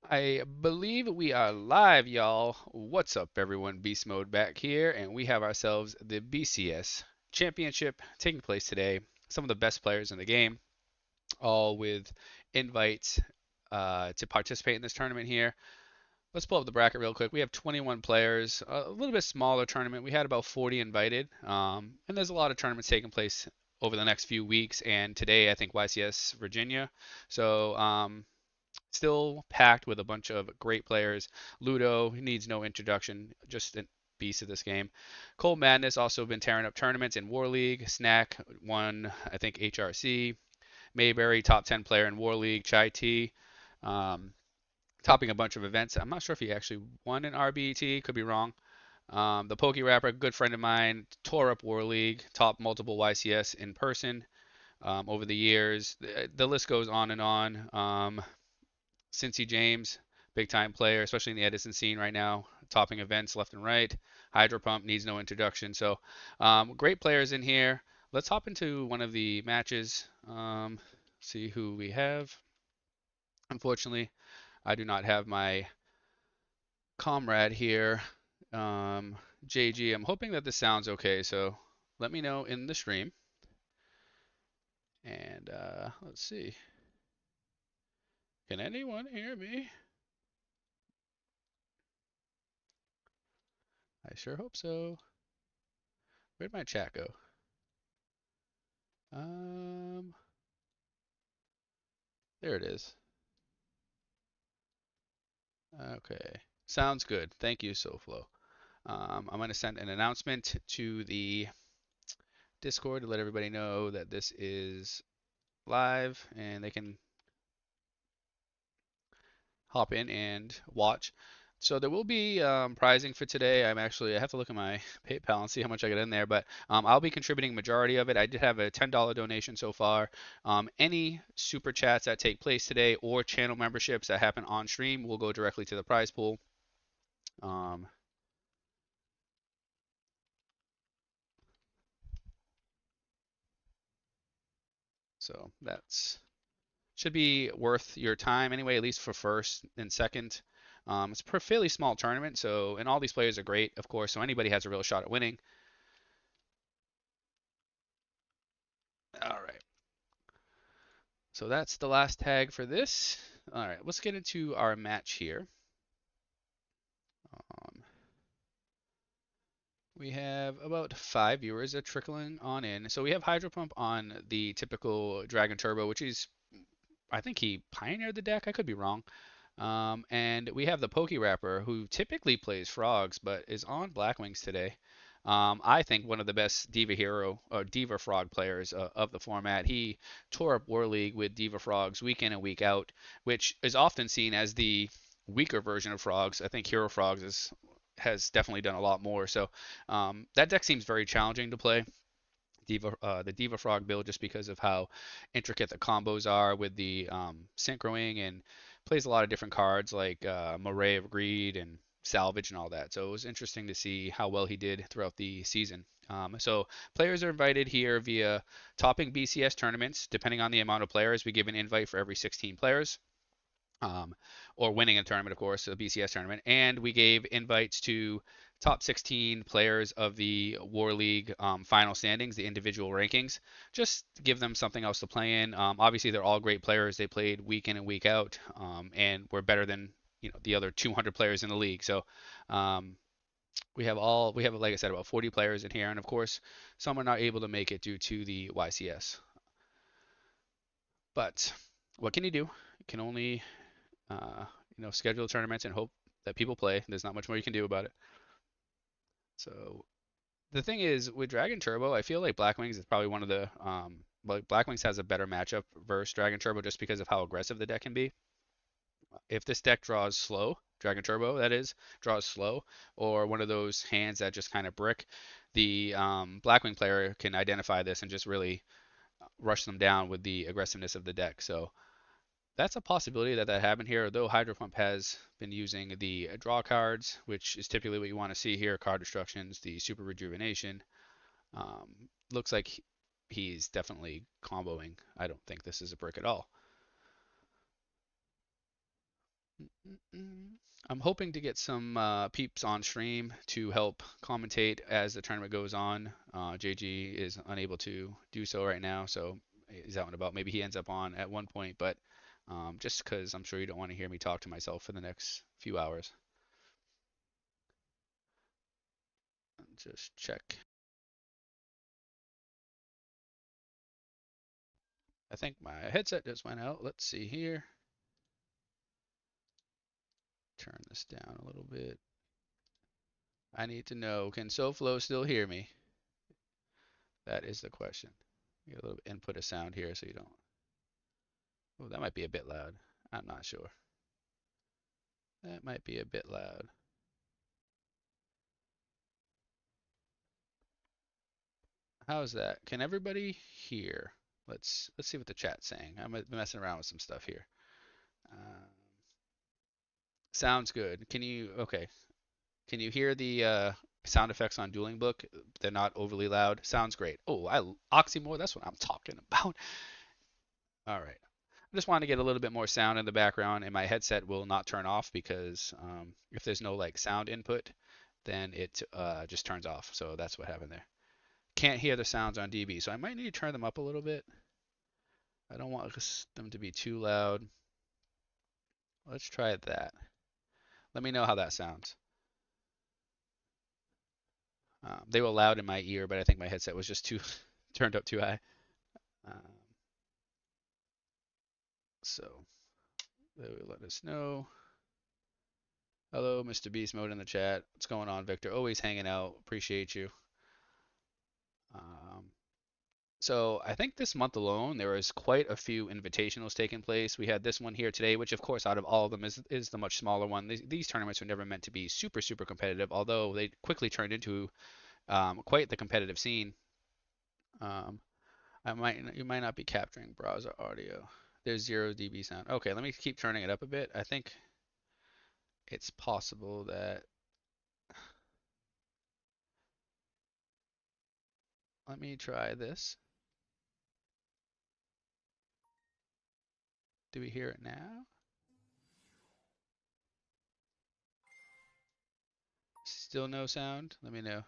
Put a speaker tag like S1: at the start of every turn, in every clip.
S1: I believe we are live, y'all. What's up, everyone? Beast Mode back here, and we have ourselves the BCS Championship taking place today. Some of the best players in the game, all with invites to participate in this tournament here. Let's pull up the bracket real quick. We have 21 players, a little bit smaller tournament. We had about 40 invited, and there's a lot of tournaments taking place over the next few weeks. And today, I think YCS Virginia. So, still packed with a bunch of great players. Ludo needs no introduction, just a beast of this game. Cold Madness also been tearing up tournaments in War League. Snack won, I think, HRC. Mayberry, top 10 player in War League. Chai T, um, topping a bunch of events. I'm not sure if he actually won an RBT, could be wrong. The ThePokeRapper, good friend of mine, tore up War League, top multiple YCS in person over the years. The list goes on and on. Cincy James, big time player, especially in the Edison scene right now, topping events left and right. Hydro Pump needs no introduction. So, great players in here. Let's hop into one of the matches. See who we have. Unfortunately, I do not have my comrade here, JG. I'm hoping that this sounds okay. So, let me know in the stream. And let's see. Can anyone hear me? I sure hope so. Where'd my chat go? Um, there it is. Okay. Sounds good. Thank you, SoFlo. I'm going to send an announcement to the Discord to let everybody know that this is live and they can hop in and watch. So there will be prizing for today. I have to look at my PayPal and see how much I got in there, but I'll be contributing majority of it. I did have a $10 donation so far. Any super chats that take place today or channel memberships that happen on stream will go directly to the prize pool. Um, so that's should be worth your time anyway, at least for first and second. It's a fairly small tournament, so and all these players are great, of course, so anybody has a real shot at winning. All right, so that's the last tag for this. All right, let's get into our match here. Um, we have about 5 viewers that are trickling on in. So we have Hydro Pump on the typical Dragon Turbo, which is, I think he pioneered the deck. I could be wrong. And we have the ThePokeRapper, who typically plays frogs, but is on Blackwings today. I think one of the best Diva Hero or Diva Frog players of the format. He tore up War League with Diva Frogs week in and week out, which is often seen as the weaker version of Frogs. I think Hero Frogs has definitely done a lot more. So that deck seems very challenging to play. The Diva Frog build just because of how intricate the combos are with the synchroing and plays a lot of different cards like Moray of Greed and Salvage and all that. So it was interesting to see how well he did throughout the season. So players are invited here via topping BCS tournaments. Depending on the amount of players, we give an invite for every 16 players um, or winning a tournament, of course, a BCS tournament. And we gave invites to top 16 players of the War League final standings, the individual rankings, just to give them something else to play in. Obviously, they're all great players. They played week in and week out, and were better than the other 200 players in the league. So um, we have like I said about 40 players in here, and of course, some are not able to make it due to the YCS. But what can you do? You can only uh, schedule tournaments and hope that people play. There's not much more you can do about it. So the thing is with Dragon Turbo, I feel like Blackwings is probably one of the like Blackwings has a better matchup versus Dragon Turbo just because of how aggressive the deck can be. If this deck draws slow, Dragon Turbo that is, draws slow, or one of those hands that just kind of brick, the Blackwing player can identify this and just really rush them down with the aggressiveness of the deck. So that's a possibility that happened here, though Hydro Pump has been using the draw cards, which is typically what you want to see here, card destructions, the super rejuvenation. Looks like he's definitely comboing. I don't think this is a brick at all. Mm-mm. I'm hoping to get some peeps on stream to help commentate as the tournament goes on. JG is unable to do so right now, so he's out and about. Maybe he ends up on at one point, but just because I'm sure you don't want to hear me talk to myself for the next few hours. Just check. I think my headset just went out. Let's see here. Turn this down a little bit. I need to know, can SoFlo still hear me? That is the question. Get a little input of sound here so you don't. Oh, that might be a bit loud. I'm not sure. That might be a bit loud. How's that? Can everybody hear? Let's see what the chat's saying. I'm messing around with some stuff here. Uh, Sounds good. Can you okay? Can you hear the sound effects on Dueling Book? They're not overly loud. Sounds great. Oh, I oxymore. That's what I'm talking about. All right. I just want to get a little bit more sound in the background, and my headset will not turn off because if there's no like sound input, then it just turns off. So that's what happened there. Can't hear the sounds on DB, so I might need to turn them up a little bit. I don't want them to be too loud. Let's try that. Let me know how that sounds. They were loud in my ear, but I think my headset was just too turned up too high. Um, so they will let us know. Hello, Mr. Beast Mode in the chat. What's going on, Victor? Always hanging out. Appreciate you. Um, so I think this month alone there was quite a few invitationals taking place. We had this one here today, which of course out of all of them is the much smaller one. These tournaments were never meant to be super competitive, although they quickly turned into quite the competitive scene. Um, you might not be capturing browser audio. There's 0 dB sound. Okay, let me keep turning it up a bit. I think it's possible that. Let me try this. Do we hear it now? Still no sound? Let me know.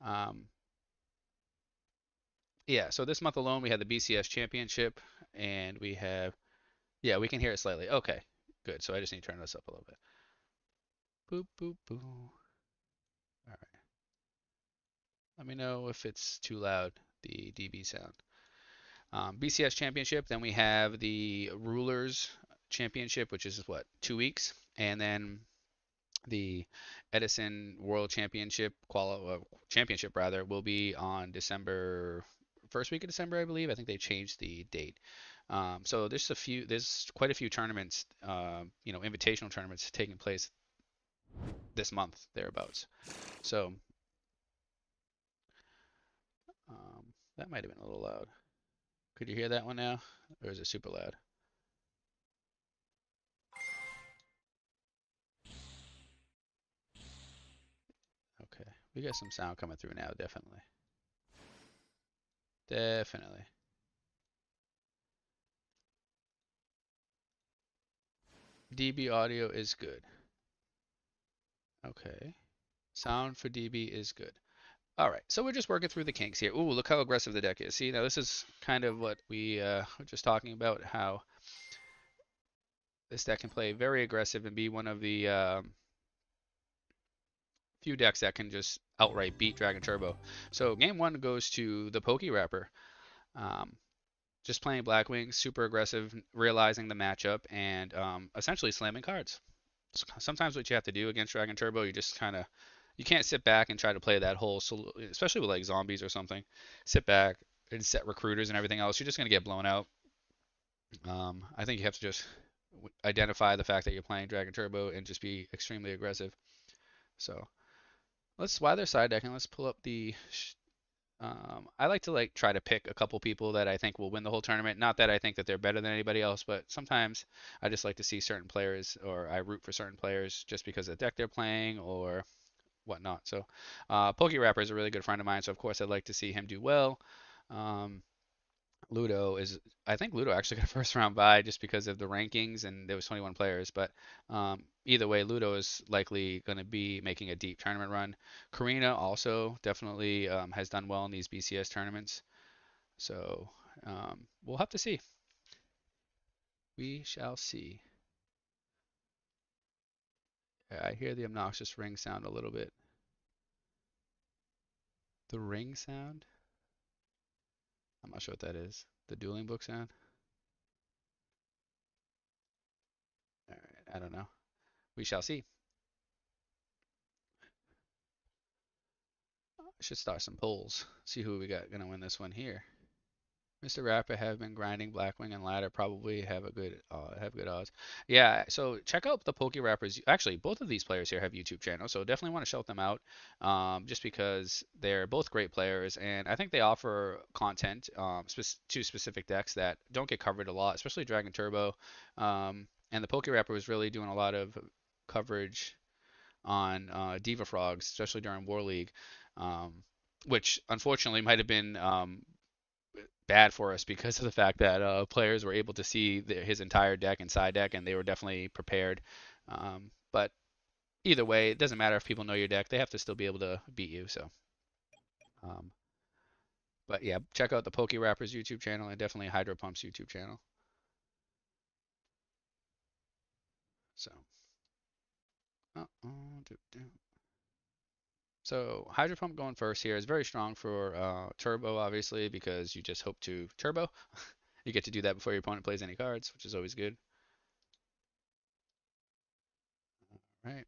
S1: Um, yeah, so this month alone we had the BCS Championship, and we have, yeah, we can hear it slightly. Okay, good. So I just need to turn this up a little bit. Boop, boop, boop. All right. Let me know if it's too loud, the DB sound. BCS Championship, then we have the Rulers Championship, which is what, 2 weeks? And then the Edison World Championship rather will be on December first week of December, I believe. I think they changed the date. So there's quite a few tournaments, invitational tournaments taking place this month thereabouts. So that might have been a little loud. Could you hear that one now, or is it super loud? Okay, we got some sound coming through now, definitely. Definitely. DB audio is good. Okay. Sound for DB is good. All right, so we're just working through the kinks here. Ooh, look how aggressive the deck is. See, now this is kind of what we were just talking about, how this deck can play very aggressive and be one of the few decks that can just outright beat Dragon Turbo. So game one goes to the ThePokeRapper. Um, just playing Blackwing, super aggressive, realizing the matchup, and essentially slamming cards. Sometimes what you have to do against Dragon Turbo, you can't sit back and try to play that whole, especially with like zombies or something. Sit back and set recruiters and everything else. You're just gonna get blown out. I think you have to just identify the fact that you're playing Dragon Turbo and just be extremely aggressive. So while they're side decking, let's pull up the. I like to try to pick a couple people that I think will win the whole tournament. Not that I think that they're better than anybody else, but sometimes I just like to see certain players, or I root for certain players just because of the deck they're playing or whatnot. So, PokeRapper is a really good friend of mine, so of course I'd like to see him do well. Um, Ludo is, I think Ludo actually got a first round bye just because of the rankings and there was 21 players. But either way, Ludo is likely going to be making a deep tournament run. Karina also definitely has done well in these BCS tournaments. So we'll have to see. We shall see. Yeah, I hear the obnoxious ring sound a little bit. The ring sound? I'm not sure what that is. The dueling book sound? All right, I don't know. We shall see. I should start some polls. See who we got gonna win this one here. Mr. Rapper have been grinding Blackwing and Ladder. Probably have good odds. Yeah, so check out the PokeRappers. Actually, both of these players here have YouTube channels, so definitely want to shout them out. Just because they're both great players, and I think they offer content to specific decks that don't get covered a lot, especially Dragon Turbo. And the PokeRapper was really doing a lot of coverage on Diva Frogs, especially during War League, um, which unfortunately might have been bad for us because of the fact that players were able to see his entire deck and side deck, and they were definitely prepared. But either way, it doesn't matter if people know your deck; they have to still be able to beat you. So, um, but yeah, check out the PokeRapper's YouTube channel and definitely Hydro Pump's YouTube channel. So, so Hydro Pump going first here is very strong for Turbo, obviously, because you just hope to Turbo. You get to do that before your opponent plays any cards, which is always good. Right.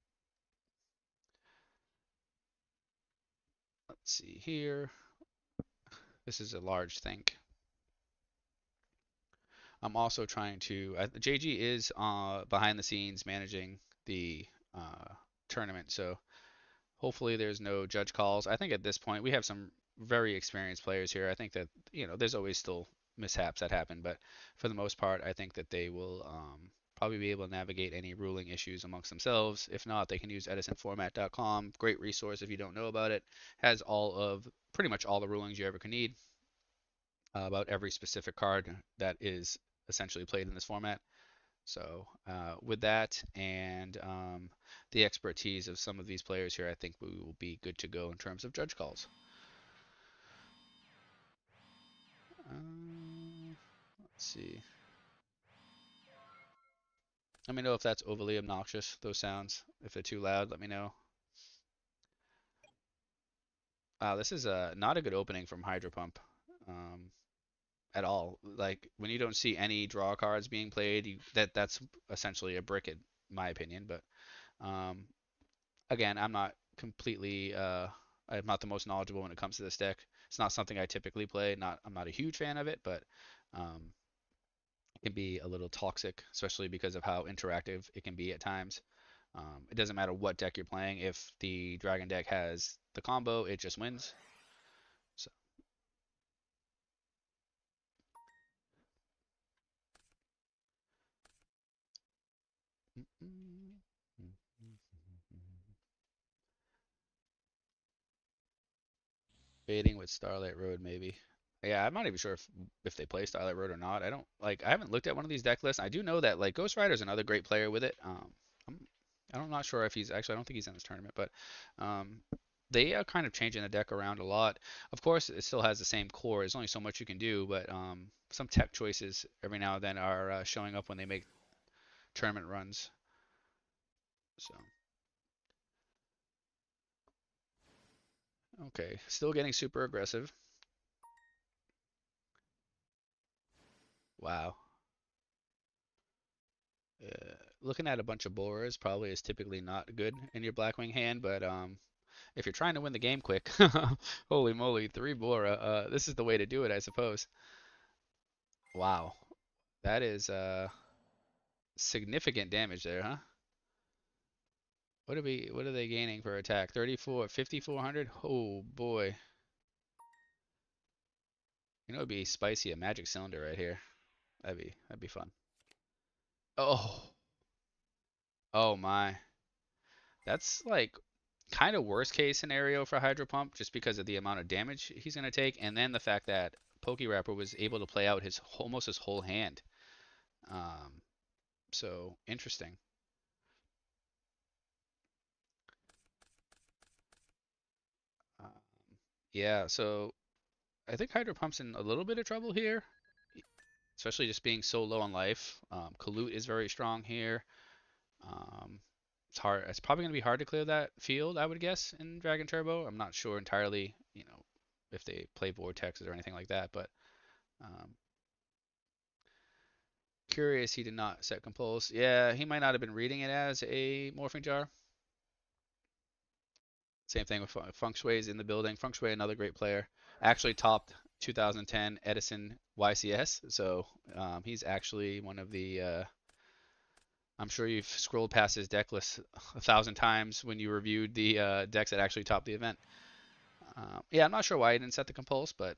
S1: Let's see here. This is a large think. I'm also trying to. JG is behind the scenes managing the uh, tournament, so hopefully there's no judge calls. I think at this point we have some very experienced players here. I think that there's always still mishaps that happen, but for the most part, I think that they will probably be able to navigate any ruling issues amongst themselves. If not, they can use edisonformat.com. Great resource if you don't know about it. Has all of pretty much all the rulings you ever could need about every specific card that is essentially played in this format. So with that and the expertise of some of these players here, I think we will be good to go in terms of judge calls. Let's see. Let me know if that's overly obnoxious, those sounds. If they're too loud, let me know. This is not a good opening from Hydro Pump um, at all. Like when you don't see any draw cards being played, that's essentially a brick in my opinion. But um, again, I'm not the most knowledgeable when it comes to this deck. It's not something I typically play. I'm not a huge fan of it, but um, it can be a little toxic, especially because of how interactive it can be at times. It doesn't matter what deck you're playing. If the Dragon deck has the combo, it just wins. So, baiting with Starlight Road maybe. Yeah, I'm not even sure if they play Starlight Road or not. I haven't looked at one of these deck lists. I do know that like Ghost Rider is another great player with it. I'm I'm not sure if he's actually I don't think he's in this tournament, but um, they are kind of changing the deck around a lot. Of course, it still has the same core. There's only so much you can do, but some tech choices every now and then are showing up when they make tournament runs. So okay, still getting super aggressive. Wow. Looking at a bunch of borers probably is typically not good in your Blackwing hand, but if you're trying to win the game quick, holy moly, three Bora, this is the way to do it, I suppose. Wow, that is significant damage there, huh? What are they gaining per attack? 34, 5,400? Oh boy. You know it'd be spicy a magic cylinder right here. That'd be fun. Oh, oh my. That's like kind of worst case scenario for Hydro Pump just because of the amount of damage he's going to take and then the fact that PokeRapper was able to play out his almost his whole hand. Um, so interesting. Um, yeah, so I think Hydro Pump's in a little bit of trouble here, especially just being so low on life. Kalut is very strong here. Um, it's hard. It's probably going to be hard to clear that field, I would guess, in Dragon Turbo. I'm not sure entirely, if they play vortexes or anything like that, but um, curious he did not set compulse. Yeah, he might not have been reading it as a morphing jar. Same thing with Feng Shui's in the building. Feng Shui, another great player, actually topped 2010 Edison YCS. So he's actually one of the. I'm sure you've scrolled past his deck list 1,000 times when you reviewed the decks that actually topped the event. Yeah, I'm not sure why he didn't set the compulse, but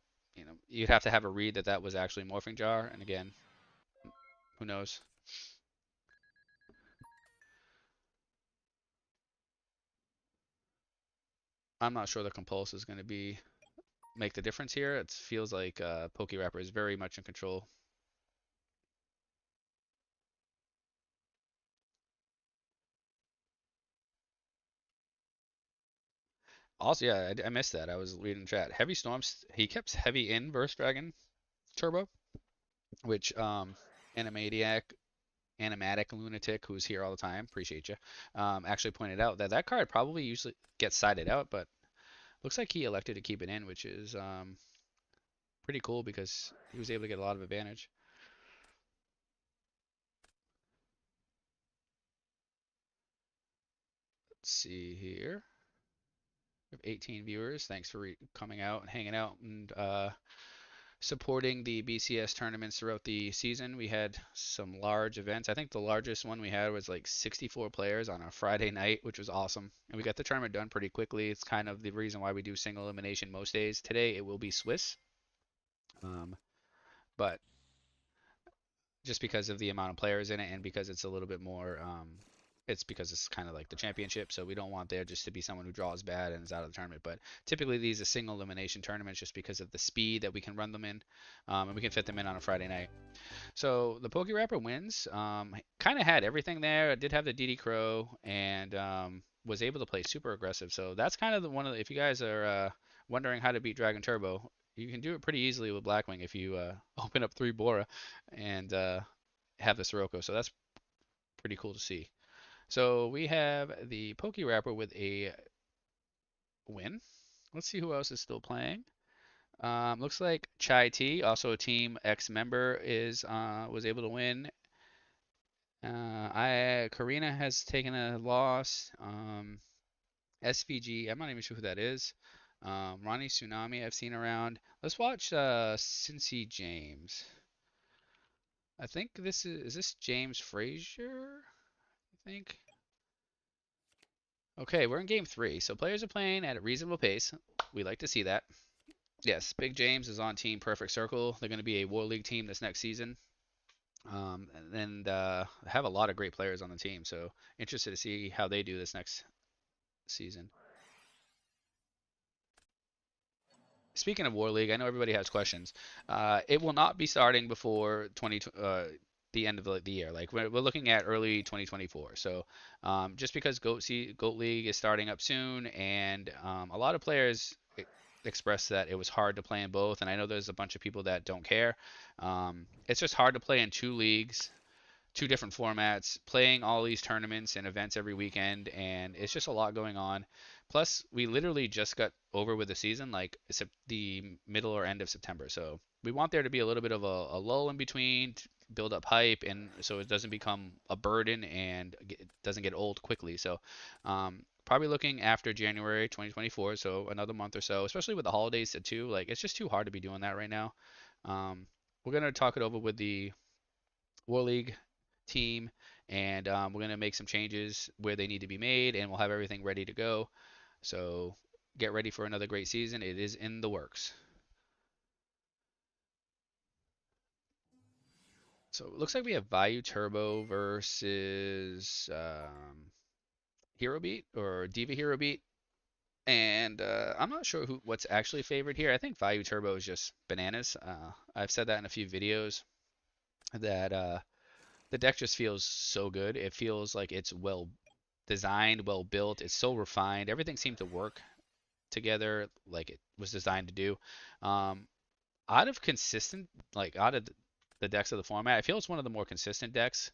S1: you'd have to have a read that that was actually morphing jar. And again, who knows? I'm not sure the compulse is going to be make the difference here. It feels like PokeRapper is very much in control. Also, yeah, I missed that. I was reading chat. Heavy Storms, he kept heavy in versus Dragon Turbo, which Animaniac, Animatic Lunatic, who's here all the time, appreciate you, actually pointed out that that card probably usually gets sided out, but looks like he elected to keep it in, which is pretty cool because he was able to get a lot of advantage. Let's see here. We have 18 viewers. Thanks for coming out and hanging out and supporting the BCS tournaments throughout the season. We had some large events. I think the largest one we had was like 64 players on a Friday night, which was awesome. And we got the tournament done pretty quickly. It's kind of the reason why we do single elimination most days. Today it will be Swiss, um, but just because of the amount of players in it and because it's a little bit more. It's because it's kind of like the championship, so we don't want there just to be someone who draws bad and is out of the tournament. But typically these are single elimination tournaments just because of the speed that we can run them in, and we can fit them in on a Friday night. So the PokeRapper wins. Kind of had everything there. It did have the DD Crow and was able to play super aggressive. So that's kind of the one of the, if you guys are wondering how to beat Dragon Turbo, you can do it pretty easily with Blackwing if you open up 3 Bora and have the Sirocco. So that's pretty cool to see. So we have the PokeRapper with a win. Let's see who else is still playing. Looks like Chai T, also a Team X member, is was able to win. I Karina has taken a loss. SVG, I'm not even sure who that is. Ronnie Tsunami, I've seen around. Let's watch Cincy James. I think this is this James Frazier? I think. Okay, we're in game 3, so players are playing at a reasonable pace. We like to see that. Yes, Big James is on Team Perfect Circle. They're going to be a War League team this next season. And have a lot of great players on the team. So interested to see how they do this next season. Speaking of War League, I know everybody has questions. It will not be starting before the end of the year. Like we're looking at early 2024. So just because Goat League is starting up soon, and a lot of players expressed that it was hard to play in both, and I know there's a bunch of people that don't care. It's just hard to play in 2 leagues, 2 different formats, playing all these tournaments and events every weekend, and it's just a lot going on. Plus, we literally just got over with the season, like the middle or end of September. So we want there to be a little bit of a lull in between, to build up hype, and so it doesn't become a burden and it doesn't get old quickly. So probably looking after January 2024, so another month or so, especially with the holidays too. Like it's just too hard to be doing that right now. Um, we're gonna talk it over with the War League team, and we're going to make some changes where they need to be made, and we'll have everything ready to go. So get ready for another great season. It is in the works. So it looks like we have Vayu Turbo versus Hero Beat or Diva Hero Beat. And I'm not sure what's actually favored here. I think Value Turbo is just bananas. I've said that in a few videos that the deck just feels so good. It feels like it's well designed, well built. It's so refined. Everything seemed to work together like it was designed to do. Um, out of consistent, like out of the decks of the format, I feel it's one of the more consistent decks.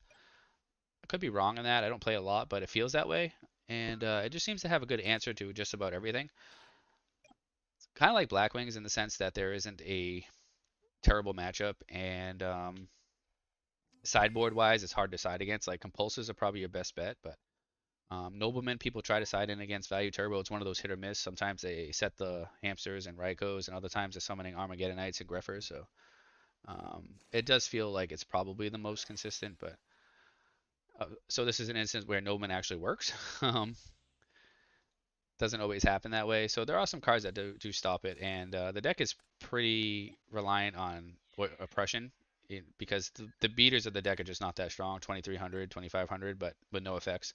S1: I could be wrong on that. I don't play a lot, but it feels that way. And it just seems to have a good answer to just about everything. Kind of like Black Wings in the sense that there isn't a terrible matchup, and sideboard wise, it's hard to side against. Like Compulsors are probably your best bet, but Noblemen, people try to side in against Value Turbo. It's one of those hit or miss. Sometimes they set the Hamsters and Raikos, and other times they're summoning Armageddonites and Greffers. So it does feel like it's probably the most consistent, but so this is an instance where Nobleman actually works. um, doesn't always happen that way. So there are some cards that do stop it, and the deck is pretty reliant on oppression because the beaters of the deck are just not that strong, 2300, 2500, but no effects.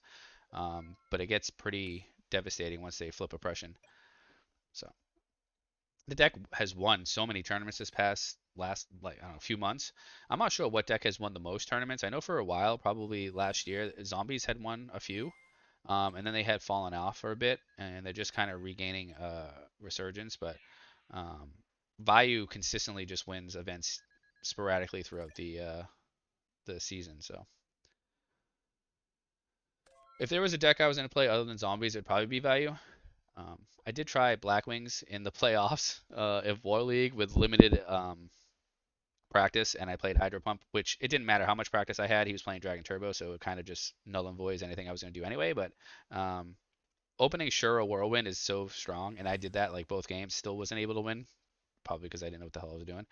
S1: But it gets pretty devastating once they flip oppression. So the deck has won so many tournaments this past last like I don't know, few months. I'm not sure what deck has won the most tournaments. I know for a while, probably last year, Zombies had won a few, and then they had fallen off for a bit, and they're just kind of regaining resurgence. But um, Vayu consistently just wins events sporadically throughout the season. So if there was a deck I was going to play other than Zombies, it'd probably be Vayu. I did try Blackwings in the playoffs of War League with limited practice, and I played Hydro Pump, which it didn't matter how much practice I had. He was playing Dragon Turbo, so it kind of just null and voids anything I was going to do anyway. But um, opening Shura Whirlwind is so strong, and I did that like both games, still wasn't able to win, probably because I didn't know what the hell I was doing.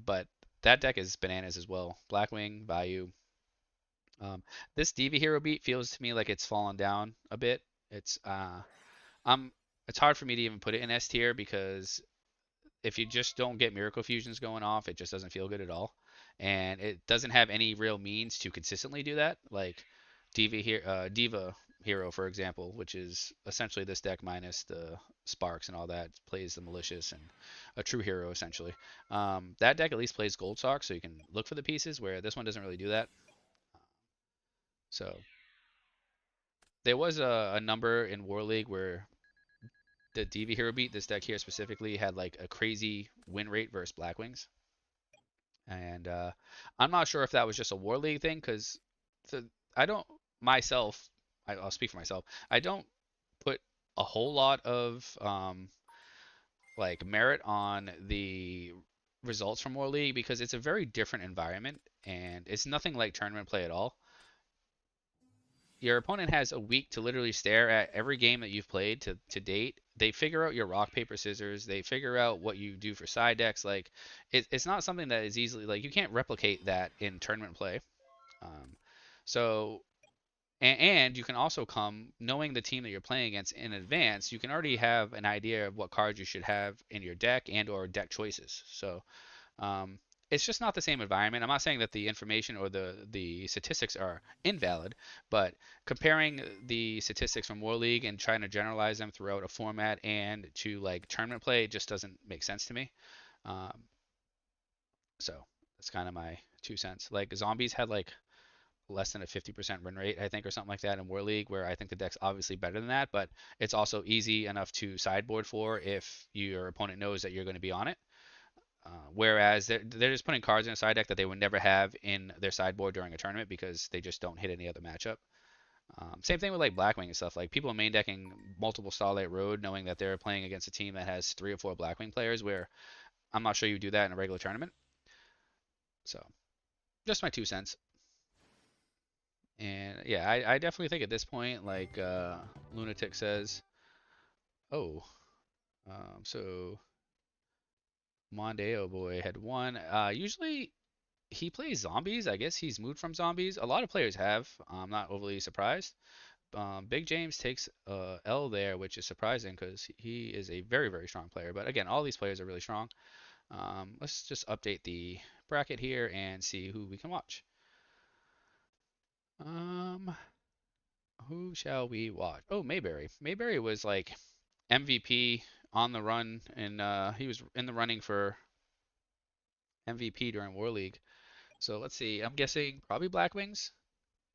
S1: But that deck is bananas as well. Blackwing, Bayou. Um, this Diva Hero beat feels to me like it's fallen down a bit. It's I'm it's hard for me to even put it in S tier because if you just don't get Miracle Fusions going off, it just doesn't feel good at all. And it doesn't have any real means to consistently do that. Like Diva Hero, for example, which is essentially this deck minus the Sparks and all that, plays the Malicious and a true hero essentially. That deck at least plays Gold Sock, so you can look for the pieces, where this one doesn't really do that. So there was a number in War League where the Diva Hero beat, this deck here specifically, had like a crazy win rate versus Blackwings. And I'm not sure if that was just a War League thing because I don't myself, I'll speak for myself, I don't put a whole lot of like merit on the results from War League because it's a very different environment and it's nothing like tournament play at all. Your opponent has a week to literally stare at every game that you've played to date. They figure out your rock paper scissors. They figure out what you do for side decks. Like it's not something that is easily like you can't replicate that in tournament play. Um, so and you can also come knowing the team that you're playing against in advance. You can already have an idea of what cards you should have in your deck and or deck choices. So um, it's just not the same environment. I'm not saying that the information or the statistics are invalid, but comparing the statistics from War League and trying to generalize them throughout a format and to like tournament play just doesn't make sense to me. Um, so that's kind of my 2 cents. Like Zombies had like less than a 50% win rate, I think, or something like that in War League, where I think the deck's obviously better than that, but it's also easy enough to sideboard for if your opponent knows that you're going to be on it. Whereas they're just putting cards in a side deck that they would never have in their sideboard during a tournament because they just don't hit any other matchup. Same thing with like Blackwing and stuff. Like people main decking multiple Starlight Road knowing that they're playing against a team that has 3 or 4 Blackwing players, where I'm not sure you do that in a regular tournament. So just my 2 cents. And yeah, I definitely think at this point, like Lunatic says, oh, so Mondeo boy had won. Usually he plays zombies. I guess he's moved from zombies. A lot of players have. I'm not overly surprised. Big James takes L there, which is surprising because he is a very, very strong player. But again, all these players are really strong. Let's just update the bracket here and see who we can watch. Um, who shall we watch? Oh, Mayberry. Mayberry was like MVP on the run, and he was in the running for MVP during War League. So let's see. I'm guessing probably Blackwings.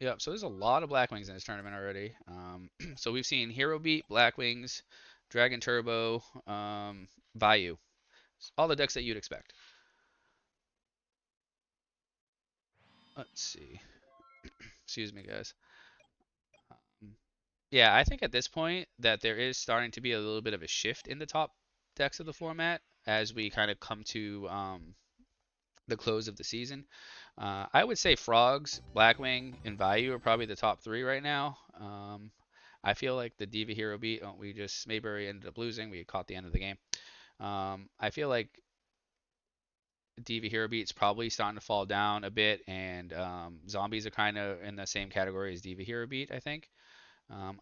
S1: Yep. So there's a lot of Blackwings in this tournament already. So we've seen Hero Beat, Blackwings, Dragon Turbo, Vayu. All the decks that you'd expect. Let's see. Excuse me, guys. Um, yeah, I think at this point that there is starting to be a little bit of a shift in the top decks of the format as we kind of come to the close of the season. I would say Frogs, Blackwing, and Vayu are probably the top three right now. I feel like the Diva Hero beat, we just Mayberry ended up losing. We caught the end of the game. I feel like Diva Hero beat's probably starting to fall down a bit, and zombies are kind of in the same category as Diva Hero beat, I think.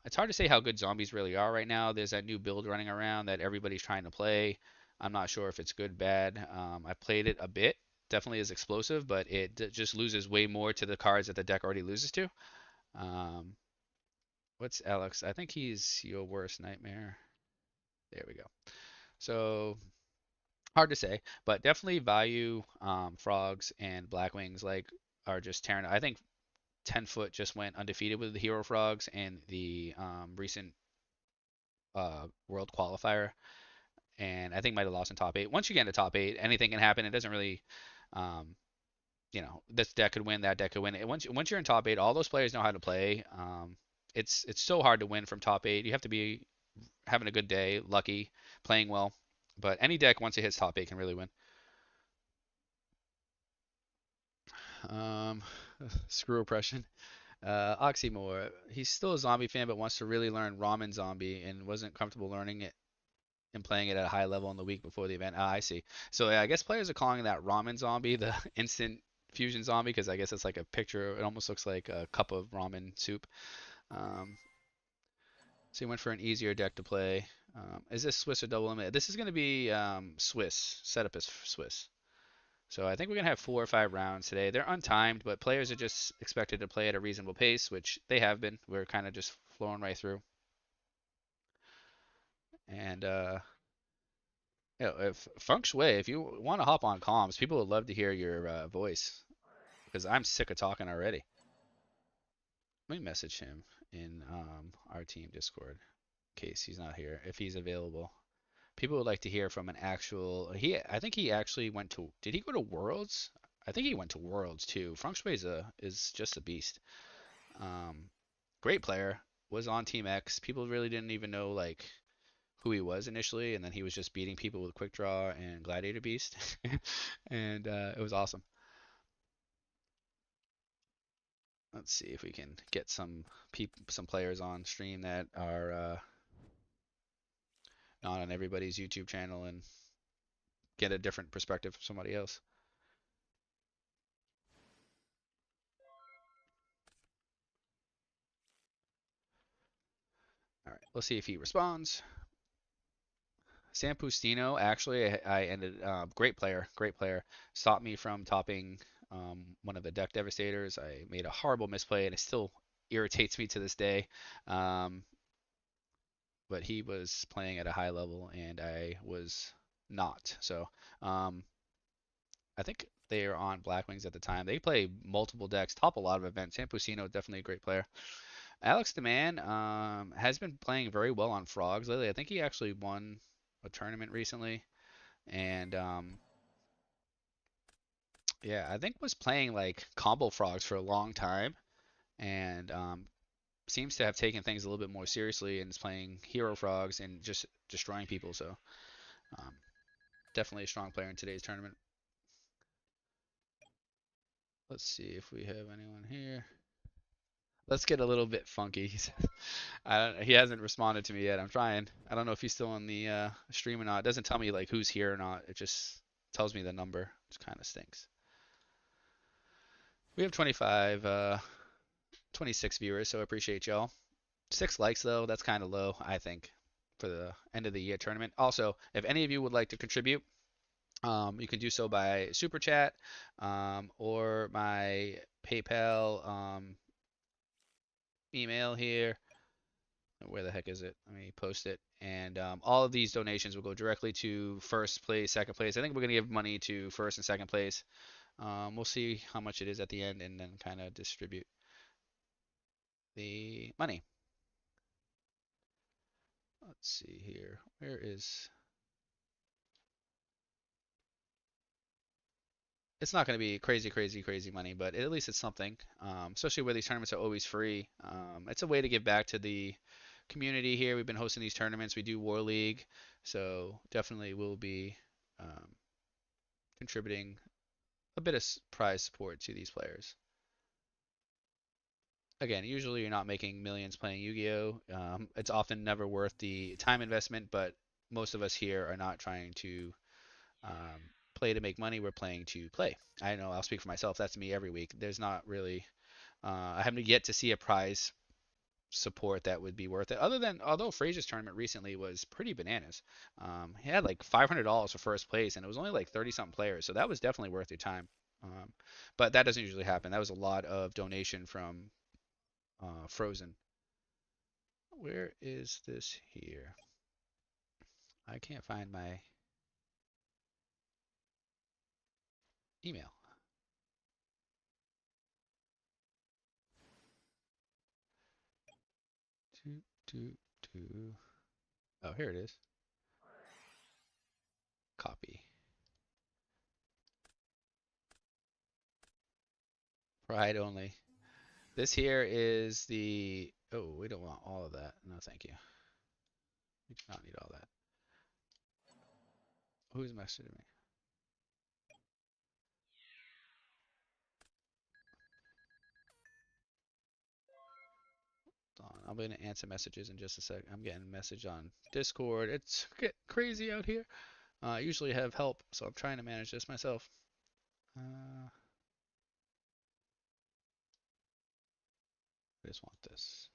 S1: It's hard to say how good zombies really are right now. There's that new build running around that everybody's trying to play. I'm not sure if it's good, bad. I played it a bit. Definitely is explosive, but it just loses way more to the cards that the deck already loses to. Um, what's Alex? I think he's your worst nightmare. There we go. So hard to say, but definitely value frogs and blackwings like are just tearing. I think 10 foot just went undefeated with the hero frogs and the recent world qualifier, and I think might have lost in top eight. Once you get into top eight, anything can happen. It doesn't really, um, this deck could win, that deck could win. Once you're in top eight, all those players know how to play. It's so hard to win from top eight. You have to be having a good day, lucky, playing well. But any deck once it hits top eight can really win. Um, Screw oppression. Oxymore. He's still a zombie fan, but wants to really learn Ramen Zombie and wasn't comfortable learning it and playing it at a high level in the week before the event. Ah, I see. So yeah, I guess players are calling that Ramen Zombie the instant fusion zombie because I guess it's like a picture. It almost looks like a cup of ramen soup. Um, so he went for an easier deck to play. Is this Swiss or double limit? This is going to be Swiss. Setup is Swiss. So I think we're going to have 4 or 5 rounds today. They're untimed, but players are just expected to play at a reasonable pace, which they have been. We're kind of just flowing right through. And if Feng Shui, if you want to hop on comms, people would love to hear your voice because I'm sick of talking already. Let me message him in our team Discord in case he's not here, if he's available. People would like to hear from an actual. I think he actually went to. Did he go to Worlds? I think he went to Worlds too. Feng Shui is just a beast. Um, Great player. Was on Team X. People really didn't even know like who he was initially, and then he was just beating people with Quick Draw and Gladiator Beast, and it was awesome. Let's see if we can get some players on stream that are not on everybody's YouTube channel and get a different perspective from somebody else. All right, let's see if he responds. Sam Pustino, actually, I ended great player, great player. Stopped me from topping one of the deck devastators. I made a horrible misplay, and it still irritates me to this day. Um, but he was playing at a high level, and I was not. So um, I think they are on Blackwings at the time. They play multiple decks, top a lot of events. Sam Pustino, definitely a great player. Alex the Man has been playing very well on Frogs lately. I think he actually won a tournament recently, and yeah, I think was playing like combo Frogs for a long time, and seems to have taken things a little bit more seriously and is playing Hero Frogs and just destroying people. So um, definitely a strong player in today's tournament. Let's see if we have anyone here. Let's get a little bit funky. He hasn't responded to me yet. I'm trying. I don't know if he's still on the stream or not. It doesn't tell me like who's here or not. It just tells me the number, which kind of stinks. We have 26 viewers, so I appreciate y'all. 6 likes though, that's kind of low, I think, for the end of the year tournament. Also, if any of you would like to contribute, you can do so by super chat or my PayPal email here. Where the heck is it? Let me post it. And all of these donations will go directly to first place, second place. I think we're gonna give money to first and second place. We'll see how much it is at the end, and then kind of distribute the money. Let's see here. Where is? It's not going to be crazy, crazy, crazy money, but at least it's something. Especially where these tournaments are always free. It's a way to give back to the community here. We've been hosting these tournaments. We do War League, so definitely will be um, contributing a bit of prize support to these players. Again, usually you're not making millions playing Yu-Gi-Oh. It's often never worth the time investment, but most of us here are not trying to play to make money. We're playing to play. I know I'll speak for myself. That's me every week. There's not really, I haven't yet to see a prize support that would be worth it. Other than, although Frazier's tournament recently was pretty bananas. He had like $500 for first place, and it was only like 30 something players. So that was definitely worth your time. Um, but that doesn't usually happen. That was a lot of donation from Frozen. Where is this here? I can't find my email. Do, do, do. Oh, here it is. Copy. Pride only. This here is the. Oh, we don't want all of that. No, thank you. We do not need all that. Who's messaging me? Hold on. I'm going to answer messages in just a sec. I'm getting a message on Discord. It's getting crazy out here. I usually have help, so I'm trying to manage this myself. I just want this.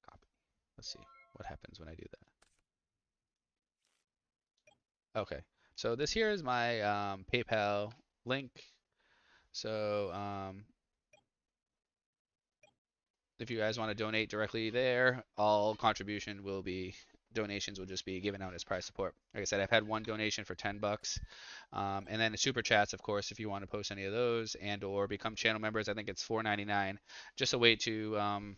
S1: Copy. Let's see what happens when I do that. Okay. So this here is my PayPal link. So if you guys want to donate directly there, all contribution will be donations will just be given out as prize support. Like I said, I've had one donation for $10, and then the super chats, of course, if you want to post any of those and or become channel members, I think it's $4.99. Just a way to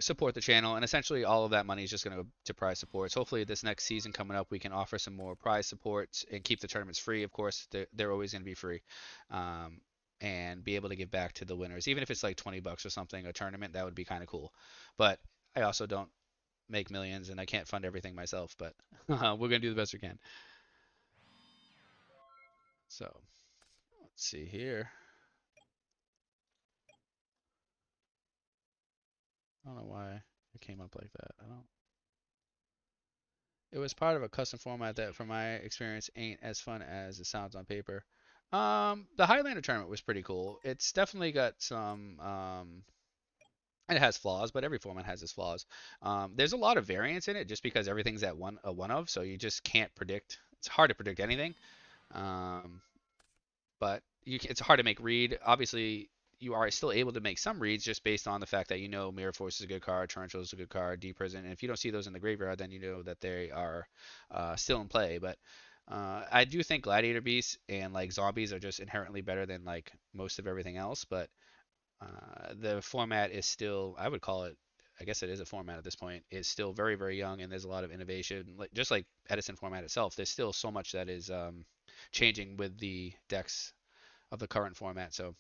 S1: support the channel, and essentially all of that money is just going to go to prize supports. Hopefully, this next season coming up, we can offer some more prize supports and keep the tournaments free. Of course, they're always going to be free. Um, and be able to give back to the winners, even if it's like $20 or something, a tournament, that would be kind of cool. But I also don't make millions and I can't fund everything myself, but we're gonna do the best we can. So let's see here. I don't know why it came up like that. I don't. It was part of a custom format that, from my experience, ain't as fun as it sounds on paper. The Highlander tournament was pretty cool. It's definitely got some. It has flaws, but every format has its flaws. There's a lot of variance in it, just because everything's at one of, so you just can't predict. It's hard to predict anything. Um, but it's hard to make read. Obviously, you are still able to make some reads just based on the fact that you know Mirror Force is a good card, Torrential is a good card, Deep Prison, and if you don't see those in the graveyard, then you know that they are still in play. But I do think Gladiator Beasts and like Zombies are just inherently better than like most of everything else. But the format is still, I would call it, I guess it is a format at this point, is still very, very young, and there's a lot of innovation. Just like Edison format itself, there's still so much that is changing with the decks of the current format. So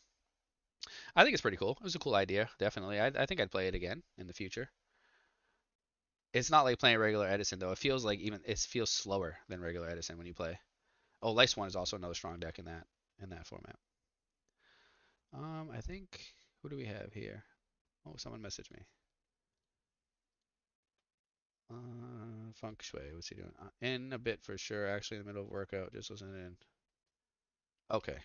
S1: I think it's pretty cool. It was a cool idea, definitely. I think I'd play it again in the future. It's not like playing regular Edison though. It feels like even it feels slower than regular Edison when you play. Oh, Lice One is also another strong deck in that format. I think who do we have here? Oh, someone messaged me. Feng Shui, what's he doing? In a bit for sure. Actually, in the middle of workout, just listening in. Okay,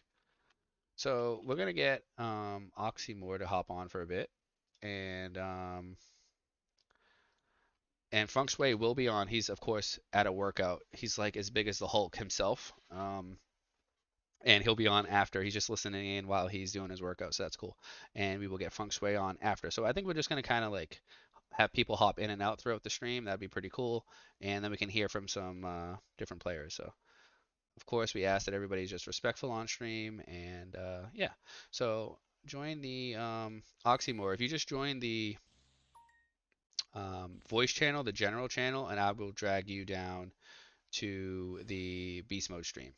S1: so we're gonna get Oxymore to hop on for a bit, and Feng Shui will be on. He's of course at a workout. He's like as big as the Hulk himself. and he'll be on after. He's just listening in while he's doing his workout, so that's cool. And we will get Feng Shui on after. So I think we're just gonna kind of like have people hop in and out throughout the stream. That'd be pretty cool, and then we can hear from some different players. So of course we ask that everybody's just respectful on stream, and yeah. So join the Oxymore. If you just join the voice channel, the general channel, and I will drag you down to the beast mode stream.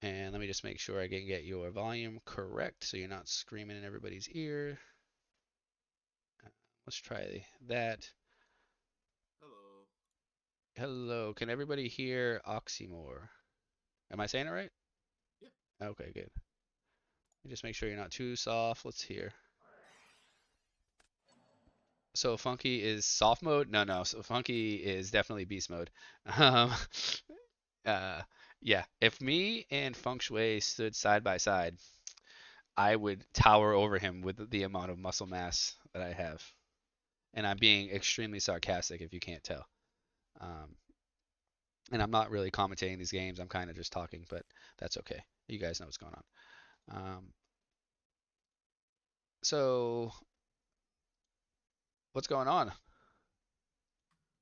S1: And let me just make sure I can get your volume correct so you're not screaming in everybody's ear. Let's try that.
S2: Hello.
S1: Hello, can everybody hear Oxymore? Am I saying it right?
S2: Yeah.
S1: Okay, good. Just make sure you're not too soft. Let's hear. So Funky is soft mode? No, no. So Funky is definitely beast mode. Um, uh, yeah. If me and Feng Shui stood side by side, I would tower over him with the amount of muscle mass that I have. And I'm being extremely sarcastic if you can't tell. Um, and I'm not really commentating these games. I'm kind of just talking, but that's okay. You guys know what's going on. So what's going on?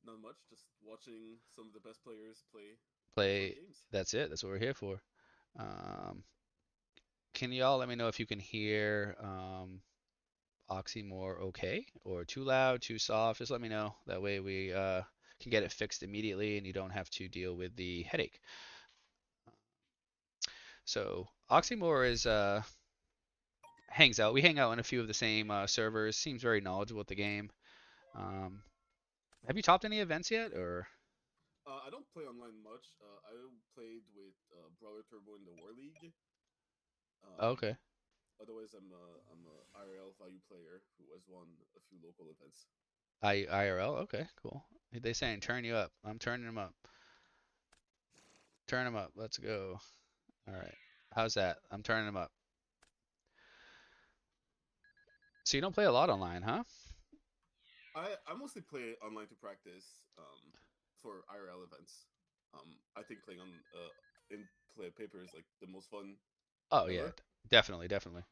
S2: Not much. Just watching some of the best players play fun
S1: Play.
S2: games.
S1: That's it. That's what we're here for. Um, can y'all let me know if you can hear Oxymore okay, or too loud, too soft? Just let me know. That way we can get it fixed immediately, and you don't have to deal with the headache. So Oxymore is hangs out. We hang out on a few of the same servers. Seems very knowledgeable with the game. Um, have you topped any events yet, or?
S2: I don't play online much. I played with Brawler Turbo in the War League.
S1: Oh,
S2: Um,
S1: okay.
S2: Otherwise, I'm a IRL value player who has won a few local events.
S1: IRL. Okay, cool. They saying turn you up. I'm turning them up. Turn them up. Let's go. All right. How's that? I'm turning them up. So you don't play a lot online, huh?
S2: I mostly play online to practice for IRL events. I think playing on in play paper is like the most fun
S1: Oh yeah,
S2: ever.
S1: definitely, definitely.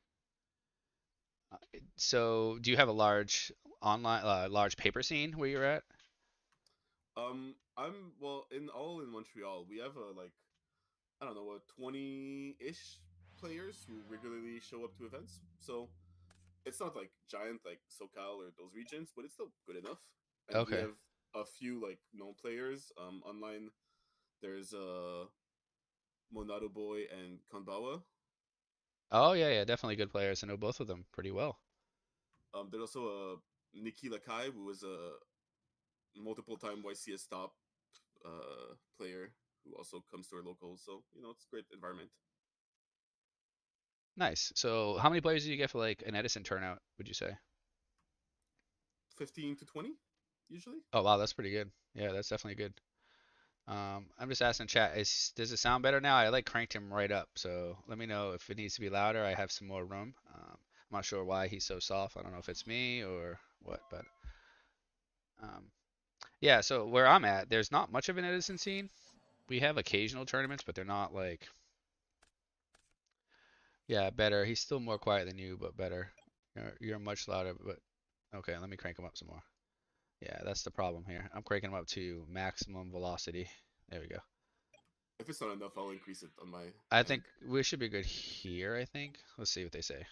S1: So do you have a large online, large paper scene where you're at?
S2: I'm well in Montreal. We have a like I don't know, what 20-ish players who regularly show up to events. So it's not like giant like SoCal or those regions, but it's still good enough. And we
S1: Okay.
S2: have a few like known players online. There's Monado Boy and Kanbawa.
S1: Oh yeah, yeah, definitely good players. I know both of them pretty well.
S2: There's also Nikki Lakai, who was a multiple time YCS top player who also comes to our locals. So it's a great environment.
S1: Nice. So how many players do you get for like an Edison turnout, would you say?
S2: 15 to 20 usually.
S1: Oh wow, that's pretty good. Yeah, that's definitely good. I'm just asking chat, does it sound better now? I like cranked him right up, so let me know if it needs to be louder. I have some more room. I'm not sure why he's so soft. I don't know if it's me or what, but um, yeah. So where I'm at, there's not much of an Edison scene. We have occasional tournaments, but they're not like, yeah, better. He's still more quiet than you, but better. You're much louder, but okay. Let me crank him up some more. Yeah, that's the problem here. I'm cranking him up to maximum velocity. There we go.
S2: If it's not enough, I'll increase it on my
S1: I think
S2: end.
S1: we should be good here, I think. Let's see what they say.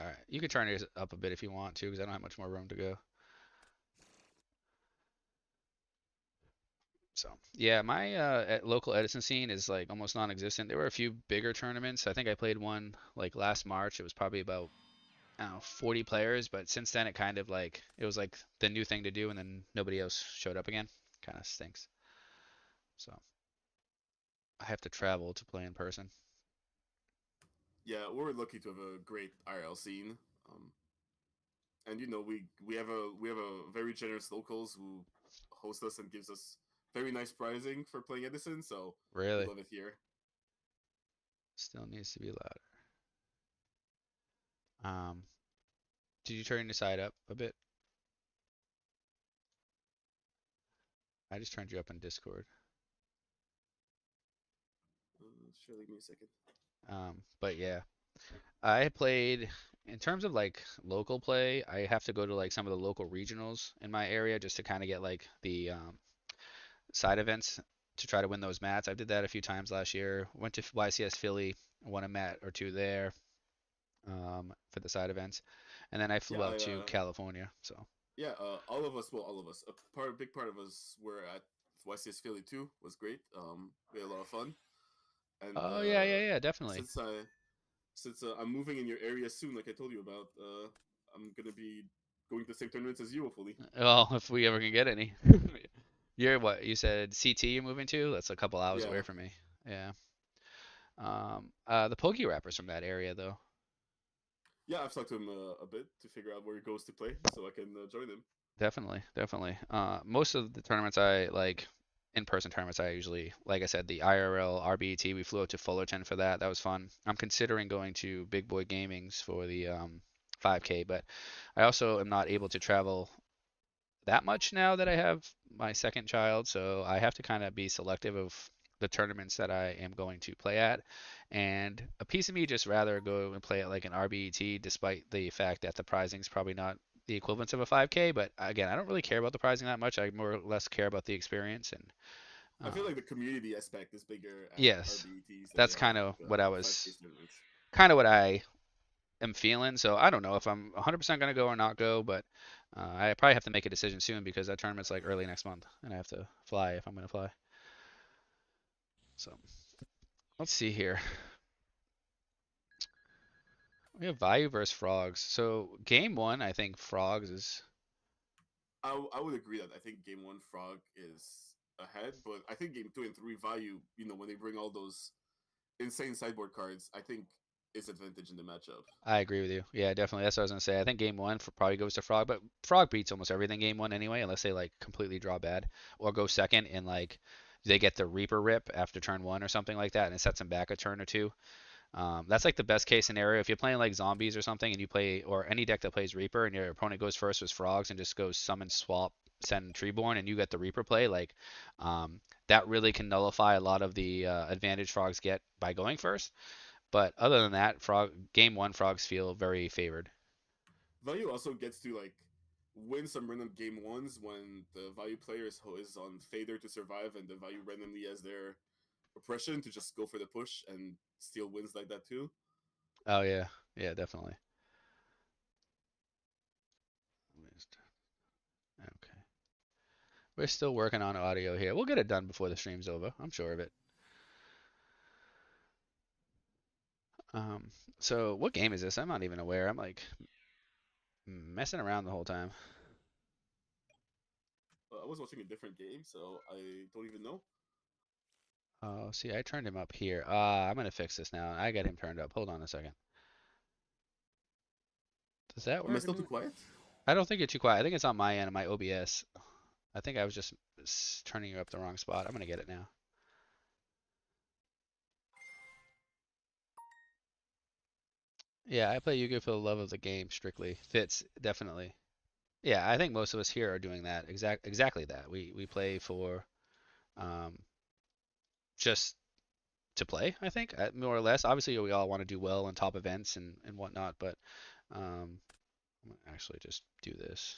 S1: All right. You can turn it up a bit if you want to, because I don't have much more room to go. So, yeah, my local Edison scene is like almost non-existent. There were a few bigger tournaments. I think I played one like last March. It was probably about, I don't know, 40 players, but since then it kind of like it was like the new thing to do, and then nobody else showed up again. Kind of stinks. So, I have to travel to play in person.
S2: Yeah, we're lucky to have a great IRL scene. Um, and we have a very generous locals who host us and gives us very nice pricing for playing Edison. So we
S1: Really.
S2: love it here.
S1: Still needs to be louder. Um, did you turn your side up a bit? I just turned you up in Discord.
S2: Sure, give me a second.
S1: But yeah, I played in terms of like local play. I have to go to like some of the local regionals in my area just to kind of get like the side events to try to win those mats. I did that a few times last year. Went to YCS Philly, won a mat or two there for the side events, and then I
S2: Yeah,
S1: flew out to California. So,
S2: all of us, well, all of us, big part of us were at YCS Philly too. Was great. We had a lot of fun, and
S1: oh yeah, yeah, yeah, definitely.
S2: since I I'm moving in your area soon, like I told you about, I'm gonna be going to the same tournaments as you, hopefully.
S1: Well, if we ever can get any. You're what? You said CT you're moving to? That's a couple hours away
S2: Yeah,
S1: from me. Yeah. The PokeRapper's from that area though.
S2: yeah. I've talked to him a bit to figure out where he goes to play, so I can join him.
S1: Definitely, definitely. Most of the tournaments I like, in-person tournaments, I usually, like I said, the IRL RBET, we flew out to Fullerton for that. That was fun. I'm considering going to Big Boy Gaming's for the 5K, but I also am not able to travel that much now that I have my second child, so I have to kind of be selective of the tournaments that I am going to play at. And a piece of me just rather go and play at like an RBET, despite the fact that the pricing is probably not the equivalent of a 5K. But again, I don't really care about the pricing that much. I more or less care about the experience. And
S2: I feel
S1: um,
S2: like the community aspect is bigger at
S1: yes,
S2: RBETs than
S1: that's
S2: they are
S1: kind
S2: at
S1: of what I
S2: 5K
S1: was,
S2: tournaments.
S1: am feeling. So I don't know if I'm 100% going to go or not go, but I probably have to make a decision soon because that tournament's like early next month, and I have to fly if I'm going to fly. So let's see here. We have Vayu versus Frogs. So game one, I think Frogs is.
S2: I would agree that I think game one Frog is ahead, but I think game two and three Value, when they bring all those insane sideboard cards, I think is advantage in the matchup.
S1: I agree with you. Yeah, definitely. That's what I was gonna say. I think game one probably goes to Frog, but Frog beats almost everything game one anyway, unless they like completely draw bad or go second and like they get the Reaper rip after turn one or something like that, and it sets them back a turn or two. That's like the best case scenario. If you're playing like zombies or something and you play, or any deck that plays Reaper and your opponent goes first with Frogs and just goes summon, swap, send Treeborn and you get the Reaper play, like that really can nullify a lot of the advantage Frogs get by going first. But other than that, game one Frogs feel very favored.
S2: Value also gets to like win some random game ones when the Value player is on Fader to survive, and the Value randomly has their oppression to just go for the push and steal wins like that too.
S1: Oh yeah, yeah, definitely. Okay. We're still working on audio here. We'll get it done before the stream's over. I'm sure of it. Um, so what game is this? I'm not even aware. I'm like messing around the whole time.
S2: I was watching a different game, so I don't even know.
S1: Oh, see, I turned him up here. I'm gonna fix this now. I got him turned up. Hold on a second. Does that
S2: Am I
S1: work?
S2: still too quiet?
S1: I don't think it's too quiet. I think it's on my end, my OBS. I think I was just turning you up the wrong spot. I'm gonna get it now. Yeah, I play Yu-Gi-Oh for the love of the game, strictly. Fits, definitely. Yeah, I think most of us here are doing that. Exactly that. We play for um, just to play, I think, more or less. Obviously, we all want to do well on top events and whatnot, but I'm gonna actually just do this.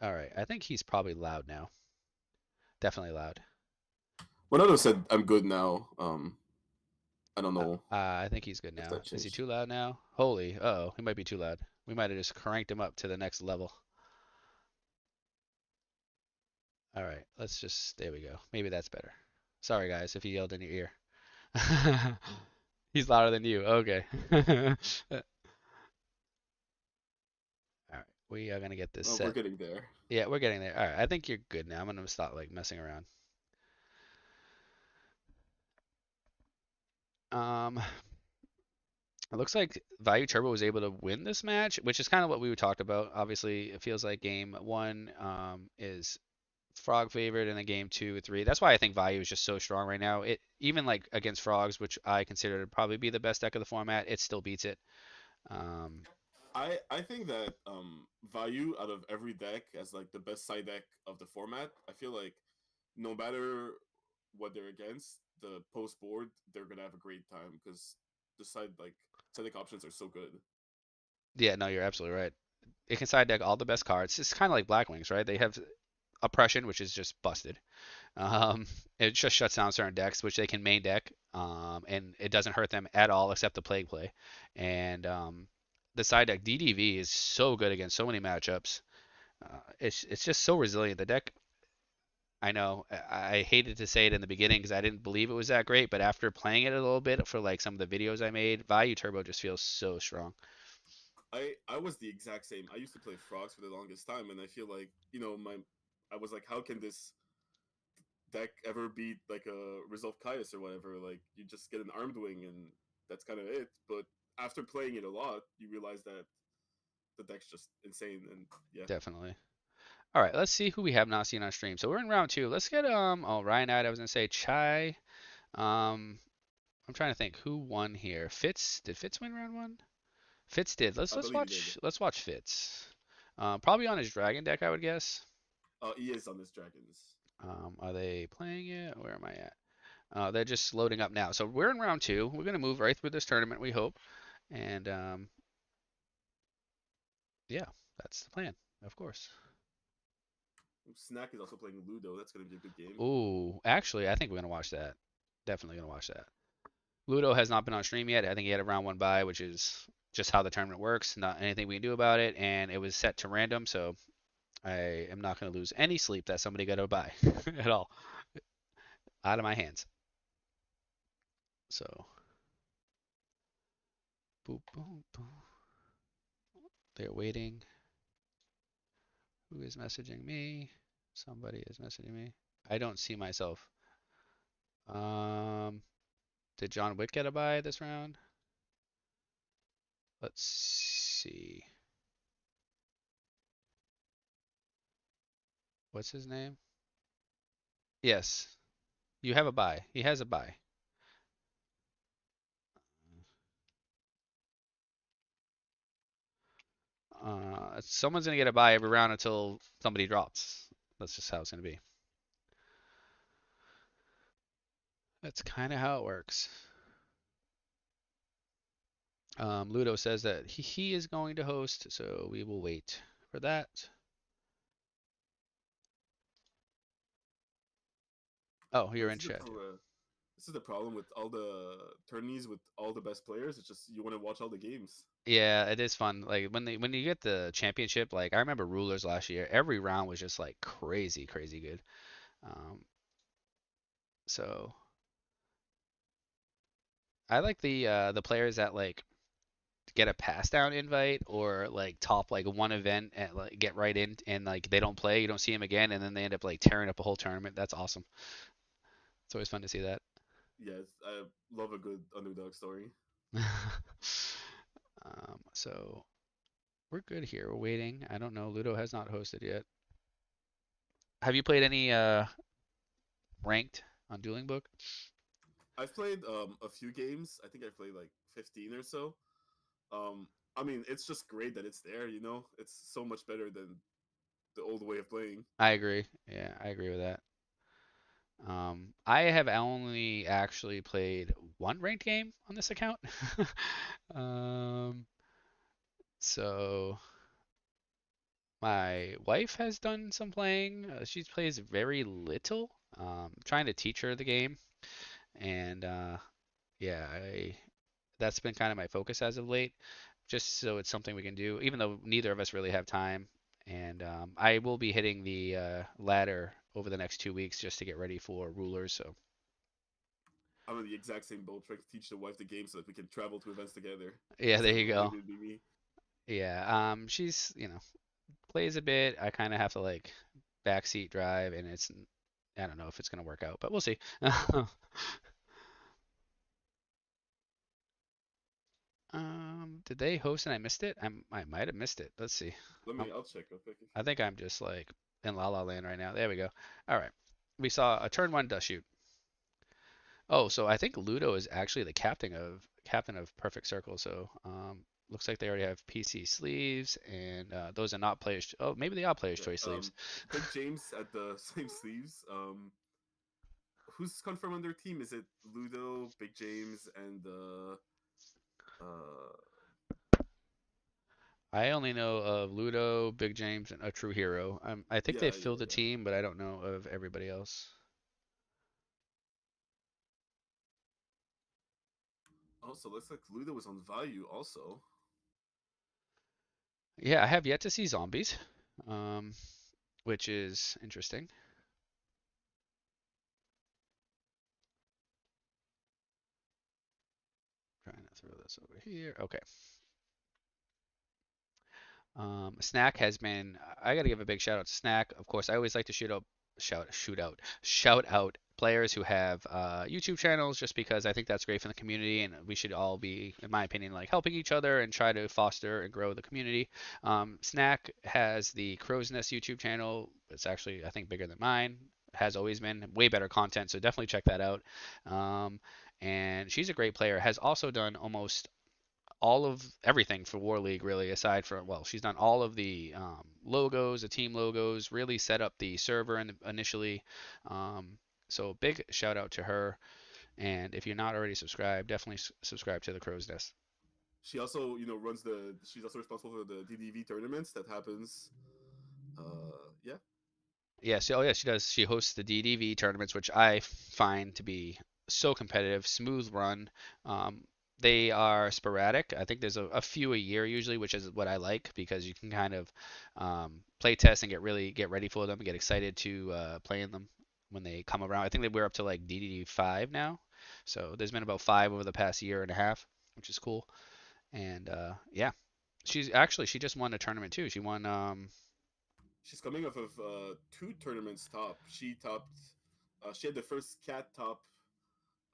S1: All right, I think he's probably loud now. Definitely loud.
S2: When others said I'm good now, I don't
S1: Uh,
S2: know
S1: I think he's good
S2: if
S1: now.
S2: that
S1: Is he
S2: changed.
S1: too loud now? Holy, uh-oh, he might be too loud. We might have just cranked him up to the next level. All right, let's just, there we go. Maybe that's better. Sorry, guys, if he yelled in your ear. He's louder than you. Okay. All right, we are gonna get this
S2: Oh, we're
S1: set.
S2: getting there.
S1: Yeah, we're getting there. All right, I think you're good now. I'm gonna stop like messing around. Um, it looks like Value Turbo was able to win this match, which is kind of what we talked about. Obviously, it feels like game one is Frog favored, and then game two, three. That's why I think Value is just so strong right now. It even like against Frogs, which I consider to probably be the best deck of the format, it still beats it. Um,
S2: I think that value out of every deck as like the best side deck of the format. I feel like no matter what they're against, the post board they're gonna have a great time because the side deck options are so good.
S1: Yeah, no, you're absolutely right. It can side deck all the best cards. It's kind of like Black Wings, right? They have oppression, which is just busted. Um, it just shuts down certain decks, which they can main deck, and it doesn't hurt them at all except the plague play. And the side deck DDV is so good against so many matchups. It's just so resilient. The deck, I know, I hated to say it in the beginning because I didn't believe it was that great, but after playing it a little bit for like some of the videos I made, Value Turbo just feels so strong.
S2: I was the exact same. I used to play frogs for the longest time, and I feel like my I was like, how can this deck ever beat like a Resolve Caius or whatever? Like you just get an armed wing, and that's kind of it. But after playing it a lot, you realize that the deck's just insane, and yeah.
S1: Definitely. All right, let's see who we have not seen on stream. So we're in round two. Let's get Ryan I was gonna say Chai. Um I'm trying to think who won here. Fitz, did Fitz win round one? Fitz did. Let's
S2: I
S1: let's
S2: believe he did.
S1: watch Fitz. Probably on his dragon deck, I would guess.
S2: He is on this Dragons.
S1: Are they playing it? Where am I at? They're just loading up now. So we're in round two. We're gonna move right through this tournament, we hope. And yeah, that's the plan, of course.
S2: Snack is also playing Ludo. That's gonna be a good game.
S1: Ooh, actually, I think we're gonna watch that. Definitely gonna watch that. Ludo has not been on stream yet. I think he had a round one bye, which is just how the tournament works. Not anything we can do about it, and it was set to random, so I am not going to lose any sleep that somebody got a bye at all, out of my hands. So, boop, boop, boop. They're waiting. Who is messaging me? Somebody is messaging me. I don't see myself. Um, did John Wick get a bye this round? Let's see. What's his name? Yes, you have a bye. He has a bye. Someone's gonna get a bye every round until somebody drops. That's just how it's gonna be. That's kind of how it works. Ludo says that he is going to host, so we will wait for that. Oh,
S2: Yeah,
S1: you're in chat.
S2: this is the problem with all the tourneys with all the best players. It's just you want to watch all the games.
S1: Yeah, it is fun. Like when you get the championship, like I remember Rulers last year. Every round was just like crazy, crazy good. Um, so I like the players that like get a pass down invite or like top like one event and like get right in and like they don't play, you don't see them again, and then they end up like tearing up a whole tournament. That's awesome. It's always fun to see that.
S2: Yes, I love a good underdog story.
S1: So we're good here. We're waiting. I don't know. Ludo has not hosted yet. Have you played any ranked on Dueling Book?
S2: I've played a few games. I think I played like 15 or so. I mean, it's just great that it's there. It's so much better than the old way of playing.
S1: I agree. Yeah, I agree with that. I have only actually played one ranked game on this account. um, so my wife has done some playing. She plays very little. Trying to teach her the game, and yeah, that's been kind of my focus as of late, just so it's something we can do, even though neither of us really have time. And I will be hitting the ladder over the next 2 weeks just to get ready for rulers. So
S2: I'm in the exact same boat, trying to teach the wife the game so that we can travel to events together
S1: yeah, there
S2: instead of
S1: you
S2: letting
S1: go.
S2: it be me.
S1: Yeah, she's plays a bit. I kind of have to like backseat drive, and I don't know if it's gonna work out, but we'll see. Did they host and I missed it? I might have missed it. Let's see. Um,
S2: I'll check real quick.
S1: I think I'm just like in La La Land right now. There we go. All right. We saw a turn one dust shoot. Oh, so I think Ludo is actually the captain of Perfect Circle. So Looks like they already have PC sleeves, and those are not players. Oh, maybe they are players'
S2: Yeah.
S1: choice sleeves.
S2: Big James at the same sleeves. Who's confirmed on their team? Is it Ludo, Big James, and uh
S1: I only know of Ludo, Big James, and a True Hero. I think they
S2: yeah,
S1: filled the
S2: yeah, yeah.
S1: team, but I don't know of everybody else.
S2: Also, looks like Ludo was on value also.
S1: Yeah, I have yet to see zombies, um, which is interesting. Trying to throw this over here. Okay. Snack has been. I got to give a big shout out to Snack. Of course, I always like to shout out players who have YouTube channels, just because I think that's great for the community, and we should all be, in my opinion, like helping each other and try to foster and grow the community. Snack has the Crow's Nest YouTube channel. It's actually, I think, bigger than mine. Has always been way better content, so definitely check that out. Um, and she's a great player. Has also done almost all of everything for War League, really, aside from, well, she's done all of the logos, the team logos, really set up the server initially. Um, so big shout out to her. And if you're not already subscribed, definitely subscribe to the Crow's Nest.
S2: She also, runs the. She's also responsible for the DDV tournaments that happens. Yeah.
S1: Yes, oh yeah, she does. She hosts the DDV tournaments, which I find to be so competitive, smooth run. Um, they are sporadic. I think there's a few a year usually, which is what I like because you can kind of play test and get ready for them and get excited to play in them when they come around. I think we're up to like DDD 5 now, so there's been about 5 over the past year and a half, which is cool. And yeah, she just won a tournament too. She won
S2: She's coming off of two tournaments top. She topped. She had the first cat top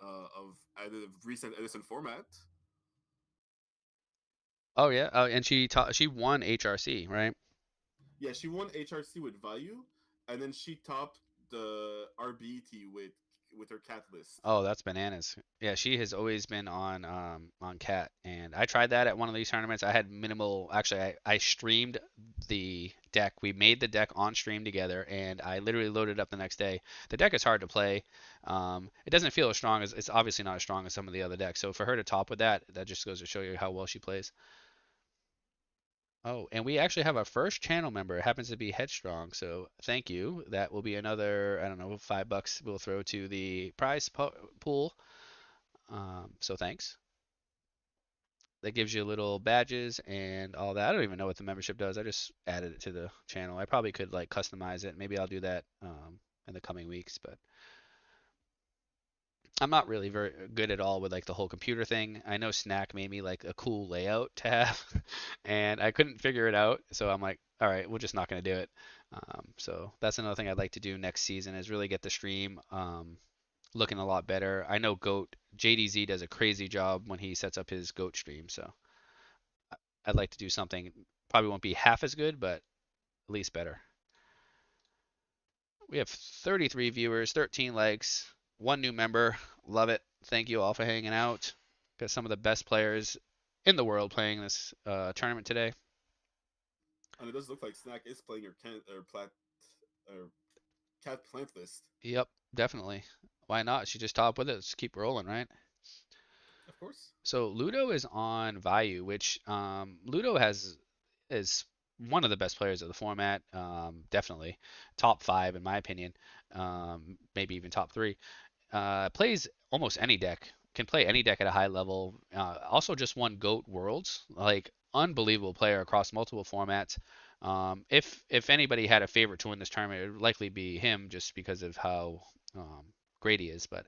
S2: of the recent Edison format.
S1: oh yeah, and she won HRC, right?
S2: Yeah, she won HRC with value, and then she topped the RBT with her cat list.
S1: Oh, that's bananas. Yeah, she has always been on Cat, and I tried that at one of these tournaments. I had minimal. Actually, I streamed the deck. We made the deck on stream together, and I literally loaded up the next day. The deck is hard to play. It doesn't feel as strong as it's obviously not as strong as some of the other decks. So for her to top with that, that just goes to show you how well she plays. Oh, and we actually have our first channel member. It happens to be Headstrong, so thank you. That will be another, I don't know, $5 we'll throw to the pool. So thanks. That gives you little badges and all that. I don't even know what the membership does. I just added it to the channel. I probably could like customize it. Maybe I'll do that in the coming weeks, but I'm not really very good at all with like the whole computer thing. I know Snack made me like a cool layout to have, and I couldn't figure it out. So I'm like, all right, we're just not gonna do it. So that's another thing I'd like to do next season is really get the stream looking a lot better. I know Goat JDZ does a crazy job when he sets up his Goat stream, so I'd like to do something. Probably won't be half as good, but at least better. We have 33 viewers, 13 likes, one new member. Love it. Thank you all for hanging out. Got some of the best players in the world playing this tournament today.
S2: And it does look like Snack is playing her or cat plant list.
S1: Yep, definitely. Why not? She just top with it. Let's keep rolling, right?
S2: Of course.
S1: So Ludo is on Vayu, which Ludo has is one of the best players of the format. Definitely top 5 in my opinion. Maybe even top 3. Plays almost any deck. Can play any deck at a high level. Also just won GOAT Worlds. Like unbelievable player across multiple formats. If anybody had a favorite to win this tournament, it would likely be him, just because of how great he is. But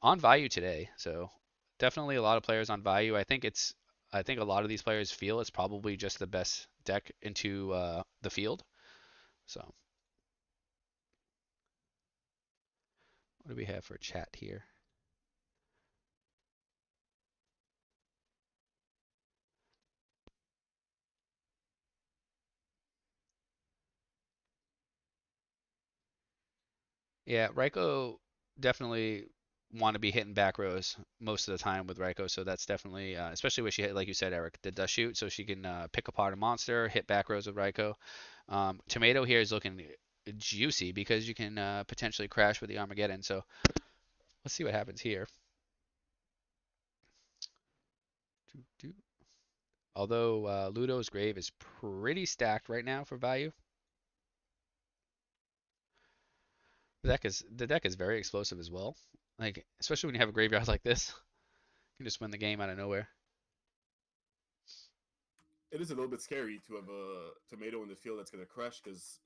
S1: on value today, so definitely a lot of players on value. I think a lot of these players feel it's probably just the best deck into the field. So what do we have for chat here? Yeah, Raiko definitely. want to be hitting back rows most of the time with Raikou, so that's definitely, especially when she hit, like you said, Eric, the dust shoot, so she can pick apart a monster, hit back rows with Raikou. Tomato here is looking juicy because you can potentially crash with the Armageddon. So let's see what happens here. Although Ludo's grave is pretty stacked right now for value, the deck is very explosive as well. Like especially when you have a graveyard like this, you can just win the game out of nowhere.
S2: It is a little bit scary to have a tomato in the field that's gonna crush because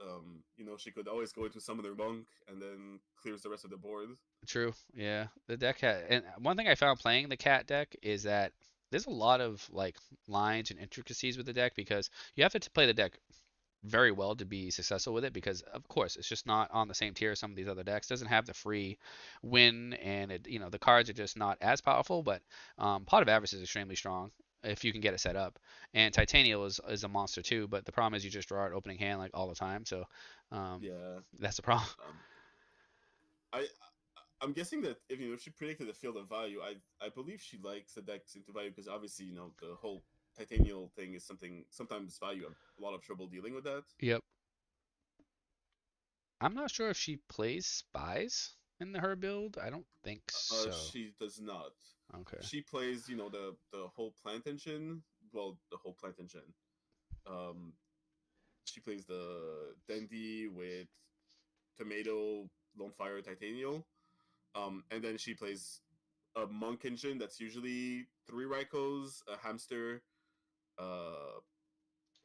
S2: she could always go into summon their monk and then clears the rest of the board.
S1: True. Yeah. The deck had, and one thing I found playing the cat deck is that there's a lot of like lines and intricacies with the deck because you have to play the deck very well to be successful with it because of course it's just not on the same tier as some of these other decks. Doesn't have the free win and the cards are just not as powerful. But Pot of Avarice is extremely strong if you can get it set up, and Titanial is a monster too. But the problem is you just draw it opening hand like all the time, so um,
S2: Yeah.
S1: that's the problem.
S2: I I'm guessing that if she predicted the field of value, I believe she likes the decks into value because obviously the whole titanial thing is something sometimes value have a lot of trouble dealing with that.
S1: Yep. I'm not sure if she plays spies in her build. I don't think so.
S2: She does not.
S1: Okay.
S2: She plays the whole plant engine. Well, the whole plant engine. Um, she plays the Dandy with tomato, lone fire, titanial. And then she plays a monk engine that's usually three Raikos, a hamster, uh,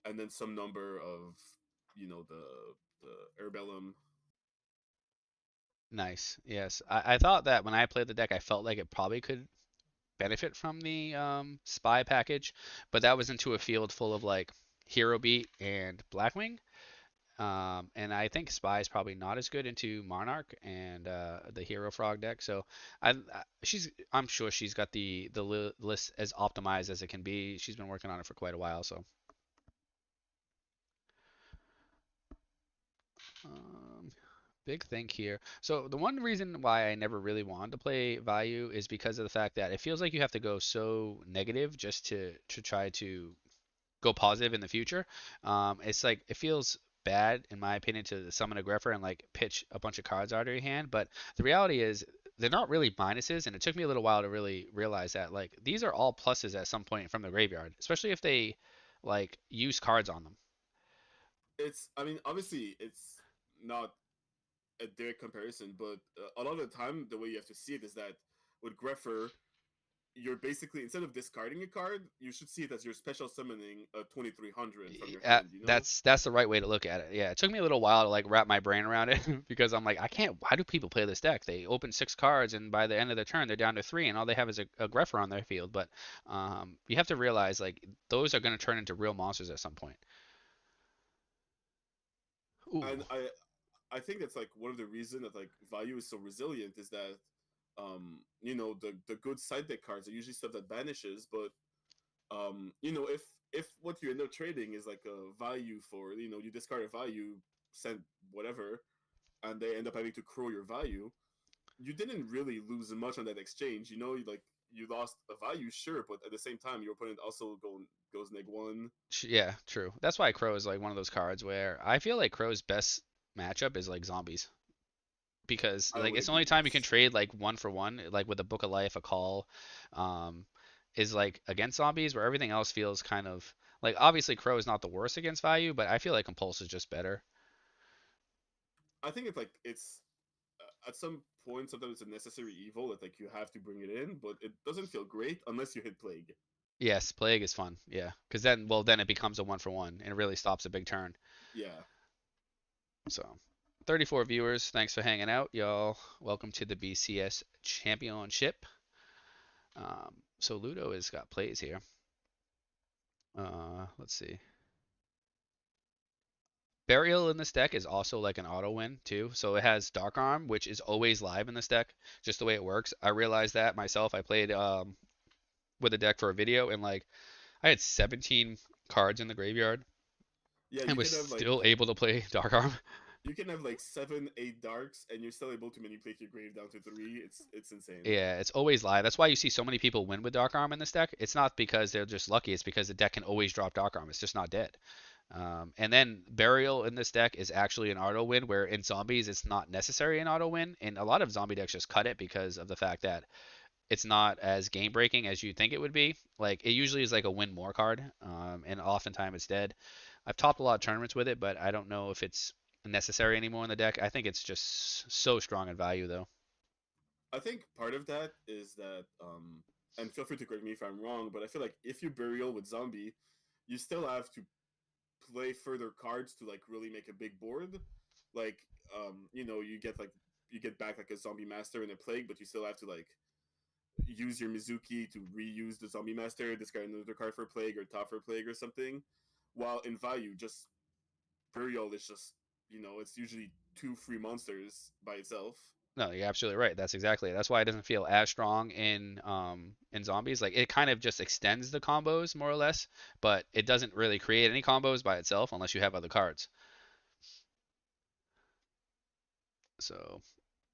S2: and then some number of the Herbellum.
S1: Nice. Yes. I thought that when I played the deck, I felt like it probably could benefit from the spy package, but that was into a field full of like Hero Beat and Blackwing. And I think Spy is probably not as good into Monarch and the Hero Frog deck. So I'm sure she's got the list as optimized as it can be. She's been working on it for quite a while. So um, big thing here. So the one reason why I never really wanted to play Value is because of the fact that it feels like you have to go so negative just to try to go positive in the future. It's like it feels bad in my opinion to summon a Greffer and like pitch a bunch of cards out of your hand, but the reality is they're not really minuses, and it took me a little while to really realize that like these are all pluses at some point from the graveyard, especially if they like use cards on them.
S2: I mean, obviously, it's not a direct comparison, but a lot of the time, the way you have to see it is that with Greffer, you're basically instead of discarding a card, you should see it as you're special summoning a 2300 from your hand.
S1: That's the right way to look at it. Yeah, it took me a little while to like wrap my brain around it because I'm like, I can't. Why do people play this deck? They open six cards and by the end of their turn they're down to three, and all they have is a Greffer on their field. But you have to realize like those are going to turn into real monsters at some point. Ooh,
S2: And I think that's like one of the reasons that like value is so resilient is that the good side deck cards are usually stuff that banishes, but if what you end up trading is like a value for you discard a value, send whatever, and they end up having to crow your value, you didn't really lose much on that exchange. You lost a value, sure, but at the same time your opponent also goes neg 1.
S1: yeah, true. That's why Crow is like one of those cards where I feel like Crow's best matchup is like zombies because
S2: I
S1: like
S2: would
S1: it's the only
S2: agree,
S1: time you can
S2: yes.
S1: trade like one for one, like with a Book of Life, a call, um, is like against zombies, where everything else feels kind of like obviously Crow is not the worst against value, but I feel like Compulse is just better.
S2: I think it's at some point sometimes it's a necessary evil that like you have to bring it in, but it doesn't feel great unless you hit plague.
S1: Yes, Plague is fun, yeah, because then it becomes a one for one and it really stops a big turn.
S2: Yeah.
S1: So, 34 viewers, thanks for hanging out, y'all. Welcome to the BCS Championship. So Ludo has got plays here. Let's see. Burial in this deck is also like an auto win too. So it has Dark Arm, which is always live in this deck, just the way it works. I realized that myself. I played with a deck for a video, and like I had 17 cards in the graveyard
S2: Yeah,
S1: and
S2: you
S1: was
S2: can have like
S1: still able to play Dark Arm.
S2: You can have like 7, 8 darks, and you're still able to manipulate your grave down to 3. It's insane.
S1: Yeah, it's always live. That's why you see so many people win with Dark Arm in this deck. It's not because they're just lucky. It's because the deck can always drop Dark Arm. It's just not dead. And then Burial in this deck is actually an auto win, where in zombies it's not necessary an auto win. And a lot of zombie decks just cut it because of the fact that it's not as game breaking as you think it would be. Like it usually is like a win more card, and oftentimes it's dead. I've topped a lot of tournaments with it, but I don't know if it's necessary anymore in the deck. I think it's just so strong in value though.
S2: I think part of that is that, and feel free to correct me if I'm wrong, but I feel like if you burial with zombie, you still have to play further cards to like really make a big board. Like, you get back like a zombie master and a plague, but you still have to like use your Mizuki to reuse the zombie master, discard another card for plague or top for plague or something. While in value, just burial is just it's usually two free monsters by itself.
S1: No, you're absolutely right. That's exactly it. That's why it doesn't feel as strong in zombies. Like it kind of just extends the combos more or less, but it doesn't really create any combos by itself unless you have other cards. So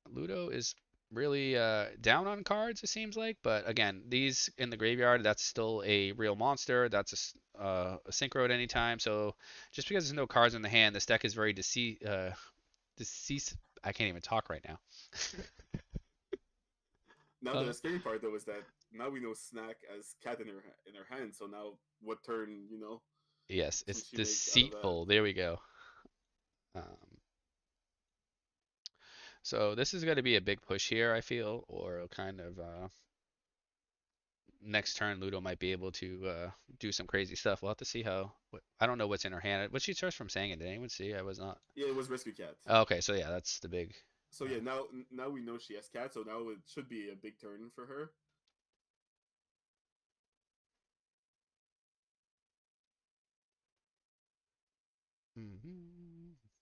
S1: Ludo is really down on cards, it seems like. But again, these in the graveyard, that's still a real monster. That's a synchro at any time. So just because there's no cards in the hand, this deck is very deceased. I can't even talk right now.
S2: Now
S1: uh,
S2: the scary part though is that now we know Snack as cat in her hand. So now what turn
S1: yes,
S2: can
S1: it's
S2: she make out of that?
S1: deceitful. There we go. Um, so this is going to be a big push here, I feel, or a kind of next turn Ludo might be able to do some crazy stuff. We'll have to see how. I don't know what's in her hand. What she searched from saying it. Did anyone see? I was not.
S2: Yeah, it was Rescue Cat.
S1: Okay, so yeah, that's the big.
S2: So
S1: Uh,
S2: yeah, now we know she has cat. So now it should be a big turn for her.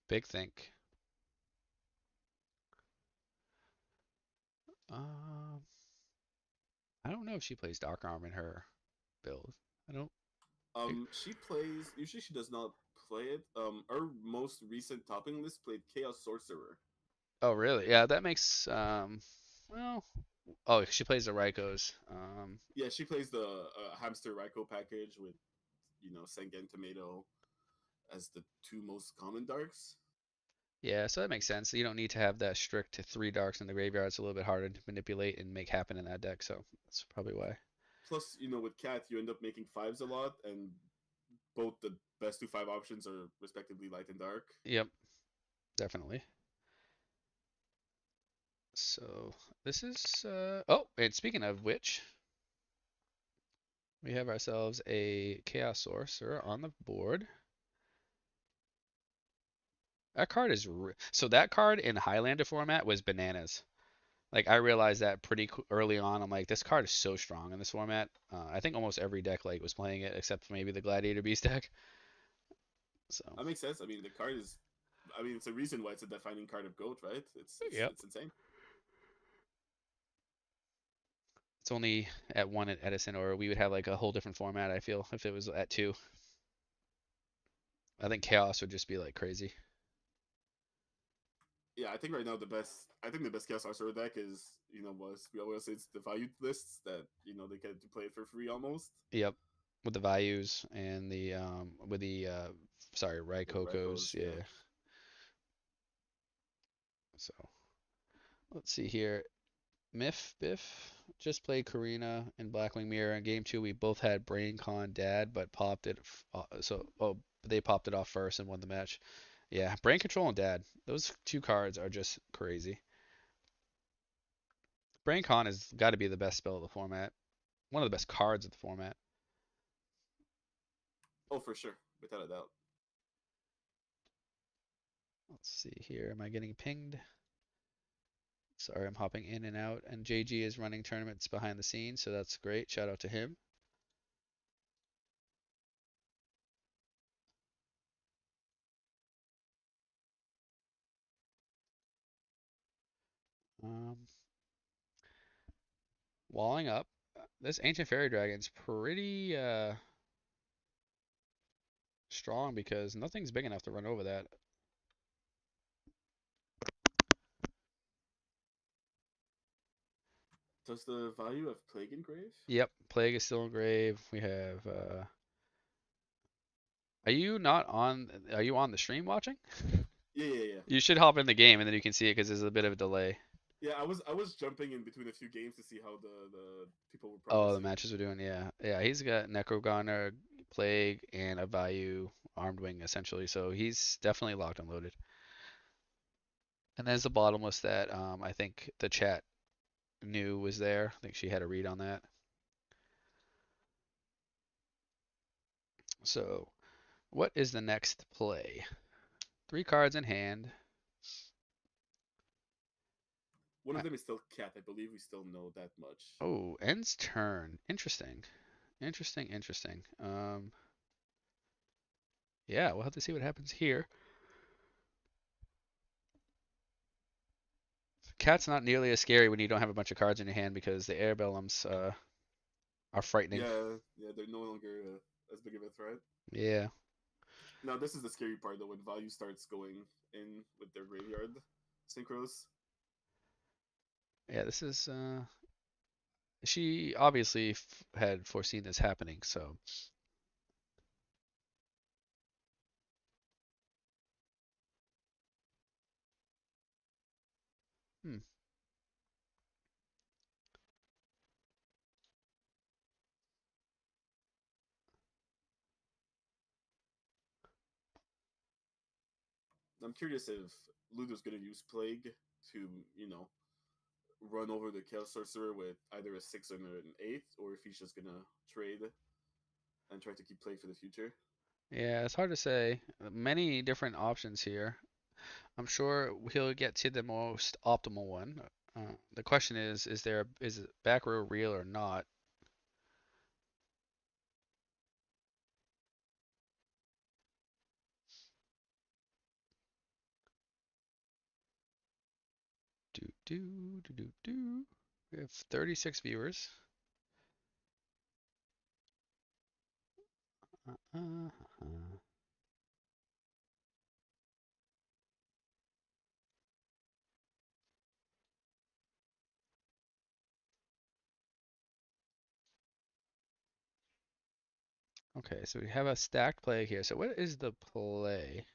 S1: big think. Um, I don't know if she plays Dark Arm in her build. I don't. Think...
S2: She plays. Usually she does not play it. Our most recent topping list played Chaos Sorcerer.
S1: Oh really? Yeah, that makes well. Oh, she plays the Raikos.
S2: Yeah, she plays the Hamster Raikou package with Sengen Tomato as the two most common darks.
S1: Yeah, so that makes sense. You don't need to have that strict to three darks in the graveyard. It's a little bit harder to manipulate and make happen in that deck, so that's probably why.
S2: Plus, with Cat, you end up making fives a lot, and both the best 2/5 options are respectively light and dark.
S1: Yep, definitely. So this is oh, and speaking of which, we have ourselves a Chaos Sorcerer on the board. That card is so that card in Highlander format was bananas. Like I realized that pretty early on. I'm like, this card is so strong in this format. I think almost every deck like was playing it except for maybe the Gladiator Beast deck. So
S2: That makes sense. I mean, the card is. I mean, it's a reason why it's a defining card of Goat, right? It's it's
S1: yep,
S2: it's insane.
S1: it's only at one at Edison, or we would have like a whole different format. I feel if it was at two. I think Chaos would just be like crazy.
S2: Yeah, I think right now the best. I think the best Chaos Sorcerer deck is was we always say it's the value lists that they get to play it for free almost.
S1: Yep, with the values and the with the sorry,
S2: The
S1: Raikokos.
S2: Raikous, yeah.
S1: Yeah. So let's see here. Miff Biff just played Karina in Blackwing Mirror. In game two, we both had Brain Con Dad, but popped it. They popped it off first and won the match. Yeah, Brain Control and Dad. Those two cards are just crazy. Brain Con has got to be the best spell of the format. One of the best cards of the format.
S2: Oh, for sure, without a doubt.
S1: Let's see here. Am I getting pinged? Sorry, I'm hopping in and out. And JG is running tournaments behind the scenes, so that's great. Shout out to him. Um, walling up. This Ancient Fairy Dragon's pretty strong because nothing's big enough to run over that.
S2: Does the value of Plague Engrave?
S1: Yep, Plague is still engraved. We have. Are you not on? Are you on the stream watching?
S2: Yeah, yeah, yeah.
S1: You should hop in the game and then you can see it because there's a bit of a delay.
S2: Yeah, I was jumping in between a few games to see how the people were
S1: Oh, the
S2: progressing.
S1: matches are doing, yeah. Yeah, he's got Necrogunner, Plague, and a Value Armed Wing essentially, so he's definitely locked and loaded. And there's the bottomless that I think the chat knew was there. I think she had a read on that. So, what is the next play? Three cards in hand.
S2: One
S1: Uh,
S2: of them is still Cat. I believe we still know that much.
S1: Oh, ends turn. Interesting. Interesting, interesting. Yeah, we'll have to see what happens here. Cat's not nearly as scary when you don't have a bunch of cards in your hand because the air bellums are frightening.
S2: Yeah, yeah, they're no longer as big of a threat.
S1: Yeah,
S2: Now this is the scary part though when value starts going in with their graveyard synchros.
S1: yeah. This is she obviously had foreseen this happening, so hmm.
S2: I'm curious if Ludo's gonna use Plague to, you know, run over the Chaos Sorcerer with either a 6 or an 8, or if he's just gonna trade and try to keep Plague for the future.
S1: Yeah, it's hard to say. Many different options here. I'm sure he'll get to the most optimal one. The question is there is it back row real or not? Do do do do do. We have 36 viewers. Uh. Okay, so we have a stacked play here. So what is the play?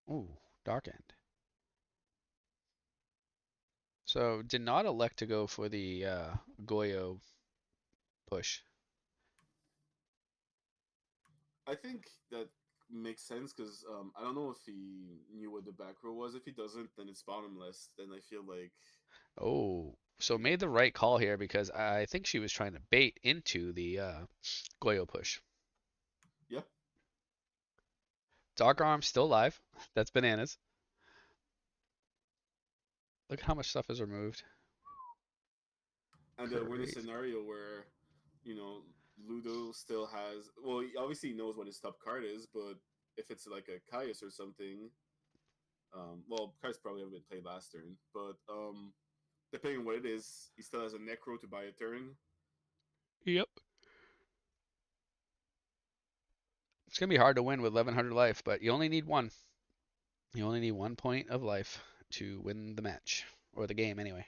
S1: Ooh, Dark End. So did not elect to go for the Goyo push.
S2: I think that makes sense because I don't know if he knew what the back row was. If he doesn't, then it's bottomless. Then I feel like,
S1: Oh, so
S2: you know,
S1: made the right call here because I think she was trying to bait into the Goyo push.
S2: yeah.
S1: Dark Arm still alive. That's bananas. Look at how much stuff is removed.
S2: And we're in a
S1: Crazy.
S2: scenario where, you know, Ludo still has. Well, he obviously knows what his top card is, but if it's like a Caius or something, well, Caius probably haven't been played last turn, but depending on what it is, he still has a Necro to buy a turn.
S1: Yep. It's gonna be hard to win with 1100 life, but you only need one. You only need 1 point of life to win the match or the game anyway.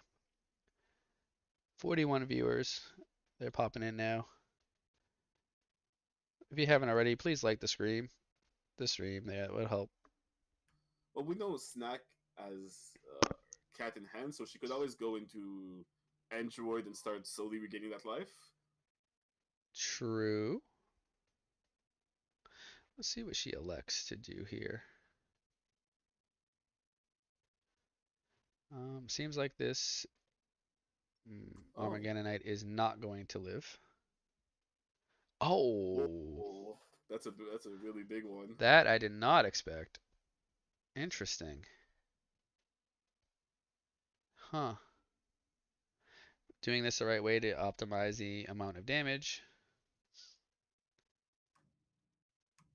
S1: 41 viewers. They're popping in now. If you haven't already, please like the stream. The stream, yeah, it would help.
S2: Well, we know Snack as Cat in hand, so she could always go into Android and start slowly regaining that life.
S1: True. Let's see what she elects to do here. Seems like this
S2: Oh,
S1: Armageddonite is not going to live. Oh,
S2: whoa, that's a really big one.
S1: that I did not expect. Interesting. Huh. Doing this the right way to optimize the amount of damage.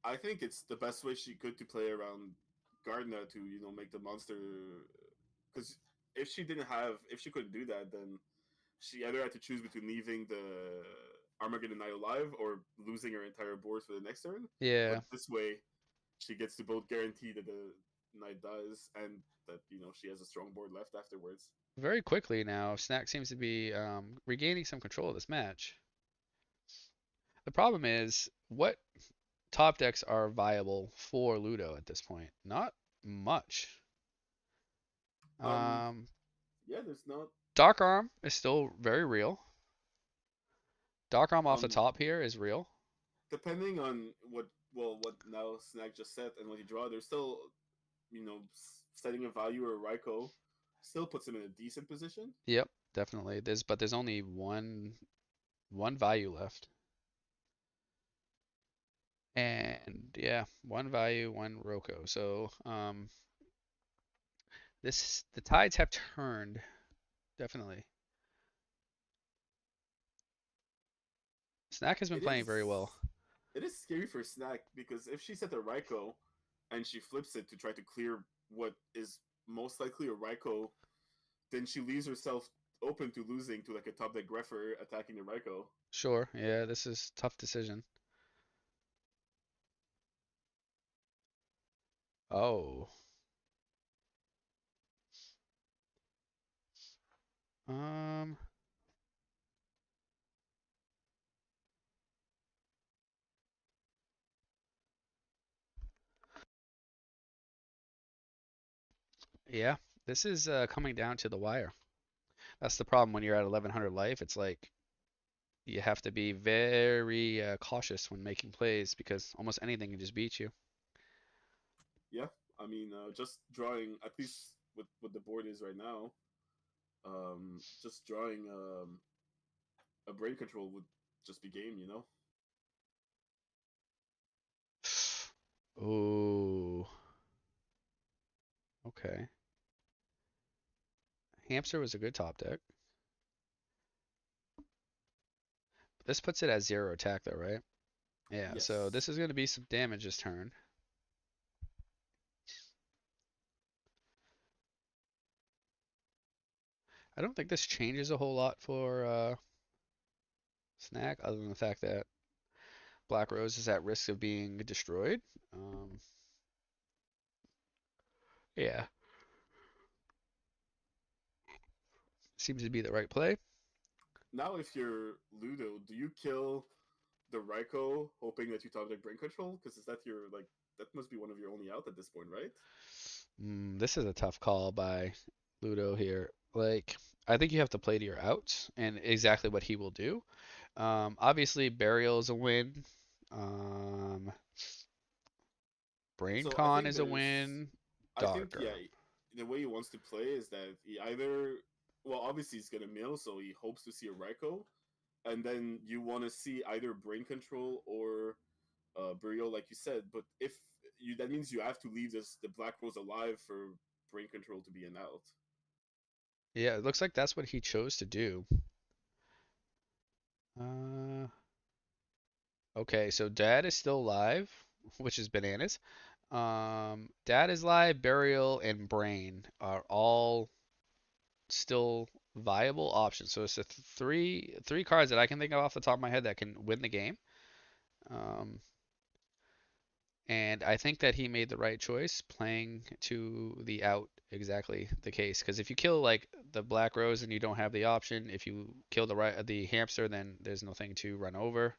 S2: I think it's the best way she could to play around Gardner to make the monster. Because if she couldn't do that, then she either had to choose between leaving the Armageddon Knight alive or losing her entire board for the next turn. But
S1: Yeah.
S2: this way, she gets to both guarantee that the knight dies and that she has a strong board left afterwards.
S1: Very quickly now, Snack seems to be regaining some control of this match. The problem is, what top decks are viable for Ludo at this point? Not much.
S2: Um,
S1: Um,
S2: yeah, there's not.
S1: Dark Arm is still very real. Dark Arm off the
S2: Um,
S1: top here is real.
S2: Depending on what now Snack just said and what he draw, there's still setting a value or Raiko still puts him in a decent position.
S1: Yep, definitely. There's only one value left. And yeah, one value, one Roko. So the tides have turned, definitely. Snack has been
S2: It
S1: playing
S2: is
S1: very well.
S2: it is scary for Snack because if she set a Raiko and she flips it to try to clear what is most likely a Raiko, then she leaves herself open to losing to like a top deck Greffer attacking the Raiko.
S1: Sure, yeah, this is a tough decision. Oh. Um, yeah, this is coming down to the wire. That's the problem when you're at 1100 life. It's like you have to be very cautious when making plays because almost anything can just beat you.
S2: Yeah, I mean, just drawing at least with what the board is right now, just drawing a brain control would just be game.
S1: Ooh, okay. Hamster was a good top deck. This puts it at zero attack though, right? Yeah, so
S2: Yes.
S1: this is going to be some damage this turn. I don't think this changes a whole lot for Snack, other than the fact that Black Rose is at risk of being destroyed. Um, yeah, seems to be the right play.
S2: Now, if you're Ludo, do you kill the Raiko hoping that you top deck brain control? Because is that your like that must be one of your only out at this point, right?
S1: This is a tough call by Ludo here. Like, I think you have to play to your outs and exactly what he will do. Obviously, Burial is a win. Um, Brain
S2: So I
S1: Con
S2: think
S1: is a
S2: there's,
S1: win.
S2: I think yeah,
S1: Darker.
S2: the way he wants to play is that he either, well, obviously he's gonna mill, so he hopes to see a Raiko, and then you want to see either brain control or burial, like you said. But if you, that means you have to leave the Black Rose alive for brain control to be an out.
S1: Yeah, it looks like that's what he chose to do. Uh, okay, so Dad is still alive, which is bananas. Dad is live, Burial, and Brain are all still viable options. So it's a three cards that I can think of off the top of my head that can win the game. Um, and I think that he made the right choice playing to the out exactly the case. Because if you kill like the Black Rose and you don't have the option, if you kill the hamster, then there's nothing to run over.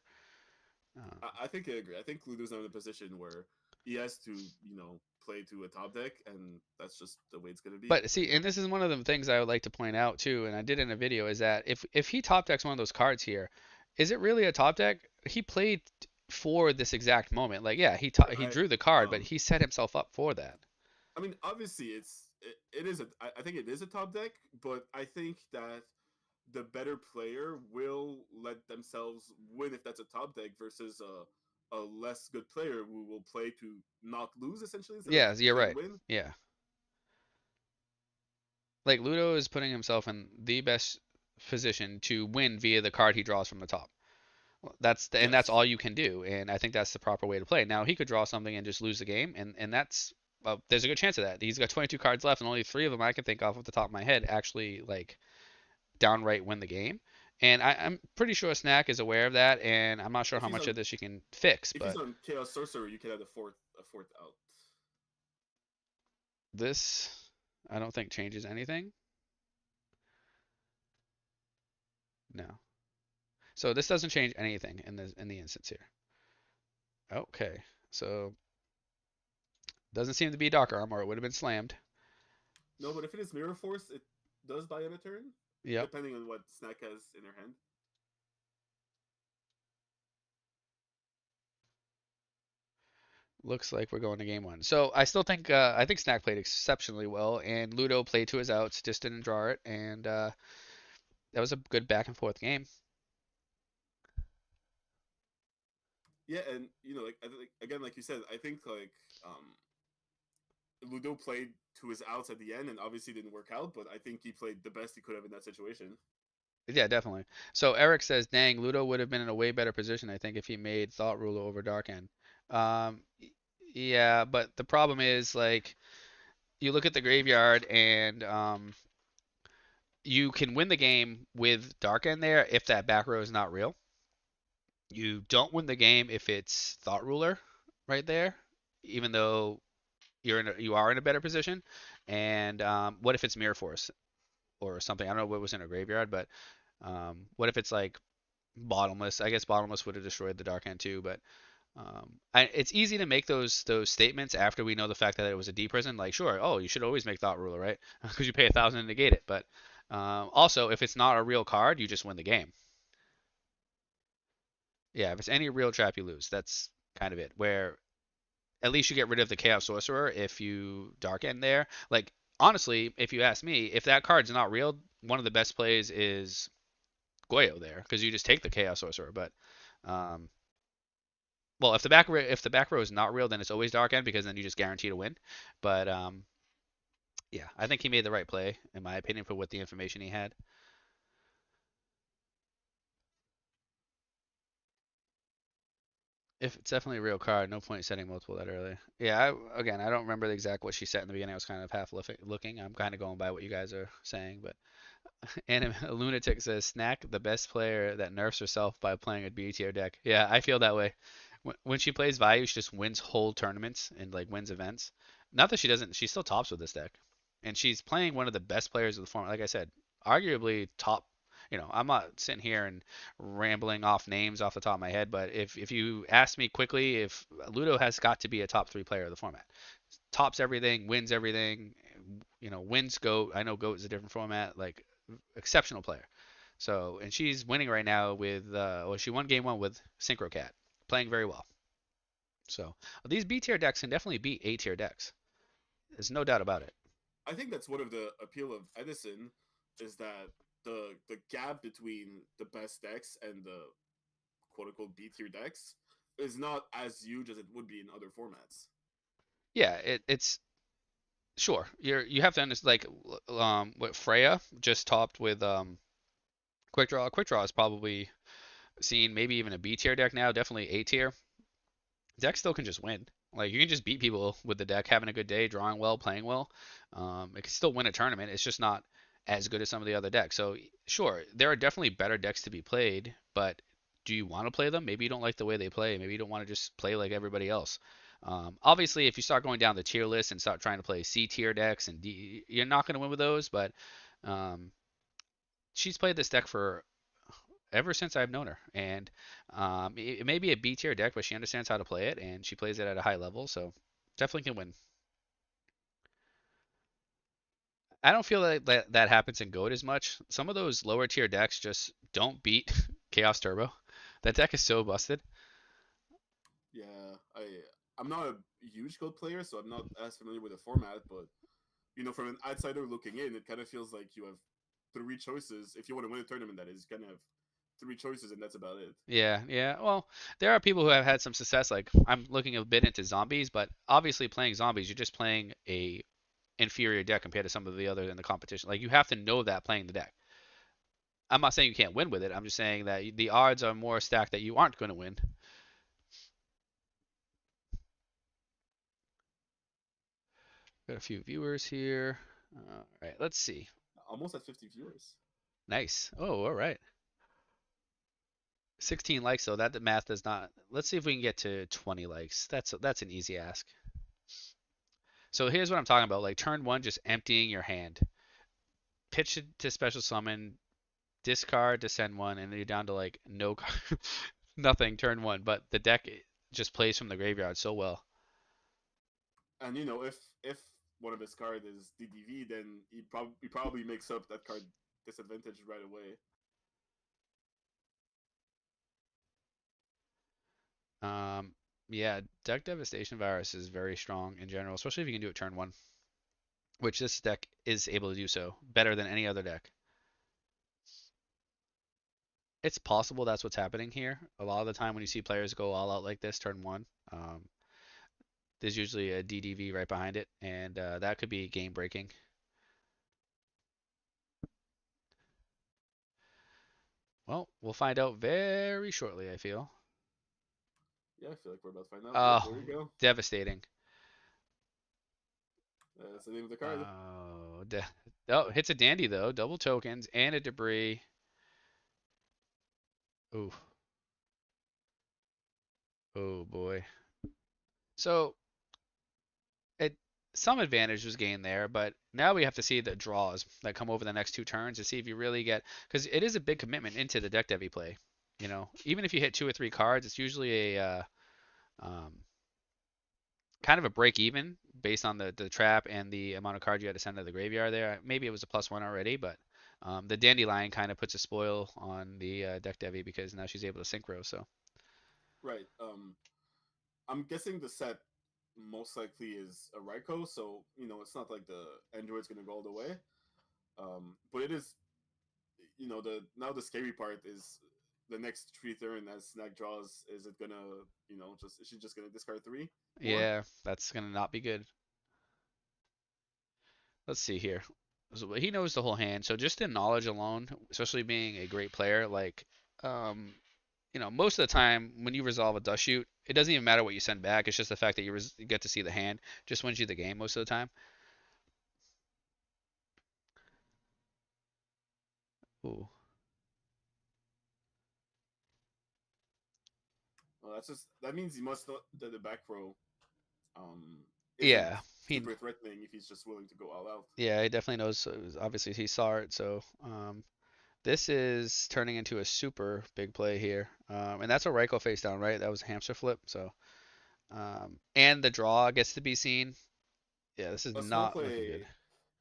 S1: Um,
S2: I think I agree. I think Ludo's now in a position where he has to, play to a top deck, and that's just the way it's gonna be.
S1: But see, and this is one of the things I would like to point out too, and I did in a video, is that if he top decks one of those cards here, is it really a top deck? He played for this exact moment. Like, yeah, he
S2: I
S1: drew the card, but
S2: um
S1: he set himself up for that.
S2: I mean, obviously, it is a. I think it is a top deck, but I think that the better player will let themselves win if that's a top deck versus a less good player who will play to not lose essentially instead of
S1: Yeah, you're
S2: try to
S1: right.
S2: win.
S1: Yeah, like Ludo is putting himself in the best position to win via the card he draws from the top. And that's
S2: Yes,
S1: all you can do, and I think that's the proper way to play. Now he could draw something and just lose the game, and that's well, there's a good chance of that. He's got 22 cards left, and only three of them I can think off the top of my head actually like downright win the game. And I'm pretty sure Snack is aware of that, and I'm not sure
S2: if
S1: how
S2: he's
S1: much
S2: on
S1: of this you can fix,
S2: if he's
S1: but
S2: on Chaos Sorcerer, you can have the fourth a fourth out.
S1: This I don't think changes anything. No. So this doesn't change anything in the instance here. Okay. So doesn't seem to be Dark Arm, or it would have been slammed.
S2: No, but if it is Mirror Force, it does buy him a turn,
S1: Yep.
S2: depending on what Snack has in her hand.
S1: Looks like we're going to game one. So I think Snack played exceptionally well, and Ludo played to his outs, just didn't draw it, and that was a good back and forth game.
S2: Yeah, and like I think again, like you said, I think like Ludo played to his outs at the end, and obviously didn't work out. But I think he played the best he could have in that situation.
S1: Yeah, definitely. So Eric says, "Dang, Ludo would have been in a way better position, I think, if he made Thought Ruler over Dark End." Um, yeah, but the problem is like you look at the graveyard and you can win the game with Dark End there if that back row is not real. You don't win the game if it's Thought Ruler right there, even though you are in a better position. And what if it's Mirror Force or something? I don't know what was in a graveyard, but what if it's like Bottomless? I guess Bottomless would have destroyed the Dark End too, but it's easy to make those statements after we know the fact that it was a D prison. Like, sure, oh, you should always make Thought Ruler, right? Because you pay 1,000 to negate it. But also, if it's not a real card, you just win the game. Yeah, if it's any real trap, you lose. That's kind of it. Where at least you get rid of the Chaos Sorcerer if you Dark End there. Like, honestly, if you ask me, if that card's not real, one of the best plays is Goyo there because you just take the Chaos Sorcerer. But um, well, if the back row is not real, then it's always Dark End because then you just guarantee to win. But yeah, I think he made the right play in my opinion for what the information he had. If it's definitely a real card, no point setting multiple that early. Yeah, again, I don't remember the exact what she set in the beginning. I was kind of half looking. I'm kind of going by what you guys are saying, but and a lunatic says Snack the best player that nerfs herself by playing a B tier deck. Yeah, I feel that way. When she plays value, she just wins whole tournaments and like wins events. Not that she doesn't, she still tops with this deck, and she's playing one of the best players of the format. Like I said, arguably top. I'm not sitting here and rambling off names off the top of my head, but if you ask me quickly, if Ludo has got to be a top three player of the format, tops everything, wins everything, wins GOAT. I know GOAT is a different format, like exceptional player. So, and she's winning right now with, well, she won game one with Synchro Cat, playing very well. So, these B tier decks can definitely beat A tier decks. There's no doubt about it.
S2: I think that's one of the appeal of Edison is that the gap between the best decks and the quote unquote B tier decks is not as huge as it would be in other formats.
S1: Yeah, it's sure. You have to understand like what Freya just topped with Quick Draw. Quick Draw is probably seen maybe even a B tier deck now, definitely A tier. Deck still can just win. Like you can just beat people with the deck, having a good day, drawing well, playing well. It can still win a tournament. It's just not as good as some of the other decks. So sure, there are definitely better decks to be played, but do you want to play them? Maybe you don't like the way they play. Maybe you don't want to just play like everybody else. Obviously, if you start going down the tier list and start trying to play C tier decks and D, you're not going to win with those. But um, she's played this deck for ever since I've known her. And it may be a B tier deck, but she understands how to play it and she plays it at a high level. So definitely can win. I don't feel that happens in Goat as much. Some of those lower tier decks just don't beat Chaos Turbo. That deck is so busted.
S2: Yeah, I'm not a huge code player, so I'm not as familiar with the format. But from an outsider looking in, it kind of feels like you have three choices. If you want to win a tournament, that is, you kind of have three choices, and that's about it.
S1: Yeah, yeah. Well, there are people who have had some success. Like I'm looking a bit into zombies, but obviously playing zombies, you're just playing a inferior deck compared to some of the others in the competition. Like you have to know that playing the deck. I'm not saying you can't win with it. I'm just saying that the odds are more stacked that you aren't going to win. Got a few viewers here. All right, let's see.
S2: Almost at 50 viewers.
S1: Nice. Oh, all right. 16 likes though. That the math does not. Let's see if we can get to 20 likes. That's an easy ask. So here's what I'm talking about. Like turn one, just emptying your hand. Pitch it to special summon, discard to send one, and then you're down to like no nothing turn one. But the deck just plays from the graveyard so well.
S2: And if one of his cards is DDV, then he probably makes up that card disadvantage right away.
S1: Um, yeah, deck devastation virus is very strong in general, especially if you can do it turn one, which this deck is able to do so better than any other deck. It's possible that's what's happening here. A lot of the time when you see players go all out like this turn one, there's usually a DDV right behind it, and that could be game breaking. Well, we'll find out very shortly, I feel.
S2: Yeah, I feel like we're about to find out. Yep, there
S1: Oh,
S2: you go.
S1: devastating.
S2: That's the name of the card.
S1: Oh, oh, hits a dandy though. Double tokens and a debris. Ooh, oh boy. So it some advantage was gained there, but now we have to see the draws that come over the next two turns to see if you really get because it is a big commitment into the deck Devi play. You know, even if you hit two or three cards, it's usually a um, kind of a break even based on the trap and the amount of cards you had to send to the graveyard there. Maybe it was a plus one already, but the Dandelion kind of puts a spoil on the deck Devi because now she's able to synchro. So
S2: Right. I'm guessing the set most likely is a Raikou, so it's not like the Android's gonna go all the way. But it is, the now the scary part is the next three turn as Snack draws. Is it gonna, just is she just gonna discard three more?
S1: yeah, that's gonna not be good. Let's see here. So he knows the whole hand. So just in knowledge alone, especially being a great player, like um, most of the time when you resolve a dust shoot, it doesn't even matter what you send back. It's just the fact that you get to see the hand just wins you the game most of the time. Ooh.
S2: Well, that means he must know that the back row um isn't
S1: Yeah, he
S2: super threatening if he's just willing to go all out.
S1: yeah he definitely knows. Obviously, he saw it. So this is turning into a super big play here, and that's a Raikou face down, right? That was a hamster flip. So and the draw gets to be seen. Yeah, this is
S2: A small
S1: not looking good.
S2: play,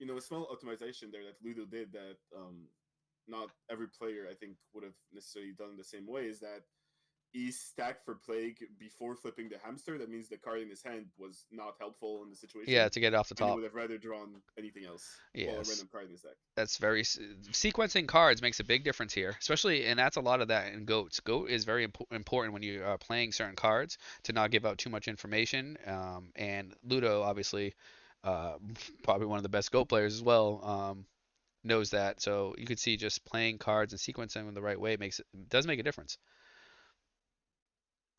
S2: a small optimization there that Ludo did that not every player I think would have necessarily done the same way is that he stacked for Plague before flipping the hamster. That means the card in his hand was not helpful in the
S1: Yeah,
S2: situation,
S1: to get it off the
S2: and he
S1: top.
S2: would have rather drawn anything else. Well, a
S1: Yes,
S2: random card in his deck.
S1: that's very sequencing cards makes a big difference here, especially and that's a lot of that in goats. Goat is very important when you are playing certain cards to not give out too much information. And Ludo, obviously, uh, probably one of the best goat players as well, knows that. So you could see just playing cards and sequencing them the right way does make a difference.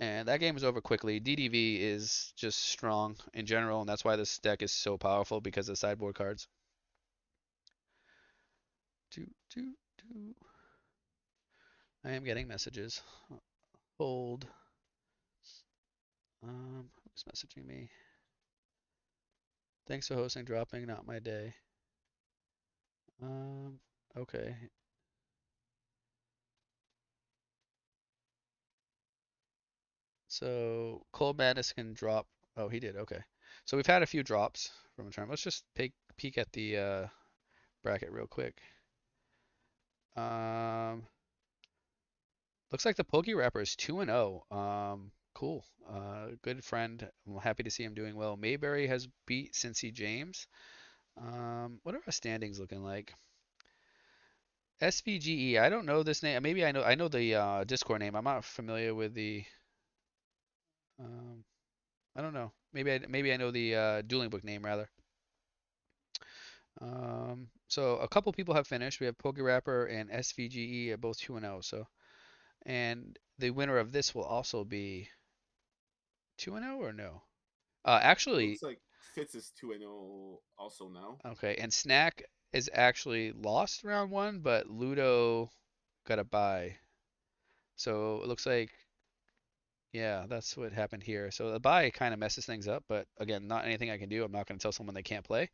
S1: And that game is over quickly. DDV is just strong in general, and that's why this deck is so powerful because of the sideboard cards. Do, do, do. I am getting messages. Hold. Who's messaging me? Thanks for hosting, dropping, not my day. Um, okay. So Cold Madness can drop. Oh, he did. Okay. So we've had a few drops from a turn. Let's just peek at the bracket real quick. Um, looks like the ThePokeRapper is 2-0. Cool. Good friend. I'm happy to see him doing well. Mayberry has beat Cincy James. What are our standings looking like? SVGE. I don't know this name. Maybe I know the Discord name. I'm not familiar with the um I don't know. Maybe I know the dueling book name rather. So a couple people have finished. We have PokeRapper and SVGE are both 2-0. So and the winner of this will also be 2-0 or no?
S2: It
S1: Actually,
S2: looks like Fitz is 2-0 also now.
S1: okay. And Snack is actually lost round one, but Ludo got a bye. So it looks like, yeah, that's what happened here. So the bye kind of messes things up, but again, not anything I can do. I'm not going to tell someone they can't play.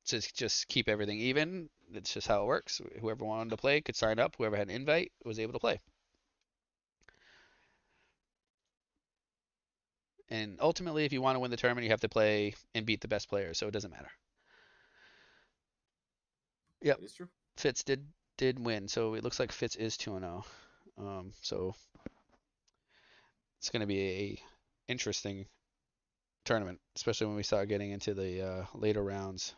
S1: Just keep everything even. It's just how it works. Whoever wanted to play could sign up. Whoever had an invite was able to play. And ultimately, if you want to win the tournament, you have to play and beat the best players. So it doesn't matter. Yep,
S2: That is true.
S1: Fitz did win. So it looks like Fitz is 2-0. So it's going to be a interesting tournament, especially when we start getting into the later rounds.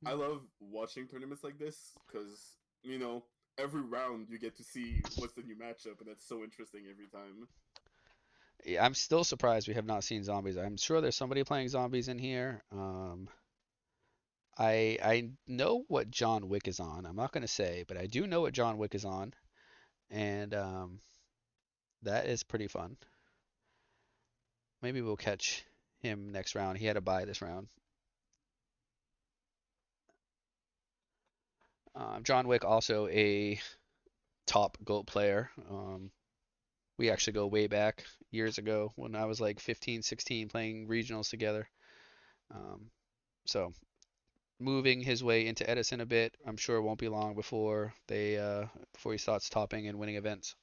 S2: I love watching tournaments like this because you know every round you get to see what's the new matchup, and that's so interesting every time.
S1: Yeah, I'm still surprised we have not seen zombies. I'm sure there's somebody playing zombies in here. I know what John Wick is on. I'm not going to say, but I do know what John Wick is on, and that is pretty fun. Maybe we'll catch him next round. He had a bye this round. John Wick also a top GOAT player. We actually go way back years ago when I was like 15, 16 playing regionals together. Um, so moving his way into Edison a bit. I'm sure it won't be long before he starts topping and winning events.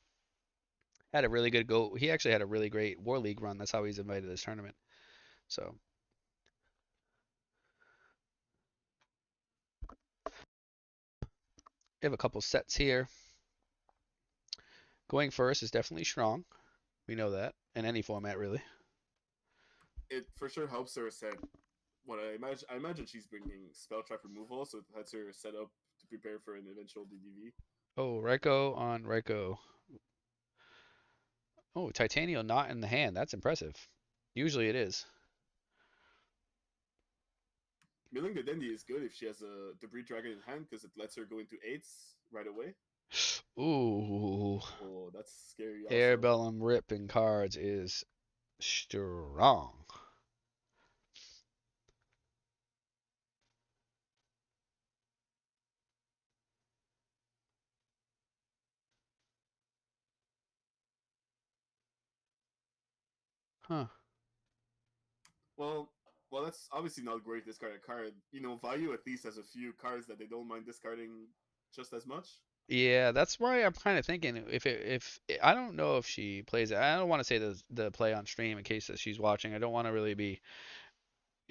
S1: Had a really good go. He actually had a really great War League run. That's how he's invited to this tournament. So we have a couple sets here. Going first is definitely strong. We know that in any format really.
S2: It for sure helps her set. What I imagine she's bringing spell trap removal, so it lets her set up to prepare for an eventual DDV.
S1: Oh, Raiko on Raiko. Oh, Titanium not in the hand. That's impressive. Usually it is.
S2: Milling the Dandy is good if she has a Debris Dragon in hand because it lets her go into eights right away.
S1: Ooh,
S2: Oh, that's scary also.
S1: Airbellum ripping cards is strong. Huh.
S2: Well, that's obviously not great to discard a card. You know, Value at least has a few cards that they don't mind discarding just as much.
S1: Yeah, that's why I'm kind of thinking if I don't know if she plays it. I don't want to say the play on stream in case that she's watching. I don't want to really be,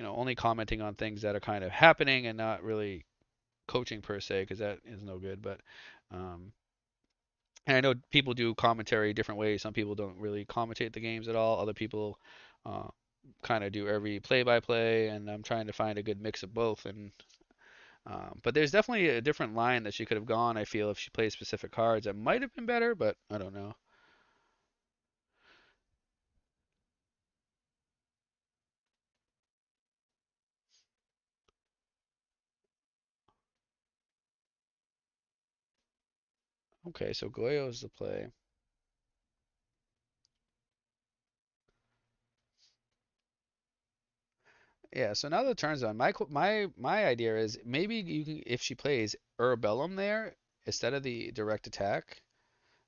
S1: only commenting on things that are kind of happening and not really coaching per se because that is no good. But um, and I know people do commentary different ways. Some people don't really commentate the games at all. Other people uh, kind of do every play-by-play, and I'm trying to find a good mix of both. But there's definitely a different line that she could have gone. I feel if she plays specific cards, that might have been better, but I don't know. Okay, so Goyo's the play. Yeah, so now the turn's on. My idea is maybe you can if she plays Urbellum there instead of the direct attack,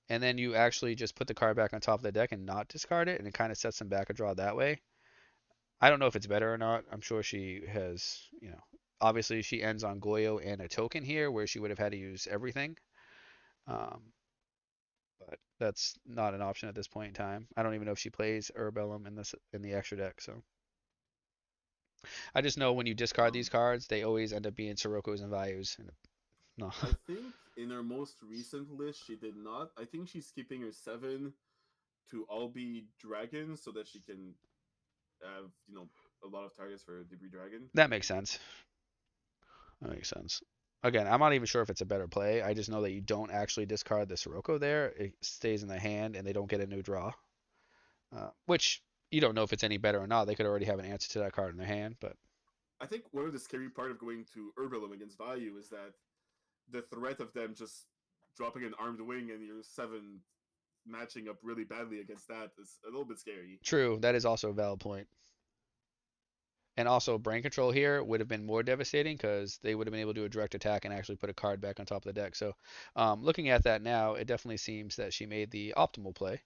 S1: and then you actually just put the card back on top of the deck and not discard it, and it kind of sets them back a draw that way. I don't know if it's better or not. I'm sure she has, obviously she ends on Goyo and a token here where she would have had to use everything. Um, but that's not an option at this point in time. I don't even know if she plays Urbellum in the extra deck, so I just know when you discard these
S2: Um,
S1: cards, they always end up being Siroko's and Values. No.
S2: I think in her most recent list she did not. I think she's keeping her 7 to all be dragons so that she can have a lot of targets for Debris Dragon.
S1: That makes sense. That makes sense. Again, I'm not even sure if it's a better play. I just know that you don't actually discard the Sirocco there. It stays in the hand and they don't get a new draw. Which you don't know if it's any better or not. They could already have an answer to that card in their hand, but
S2: I think one of the scary part of going to Herbalium against Value is that the threat of them just dropping an armed wing and your 7 matching up really badly against that is a little bit scary.
S1: true, that is also a valid point. And also, brain control here would have been more devastating because they would have been able to do a direct attack and actually put a card back on top of the deck. So, looking at that now, it definitely seems that she made the optimal play,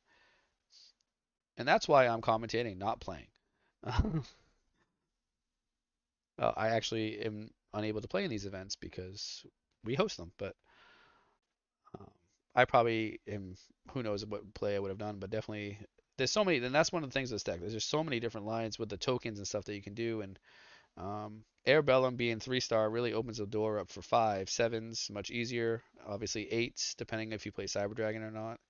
S1: and that's why I'm commentating, not playing. I actually am unable to play in these events because we host them, but um, I probably am. Who knows what play I would have done, but definitely there's so many, and that's one of the things with this deck. There's just so many different lines with the tokens and stuff that you can do, and Air Bellum being 3-star really opens the door up for 5, 7s, much easier. Obviously 8s, depending if you play Cyber Dragon or not.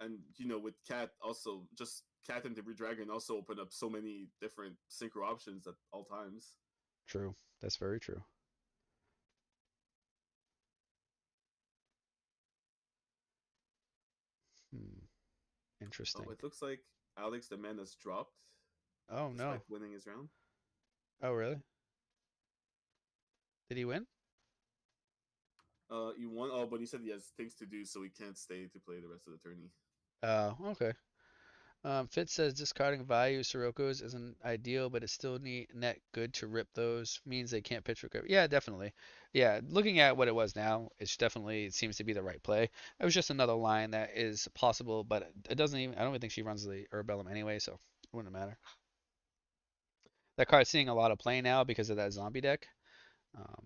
S2: And with Cat also, just Cat and Debris Dragon also open up so many different synchro options at all times.
S1: True. That's very true. Hmm.
S2: Oh,
S1: Interesting.
S2: it looks like Alex the Man has dropped
S1: Oh
S2: despite
S1: no.
S2: winning his round.
S1: Oh really? Did he win?
S2: He won. Oh, but he said he has things to do, so he can't stay to play the rest of the tourney.
S1: Oh, okay. Fitz says discarding value Sirocco's isn't ideal, but it's still net good to rip those. Means they can't pitch recover. Yeah, definitely. Yeah, looking at what it was now, it seems to be the right play. It was just another line that is possible, but it doesn't even. I don't even think she runs the Urbellum anyway, so it wouldn't matter. That card's seeing a lot of play now because of that zombie deck.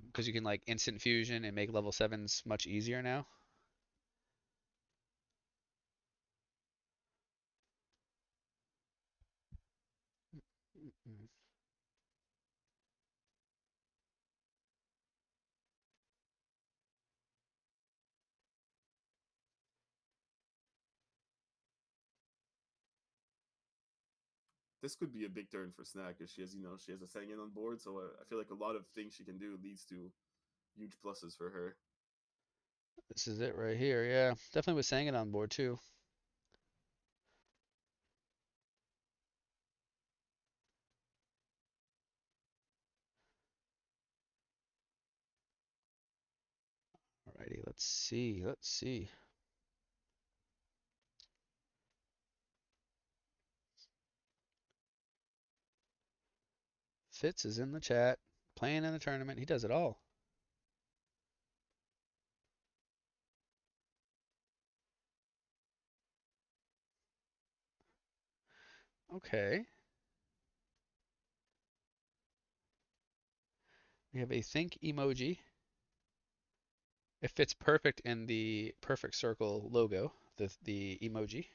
S1: Because you can like instant fusion and make level sevens much easier now.
S2: This could be a big turn for Snack if she has a Sangan on board. So I feel like a lot of things she can do leads to huge pluses for her.
S1: This is it right here. Yeah, definitely with Sangan on board too. Alrighty, let's see. Let's see. Fitz is in the chat, playing in the tournament. He does it all. Okay. We have a think emoji. It fits perfect in the perfect circle logo, the emoji.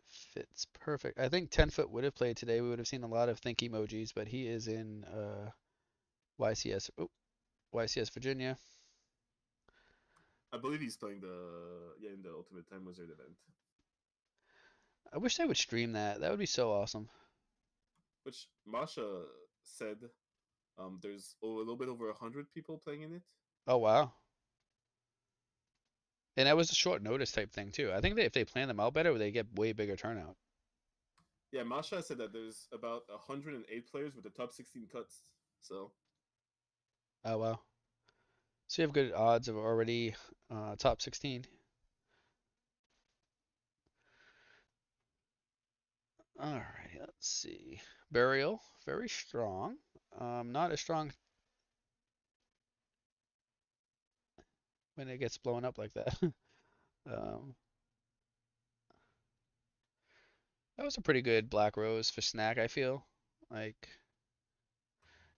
S1: Fits perfect. I think 10-foot would have played today. We would have seen a lot of think emojis, but he is in YCS. Oh, YCS Virginia.
S2: I believe he's playing in the Ultimate Time Wizard event,
S1: I wish they would stream that. That would be so awesome.
S2: which Masha said there's a little bit over 100 people playing in it.
S1: Oh wow. And that was a short notice type thing too. I think that if they plan them out better, they get way bigger turnout.
S2: Yeah, Masha said that there's about 108 players with the top 16 cuts. So
S1: Oh wow. So you have good odds of already top 16. Alright, let's see. Burial, very strong. Not as strong when it gets blown up like that. um, that was a pretty good Black Rose for Snack, I feel. Like,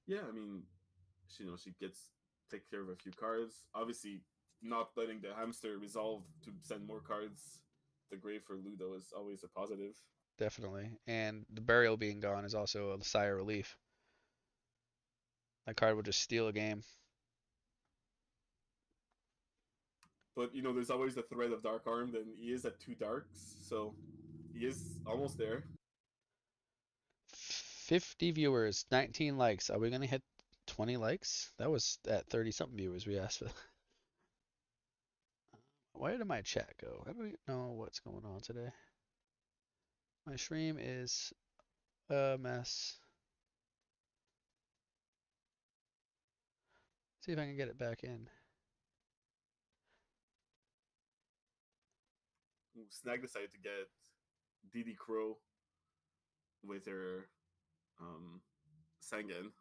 S2: yeah, I mean, she gets take care of a few cards. Obviously, not letting the hamster resolve to send more cards to grave for Ludo is always a positive.
S1: definitely. And the Burial being gone is also a sigh of relief. That card would just steal a game.
S2: But there's always the threat of Dark Armed, and he is at 2 darks, so he is almost there.
S1: 50 viewers, 19 likes. Are we gonna hit 20 likes? That was at 30 something viewers we asked for. Where did my chat go? I don't know what's going on today. My stream is a mess. See if I can get it back in.
S2: Snag decided to get DD Crow with her um, Sangan,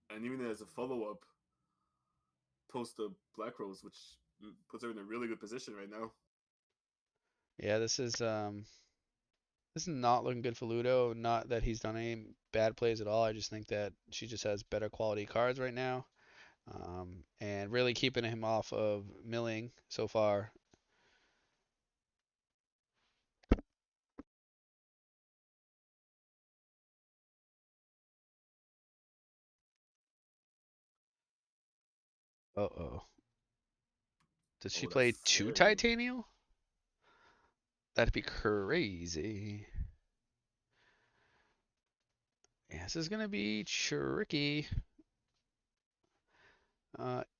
S2: and even as a follow up, post the Black Rose, which puts her in a really good position right now.
S1: Yeah, this is not looking good for Ludo. Not that he's done any bad plays at all. I just think that she just has better quality cards right now. And really keeping him off of milling so far. Uh-oh. Did she
S2: Oh,
S1: play
S2: that's
S1: two
S2: scary.
S1: Titanium? That'd be crazy. Yeah, this is gonna be tricky.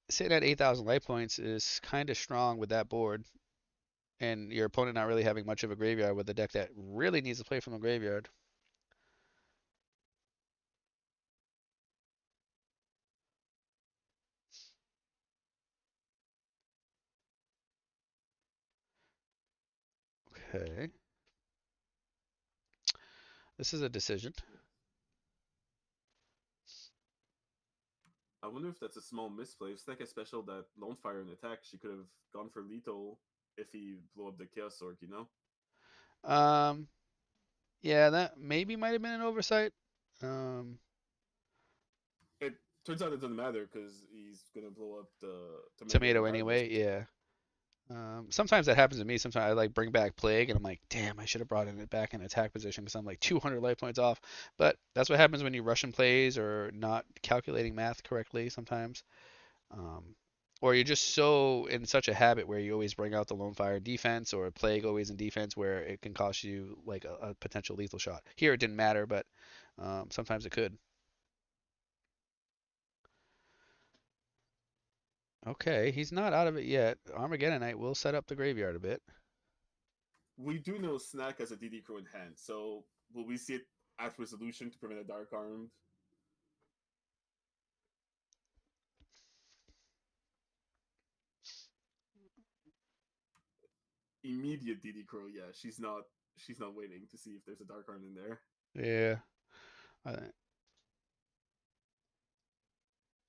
S1: Sitting at 8,000 life points is kind of strong with that board, and your opponent not really having much of a graveyard with a deck that really needs to play from the graveyard. Okay, this is a decision.
S2: I wonder if that's a small misplay. If Snake has special that Lone Fire and attack, she could have gone for lethal if he blew up the Chaos Sword, you know?
S1: Um, yeah, that maybe might have been an oversight. Um,
S2: It turns out it doesn't matter because he's going to blow up the tomato
S1: Tomato
S2: regardless.
S1: anyway. Yeah. Sometimes that happens to me. Sometimes I like bring back Plague, and I'm like, damn, I should have brought it back in attack position because I'm like 200 life points off. But that's what happens when you Russian plays or not calculating math correctly sometimes. Um, or you're just so in such a habit where you always bring out the lone fire defense or plague always in defense where it can cost you like a potential lethal shot. Here it didn't matter, but sometimes it could. Okay, he's not out of it yet. Armageddonite will set up the graveyard a bit.
S2: We do know Snack has a DD Crow in hand, so will we see it at resolution to prevent a Dark Armed? Immediate DD Crow, yeah. She's not waiting to see if there's a Dark Armed in there.
S1: Yeah, I,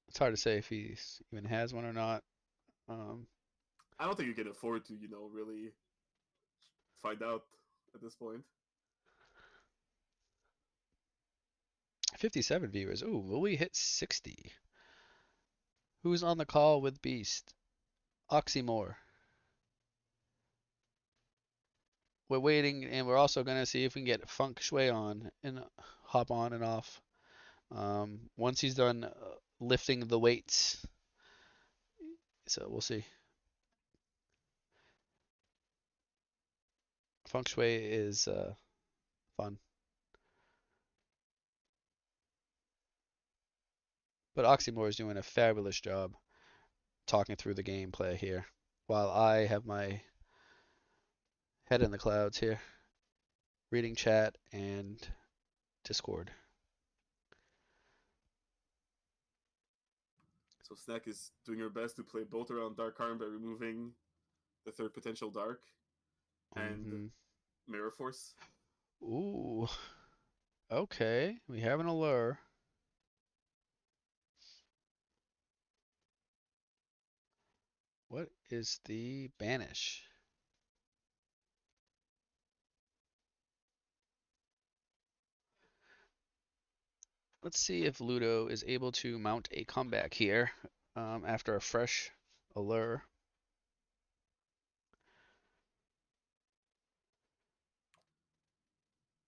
S1: it's hard to say if he even has one or not. Um,
S2: I don't think you can afford to, really find out at this point.
S1: 57 viewers. Ooh, will we hit 60? Who's on the call with Beast? Oxymore. We're waiting, and we're also gonna see if we can get Funk Shui on and hop on and off. Once he's done lifting the weights, so we'll see. Feng Shui is fun, but Oxymore is doing a fabulous job talking through the gameplay here, while I have my head in the clouds here, reading chat and Discord.
S2: So Snack is doing her best to play both around Dark Arm by removing the third potential Dark and
S1: Mm-hmm.
S2: Mirror Force.
S1: Ooh, okay, we have an allure. What is the banish? Let's see if Ludo is able to mount a comeback here after a fresh allure.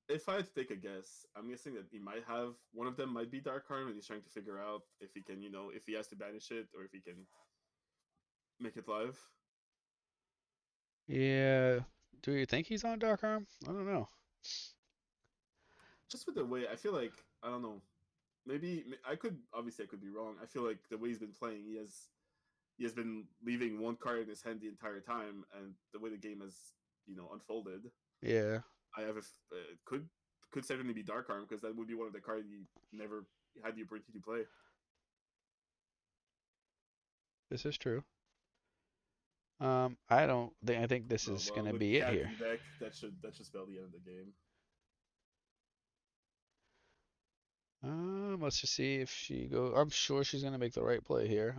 S2: If I had to take a guess, I'm guessing that he might have one of them might be Dark Arm, and he's trying to figure out if he can, if he has to banish it or if he can make it live.
S1: Yeah, do you think he's on Dark Arm? I don't know.
S2: Just with the way I feel like I don't know. Maybe I could be wrong. I feel like the way he's been playing, he has been leaving one card in his hand the entire time, and the way the game has unfolded,
S1: Yeah,
S2: I have a could certainly be Dark Arm because that would be one of the cards he never had the opportunity to play.
S1: this is true. I don't think I think this is
S2: Well,
S1: gonna
S2: with
S1: be it
S2: cat
S1: here.
S2: in deck, that should spell the end of the game.
S1: Let's just see if she go. I'm sure she's gonna make the right play here.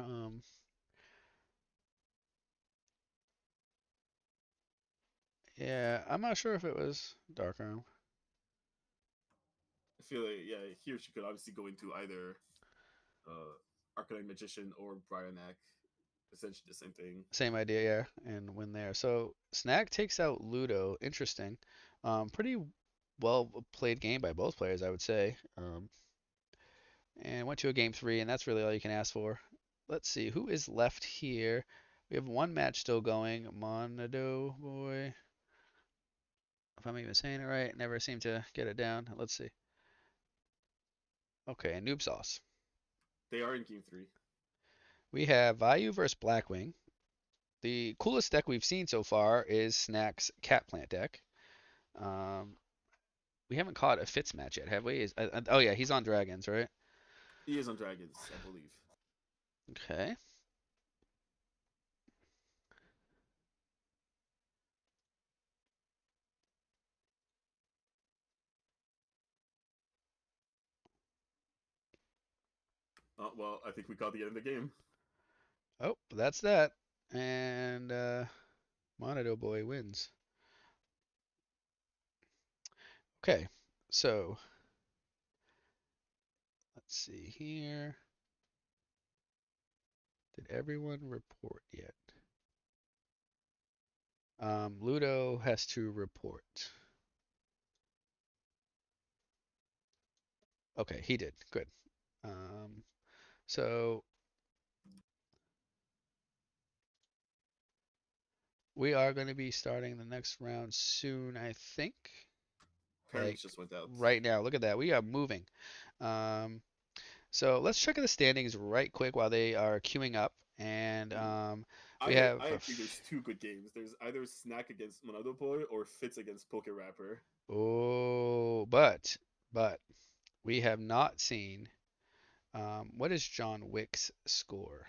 S1: Yeah, I'm not sure if it was Dark Arm.
S2: I feel like here she could obviously go into either Arcanine Magician or Brionac, essentially the same thing.
S1: Same idea, yeah, and win there. So Snack takes out Ludo. Interesting. Pretty well played game by both players, I would say. And went to a game three, and that's really all you can ask for. Let's see who is left here. We have one match still going. Monado boy, if I'm even saying it right, never seem to get it down. Let's see. Okay, Noob Sauce.
S2: They are in game three.
S1: We have Vayu versus Blackwing. The coolest deck we've seen so far is Snack's Cat Plant deck. Um, we haven't caught a Fitz match yet, have we? Oh yeah, he's on Dragons, right?
S2: He is on Dragons, I believe.
S1: Okay.
S2: Well, I think we caught the end of the game.
S1: Oh, that's that. And Monado Boy wins. Okay, so let's see here. Did everyone report yet? Ludo has to report. Okay, he did. Good. Um, so we are going to be starting the next round soon, I think. Like
S2: Parents just went out.
S1: right now. Look at that. We are moving. Um, so let's check the standings right quick while they are queuing up. And
S2: Hmm.
S1: we
S2: I
S1: have
S2: think there's two good games. There's either Snack against Monado Boy or Fitz against PokeRapper.
S1: oh, but we have not seen what is John Wick's score?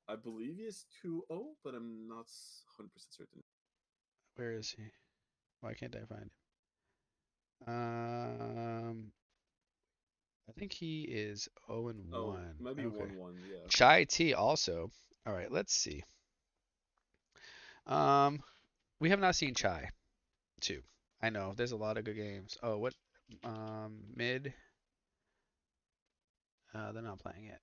S2: I believe he is 2-0, but I'm not 100% certain.
S1: Where is he? Why can't I find him? I think he is 0 and
S2: Oh,
S1: 1.
S2: maybe
S1: Okay.
S2: 1-1, yeah.
S1: Chai T also. All right, let's see. Um, we have not seen Chai too. I know there's a lot of good games. Oh, what? Mid. They're not playing yet.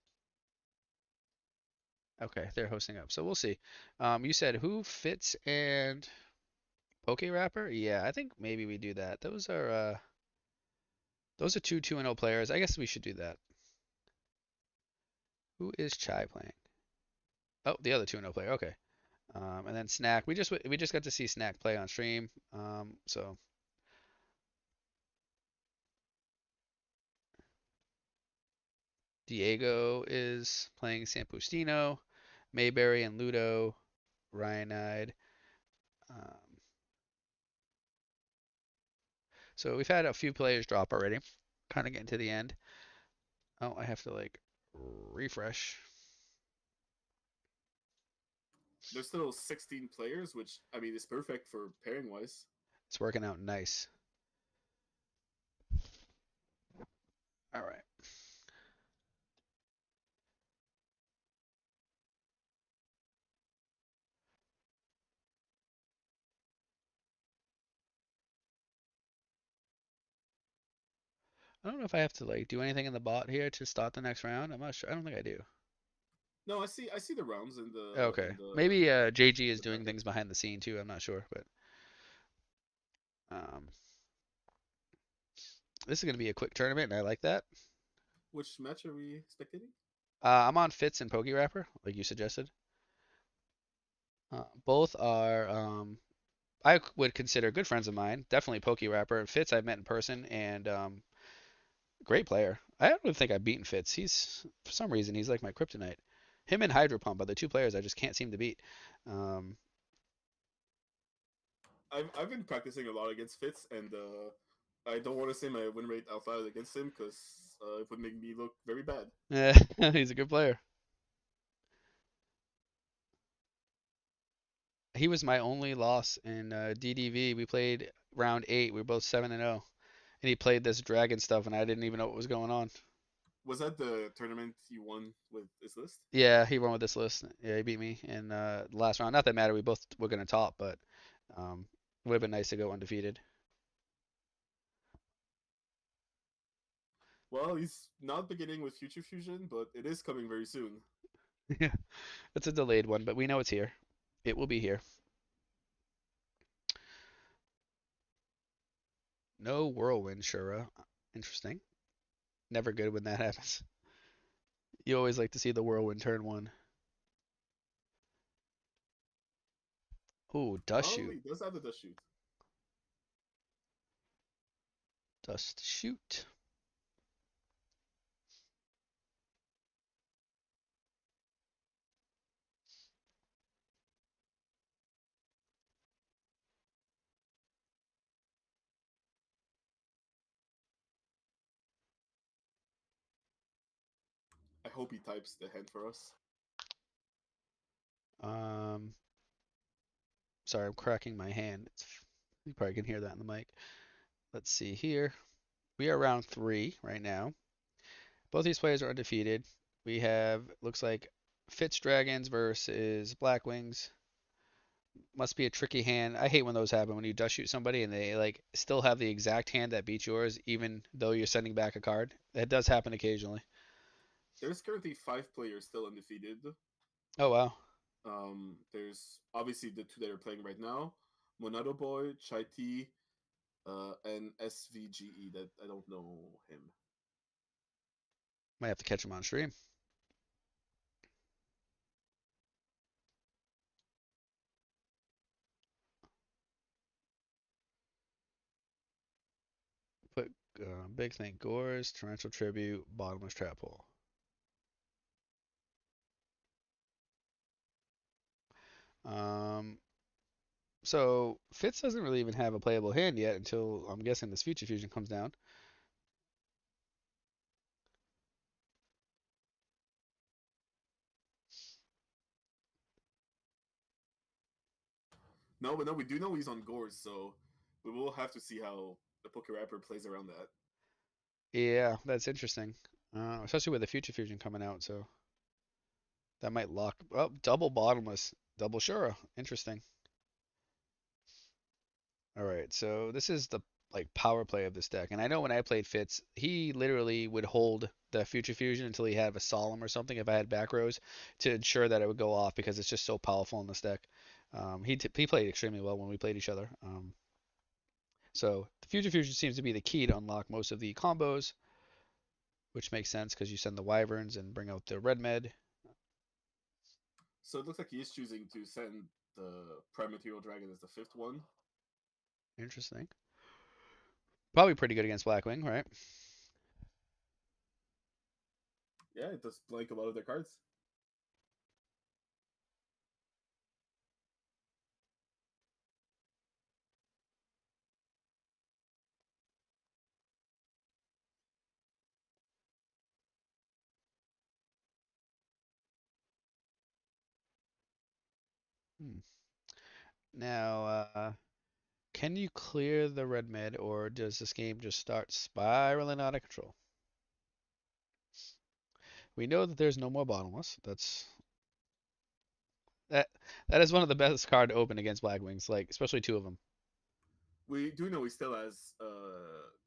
S1: Okay, they're hosting up, so we'll see. You said who Fits and PokeRapper? Yeah, I think maybe we do that. Those are two 2-0 players. I guess we should do that. Who is Chai playing? Oh, the other 2-0 player. Okay. And then Snack. We just got to see Snack play on stream. So Diego is playing Sampustino, Mayberry and Ludo, Ryanide. Um, so we've had a few players drop already. Kind of getting to the end. Oh, I have to like refresh.
S2: There's still 16 players, which, I mean, is perfect for pairing wise.
S1: It's working out nice. All right. I don't know if I have to like do anything in the bot here to start the next round. I'm not sure. I don't think I do.
S2: No, I see the rounds
S1: Okay.
S2: in the
S1: Maybe JG
S2: in
S1: is
S2: the
S1: doing
S2: bracket.
S1: things behind the scene too. I'm not sure, but um, this is gonna be a quick tournament, and I like that.
S2: Which match are we spectating?
S1: I'm on Fitz and PokeRapper, like you suggested. Both are I would consider good friends of mine. Definitely PokeRapper. Fitz I've met in person and great player. I don't really think I've beaten Fitz. He's for some reason he's like my kryptonite. Him and Hydro Pump are the two players I just can't seem to beat. Um,
S2: I've been practicing a lot against Fitz, and I don't want to say my win rate out loud against him because it would make me look very bad.
S1: he's a good player. He was my only loss in DDV. We played round 8. We were both 7-0. And he played this dragon stuff, and I didn't even know what was going on.
S2: Was that the tournament you won with this list?
S1: Yeah, he won with this list. Yeah, he beat me in the last round. Not that matter. We both were going to top, but would have been nice to go undefeated.
S2: Well, he's not beginning with Future Fusion, but it is coming very soon.
S1: Yeah, it's a delayed one, but we know it's here. It will be here. No whirlwind, Shura. Interesting. Never good when that happens. You always like to see the whirlwind turn one. Ooh, dust
S2: Oh,
S1: shoot.
S2: he does have the dust shoot.
S1: Dust shoot.
S2: I hope he types the hand for us.
S1: Um, sorry, I'm cracking my hand. You probably can hear that in the mic. Let's see here. We are round 3 right now. Both these players are undefeated. We have, looks like, Fitz Dragons versus Blackwings. Must be a tricky hand. I hate when those happen when you dust shoot somebody and they like still have the exact hand that beats yours, even though you're sending back a card. That does happen occasionally.
S2: There's currently 5 players still undefeated.
S1: Oh wow.
S2: There's obviously the two that are playing right now, Monado Boy, Chai T, and SVGE. That I don't know him.
S1: Might have to catch him on stream. Put big thing Gores, Torrential Tribute, Bottomless Trap Hole. Um, so Fitz doesn't really even have a playable hand yet until I'm guessing this Future Fusion comes down.
S2: No, but no, we do know he's on Gores, so we will have to see how the PokeRapper plays around that.
S1: Yeah, that's interesting. Especially with the Future Fusion coming out, so that might lock. Oh, double bottomless, double Shura. Interesting. All right, so this is the like power play of this deck, and I know when I played Fitz, he literally would hold the Future Fusion until he had a Solemn or something if I had back rows to ensure that it would go off because it's just so powerful in this deck. He played extremely well when we played each other. So the Future Fusion seems to be the key to unlock most of the combos, which makes sense because you send the Wyverns and bring out the Red Med.
S2: So it looks like he is choosing to send the Prime Material Dragon as the fifth one.
S1: Interesting. Probably pretty good against Blackwing, right?
S2: Yeah, it does blank a lot of their cards.
S1: Hmm. Now, can you clear the red mid, or does this game just start spiraling out of control? We know that there's no more bottomless. That that is one of the best card to open against Black Wings, like especially two of them.
S2: We do know he still has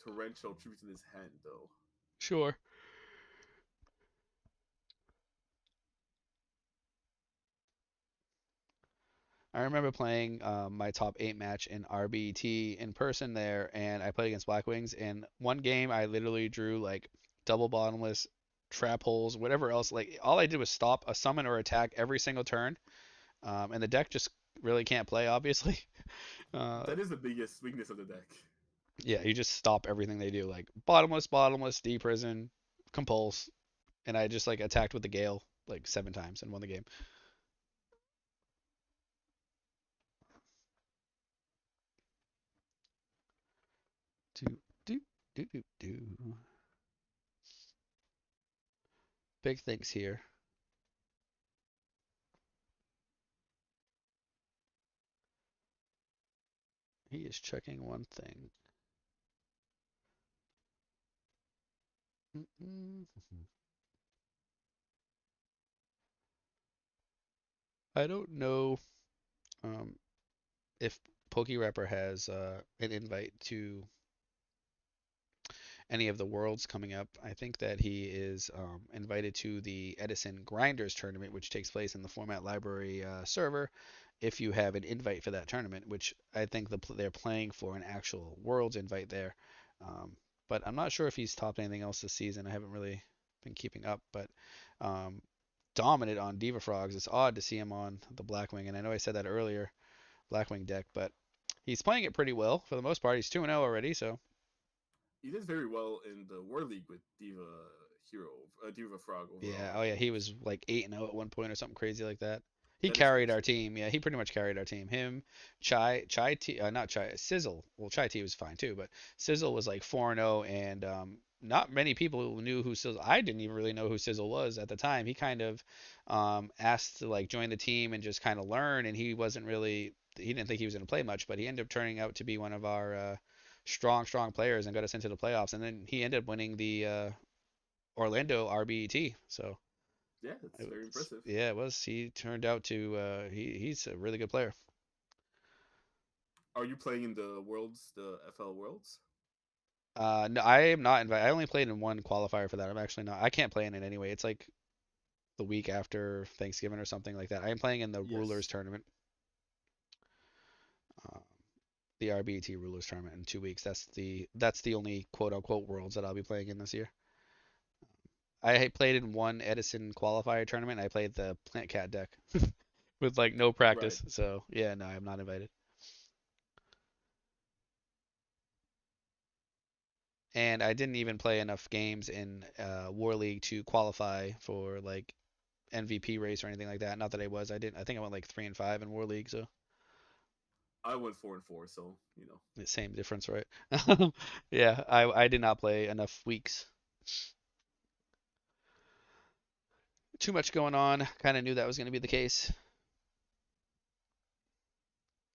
S2: Torrential Tribute in his hand, though.
S1: Sure. I remember playing my top 8 match in RBT in person there, and I played against Black Wings. And one game, I literally drew like double bottomless, trap holes, whatever else. Like all I did was stop a summon or attack every single turn, and the deck just really can't play, obviously. Uh,
S2: That is the biggest weakness of the deck.
S1: yeah, you just stop everything they do, like bottomless, bottomless, deprison, compulse, and I just like attacked with the Gale like 7 times and won the game. Do do do do do. Big things here. He is checking one thing. Mm-mm. I don't know um, if PokeRapper has an invite to any of the worlds coming up. I think that he is invited to the Edison Grinders tournament, which takes place in the Format Library server. If you have an invite for that tournament, which I think they're playing for an actual worlds invite there. Um, but I'm not sure if he's topped anything else this season. I haven't really been keeping up, but um, dominant on Diva Frogs. It's odd to see him on the Blackwing, and I know I said that earlier, Blackwing deck, but he's playing it pretty well for the most part. He's 2-0 already, so
S2: He did very well in the War League with Hero, Diva Frog
S1: yeah,
S2: overall.
S1: oh
S2: I
S1: yeah,
S2: think
S1: he was like 8-0 at one point or something crazy like that. He
S2: that is
S1: carried our
S2: crazy.
S1: team. Yeah, he pretty much carried our team. Him, Chai T, not Chai, Sizzle. Well, Chai T was fine too, but Sizzle was like 4-0, and not many people knew who Sizzle. I didn't even really know who Sizzle was at the time. He kind of asked to like join the team and just kind of learn, and he wasn't really. He didn't think he was going to play much, but he ended up turning out to be one of our strong players and got us into the playoffs. And then he ended up winning the Orlando RBET. So
S2: Yeah, it's
S1: it
S2: very
S1: was,
S2: impressive.
S1: yeah, it was. He turned out to he's a really good player.
S2: Are you playing in the Worlds, the FL Worlds?
S1: No, I am not invited. I only played in one qualifier for that. I'm actually not. I can't play in it anyway. It's like the week after Thanksgiving or something like that. I am playing in the Rulers
S2: Yes.
S1: tournament, uh, the RBET Rulers tournament in 2 weeks. That's the only quote unquote worlds that I'll be playing in this year. I played in one Edison qualifier tournament. I played the Plant Cat deck with like no
S2: Right.
S1: practice. So yeah, no, I'm not invited. And I didn't even play enough games in War League to qualify for like MVP race or anything like that. Not that I was. I didn't. I think I went like 3-5 in War League. So
S2: I went 4-4, so you know.
S1: same difference, right? Yeah, I did not play enough weeks. Too much going on. Kind of knew that was going to be the case.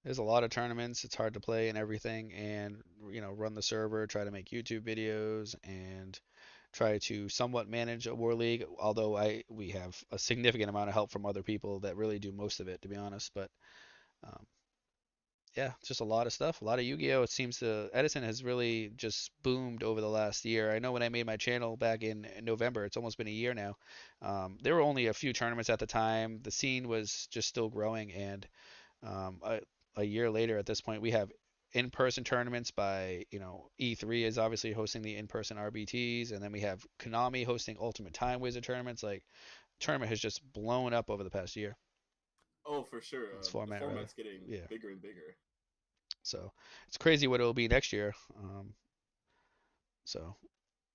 S1: There's a lot of tournaments. It's hard to play and everything, and run the server, try to make YouTube videos, and try to somewhat manage a war league. Although we have a significant amount of help from other people that really do most of it, to be honest. But um, yeah, just a lot of stuff, a lot of Yu-Gi-Oh. It seems to Edison has really just boomed over the last year. I know when I made my channel back in November, it's almost been a year now. There were only a few tournaments at the time. The scene was just still growing, and um, a, a year later, at this point, we have in-person tournaments by, E3 is obviously hosting the in-person RBTs, and then we have Konami hosting Ultimate Time Wizard tournaments. Like, tournament has just blown up over the past year.
S2: Oh, for sure.
S1: This
S2: The
S1: format, rather.
S2: format's getting
S1: Yeah.
S2: bigger and bigger.
S1: So it's crazy what it will be next year. So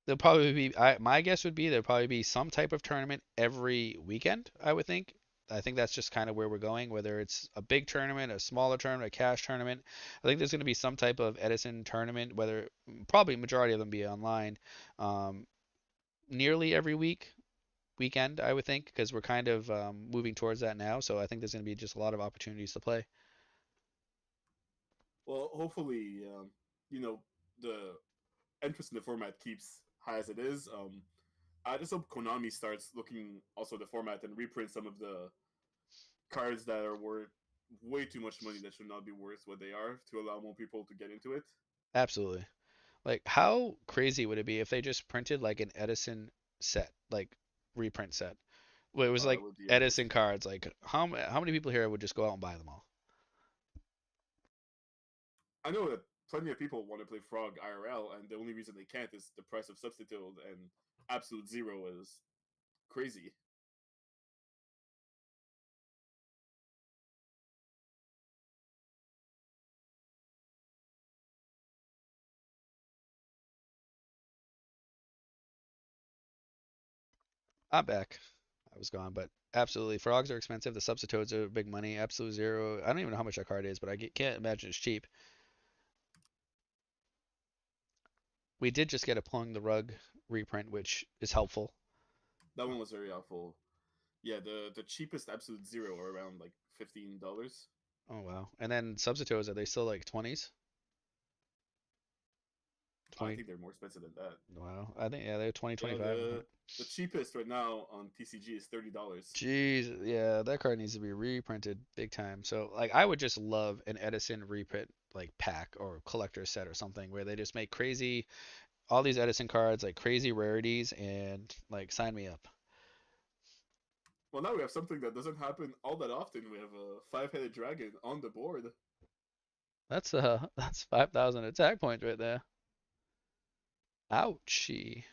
S1: there'll probably be, my guess would be there'll probably be some type of tournament every weekend, I would think. I think that's just kind of where we're going, whether it's a big tournament, a smaller tournament, a cash tournament. I think there's going to be some type of Edison tournament, whether probably majority of them be online, um, nearly every weekend, I would think, because we're kind of moving towards that now. So I think there's going to be just a lot of opportunities to play.
S2: Well, hopefully, you know, the interest in the format keeps high as it is. I just hope Konami starts looking also at the format and reprint some of the cards that are worth way too much money that should not be worth what they are to allow more people to get into it.
S1: Absolutely. Like, how crazy would it be if they just printed like an Edison set, like reprint set? Well, it was
S2: It
S1: like
S2: would be
S1: Edison
S2: amazing.
S1: cards. Like, how many people here would just go out and buy them all?
S2: I know that plenty of people want to play Frog IRL, and the only reason they can't is the price of Substitute, and Absolute Zero is crazy.
S1: I'm back. I was gone, but absolutely, frogs are expensive. The substitutes are big money. Absolute zero. I don't even know how much that card is, but can't imagine it's cheap. We did just get a pulling the rug reprint, which is helpful.
S2: That one was very helpful. Yeah, the cheapest Absolute Zero are around like $15.
S1: Oh wow. And then substitutes, are they still like 20s?
S2: I
S1: 20.
S2: think they're more expensive than that.
S1: Wow. I think yeah, they're 20,
S2: Yeah,
S1: 25, I think.
S2: the cheapest right now on TCG is $30.
S1: Jeez, yeah, that card needs to be reprinted big time. So like I would just love an Edison reprint like pack or collector set or something where they just make crazy all these Edison cards like crazy rarities and like sign me up.
S2: Well, now we have something that doesn't happen all that often. We have a five-headed dragon on the board.
S1: That's that's 5,000 attack points right there. Ouchie.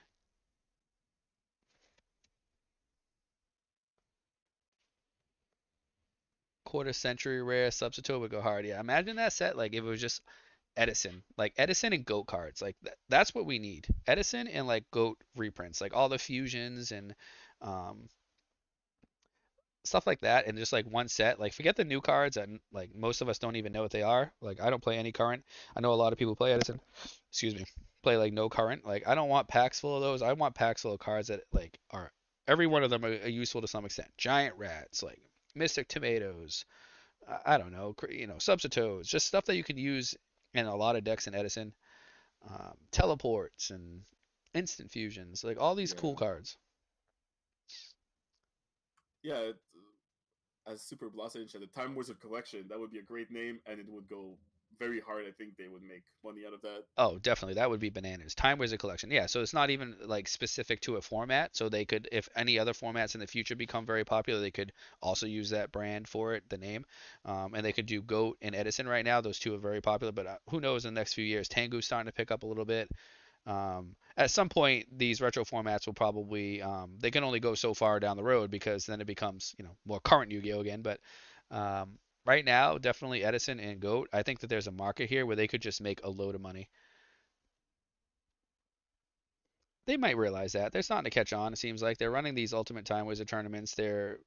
S1: Quarter century rare substitute would go hard. Yeah, imagine that set like if it was just Edison, like Edison and Goat cards. Like that's what we need. Edison and like Goat reprints, like all the fusions and um, stuff like that, and just like one set. Like forget the new cards, and like most of us don't even know what they are. Like I don't play any current. I know a lot of people play Edison. Excuse me, play like no current. Like I don't want packs full of those. I want packs full of cards that like are every one of them are useful to some extent. Giant rats, like Mystic Tomatoes. I don't know, substitutes, just stuff that you can use in a lot of decks in Edison. Teleports and instant fusions, like all these cool
S2: Yeah,
S1: cards.
S2: yeah. As Super Blossom said, the Time Wizard Collection, that would be a great name, and it would go very hard. I think they would make money out of that.
S1: Oh, definitely. That would be bananas. Time Wizard Collection. Yeah, so it's not even like specific to a format. So they could, if any other formats in the future become very popular, they could also use that brand for it, the name. And they could do Goat and Edison right now. Those two are very popular, but who knows in the next few years? Tengu's starting to pick up a little bit. At some point, these retro formats will probably they can only go so far down the road because then it becomes more current Yu-Gi-Oh again. But right now, definitely Edison and Goat. I think that there's a market here where they could just make a load of money. They might realize that they're starting to catch on. It seems like they're running these Ultimate Time Wizard tournaments. They're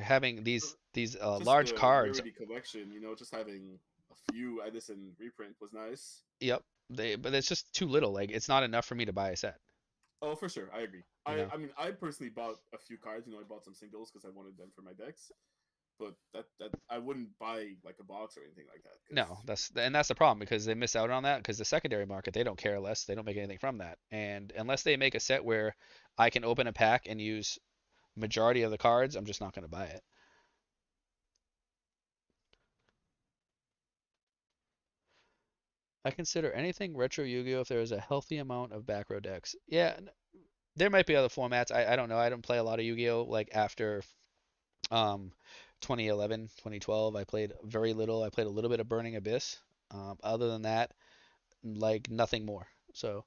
S1: having these
S2: Just
S1: large
S2: the
S1: cards.
S2: rarity collection, just having a few Edison reprint was nice.
S1: Yep. But it's just too little. Like it's not enough for me to buy a set.
S2: Oh, for sure, I agree.
S1: You know.
S2: I mean, I personally bought a few cards. I bought some singles because I wanted them for my decks. But that I wouldn't buy like a box or anything like that because
S1: No, that's the problem because they miss out on that because the secondary market they don't care less. They don't make anything from that. And unless they make a set where I can open a pack and use majority of the cards, I'm just not going to buy it. I consider anything retro Yu-Gi-Oh if there is a healthy amount of back row decks. Yeah, there might be other formats. I don't know. I don't play a lot of Yu-Gi-Oh like after um 2011, 2012. I played very little. I played a little bit of Burning Abyss. Other than that, like nothing more. So,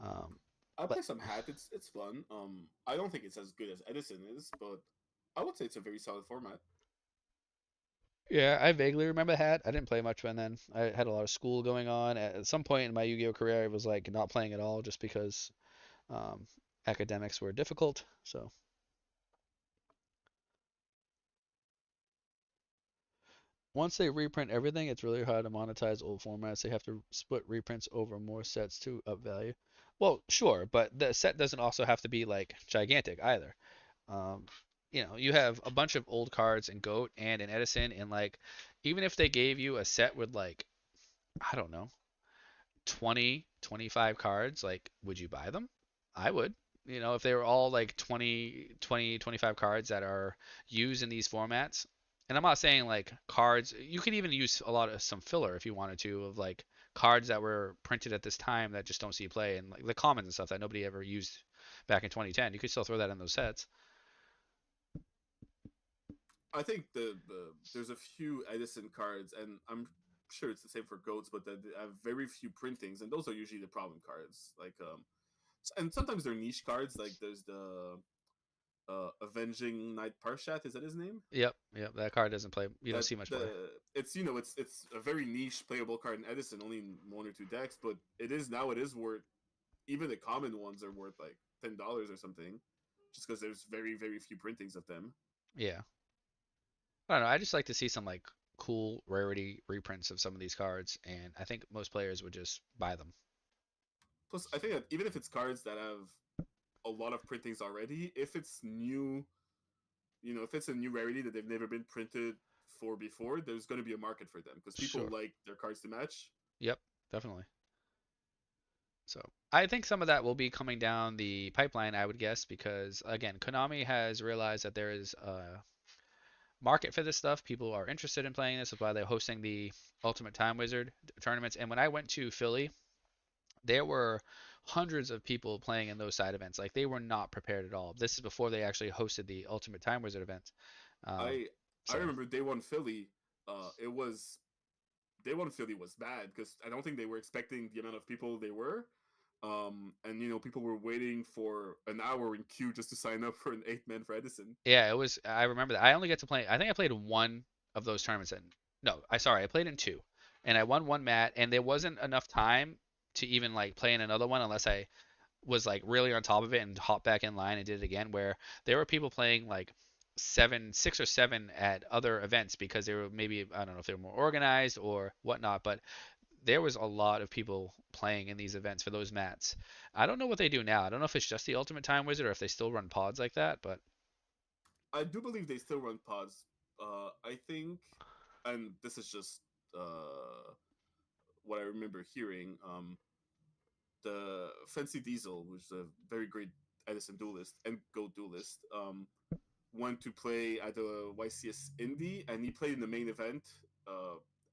S1: um,
S2: I
S1: but
S2: play some Hat. It's fun. I don't think it's as good as Edison is, but I would say it's a very solid format.
S1: yeah, I vaguely remember Hat. I didn't play much when then. I had a lot of school going on. At some point in my Yu-Gi-Oh career, I was like not playing at all just because um, academics were difficult. So once they reprint everything, it's really hard to monetize old formats. They have to split reprints over more sets to up value. Well, sure, but the set doesn't also have to be like gigantic either. Um, you have a bunch of old cards in Goat and in Edison, and like even if they gave you a set with like I don't know 20, 25 cards, like, would you buy them? I would. If they were all like 20, 25 cards that are used in these formats. And I'm not saying like cards, you could even use a lot of some filler if you wanted to, of like cards that were printed at this time that just don't see play and like the commons and stuff that nobody ever used back in 2010. You could still throw that in those sets.
S2: I think there's a few Edison cards, and I'm sure it's the same for Goats, but that they have very few printings, and those are usually the problem cards. Like and sometimes they're niche cards. Like there's the Avenging Knight Parshat. Is that his name?
S1: Yep, yep. That card doesn't play. You don't
S2: That
S1: see much play.
S2: the it's a very niche playable card in Edison, only in one or two decks, but it is worth, even the common ones are worth like $10 or something, just because there's very few printings of them.
S1: Yeah. I don't know. I just like to see some like cool rarity reprints of some of these cards, and I think most players would just buy them.
S2: Plus, I think that even if it's cards that have a lot of printings already, if it's new, if it's a new rarity that they've never been printed for before, there's going to be a market for them because people
S1: Sure.
S2: like their cards to match.
S1: Yep, definitely. So I think some of that will be coming down the pipeline, I would guess, because again, Konami has realized that there is a market for this stuff. People are interested in playing this. That's why they're hosting the Ultimate Time Wizard tournaments. And when I went to Philly, there were hundreds of people playing in those side events. Like they were not prepared at all. This is before they actually hosted the Ultimate Time Wizard event. Um,
S2: I I
S1: so
S2: remember Day One Philly. It was Day One Philly was bad because I don't think they were expecting the amount of people they were. And people were waiting for an hour in queue just to sign up for an 8 man for Edison.
S1: yeah, it was. I remember that. I only get to play. I think I played one of those tournaments. And no, I played in two, and I won one mat. And there wasn't enough time to even like play in another one unless I was like really on top of it and hopped back in line and did it again. Where there were people playing like 6 or 7 at other events because they were maybe I don't know if they were more organized or whatnot, but there was a lot of people playing in these events for those mats. I don't know what they do now. I don't know if it's just the Ultimate Time Wizard or if they still run pods like that, but
S2: I do believe they still run pods. I think, and this is just what I remember hearing. The Fancy Diesel, which is a very great Edison duelist and Go duelist, went to play at the YCS Indy, and he played in the main event.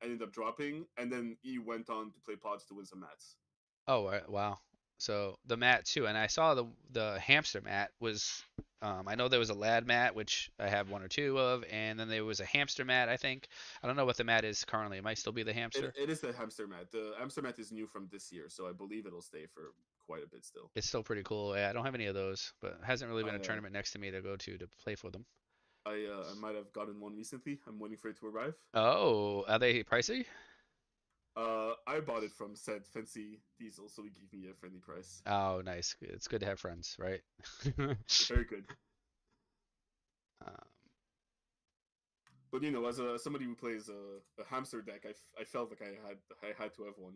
S2: Ended up dropping, and then he went on to play pods to win some mats.
S1: oh wow. So the mat too, and I saw the hamster mat was. I know there was a lad mat which I have one or two of, and then there was a hamster mat. I think I don't know what the mat is currently. It might still be the
S2: It,
S1: hamster.
S2: it is the hamster mat. The hamster mat is new from this year, so I believe it'll stay for quite a bit still.
S1: It's still pretty cool. Yeah, I don't have any of those, but it hasn't really
S2: I
S1: been a
S2: uh,
S1: tournament next to me to go to play for them.
S2: I might have gotten one recently. I'm waiting for it to arrive.
S1: Oh, are they pricey?
S2: I bought it from said Fancy Diesel, so he gave me a friendly price.
S1: Oh, nice. It's good to have friends, right?
S2: Very good.
S1: Um,
S2: But as somebody who plays a hamster deck, I felt like I had to have one.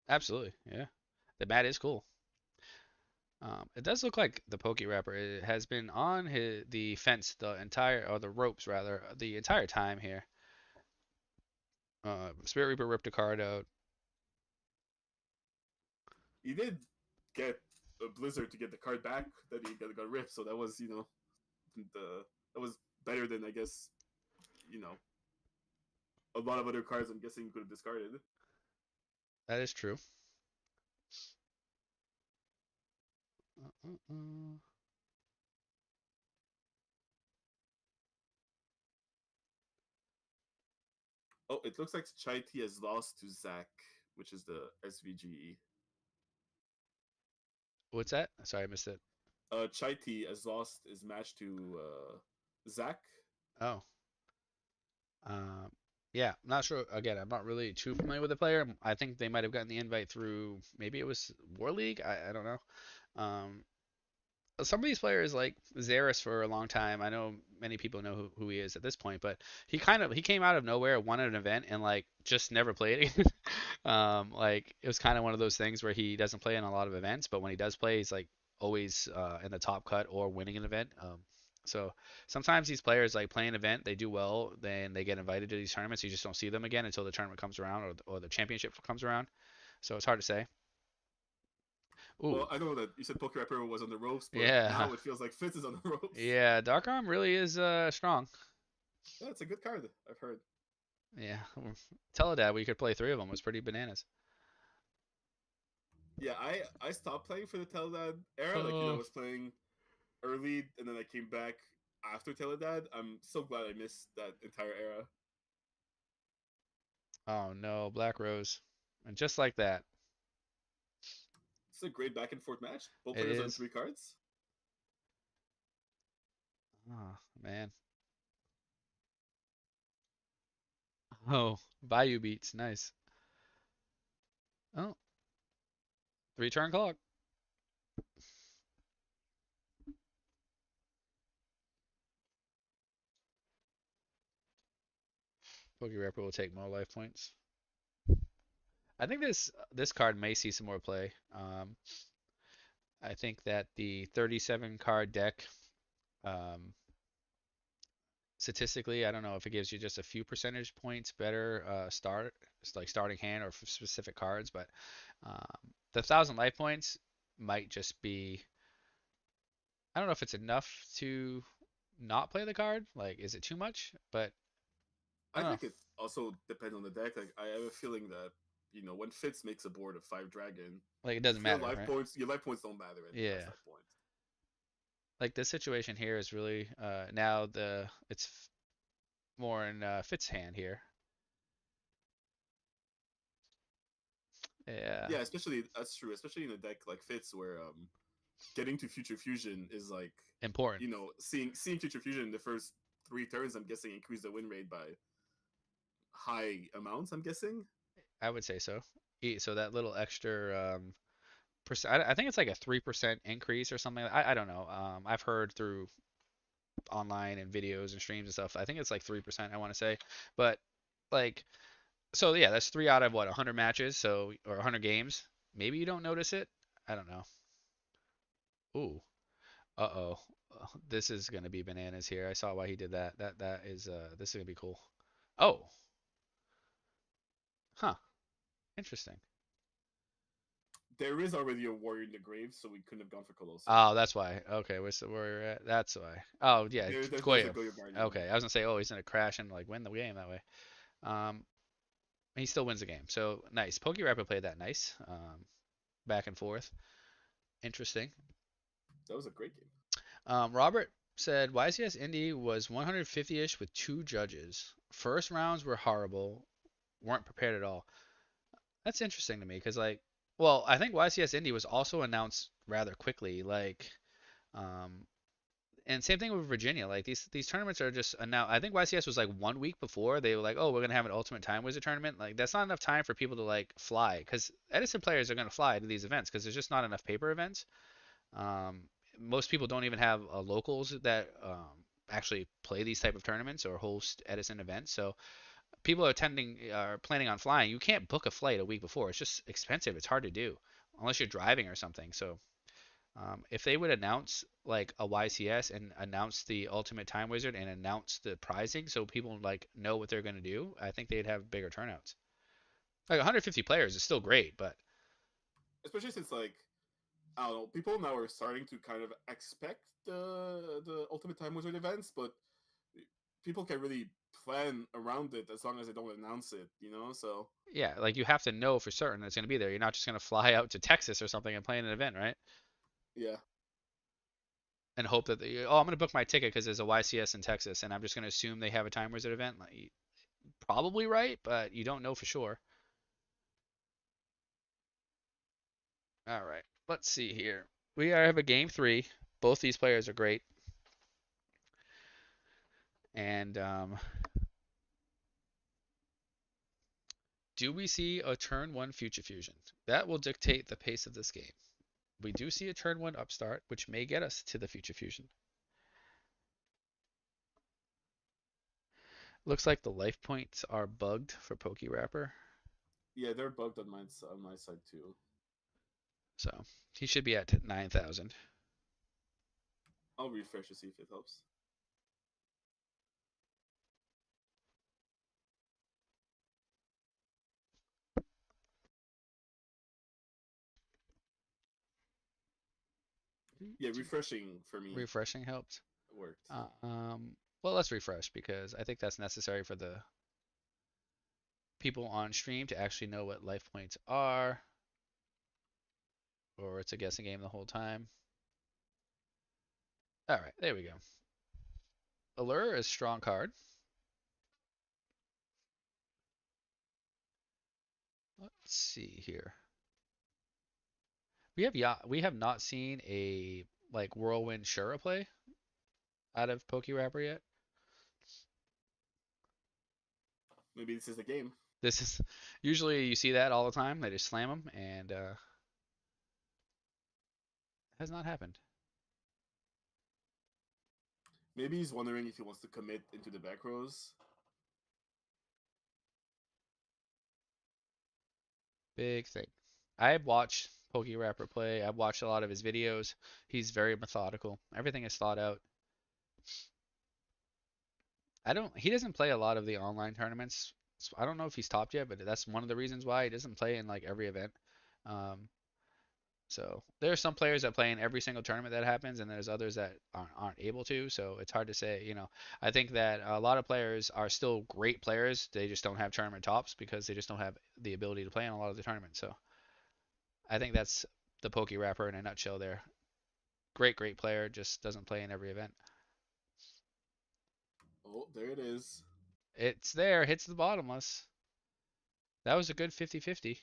S1: absolutely, yeah. The mat is cool. It does look like the PokeRapper it has been on the fence the entire, or the ropes rather, the entire time here. Spirit Reaper ripped a card out.
S2: He did get a Blizzard to get the card back that he got ripped, so that was the that was better than I guess you know a lot of other cards. I'm guessing he could have discarded.
S1: That is true. Uh, uh, uh.
S2: Oh, it looks like Chai T has lost to Zach, which is the SVGE.
S1: What's that? Sorry, I missed it.
S2: Chai T has lost his match to Zach.
S1: Oh, um, yeah. Not sure. Again, I'm not really too familiar with the player. I think they might have gotten the invite through maybe it was War League. I don't know. Um, some of these players like Zaris for a long time. I know many people know who he is at this point, but he came out of nowhere, won an event, and like just never played again. Like it was kind of one of those things where he doesn't play in a lot of events, but when he does play, he's like always in the top cut or winning an event. So sometimes these players like play an event, they do well, then they get invited to these tournaments. You just don't see them again until the tournament comes around or the championship comes around. So it's hard to say. Ooh,
S2: Well, I know that you said PokeRapper was on the ropes, but
S1: yeah.
S2: now it feels like Fitz is on the ropes.
S1: Yeah, Dark Arm really is strong.
S2: Yeah, it's a good card. I've heard.
S1: Yeah, Teledad, we could play three of them was pretty bananas.
S2: Yeah, I stopped playing for the Teledad era. Like I
S1: Oh,
S2: was playing early, and then I came back after Teledad. I'm so glad I missed that entire era.
S1: oh no, Black Rose, and just like that,
S2: It's a great back and forth match. Both
S1: it
S2: players on
S1: is.
S2: 3 cards.
S1: Oh man. Oh, Bayou beats, nice. Oh, 3 turn clock. PokeRapper will take more life points. I think this card may see some more play. I think that the 37 card deck um, statistically. I don't know if it gives you just a few percentage points better like starting hand or for specific cards, but the 1,000 life points might just be. I don't know if it's enough to not play the card. Like, is it too much? But I
S2: I
S1: don't know.
S2: think it also depends on the deck. Like I have a feeling that when Fitz makes a board of 5 dragon,
S1: Like, it doesn't matter, right?
S2: your life points don't matter past
S1: Yeah.
S2: that point.
S1: Like this situation here is really now it's more in Fitz's hand here. Yeah,
S2: Yeah, especially that's true. Especially in a deck like Fitz, where getting to Future Fusion is like,
S1: important.
S2: seeing Future Fusion in the first 3 turns. I'm guessing increase the win rate by high amounts. I'm guessing.
S1: I would say so. So that little extra percent, I think it's like a 3% increase or something. I don't know. I've heard through online and videos and streams and stuff. I think it's like 3%, I want to say. But like, so yeah, that's three out of what, 100 matches, so or 100 games. Maybe you don't notice it. I don't know. Ooh, uh-oh. This is gonna be bananas here. I saw why he did that. That is this is gonna be cool. Oh, huh. Interesting.
S2: There is already a warrior in the grave, so we couldn't have gone for Colossal.
S1: Oh, that's why. Okay, where's the warrior at? That's why. Oh, yeah,
S2: There's a
S1: Goya.
S2: Goyo Guardian.
S1: Okay, I was gonna say, oh, he's gonna crash and like win the game that way. Um, he still wins the game. So nice. PokeRapper played that nice. Back and forth. Interesting.
S2: That was a great game.
S1: Robert said YCS Indy was 150-ish with two judges. First rounds were horrible. Weren't prepared at all. That's interesting to me because well, I think YCS Indy was also announced rather quickly. Um, and same thing with Virginia. Like these tournaments are just announced. I think YCS was like 1 week before they were like, oh, we're gonna have an Ultimate Time Wizard tournament. Like that's not enough time for people to like fly because Edison players are gonna fly to these events because there's just not enough paper events. Um, Most people don't even have locals that actually play these type of tournaments or host Edison events. So people are planning on flying. You can't book a flight a week before. It's just expensive. It's hard to do unless you're driving or something. So if they would announce like a YCS and announce the Ultimate Time Wizard and announce the prizing so people like know what they're going to do, I think they'd have bigger turnouts. Like 150 players is still great, but
S2: Especially since like I don't know, people now are starting to kind of expect the Ultimate Time Wizard events, but people can really plan around it as long as they don't announce it. So
S1: yeah, like you have to know for certain it's going to be there. You're not just going to fly out to Texas or something and play in an event, right?
S2: yeah.
S1: And hope that I'm going to book my ticket because there's a YCS in Texas and I'm just going to assume they have a Time Wizard event. Like, probably right, but you don't know for sure. All right, let's see here. Have a game three. Both these players are great, and do we see a turn one future fusion? That will dictate the pace of this game. We do see a turn one upstart, which may get us to the future fusion. Looks like the life points are bugged for PokeRapper,
S2: Yeah, they're bugged on my side too.
S1: so he should be at 9,000.
S2: I'll refresh to see if it helps. Yeah, refreshing for me
S1: Refreshing helps.
S2: worked.
S1: Well, let's refresh because I think that's necessary for the people on stream to actually know what life points are, or it's a guessing game the whole time. All right, there we go. Allure is strong card. Let's see here. We have not seen a like whirlwind Shura play out of PokeRapper yet.
S2: Maybe this is the game.
S1: This is usually you see that all the time. They just slam them, and has not happened.
S2: Maybe he's wondering if he wants to commit into the back rows.
S1: Big thing. I've watched PokeRapper play. I've watched a lot of his videos. He's very methodical. Everything is thought out. I don't. He doesn't play a lot of the online tournaments. I don't know if he's topped yet, but that's one of the reasons why he doesn't play in like every event. Um, so there are some players that play in every single tournament that happens, and there's others that aren't able to. So it's hard to say. I think that a lot of players are still great players. They just don't have tournament tops because they just don't have the ability to play in a lot of the tournaments. So I think that's the PokeRapper in a nutshell. There, great, great player, just doesn't play in every event.
S2: Oh, there it is.
S1: It's there, hits the bottomless. That was a good 50-50.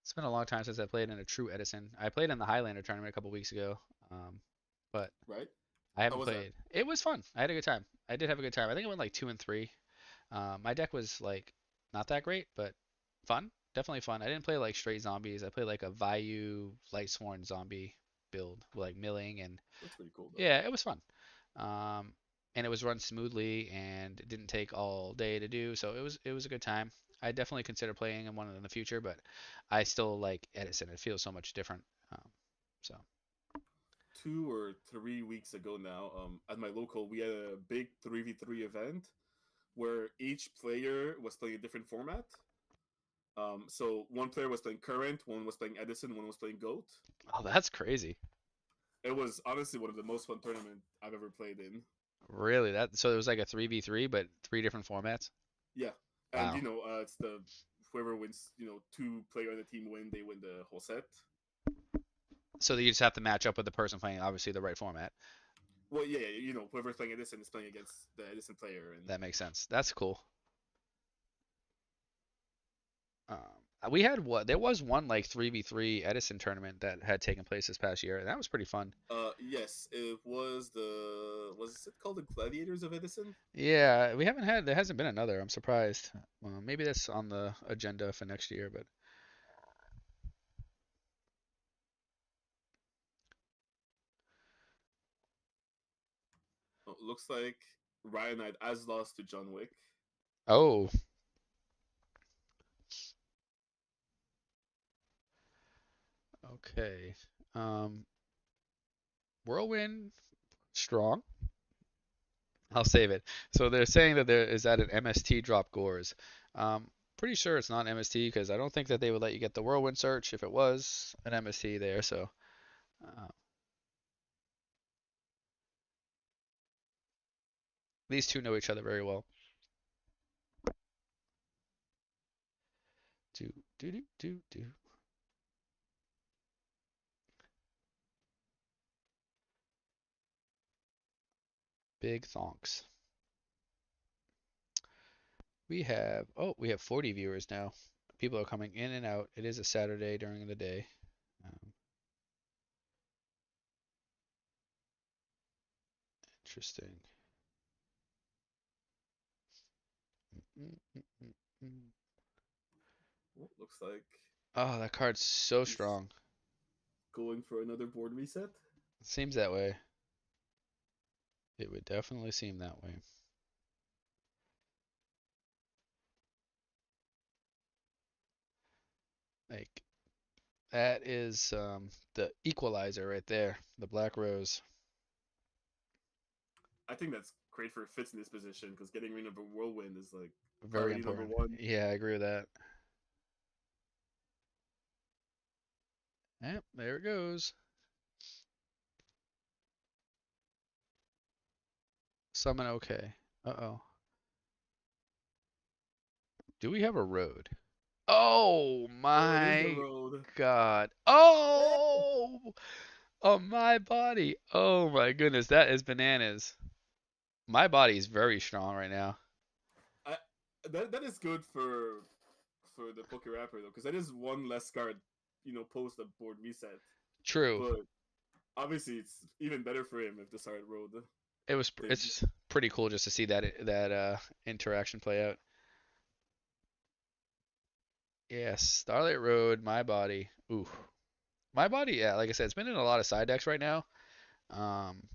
S1: It's been a long time since I played in a true Edison. I played in the Highlander tournament a couple weeks ago, but
S2: Right?
S1: I
S2: How
S1: haven't
S2: was that?
S1: played. It was fun. I had a good time. I did have a good time. I think I went like 2-3. My deck was like not that great, but fun. Definitely fun. I didn't play like straight zombies. I played like a Vayu Lightsworn zombie build, like milling, and
S2: That's pretty cool though.
S1: yeah, it was fun. Um, and it was run smoothly and it didn't take all day to do, so it was a good time. I definitely consider playing in one in the future, but I still like Edison. It feels so much different. So
S2: 2 or 3 weeks ago now, at my local, we had a big 3v3 event where each player was playing a different format. So one player was playing current, one was playing Edison, one was playing Goat.
S1: oh, that's crazy.
S2: It was honestly one of the most fun tournament I've ever played in.
S1: Really? That so it was like a 3v3, but three different formats?
S2: Yeah, and
S1: Wow.
S2: it's the whoever wins, two player on the team win, they win the whole set.
S1: So you just have to match up with the person playing obviously the right format.
S2: Well, yeah, whoever's playing Edison is playing against the Edison player, and
S1: That makes sense. That's cool. We had what? There was one like 3v3 Edison tournament that had taken place this past year, and that was pretty fun.
S2: yes, it was was it called the Gladiators of Edison?
S1: Yeah, we haven't had. There hasn't been another. I'm surprised. Maybe that's on the agenda for next year, but
S2: Oh, looks like Ryan Knight has lost to John Wick.
S1: oh, okay. Um, Whirlwind strong. I'll save it. So they're saying that there is that an MST drop Gores. Pretty sure it's not MST because I don't think that they would let you get the Whirlwind search if it was an MST there. So uh, these two know each other very well. Do do do do do. Big thonks. We have 40 viewers now. People are coming in and out. It is a Saturday during the day. Um, Interesting. Mm, mm, mm, mm.
S2: Oh, looks like
S1: Oh, that card's so
S2: he's
S1: strong.
S2: going for another board reset.
S1: It seems that way. It would definitely seem that way. Like that is the equalizer right there. The Black Rose.
S2: I think that's great for Fitz in this position because getting rid of a whirlwind is like
S1: Very
S2: priority number
S1: important.
S2: one.
S1: Yeah, I agree with that. Yep, there it goes. Summon okay. Uh-oh. Do we have a road? Oh
S2: It is the
S1: my
S2: road.
S1: God.
S2: Yeah.
S1: Oh, on my body. Oh my goodness, that is bananas. My body is very strong right now.
S2: I, that is good for the PokeRapper though, because that is one less card, post a board reset.
S1: True.
S2: But obviously, it's even better for him if the Sard road. They,
S1: It's pretty cool just to see that interaction play out. Yes, Starlight Road, my body. Ooh. My body, yeah, like I said, it's been in a lot of side decks right now. Um,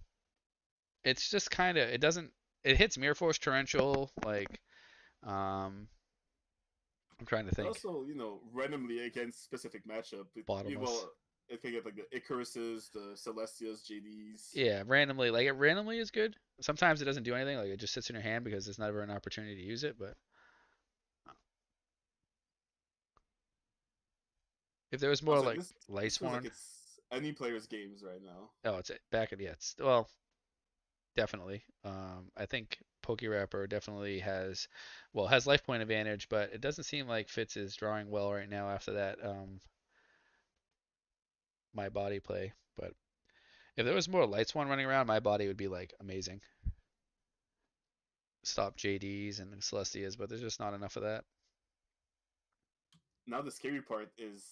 S1: it's just kind of it hits Mirror Force Torrential like um I'm trying to
S2: but
S1: think.
S2: also randomly against specific matchup. Well,
S1: Bottomless.
S2: it can get like the Icaruses, the Celestias, JDs.
S1: Yeah, randomly, like it randomly is good. Sometimes it doesn't do anything, like it just sits in your hand because there's never an opportunity to use it. But if there was
S2: I
S1: more
S2: was like,
S1: like
S2: this
S1: lights
S2: feels like
S1: one,
S2: it's any player's games right now.
S1: oh, it's back at yeah, it's well, definitely. I think PokeRapper definitely has, well, has life point advantage, but it doesn't seem like Fitz is drawing well right now after that my body play. But if there was more lights one running around, my body would be like amazing. Stop JDs and Celestias, but there's just not enough of that.
S2: Now the scary part is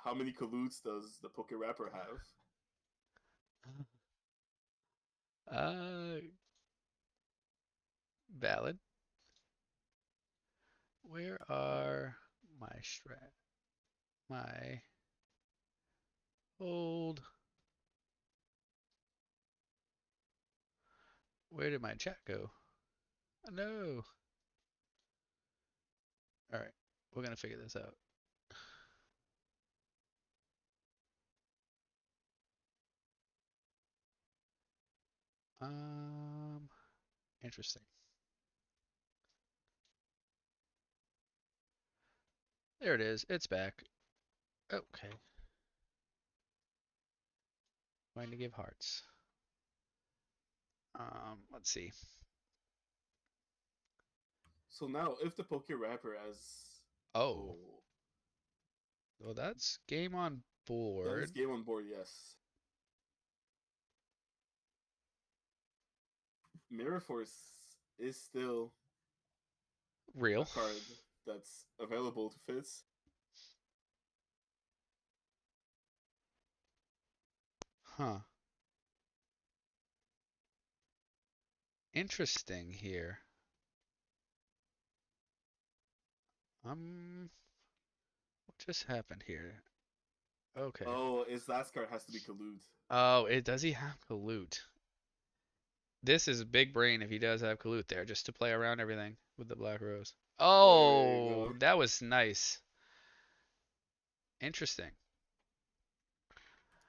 S2: how many colludes does the PokeRapper have?
S1: Uh, valid. Where are my strat? My hold. Where did my chat go? No. All right, we're gonna figure this out. Um, interesting. There it is. It's back. Okay. Going to give hearts. Let's see.
S2: So now, if the PokeRapper has,
S1: Oh,
S2: oh,
S1: well, that's game on
S2: that is
S1: board.
S2: game on board, yes. Mirror Force is still a
S1: Real.
S2: card that's available to Fitz.
S1: Huh. Interesting here. What just happened here? Okay.
S2: Oh, his last card has to be Collude.
S1: Oh, it does he have Kalut? This is big brain if he does have Kalut there, just to play around everything with the Black Rose.
S2: There you
S1: Oh,
S2: go.
S1: that was nice. Interesting.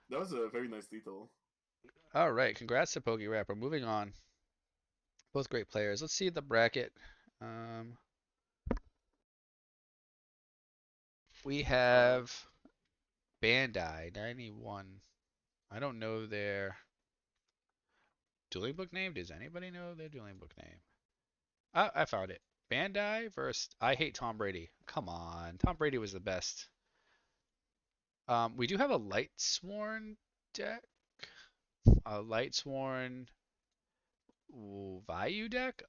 S2: That was a very nice detail.
S1: All right, congrats to PokeRapper. Moving on. Both great players. Let's see the bracket. Um, we
S2: Uh,
S1: have Bandai 91. I don't know their dueling book name. Does anybody know their dueling book name? I found it. Bandai versus I hate Tom Brady. Come on, Tom Brady was the best. We do have a Light Sworn deck, a Light Sworn Vayu deck.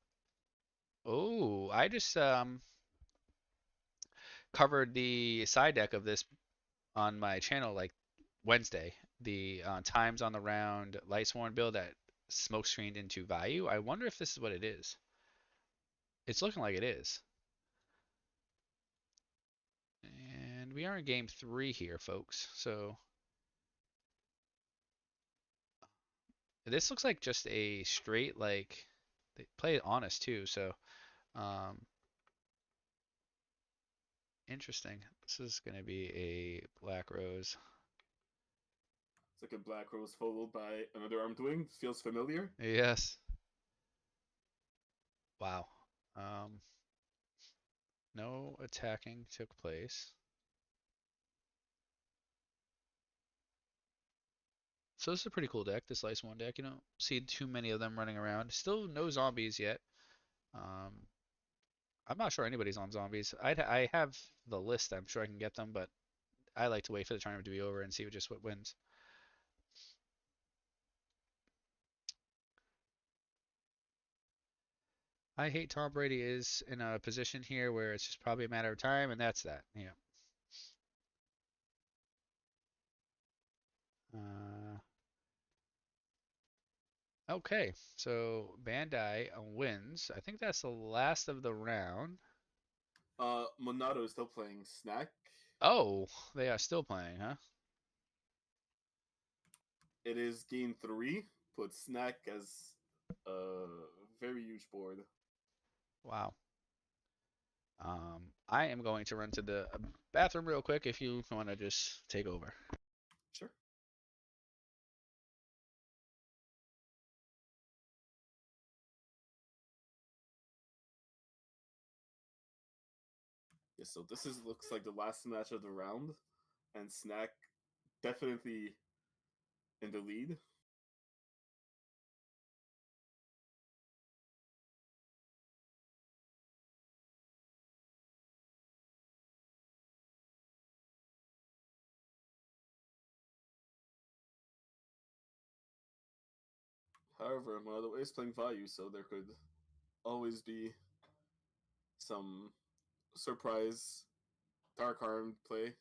S1: Oh, I just covered the side deck of this on my channel like Wednesday. The times on the round Lightsworn build that smoke screened into Vayu. I wonder if this is what it is. It's looking like it is. And we are in game 3 here, folks. So this looks like just a straight like they play it honest too. So um, interesting. This is gonna be a Black Rose.
S2: it's like a Black Rose followed by another Armed Wing. Feels familiar.
S1: Yes. Wow. Um, no attacking took place. So this is a pretty cool deck, this Lice 1 deck. You don't see too many of them running around. Still no zombies yet. Um, I'm not sure anybody's on zombies. I have the list. I'm sure I can get them, but I like to wait for the tournament to be over and see just what wins. I hate Tom Brady is in a position here where it's just probably a matter of time, and that's that. Yeah. Uh, okay, so Bandai wins. I think that's the last of the round.
S2: Monado is still playing Snack.
S1: Oh, they are still playing, huh?
S2: It is game 3. Put Snack as a very huge board.
S1: Wow. I am going to run to the bathroom real quick if you want to just take over.
S2: Yeah, so this is looks like the last match of the round, and Snack definitely in the lead. However, Monado is playing value, so there could always be some surprise Dark Arm play.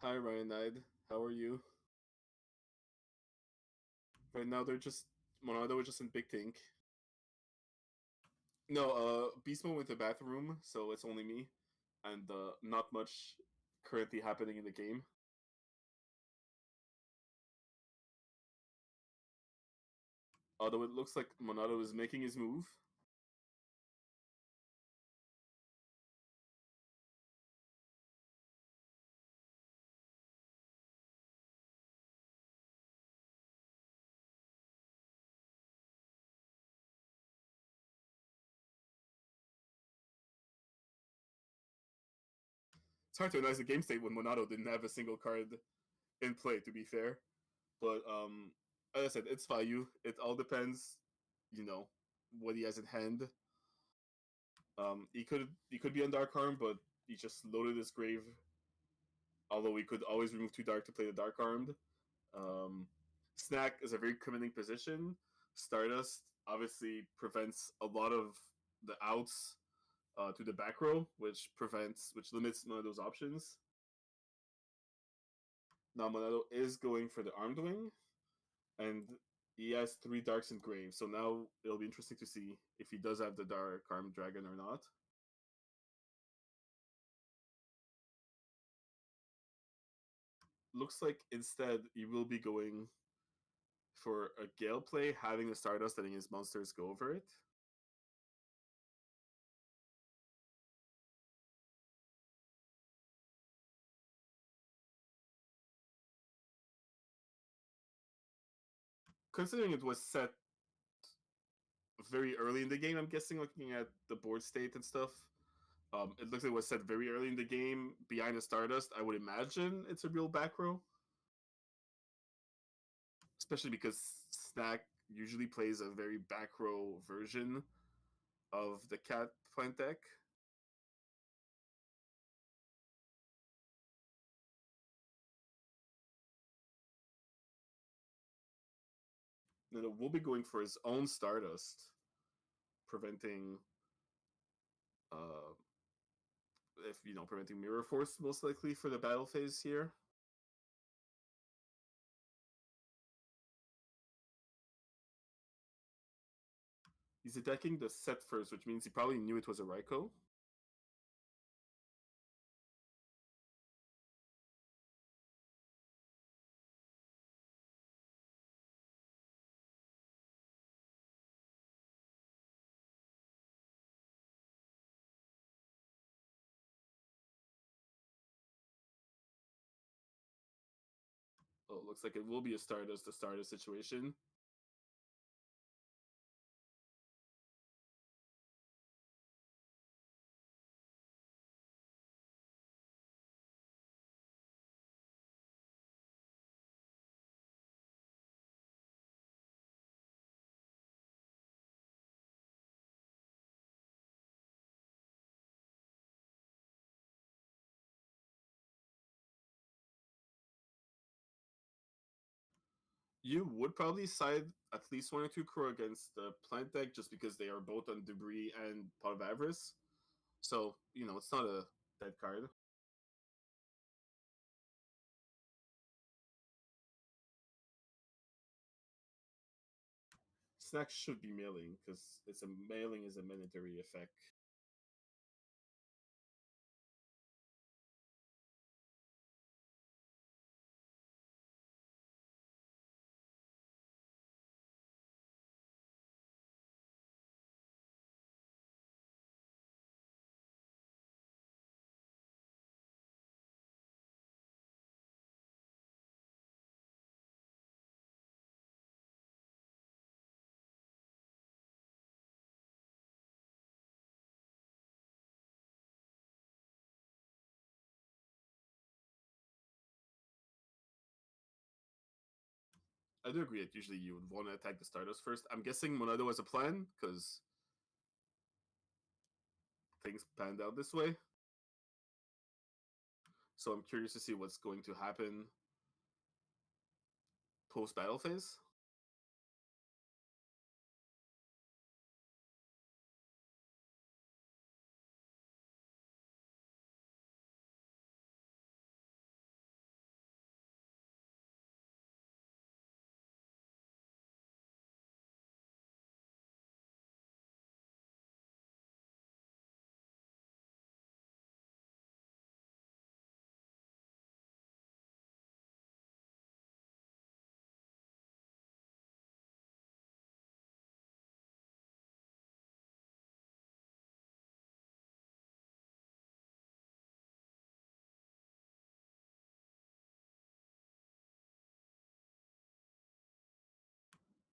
S2: Hi, Ryan Knight. How are you? Right now, they're just Monado is just in Big Tank. No, Beastmo went to the bathroom, so it's only me, and not much currently happening in the game. Although it looks like Monado is making his move. It's hard to analyze the game state when Monado didn't have a single card in play. To be fair, but as I said, it's value. It all depends, you know, what he has in hand. He could be on Dark Arm, but he just loaded his grave. Although he could always remove 2 dark to play the Dark Armed. Um, Snack is a very commanding position. Stardust obviously prevents a lot of the outs to the back row, which limits one of those options. Now Monado is going for the Armed Wing, and he has 3 darks in grave. So now it'll be interesting to see if he does have the Dark Armed Dragon or not. Looks like instead he will be going for a Gale play, having the Stardust, letting his monsters go over it. Considering it was set very early in the game, I'm guessing, looking at the board state and stuff. It looks like it was set very early in the game behind the Stardust. I would imagine it's a real back row, especially because Snack usually plays a very back row version of the Cat Plant deck. And it will be going for his own Stardust, preventing, uh, if preventing Mirror Force most likely for the battle phase here. He's attacking the set first, which means he probably knew it was a Raikou. Oh, looks like it will be a Stardust to Stardust situation. You would probably side at least one or two crow against the plant deck just because they are both on debris and pot of avarice. So it's not a dead card. Snack should be mailing because it's a mailing is a mandatory effect. I do agree that usually you would want to attack the Stardust first. I'm guessing Monado was a plan because things panned out this way. So I'm curious to see what's going to happen post battle phase.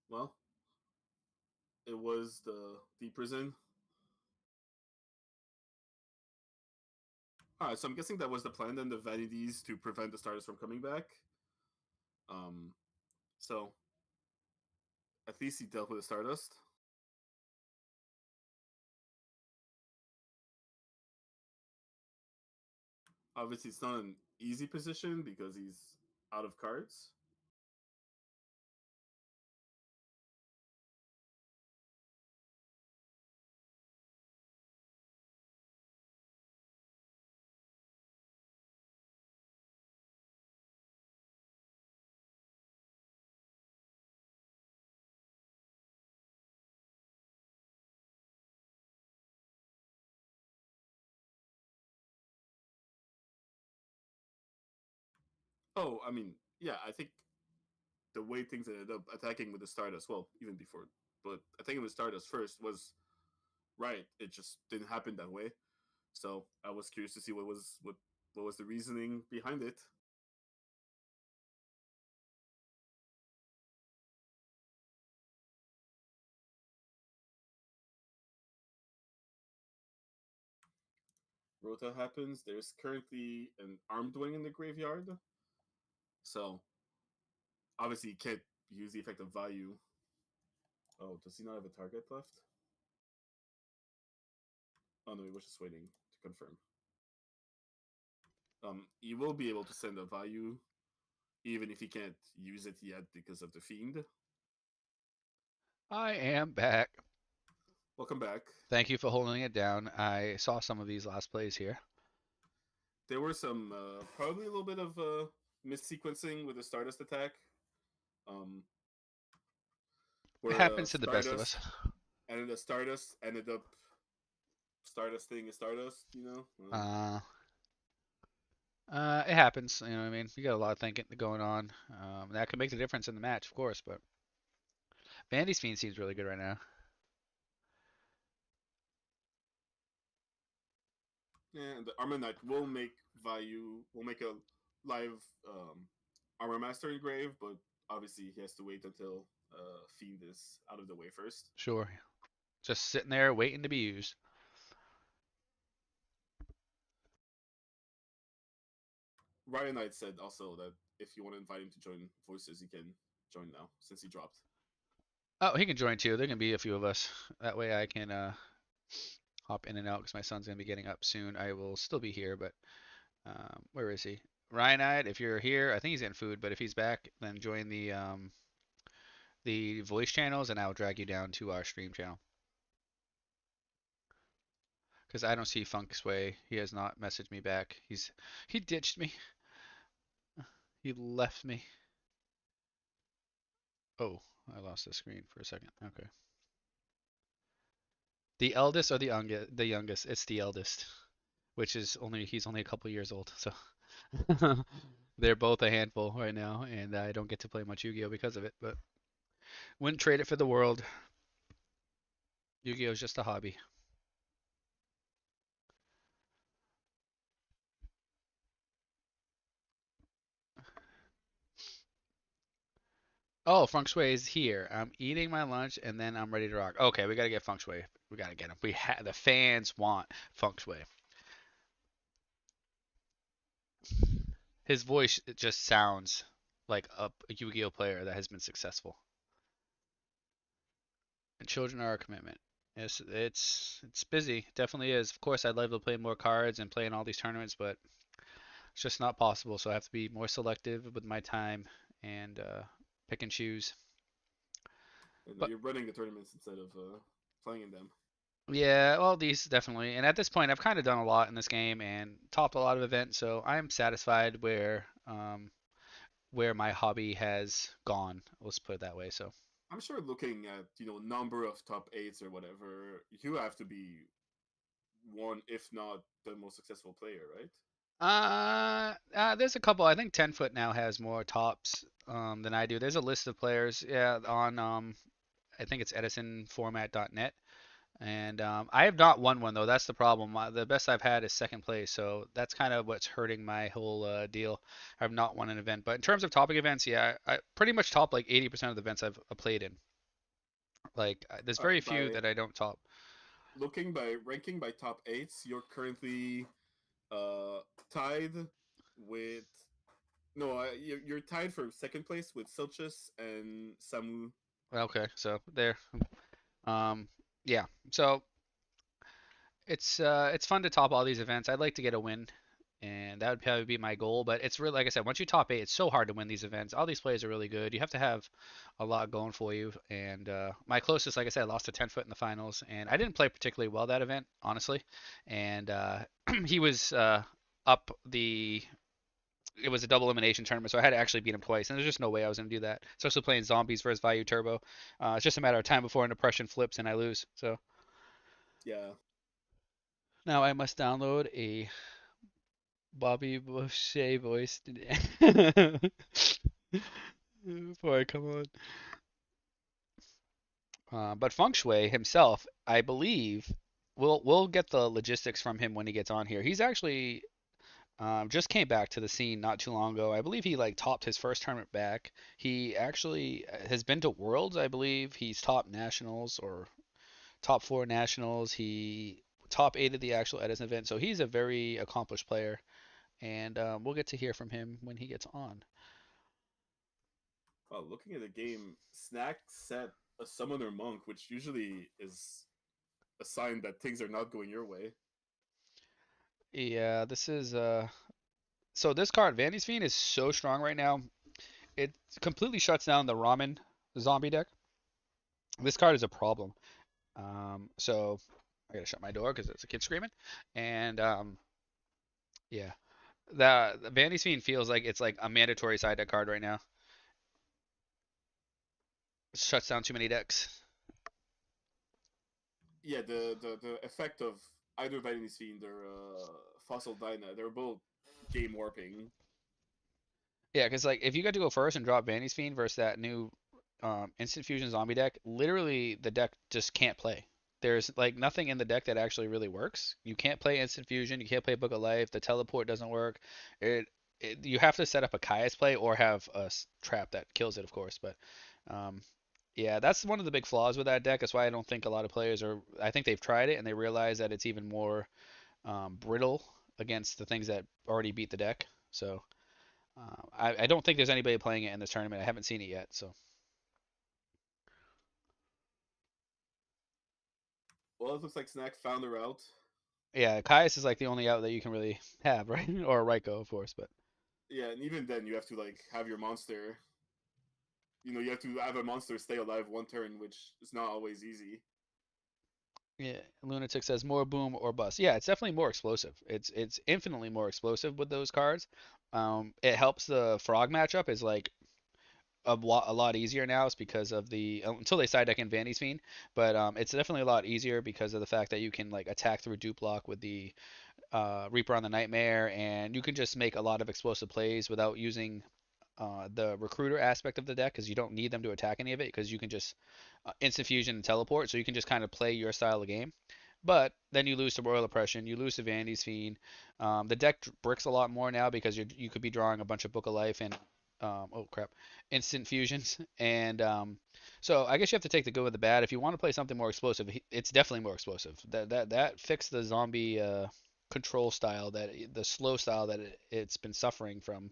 S2: Well, it was the prison. Alright, so I'm guessing that was the plan then the vanities to prevent the Stardust from coming back. Um so at least he dealt with the Stardust. Obviously it's not an easy position because he's out of cards. Oh, I mean, yeah, I think the way things ended up attacking with the Stardust, well, even before, but attacking with Stardust first was right. It just didn't happen that way. So I was curious to see what was the reasoning behind it. Rota happens. There's currently an armed wing in the graveyard, so obviously you can't use the effect of value. Oh, does he not have a target left? Oh no, he was just waiting to confirm. He will be able to send a value even if he can't use it yet because of the fiend.
S1: I am back.
S2: Welcome back.
S1: Thank you for holding it down. I saw some of these last plays here.
S2: There were some probably a little bit of missequencing with the Stardust attack, um,
S1: It
S2: where
S1: happens to the best of us.
S2: Stardust ended up Stardust thing is Stardust.
S1: Uh, it happens. You know what I mean? You got a lot of thinking going on. That could make the difference in the match, of course. But Vandy's Fiend seems really good right now.
S2: Yeah, and the Armor Knight will make value. Will make a live Armor Master engrave, but obviously he has to wait until Fiend is out of the way first.
S1: Sure. Just sitting there waiting to be used.
S2: Ryan Knight said also that if you want to invite him to join Voices, he can join now since he dropped.
S1: Oh, he can join too. There can be a few of us. That way I can hop in and out because my son's gonna be getting up soon. I will still be here, but where is he? Ryanite, if you're here, I think he's getting food, but if he's back, then join the the voice channels, and I will drag you down to our stream channel. Because I don't see Funk Sway. He has not messaged me back. He ditched me. He left me. Oh, I lost the screen for a second. Okay. The eldest or the youngest? It's the eldest, which is only he's only a couple years old. So they're both a handful right now, and I don't get to play much Yu-Gi-Oh because of it. But wouldn't trade it for the world. Yu-Gi-Oh is just a hobby. Oh, Feng Shui is here. I'm eating my lunch and then I'm ready to rock. Okay, we gotta get Feng Shui. We gotta get him. The fans want Feng Shui. His voice it just sounds like a Yu-Gi-Oh player that has been successful. And children are a commitment. It's busy. It definitely is. Of course, I'd love to play more cards and play in all these tournaments, but it's just not possible. So I have to be more selective with my time and pick and choose.
S2: And
S1: But
S2: you're running the tournaments instead of playing in them.
S1: yeah, well, these definitely. And at this point, I've kind of done a lot in this game and topped a lot of events, so I'm satisfied where my hobby has gone. Let's put it that way. So,
S2: I'm sure looking at number of top eights or whatever, you have to be one, if not the most successful player, right?
S1: there's a couple. I think 10 foot now has more tops than I do. There's a list of players, yeah, on I think it's edisonformat.net. And I have not won one though. That's the problem. The best I've had is second place, so that's kind of what's hurting my whole deal. I've not won an event, but in terms of topping events, yeah, I pretty much top like 80% of the events I've played in. Like, there's very few
S2: By
S1: that I don't top.
S2: looking by ranking by top eights, you're currently uh tied with no, you're tied for second place with Silchus and Samu.
S1: Okay, so there. Um, yeah. So it's fun to top all these events. I'd like to get a win, and that would probably be my goal. But it's really like I said, once you top eight, it's so hard to win these events. All these players are really good. You have to have a lot going for you. And my closest, like I said, I lost to 10 foot in the finals, and I didn't play particularly well that event, honestly. And he was up the. It was a double elimination tournament, so I had to actually beat him twice, and there's just no way I was going to do that. Especially playing zombies versus Vayu Turbo. It's just a matter of time before an oppression flips and I lose. So
S2: Yeah.
S1: now I must download a Bobby Boucher voice today before I come on. But Feng Shui himself, I believe, we'll get the logistics from him when he gets on here. He's actually just came back to the scene not too long ago. I believe he like topped his first tournament back. He actually has been to Worlds, I believe. He's top nationals or top four nationals. He top eight of the actual Edison event. So he's a very accomplished player, and we'll get to hear from him when he gets on.
S2: Well, looking at the game, Snack set a Summoner Monk, which usually is a sign that things are not going your way.
S1: Yeah, this is so this card, Vandy's Fiend, is so strong right now. It completely shuts down the Ramen zombie deck. This card is a problem. So I gotta shut my door because there's a kid screaming. And yeah, the Vandy's Fiend feels like it's like a mandatory side deck card right now. It shuts down too many decks.
S2: Yeah, the effect of either Vitamin's Fiend or Fossil Dyna, they're both game warping.
S1: Yeah, because like if you got to go first and drop Vandy's Fiend versus that new Instant Fusion zombie deck, literally the deck just can't play. There's like nothing in the deck that actually really works. You can't play Instant Fusion, you can't play Book of Life, the teleport doesn't work. It, you have to set up a Caius play or have a trap that kills it, of course. But um, yeah, that's one of the big flaws with that deck. That's why I don't think a lot of players are. I think they've tried it and they realize that it's even more brittle against the things that already beat the deck. So I don't think there's anybody playing it in this tournament. I haven't seen it yet. So
S2: Well, it looks like Snack found her out.
S1: yeah, Caius is like the only out that you can really have, right? Or Raiko, of course. But
S2: Yeah, and even then, you have to like have your monster. you have to have a monster stay alive one turn, which is not always easy.
S1: Yeah, Lunatic says more boom or bust. Yeah, it's definitely more explosive. It's infinitely more explosive with those cards. It helps the frog matchup is like a lot easier now. It's because of the until they side deck in Vandy's Fiend, but it's definitely a lot easier because of the fact that you can like attack through dupe block with the Reaper on the Nightmare, and you can just make a lot of explosive plays without using the recruiter aspect of the deck because you don't need them to attack any of it because you can just instant fusion and teleport, so you can just kind of play your style of game. But then you lose to Royal Oppression, you lose to Vandy's Fiend. The deck bricks a lot more now because you could be drawing a bunch of Book of Life and oh crap, instant fusions, and so I guess you have to take the good with the bad. If you want to play something more explosive, it's definitely more explosive. That fixed the zombie control style the slow style that it's been suffering from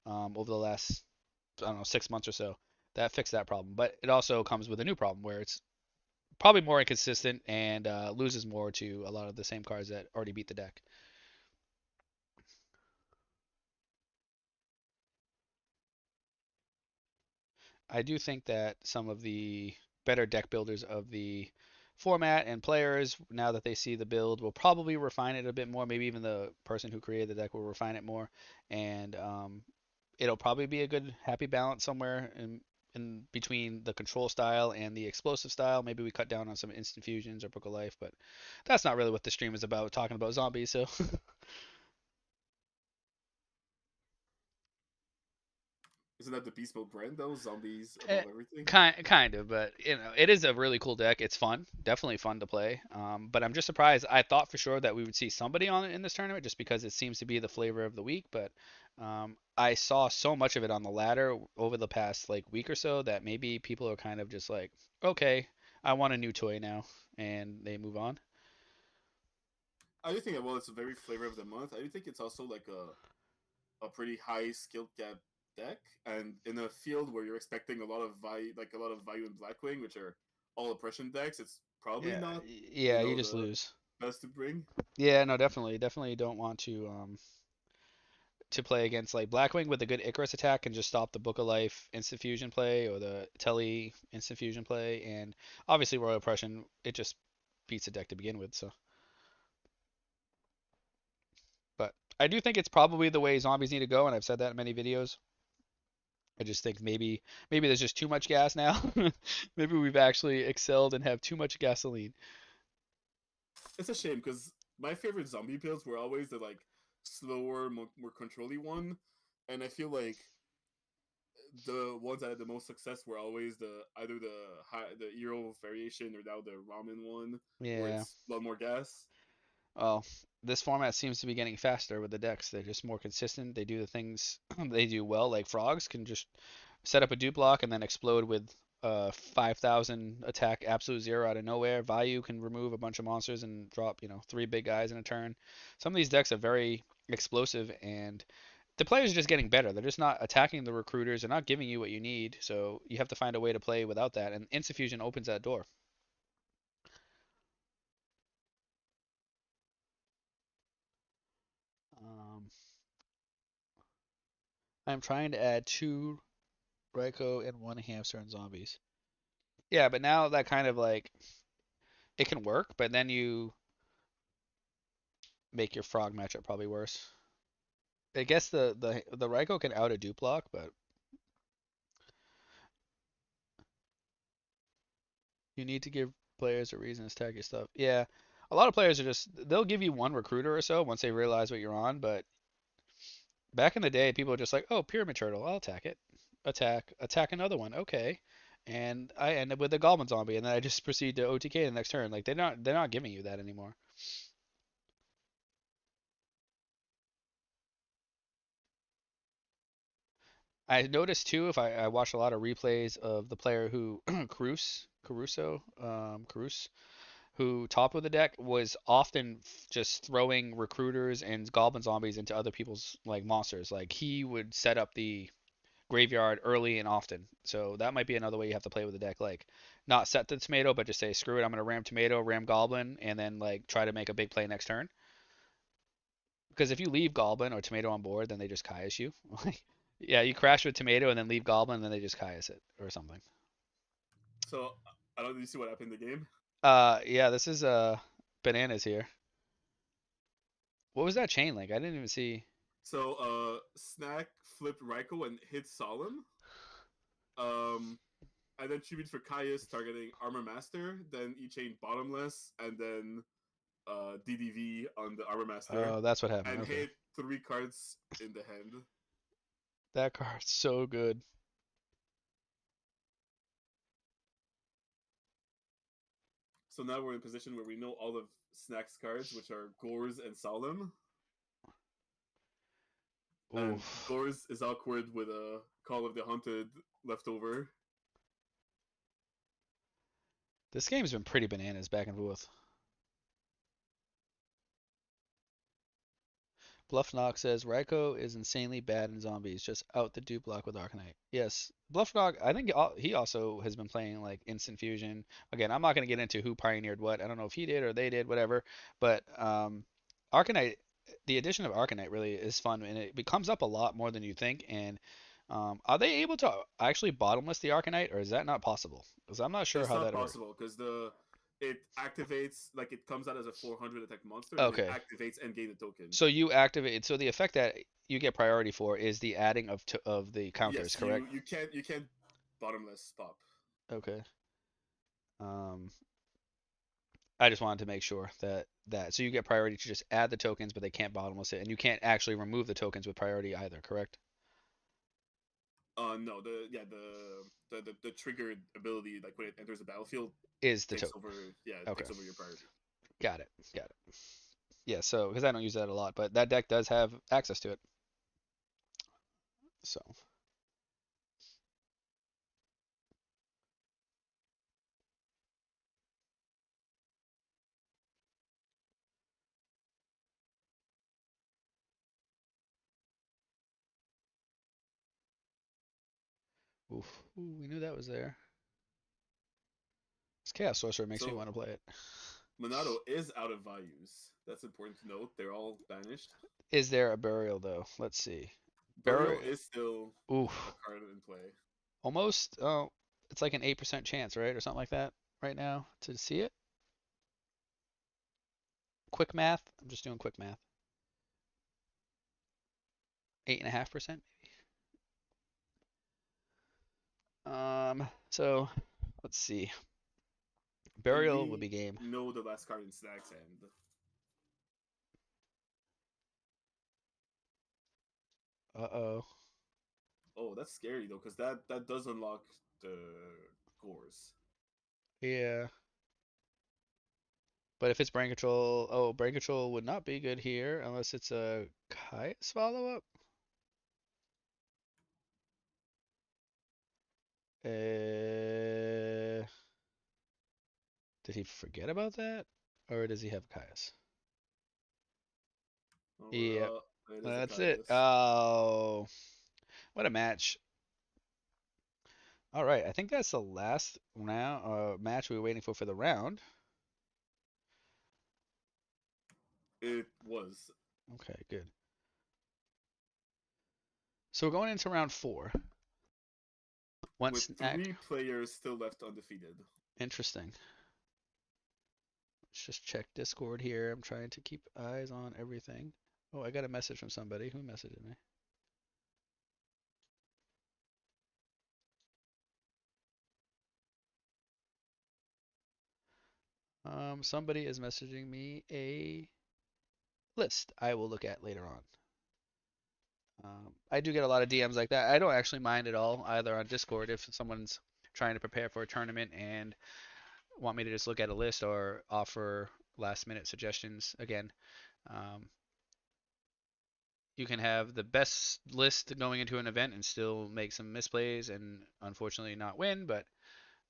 S1: over the last I don't know 6 months or so. That fixed that problem, but it also comes with a new problem where it's probably more inconsistent and loses more to a lot of the same cards that already beat the deck. I do think that some of the better deck builders of the format and players, now that they see the build, will probably refine it a bit more. Maybe even the person who created the deck will refine it more, and it'll probably be a good happy balance somewhere in between the control style and the explosive style. Maybe we cut down on some instant fusions or Book of Life, but that's not really what the stream is about. Talking about zombies, so
S2: Isn't that the beast mode brand though? Zombies
S1: Eh,
S2: above everything.
S1: kind of, but it is a really cool deck. It's fun, definitely fun to play. But I'm just surprised. I thought for sure that we would see somebody on it in this tournament, just because it seems to be the flavor of the week. But I saw so much of it on the ladder over the past like week or so that maybe people are kind of just like, okay, I want a new toy now, and they move on.
S2: I do think that while it's a very flavor of the month, I do think it's also like a pretty high skill cap deck, and in a field where you're expecting a lot of value in Blackwing, which are all oppression decks, it's probably
S1: Yeah,
S2: not
S1: yeah, you just
S2: the
S1: lose.
S2: best to bring.
S1: Yeah, no, definitely don't want to play against like Blackwing with a good Icarus attack and just stop the Book of Life instant fusion play or the Telly instant fusion play, and obviously Royal Oppression it just beats the deck to begin with. So, but I do think it's probably the way zombies need to go, and I've said that in many videos. I just think maybe there's just too much gas now. Maybe we've actually excelled and have too much gasoline.
S2: It's a shame because my favorite zombie builds were always the like slower, more controlly one, and I feel like the ones that had the most success were always the Euro variation or now the ramen one, where
S1: Yeah.
S2: it's a lot more gas.
S1: Well, this format seems to be getting faster with the decks. They're just more consistent. They do the things they do well. Like frogs can just set up a dupe block and then explode with 5,000 attack absolute zero out of nowhere. Vayu can remove a bunch of monsters and drop, three big guys in a turn. Some of these decks are very explosive, and the players are just getting better. They're just not attacking the recruiters. They're not giving you what you need. So you have to find a way to play without that. And Instant Fusion opens that door. Um, I'm trying to add two Raikou and one hamster and zombies. Yeah, but now that kind of like it can work, but then you make your frog matchup probably worse. I guess the Raikou can out a dupe block, but you need to give players a reason to tag your stuff. Yeah, a lot of players are just they'll give you one recruiter or so once they realize what you're on, but back in the day, people were just like, "Oh, pyramid turtle, I'll attack it. Attack another one. Okay." And I end up with a goblin zombie, and then I just proceed to OTK the next turn. Like they're not giving you that anymore. I noticed too, if I watched a lot of replays of the player who Caruso, who topped with the deck, was often just throwing recruiters and goblin zombies into other people's like monsters. Like he would set up the graveyard early and often. So that might be another way you have to play with the deck. Like not set the tomato, but just say screw it, I'm gonna ram tomato, ram goblin, and then like try to make a big play next turn. Because if you leave goblin or tomato on board, then they just Kaius you. Yeah, you crash with tomato and then leave goblin, and then they just Caius it or something.
S2: So I don't really see what happened in the game.
S1: Yeah, this is bananas here. What was that chain link? I didn't even see.
S2: So Snack flipped Raikou and hit Solemn. Um, and then tribute for Caius targeting Armor Master. Then he chained Bottomless, and then DDV on the Armor Master,
S1: Oh, that's what happened.
S2: and
S1: Okay,
S2: hit 3 cards in the hand.
S1: that card's so good.
S2: So now we're in a position where we know all of Snack's cards, which are Gores and Solemn. And
S1: Oof.
S2: Gores is awkward with a Call of the Haunted leftover.
S1: This game's been pretty bananas back and forth. Bluff Knock says Raikou is insanely bad in zombies. Just out the dupe block with Arcanite. Yes, Bluff Knock. I think he also has been playing like Instant Fusion. Again, I'm not going to get into who pioneered what. I don't know if he did or they did, whatever. But Arcanite, the addition of Arcanite really is fun, and it comes up a lot more than you think. And are they able to actually bottomless the Arcanite, or is that not possible? Because I'm not sure
S2: It's
S1: how
S2: not
S1: that works.
S2: possible because the it activates like it comes out as a 400 attack monster and it
S1: Okay,
S2: activates and gain a token.
S1: so you activate. So the effect that you get priority for is the adding of the counters,
S2: Yes,
S1: correct?
S2: you can't bottomless stop.
S1: Okay. Um, I just wanted to make sure that so you get priority to just add the tokens, but they can't bottomless it, and you can't actually remove the tokens with priority either, correct?
S2: No, the triggered ability like when it enters the battlefield
S1: Is the
S2: takes
S1: token.
S2: over yeah it
S1: Okay,
S2: takes over your priority.
S1: got it, got it. Yeah, so because I don't use that a lot, but that deck does have access to it. So, oof, ooh, we knew that was there. This Chaos Sorcerer makes me
S2: So
S1: want to play it.
S2: Monado is out of values. That's important to note. They're all banished.
S1: Is there a burial though? Let's see.
S2: Burial
S1: Burial.
S2: is still a
S1: Oof,
S2: card in play.
S1: almost. Oh, it's like an 8% chance, right, or something like that, right now to see it. Quick math. I'm just doing quick math. 8.5%. So let's see.
S2: And
S1: Burial would
S2: we
S1: be game.
S2: know the last card in Snack's hand.
S1: Uh-oh.
S2: Oh, that's scary though, because that does unlock the Gores.
S1: Yeah. But if it's brain control, oh, brain control would not be good here unless it's a Caius follow up. Uh, did he forget about that, or does he have Caius?
S2: Oh,
S1: Yeah,
S2: it is a
S1: that's it.
S2: Caius.
S1: Oh, what a match! All right, I think that's the last round match we were waiting for the round.
S2: It was
S1: Okay, good. So we're going into round four. One
S2: with
S1: snack.
S2: 3 players still left undefeated.
S1: Interesting. Let's just check Discord here. I'm trying to keep eyes on everything. Oh, I got a message from somebody. Who messaged me? Somebody is messaging me a list I will look at later on. I do get a lot of DMs like that. I don't actually mind at all either on Discord if someone's trying to prepare for a tournament and want me to just look at a list or offer last minute suggestions. Again, um, you can have the best list going into an event and still make some misplays and unfortunately not win, but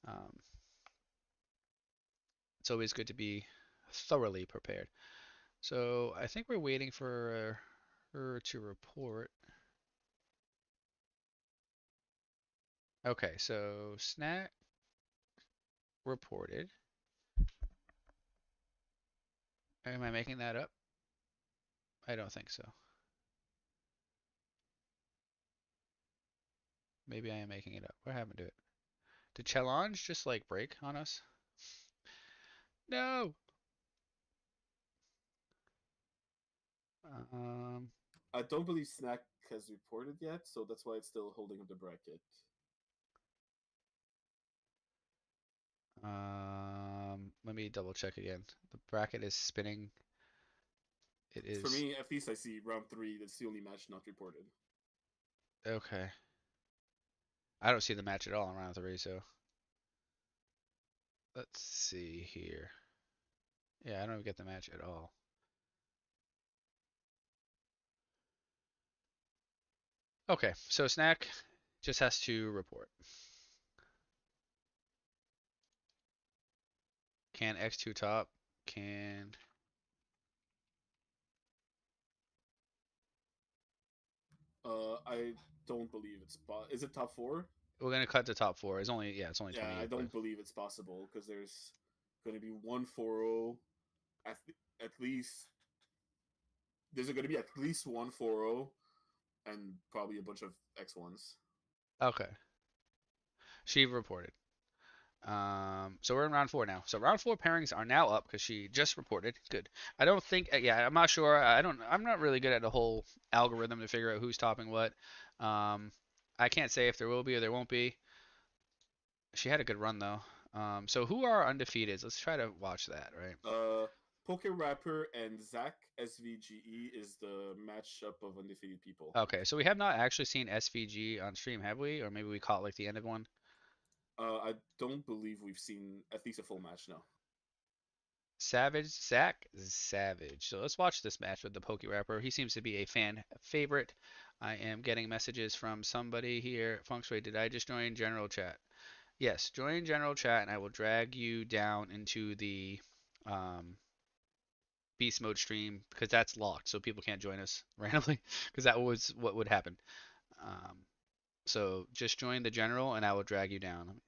S1: um, it's always good to be thoroughly prepared. So I think we're waiting for her to report. Okay, so Snack reported. Am I making that up? I don't think so. Maybe I am making it up. What happened to it? Did challenge just like break on us? No. Um,
S2: I don't believe Snack has reported yet, so that's why it's still holding up the bracket.
S1: Let me double check again. The bracket is spinning. It
S2: For
S1: is
S2: me, at least I see round three. That's the only match not reported.
S1: okay. I don't see the match at all in round three, so let's see here. Yeah, I don't even get the match at all. Okay, so Snack just has to report. Can X2 top? Can
S2: I don't believe it's is it top four?
S1: we're gonna cut the top four. It's only
S2: Yeah, I
S1: 28, but
S2: don't believe it's possible because there's going to be one 4-0 at at least. There's going to be at least one 4-0 and probably a bunch of X1s.
S1: okay. She reported. So we're in round four now. So round four pairings are now up because she just reported. Good. I don't think. Yeah, I'm not sure. I don't. I'm not really good at the whole algorithm to figure out who's topping what. Um, I can't say if there will be or there won't be. She had a good run though. So who are undefeated? Let's try to watch that. Right.
S2: Uh, PokeRapper and Zach SVGE is the matchup of undefeated people.
S1: Okay. So we have not actually seen SVG on stream, have we? Or maybe we caught like the end of one.
S2: I don't believe we've seen at least a full match now.
S1: Savage, Zach Savage. So let's watch this match with the PokeRapper. He seems to be a fan favorite. I am getting messages from somebody here. Feng Shui, did I just join general chat? Yes, join general chat and I will drag you down into the um, beast mode stream because that's locked, so people can't join us randomly because that was what would happen. Um, so just join the general and I will drag you down.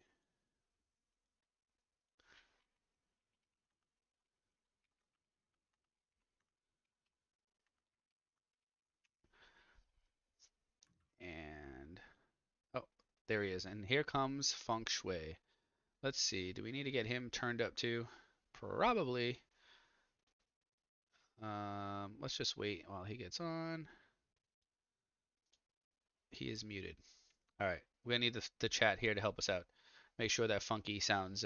S1: And oh, there he is. And here comes Feng Shui. Let's see. Do we need to get him turned up too? Probably. Let's just wait while he gets on. He is muted. All right. We're gonna need the chat here to help us out. Make sure that Funky sounds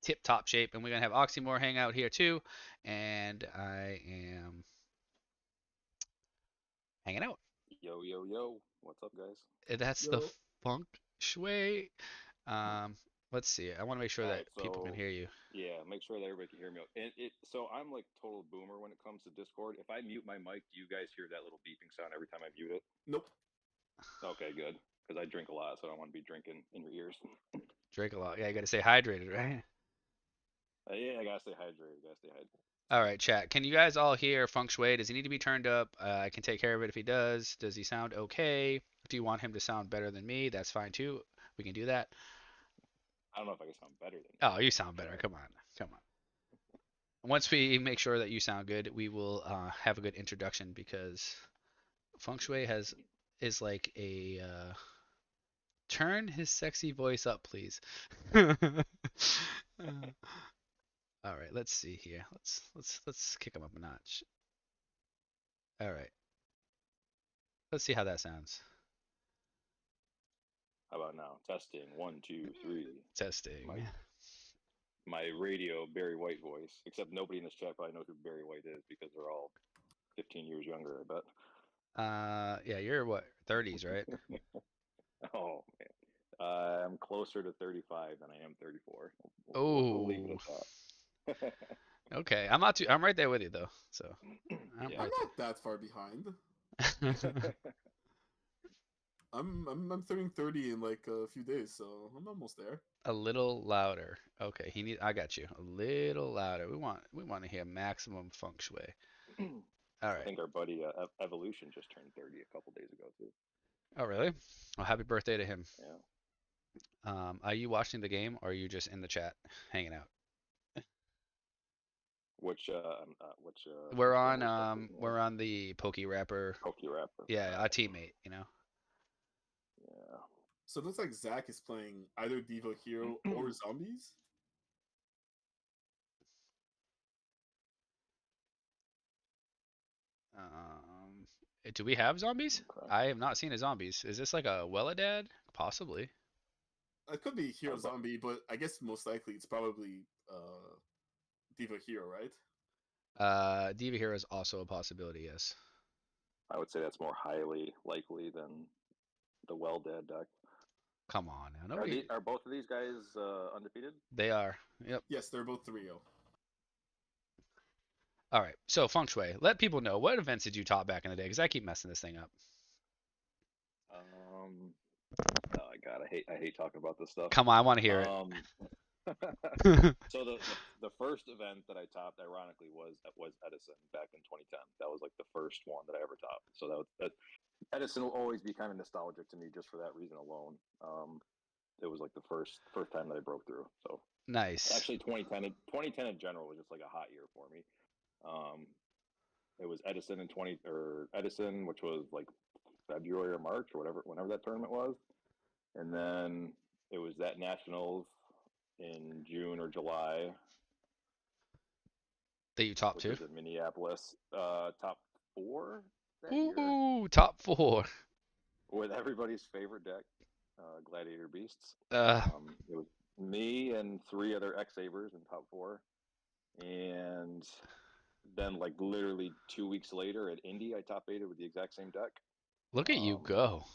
S1: tip top shape, and we're gonna have Oxymore hang out here too. And I am hanging out.
S3: Yo, yo, yo. What's up, guys?
S1: That's the
S2: Yo,
S1: Funk Shui. Um, let's see. I want to make sure
S3: All
S1: that
S3: right,
S1: people can
S3: so
S1: hear you.
S3: yeah, make sure that everybody can hear me. And so I'm like total boomer when it comes to Discord. If I mute my mic, do you guys hear that little beeping sound every time I mute it?
S2: nope.
S3: Okay, good. Because I drink a lot, so I don't want to be drinking in your ears.
S1: Drink a lot. Yeah, you gotta stay hydrated, right?
S3: Yeah, I gotta stay hydrated. Gotta stay hydrated.
S1: All right, chat. Can you guys all hear Feng Shui? Does he need to be turned up? I can take care of it if he does. Does he sound okay? Do you want him to sound better than me? That's fine too. We can do that.
S3: I don't know if I can sound better than you,
S1: Oh, you
S3: but I'll
S1: sound better.
S3: try.
S1: Come on. Come on. Once we make sure that you sound good, we will have a good introduction because Feng Shui is like a turn his sexy voice up, please. All right, let's see here. Let's kick him up a notch. All right, let's see how that sounds.
S3: How about now? Testing. One, two, three. My
S1: Testing.
S3: my radio Barry White voice. Except nobody in this chat probably knows who Barry White is because they're all 15 years younger, I bet.
S1: Yeah, you're what, 30s, right?
S3: Oh man, I'm closer to 35 than I am 34. We'll leave it
S1: Oh,
S3: at that.
S1: okay. I'm not too. I'm right there with you though. So I'm
S3: Yeah.
S2: I'm
S1: right
S2: not that far behind.
S1: there.
S2: I'm turning 30 in like a few days, so I'm almost there.
S1: A little louder. Okay, he need. I got you. A little louder. We want to hear maximum feng shui. All
S3: I
S1: right.
S3: think our buddy Evolution just turned 30 a couple days ago too.
S1: Oh, really? Well, happy birthday to him.
S3: Yeah.
S1: Are you watching the game or are you just in the chat hanging out?
S3: Which channel is that?
S1: We're on the PokeRapper.
S3: PokeRapper.
S1: Yeah,
S3: All
S1: our
S3: right.
S1: teammate. You know.
S3: Yeah.
S2: So it looks like Zach is playing either Diva Hero or Zombies.
S1: Um, do we have zombies?
S3: Okay.
S1: I have not seen a zombies. Is this like a Welladad? Possibly.
S2: It could be Hero
S3: But
S2: Zombie, but I guess most likely it's probably Diva Hero, right?
S1: Diva Hero is also a possibility. Yes.
S3: I would say that's more highly likely than the Well Dead deck.
S1: Come on now.
S3: Are
S1: Nobody.
S3: the are both of these guys undefeated?
S1: They are. Yep.
S2: Yes, they're both 3-0.
S1: All right. So feng shui. Let people know what events did you top back in the day? Because I keep messing this thing up.
S3: Um, oh God, I hate talking about this stuff.
S1: Come on, I want to hear it.
S3: Um, so the first event that I topped, ironically, was Edison back in 2010. That was like the first one that I ever topped. So that Edison will always be kind of nostalgic to me just for that reason alone. It was like the first time that I broke through. So
S1: Nice.
S3: actually, 2010 in general was just like a hot year for me. Um, it was Edison in 20 or Edison, which was like February or March or whatever, whenever that tournament was, and then it was that nationals in June or July,
S1: That you top
S3: which
S1: two.
S3: was in Minneapolis. Top four that year
S1: Ooh, top four.
S3: with everybody's favorite deck, Gladiator Beasts.
S1: Uh,
S3: It was me and three other X Sabers in top four, and then like literally 2 weeks later at Indy, I top eighted with the exact same deck.
S1: look at you
S3: Um,
S1: go.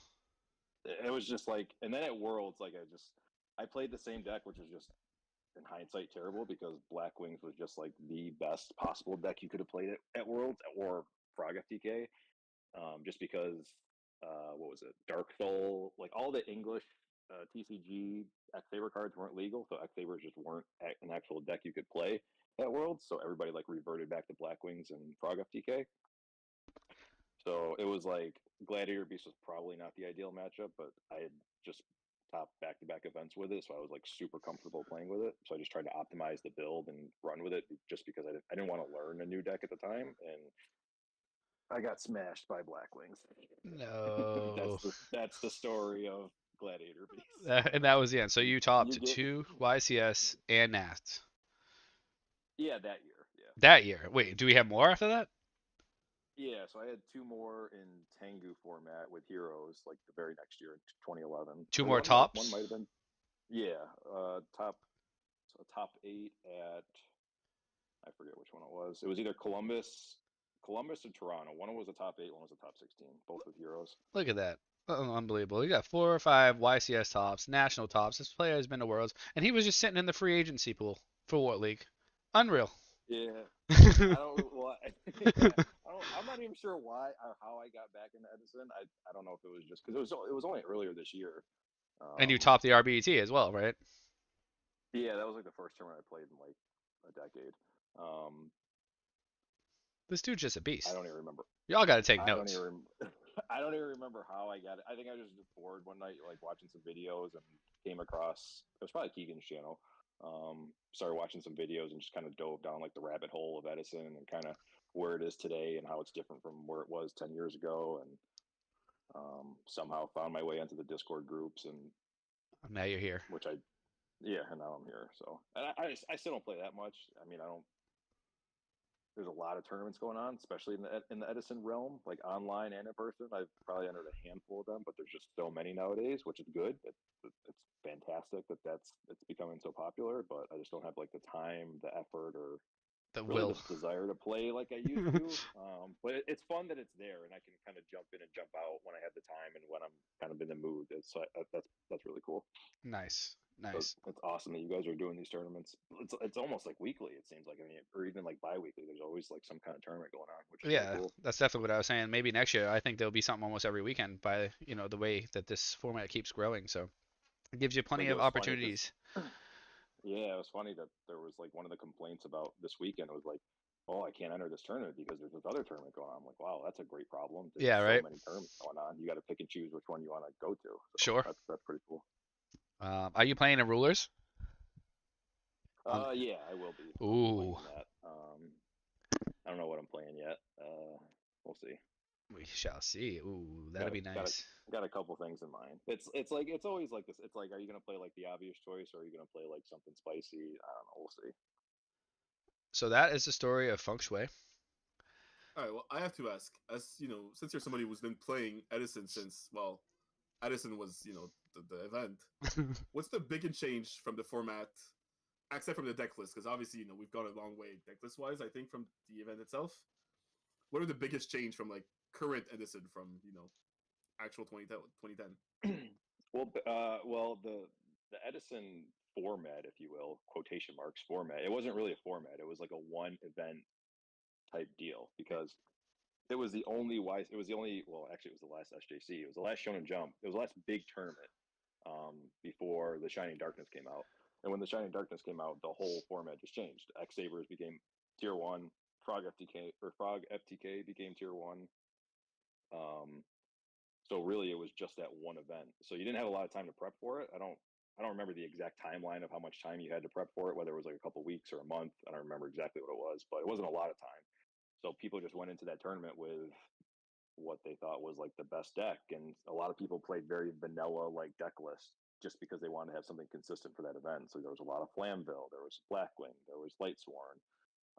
S3: it was just like, and then at Worlds, like I played the same deck, which was just in hindsight terrible because Black Wings was just like the best possible deck you could have played at Worlds or Frog FTK. Just because what was it, Dark Soul, like all the English TCG X Saber cards weren't legal, so X Sabers just weren't an actual deck you could play at Worlds. So everybody like reverted back to Black Wings and Frog FTK. So it was like Gladiator Beast was probably not the ideal matchup, but I had just topped back to back events with it, so I was like super comfortable playing with it. So I just tried to optimize the build and run with it, just because I didn't want to learn a new deck at the time, and I got smashed by Black Wings.
S1: No.
S3: That's the story of Gladiator Beast.
S1: And that was the end. So you
S3: You
S1: topped
S3: get
S1: two YCS and Nats
S3: yeah, that year, yeah.
S1: that year. Wait, do we have more after that?
S3: Yeah, so I had two more in Tengu format with Heroes like the very next year in 2011.
S1: Two
S3: Or
S1: more
S3: one
S1: tops?
S3: might have been, yeah, top eight at, I forget which one it was. It was either Columbus or Toronto. One was a top eight, one was a top 16, both with Heroes.
S1: Look at that. Unbelievable. You got 4 or 5 YCS tops, national tops. This player has been to Worlds, and he was just sitting in the free agency pool for what league? Unreal.
S3: Yeah, I don't. Well, I'm not even sure why or how I got back into Edison. I don't know if it was just because it was only earlier this year.
S1: And you
S3: Um,
S1: topped the RBET as well, right?
S3: yeah, that was like the first tournament I played in like a decade. Um,
S1: This dude's just a
S3: I
S1: beast.
S3: don't even remember.
S1: Y'all got to take
S3: I don't
S1: notes.
S3: even. I don't even remember how I got it. I think I was just bored one night, like watching some videos, and came across. It was probably Keegan's channel. Started watching some videos and just kind of dove down like the rabbit hole of Edison and kind of where it is today and how it's different from where it was 10 years ago. And somehow found my way into the Discord groups, and
S1: Now you're here.
S3: which I yeah, and now I'm here. So and I still don't play that much. I mean, I don't. There's a lot of tournaments going on, especially in the Edison realm, like online and in person. I've probably entered a handful of them, but there's just so many nowadays, which is good. It's fantastic that it's becoming so popular. But I just don't have like the time, the effort, or
S1: The
S3: really the
S1: will.
S3: desire to play like I used to. But it's fun that it's there, and I can kind of jump in and jump out when I have the time and when I'm kind of in the mood. That's really cool.
S1: Nice.
S3: So
S1: Nice.
S3: it's awesome that you guys are doing these tournaments. It's almost like weekly. It seems like, I mean, or even like bi-weekly. There's always like some kind of tournament going on, which is really
S1: Yeah,
S3: cool.
S1: that's definitely what I was saying. Maybe next year, I think there'll be something almost every weekend by, the way that this format keeps growing. So it gives you
S3: I
S1: plenty
S3: think it
S1: of
S3: was funny because
S1: opportunities.
S3: yeah, it was funny that there was like one of the complaints about this weekend was like, oh, I can't enter this tournament because there's this other tournament going on. I'm like, wow, that's a great problem. There's
S1: Yeah,
S3: just so
S1: right?
S3: many tournaments going on. You got to pick and choose which one you want to go to. So
S1: Sure.
S3: that's pretty cool.
S1: Are you playing in rulers? On
S3: Yeah, I will be. I'll be
S1: Ooh,
S3: playing that. I don't know what I'm playing yet. We'll see.
S1: We shall see. Ooh, that'll
S3: Got a
S1: be
S3: got a
S1: nice.
S3: got a couple things in mind. It's like it's always like this. It's like, are you gonna play like the obvious choice, or are you gonna play like something spicy? I don't know. We'll see.
S1: So that is the story of Feng Shui.
S2: All right. Well, I have to ask, as you know, since you're somebody who's been playing Edison since, well, Edison was, the event. What's the biggest change from the format, except from the deck list? Because obviously, we've gone a long way deck list wise. I think from the event itself. What are the biggest change from like current Edison from actual 2010?
S3: Well, the Edison format, if you will, quotation marks format. It wasn't really a format. It was like a one event type deal because it was the only wise. It was the only. Well, actually, it was the last SJC. It was the last Shonen Jump. It was the last big tournament before the Shining Darkness came out. And when the Shining Darkness came out, the whole format just changed. X Sabers became tier one. Frog FTK became tier one. Um, so really, it was just that one event. So you didn't have a lot of time to prep for it. I don't remember the exact timeline of how much time you had to prep for it, whether it was like a couple weeks or a month. I don't remember exactly what it was, but it wasn't a lot of time. So people just went into that tournament with what they thought was like the best deck, and a lot of people played very vanilla like deck list just because they wanted to have something consistent for that event. So there was a lot of Flamville, there was Blackwing, there was Lightsworn.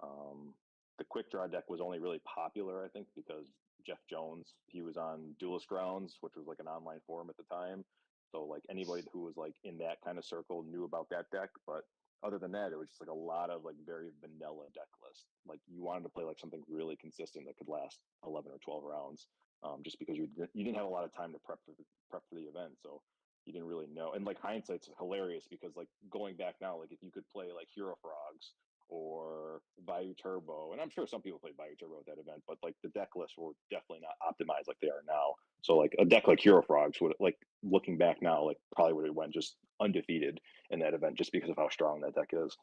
S3: um, the quick draw deck was only really popular, I think, because Jeff Jones, he was on Duelist Grounds, which was like an online forum at the time. So like anybody who was like in that kind of circle knew about that deck. But other than that, it was just like a lot of like very vanilla deck list. Like you wanted to play like something really consistent that could last 11 or 12 rounds, just because you didn't have a lot of time to prep for the event. So you didn't really know. And like hindsight's hilarious because like going back now, like if you could play like Hero Frogs or Bayou Turbo, and I'm sure some people played Bayou Turbo at that event, but like the deck lists were definitely not optimized like they are now. So like a deck like Hero Frogs would, like looking back now, like probably would have went just undefeated in that event just because of how strong that deck is.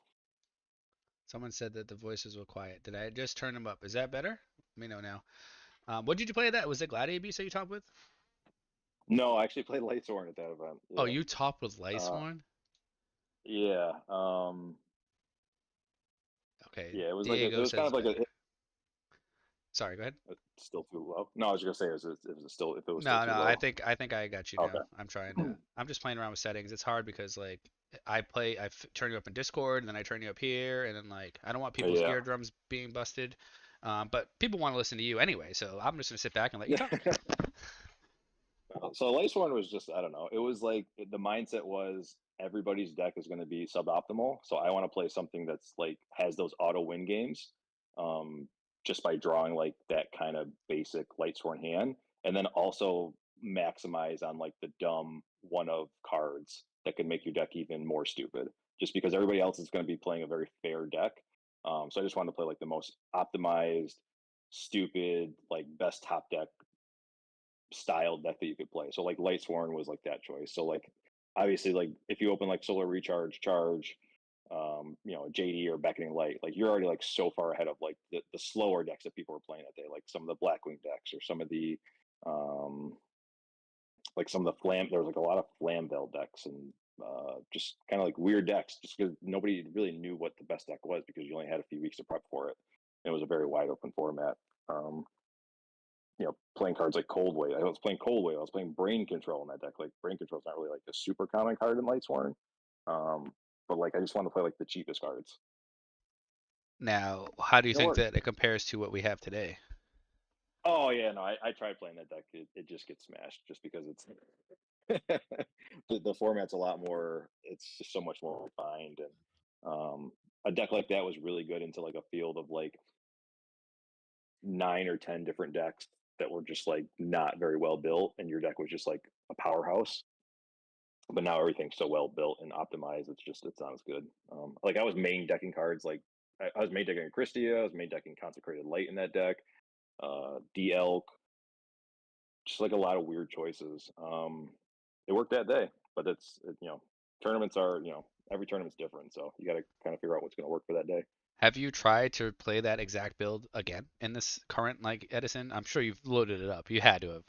S1: Someone said that the voices were quiet. Did I just turn them up? Is that better? Let me know now. What did you play that? Was it Gladiator Beast that you topped with?
S3: No, I actually played Lightsworn at that event.
S1: Oh,
S3: Yeah.
S1: you topped with
S3: Uh,
S1: Lightsworn?
S3: yeah.
S1: Okay,
S3: Yeah, it was like it
S1: Diego
S3: was kind
S1: says
S3: of like a,
S1: better. Sorry, go ahead.
S3: still too low. No, I was just gonna say, if it was still
S1: No,
S3: too
S1: no,
S3: low.
S1: I think I got you
S3: Okay.
S1: now. I'm just playing around with settings. It's hard because like turn you up in Discord and then I turn you up here and then like I don't want people's
S3: Yeah.
S1: eardrums being busted. But people want to listen to you anyway, so I'm just gonna sit back and let you talk.
S3: So Lace One was just, I don't know. It was like the mindset was everybody's deck is going to be suboptimal. So I want to play something that's like has those auto win games, um, just by drawing like that kind of basic Light Sworn hand, and then also maximize on like the dumb one of cards that can make your deck even more stupid. Just because everybody else is going to be playing a very fair deck. So I just wanted to play like the most optimized, stupid, like best top deck style deck that you could play. So like Lightsworn was like that choice. So like obviously like if you open like Solar Recharge, Charge, JD or Beckoning Light, like you're already like so far ahead of like the slower decks that people were playing that day, like some of the Blackwing decks or some of the um like some of the Flam. There was like a lot of Flamvell decks and just kind of like weird decks, just because nobody really knew what the best deck was because you only had a few weeks to prep for it. And it was a very wide open format. Um, playing cards like Cold Wave. I was playing Cold Wave. I was playing Brain Control in that deck. Like Brain Control is not really like a super common card in Lightsworn, um, but like I just want to play like the cheapest cards.
S1: Now, how do you
S3: It
S1: think
S3: worked.
S1: that it compares to what we have today?
S3: Oh yeah, no, I tried playing that deck. It just gets smashed just because it's the format's a lot more. It's just so much more refined, and a deck like that was really good into like a field of like 9 or 10 different decks that were just like not very well built, and your deck was just like a powerhouse. But now everything's so well built and optimized. It's not as good. Like I was main decking cards. Like I was main decking Christia. I was main decking Consecrated Light in that deck. D Elk. Just like a lot of weird choices. It worked that day, but tournaments are every tournament's different, so you got to kind of figure out what's going to work for that day.
S1: Have you tried to play that exact build again in this current like Edison? I'm sure you've loaded it up. You had to have.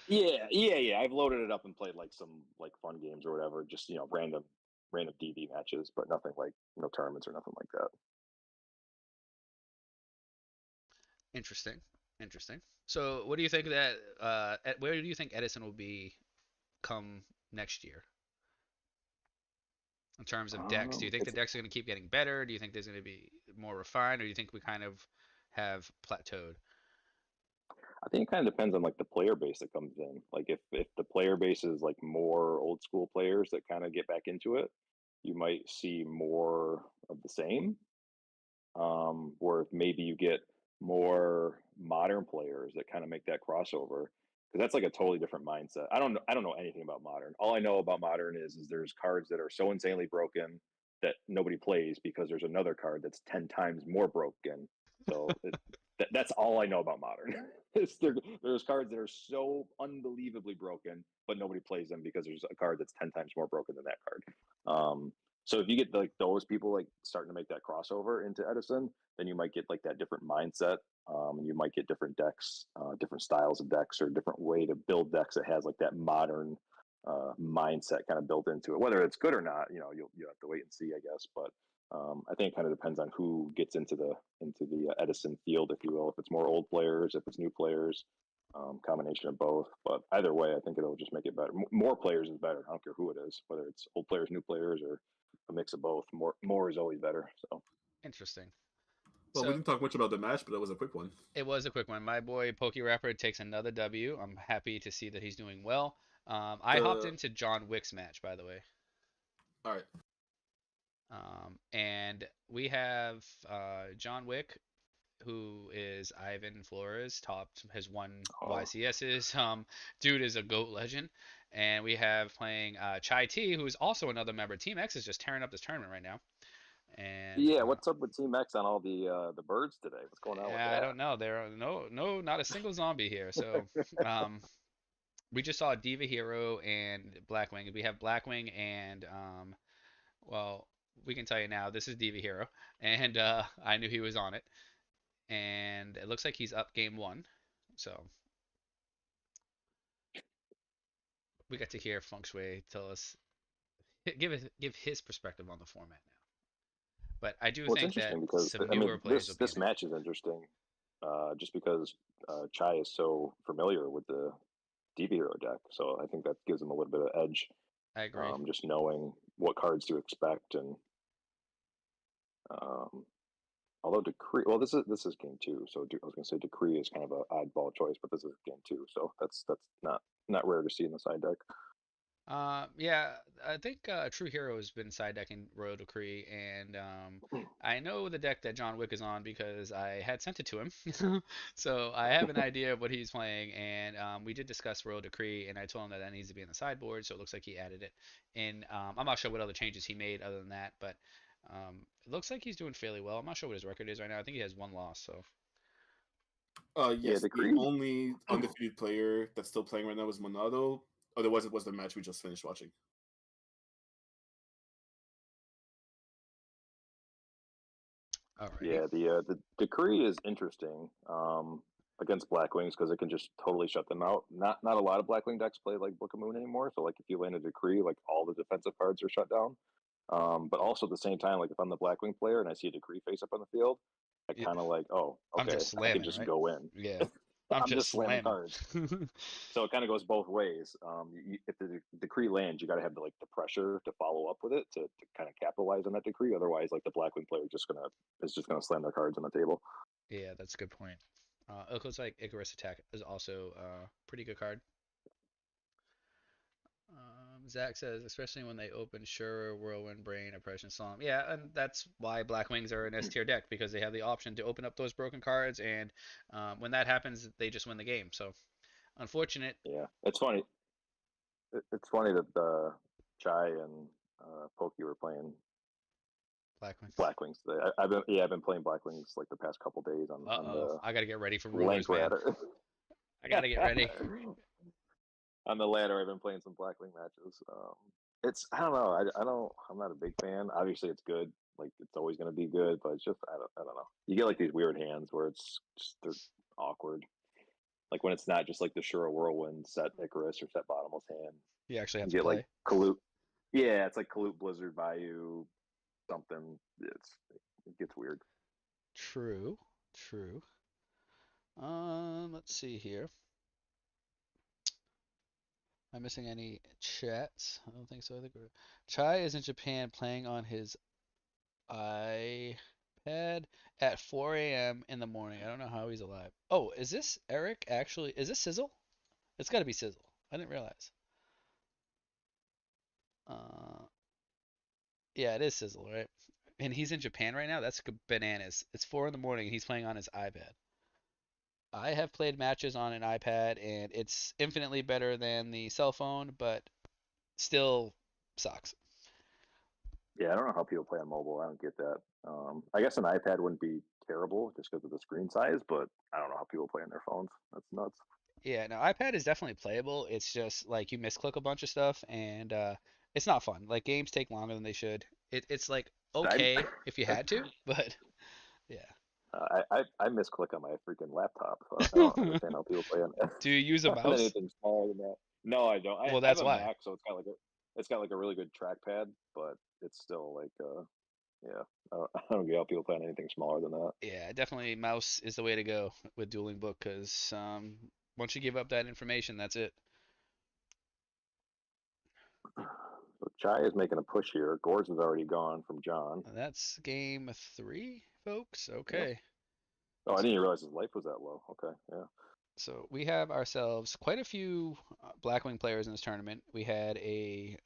S3: Yeah. I've loaded it up and played like some like fun games or whatever. Just random DD matches, but nothing like no tournaments or nothing like that.
S1: Interesting. Interesting. So, what do you think that where do you think Edison will be come next year in terms of decks? Do you think the
S3: It's
S1: decks are going to keep getting better? Do you think there's going to be more refined, or do you think we kind of have plateaued?
S3: I think it kind of depends on like the player base that comes in. Like if the player base is like more old school players that kind of get back into it, you might see more of the same. Or if maybe you get more modern players that kind of make that crossover, because that's like a totally different mindset. I don't know anything about modern. All I know about modern is there's cards that are so insanely broken that nobody plays because there's another card that's 10 times more broken. So that's all I know about modern. There's cards that are so unbelievably broken, but nobody plays them because there's a card that's 10 times more broken than that card. So if you get like those people like starting to make that crossover into Edison, then you might get like that different mindset. And you might get different decks, different styles of decks, or different way to build decks that has like that modern mindset kind of built into it. Whether it's good or not, you'll have to wait and see, I guess. But I think it kind of depends on who gets into the Edison field, if you will. If it's more old players, if it's new players, combination of both. But either way, I think it'll just make it better. More players is better. I don't care who it is, whether it's old players, new players, or a mix of both. More is always better. So
S1: Interesting.
S2: Well, we
S1: So,
S2: didn't talk much about the match, but that was a quick one.
S1: it was a quick one. My boy PokeRapper takes another W. I'm happy to see that he's doing well. I hopped
S2: The
S1: into John Wick's match, by the way.
S2: All right.
S1: And we have John Wick, who is Ivan Flores, topped, has won
S3: oh,
S1: YCSs. Dude is a GOAT legend. And we have playing Chai T, who's also another member. Team X is just tearing up this tournament right now. And
S3: yeah, what's up with Team X on all the birds today? What's going on with
S1: yeah, I
S3: that?
S1: don't know. There are no, not a single zombie here. So um, we just saw Diva Hero and Blackwing. We have Blackwing and well, we can tell you now. This is Diva Hero, and I knew he was on it. And it looks like he's up game one. So we got to hear Feng Shui tell us give his perspective on the format now. But I do
S3: Well, it's
S1: think that
S3: interesting because
S1: some
S3: I
S1: newer
S3: mean
S1: players will be in
S3: this
S1: it.
S3: match is interesting, just because Chai is so familiar with the DB hero deck, so I think that gives him a little bit of edge,
S1: I agree.
S3: just knowing what cards to expect. And um, although Decree, well, this is game two, so I was going to say Decree is kind of a oddball choice, but this is game two, so that's not rare to see in the side deck.
S1: Yeah, I think True Hero has been side decking Royal Decree, and I know the deck that John Wick is on because I had sent it to him. So I have an idea of what he's playing, and we did discuss Royal Decree, and I told him that that needs to be in the sideboard, so it looks like he added it. And I'm not sure what other changes he made other than that, but it looks like he's doing fairly well. I'm not sure what his record is right now. I think he has one loss, so
S3: Yeah,
S2: Yes, the
S3: Decree.
S2: only undefeated player that's still playing right now is Monado. Otherwise, it was the match we just finished watching.
S1: alrighty.
S3: Yeah, the Decree is interesting against Blackwings because it can just totally shut them out. Not a lot of Blackwing decks play like Book of Moon anymore. So like if you land a Decree, like all the defensive cards are shut down. But also at the same time, like if I'm the Blackwing player and I see a Decree face up on the field, I
S1: Yeah,
S3: kind of like, oh,
S1: I'm
S3: okay,
S1: just
S3: I can
S1: slamming,
S3: just
S1: right?
S3: go in.
S1: Yeah, I'm
S3: I'm
S1: just
S3: just slamming
S1: slamming.
S3: cards. So it kind of goes both ways. If the decree lands, you got to have the pressure to follow up with it to kind of capitalize on that decree. Otherwise, like the Blackwing player is just gonna slam their cards on the table.
S1: Yeah, that's a good point. It looks like Icarus Attack is also a pretty good card. Zach says, especially when they open Sure, Whirlwind, Brain, Oppression, Slump. Yeah, and that's why Black Wings are an S tier deck because they have the option to open up those broken cards, and when that happens, they just win the game. So unfortunate,
S3: Yeah, it's funny. It's funny that Chai and Pokey were playing
S1: Black Wings.
S3: Blackwings today. I've been playing Blackwings like the past couple days on
S1: Uh-oh,
S3: the
S1: I gotta get ready for
S3: Lank
S1: rulers, man.
S3: Radder.
S1: I gotta get ready.
S3: On the ladder, I've been playing some Blackwing matches. It's I don't know. I'm not a big fan. Obviously, it's good. Like it's always going to be good, but it's just I don't know. You get like these weird hands where it's just they're awkward. Like when it's not just like the Shura Whirlwind set Icarus or set Bottomless hand.
S1: You actually have
S3: You
S1: to
S3: get like
S1: play.
S3: Kalut. Yeah, it's like Kalut Blizzard Bayou something. It gets weird.
S1: True, true. see here. Am I missing any chats? I don't think so. I think Chai is in Japan playing on his iPad at 4 a.m. in the morning. I don't know how he's alive. Oh, is this Eric actually? Is this Sizzle? It's got to be Sizzle. I didn't realize. Uh, yeah, it is Sizzle, right? And he's in Japan right now. That's bananas. It's 4 in the morning and he's playing on his iPad. I have played matches on an iPad and it's infinitely better than the cell phone, but still sucks.
S3: Yeah, I don't know how people play on mobile. I don't get that. I guess an iPad wouldn't be terrible just because of the screen size, but I don't know how people play on their phones. That's nuts.
S1: Yeah, no, iPad is definitely playable. It's just like you misclick a bunch of stuff and it's not fun. Like games take longer than they should. It's like
S3: I
S1: okay if you had to, but yeah.
S3: I misclick on my freaking laptop. So I don't understand how people play on
S1: Do you use a
S3: on
S1: mouse?
S3: anything smaller than that. No, I don't.
S1: Well,
S3: I have
S1: that's
S3: a
S1: why.
S3: Mac, so it's got like a really good trackpad, but it's still like yeah. I don't get how people play on anything smaller than that.
S1: Yeah, definitely mouse is the way to go with Dueling Book because once you give up that information, that's it.
S3: So Chai is making a push here. Gores is already gone from John.
S1: That's game three, folks.
S3: Yep.
S1: Okay.
S3: Oh, I didn't
S1: So
S3: even realize his life was that low. Okay, yeah.
S1: so we have ourselves quite a few Blackwing players in this tournament. We had a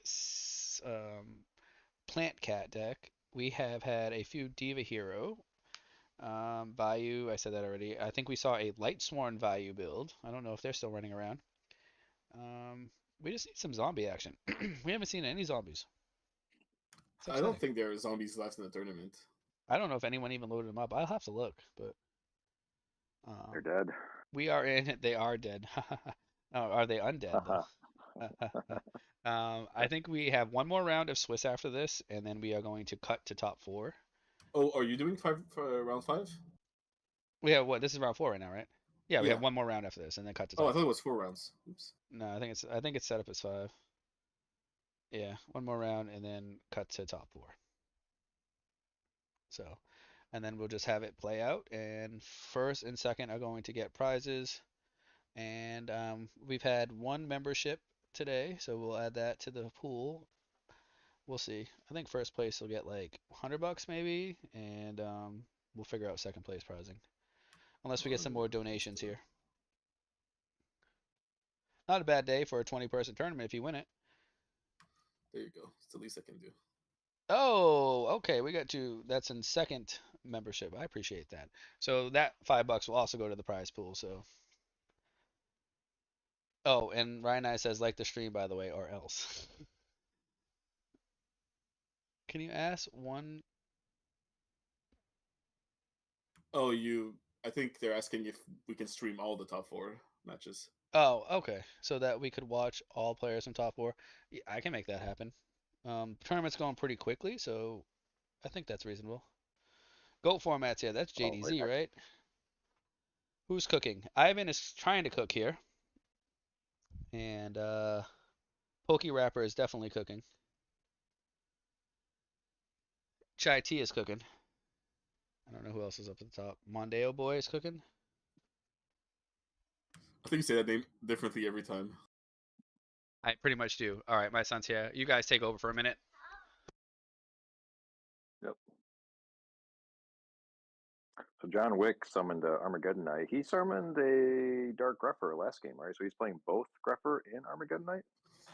S1: Plant Cat deck. We have had a few Diva Hero. Vayu, I said that already. I think we saw a Lightsworn Vayu build. I don't know if they're still running around. Um, we just need some zombie action. We haven't seen any zombies. It's
S2: I don't
S1: upsetting.
S2: think there are zombies left in the tournament.
S1: I don't know if anyone even loaded them up. I'll have to look, but
S3: They're
S1: um,
S3: dead.
S1: we are in. They are dead. Oh, are they undead
S3: Haha.
S1: though? I think we have one more round of Swiss after this, and then we are going to cut to top four.
S2: Oh, are you doing five for round five?
S1: We have what? This is round four right now, right? Yeah, we have
S2: Yeah.
S1: one more round after this, and then cut to
S2: Oh, I
S1: top
S2: thought it
S1: four.
S2: was 4 rounds. Oops.
S1: No, I think it's set up as five. Yeah, one more round, and then cut to top four. So, and then we'll just have it play out, and first and second are going to get prizes. And we've had one membership today, so we'll add that to the pool. We'll see. I think first place will get like $100 maybe, and we'll figure out second place prizing. Unless we get some more
S2: 100 plus
S1: donations
S2: two.
S1: here. Not a bad day for a 20-person tournament if you win it.
S2: There you go. It's the least I can do.
S1: Oh, okay. We got you. That's in second membership. I appreciate that. So that $5 will also go to the prize pool. So, oh, and Ryan I says like the stream by the way, or else. Can you ask one?
S2: Oh, you. I think they're asking if we can stream all the top four matches.
S1: Oh, okay. So that we could watch all players from top four. Yeah, I can make that happen. Tournament's going pretty quickly, so I think that's reasonable. Goat formats, yeah, that's
S3: Oh, right
S1: JDZ,
S3: next.
S1: right? Who's cooking? Ivan is trying to cook here, and PokeRapper is definitely cooking. Chai Tea is cooking. I don't know who else is up at the top. Mondeo Boy is cooking.
S2: I think you say that name differently every time.
S1: I pretty much do. All right, my son's here. You guys take over for a minute.
S3: Yep. So John Wick summoned Armageddon Knight. He summoned a Dark Grepper last game, right? So he's playing both Grepper and Armageddon Knight.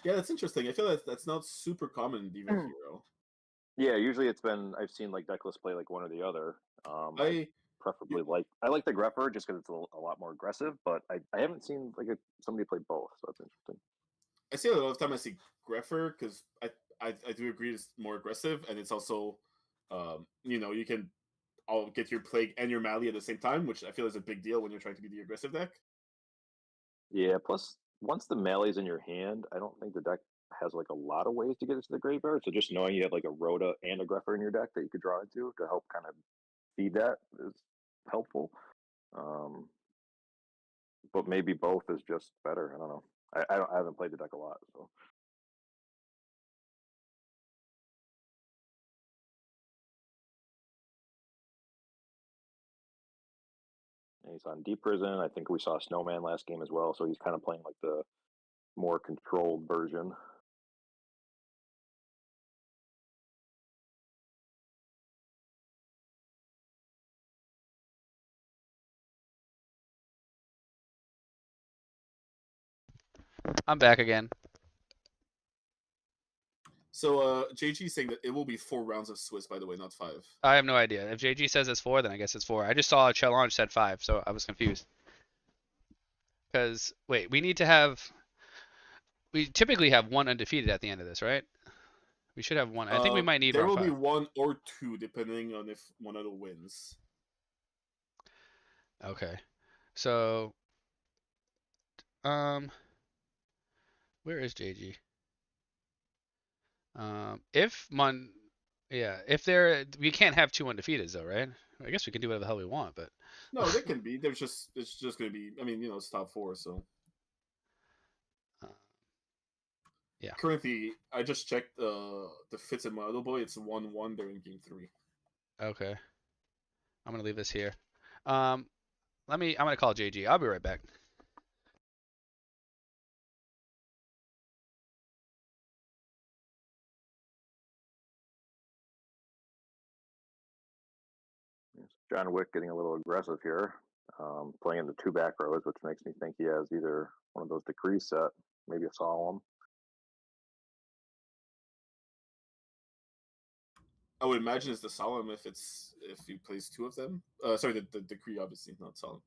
S2: Yeah, that's interesting. I feel like that's not super common in Diva Hero.
S3: Yeah, usually it's been I've seen like decklist play like one or the other. I
S2: I
S3: preferably I like the Grepper just because it's a lot more aggressive, but I haven't seen like somebody play both, so that's interesting.
S2: I see a lot of time I see Greffer because I do agree it's more aggressive and it's also you can all get your Plague and your Mally at the same time, which I feel is a big deal when you're trying to be the aggressive deck.
S3: Yeah, plus once the melee's in your hand, I don't think the deck has like a lot of ways to get it to the graveyard. So just knowing you have like a Rhoda and a Greffer in your deck that you could draw into to help kind of feed that is helpful. Um, but maybe both is just better. I don't know. I haven't played the deck a lot, so And he's on Deep Prison. I think we saw Snowman last game as well, so he's kind of playing like the more controlled version.
S1: I'm back again.
S2: So JG saying that it will be 4 rounds of Swiss, by the way, not 5.
S1: I have no idea. If JG says it's 4, then I guess it's 4. I just saw Challenge said 5, so I was confused. Because wait, we typically have one undefeated at the end of this, right? We should have one. I think we might need
S2: There
S1: round
S2: will be
S1: 5.
S2: 1 or 2 depending on if one of the wins.
S1: Okay. So, um, where is JG? If Mon, yeah, if there, we can't have 2 undefeateds though, right? I guess we can do whatever the hell we want, but
S2: No, they can be. It's just going to be. I mean, it's top 4. So
S1: uh, yeah.
S2: currently, I just checked the Fitz and Model Boy. It's 1-1 during game 3.
S1: Okay. I'm gonna leave this here. Um, I'm gonna call JG. I'll be right back.
S3: John Wick getting a little aggressive here, playing the 2 back rows, which makes me think he has either one of those decrees set, maybe a solemn.
S2: I would imagine it's the Solemn if he plays 2 of them. Sorry, the Decree obviously not Solemn.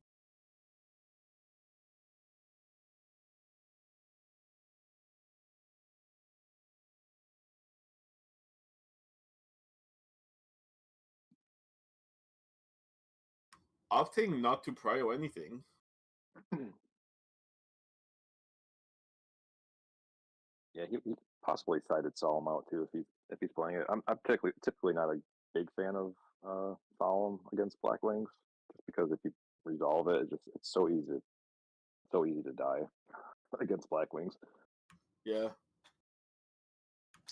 S2: Opting not to prio anything.
S3: Yeah, he possibly sided Solemn out too if he's playing it. I'm typically not a big fan of Solemn against Black Wings, just because if you resolve it, it's so easy to die against Black Wings.
S2: Yeah.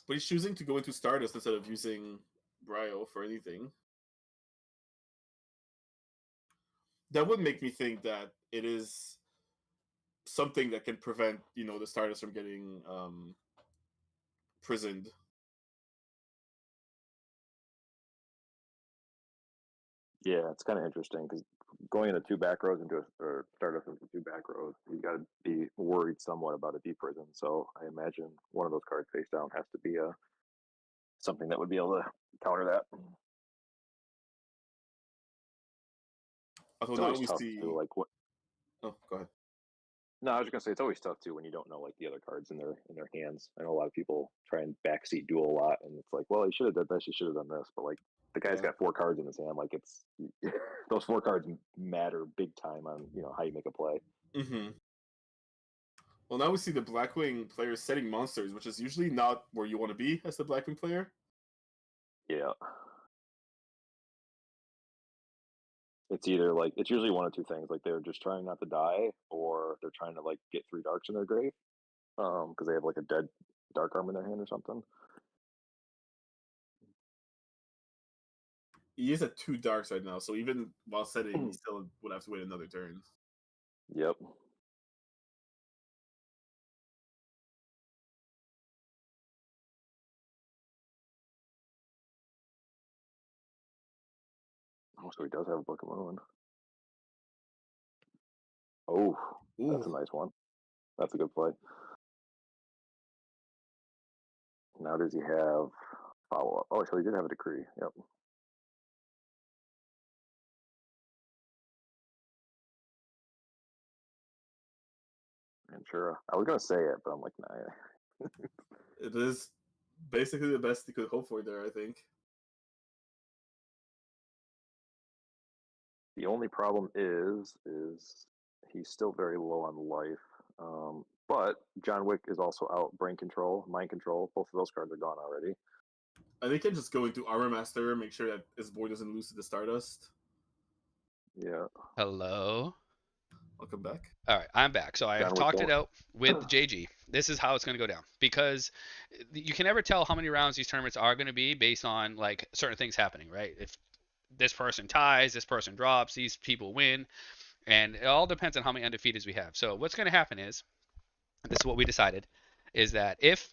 S2: But he's choosing to go into Stardust instead of using Brio for anything. That would make me think that it is something that can prevent, the Stardust from getting prisoned.
S3: Yeah, it's kind of interesting because going into 2 back rows or Stardust into 2 back rows, you got to be worried somewhat about a deep prison. So I imagine one of those cards face down has to be something that would be able to counter that.
S2: Although
S3: It's
S2: now
S3: always
S2: we
S3: tough
S2: see.
S3: to like what.
S2: Oh, go ahead.
S3: No, I was just gonna say it's always tough too when you don't know like the other cards in their hands. I know a lot of people try and backseat duel a lot, and it's like, well, he should have done this, he should have done this, but like the guy's
S2: Yeah.
S3: got 4 cards in his hand. Like it's those 4 cards matter big time on how you make a play.
S2: Mm-hmm. Well, now we see the Blackwing player setting monsters, which is usually not where you want to be as the Blackwing player.
S3: Yeah. It's either like it's usually one of 2 things. Like they're just trying not to die, or they're trying to like get 3 darks in their grave, because they have like a dead dark arm in their hand or something.
S2: He is at 2 darks right now, so even while setting, he still would have to wait another turn.
S3: Yep. Oh, so he does have a Book of Moon. Oh, that's a
S2: Ooh.
S3: nice one. That's a good play. Now does he have follow up? Oh, so he did have a decree. Yep. Ventura. I was gonna say it, but I'm like, nah.
S2: It is basically the best you could hope for there, I think.
S3: The only problem is he's still very low on life. But John Wick is also out. Brain control, mind control. Both of those cards are gone already.
S2: I think he can just go into Armor Master, make sure that his board doesn't lose to the Stardust.
S3: Yeah.
S1: Hello.
S2: Welcome back.
S1: All right, I'm back. So I
S3: John Wick
S1: talked it
S3: don't.
S1: out with JG. This is how it's going to go down because you can never tell how many rounds these tournaments are going to be based on like certain things happening, right? If this person ties, this person drops, these people win. and it all depends on how many undefeateds we have. So what's going to happen is, this is what we decided, is that if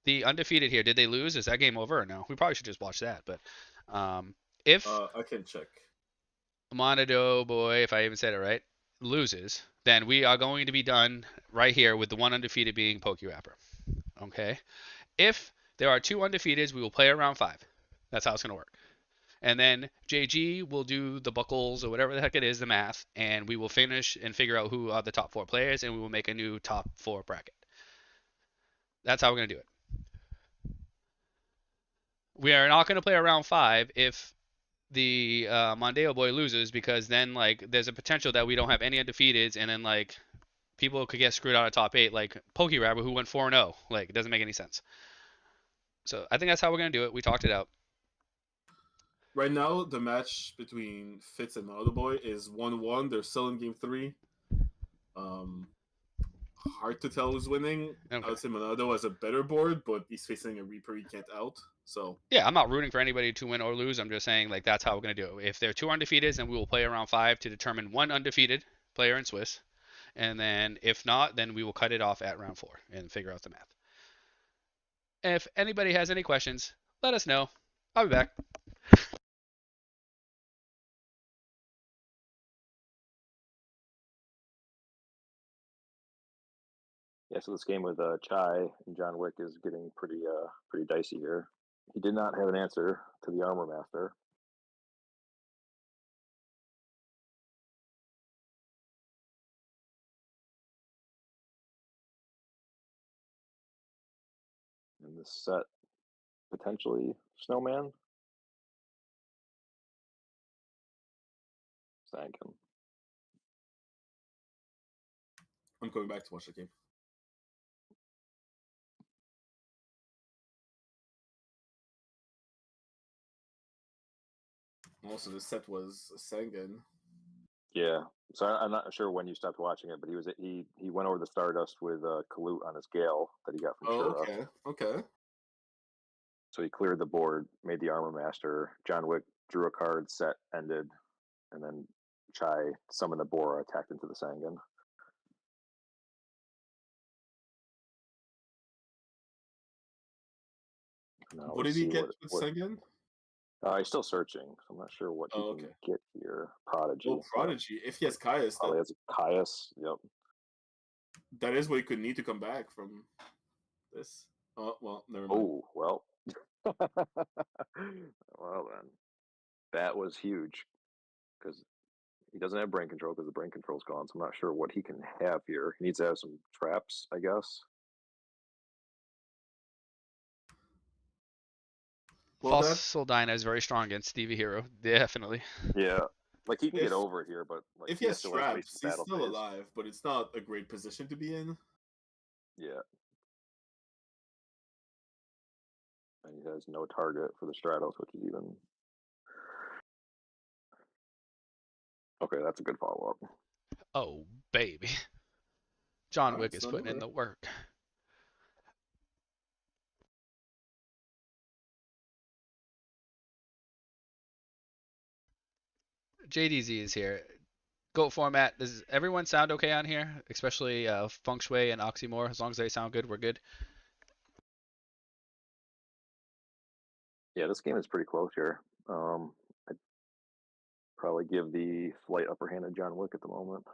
S1: the undefeated here, did they lose? Is that game over or no? We probably should just watch that. But if
S2: I can check.
S1: Monado boy, if I even said it right, loses, then we are going to be done right here with the one undefeated being PokeRapper. Okay. If there are two undefeateds, we will play around 5. That's how it's going to work. And then JG will do the buckles or whatever the heck it is, the math, and we will finish and figure out who are the top 4 players, and we will make a new top 4 bracket. That's how we're going to do it. We are not going to play around 5 if the Mondeo boy loses, because then like there's a potential that we don't have any undefeateds, and then like people could get screwed out of top 8, like PokeRapper who went 4-0. Like it doesn't make any sense. So I think that's how we're going to do it. We talked it out.
S2: Right now, the match between Fitz and Monado Boy is 1-1. They're still in game 3. Um, hard to tell who's winning. I
S1: Okay.
S2: would say Monado has a better board, but he's facing a Reaper he can't out. So
S1: Yeah, I'm not rooting for anybody to win or lose. I'm just saying like that's how we're gonna do it. If there are two undefeateds, then we will play around 5 to determine one undefeated player in Swiss, and then if not, then we will cut it off at round 4 and figure out the math. If anybody has any questions, let us know. I'll be back.
S3: Yeah, so this game with Chai and John Wick is getting pretty dicey here. He did not have an answer to the Armor Master. In this set, potentially Snowman, Sankin.
S2: I'm going back to watch the game. Also, the set was Sangan.
S3: Yeah, so I'm not sure when you stopped watching it, but he went over the Stardust with Kalut on his Gale that he got from
S2: Oh,
S3: Shura.
S2: okay. Okay.
S3: So he cleared the board, made the Armor Master. John Wick drew a card, set ended, and then Chai summoned the Bora, attacked into the Sangan. Now
S2: What did
S3: let's
S2: he
S3: see
S2: get
S3: what
S2: with
S3: what
S2: Sangan?
S3: he's still searching. So I'm not sure what he
S2: Oh,
S3: can
S2: okay.
S3: get here.
S2: Oh,
S3: Prodigy, yeah.
S2: Prodigy. If he has Caius,
S3: Probably has a Caius. Yep.
S2: that is what he could need to come back from this. Oh, well, never mind.
S3: Oh well. Well then, that was huge because he doesn't have brain control because the brain control's gone. So I'm not sure what he can have here. He needs to have some traps, I guess.
S2: Well, that
S1: Fossil Dyna is very strong against Stevie Hero, definitely.
S3: Yeah, like he can get
S2: if
S3: over here, but like
S2: if he
S3: he
S2: has
S3: still has wasted
S2: traps, he's
S3: battle
S2: still
S3: phase.
S2: alive, but it's not a great position to be in.
S3: Yeah, and he has no target for the Stratos, which is even okay. That's a good follow up.
S1: Oh baby, John
S2: All right,
S1: Wick
S2: it's
S1: is
S2: not
S1: putting in
S2: over.
S1: the work. JDZ is here. Goat format. Does everyone sound okay on here? Especially Feng Shui and Oxymore. As long as they sound good, we're good.
S3: Yeah, this game is pretty close here. I'd probably give the slight upper hand to John Wick at the moment.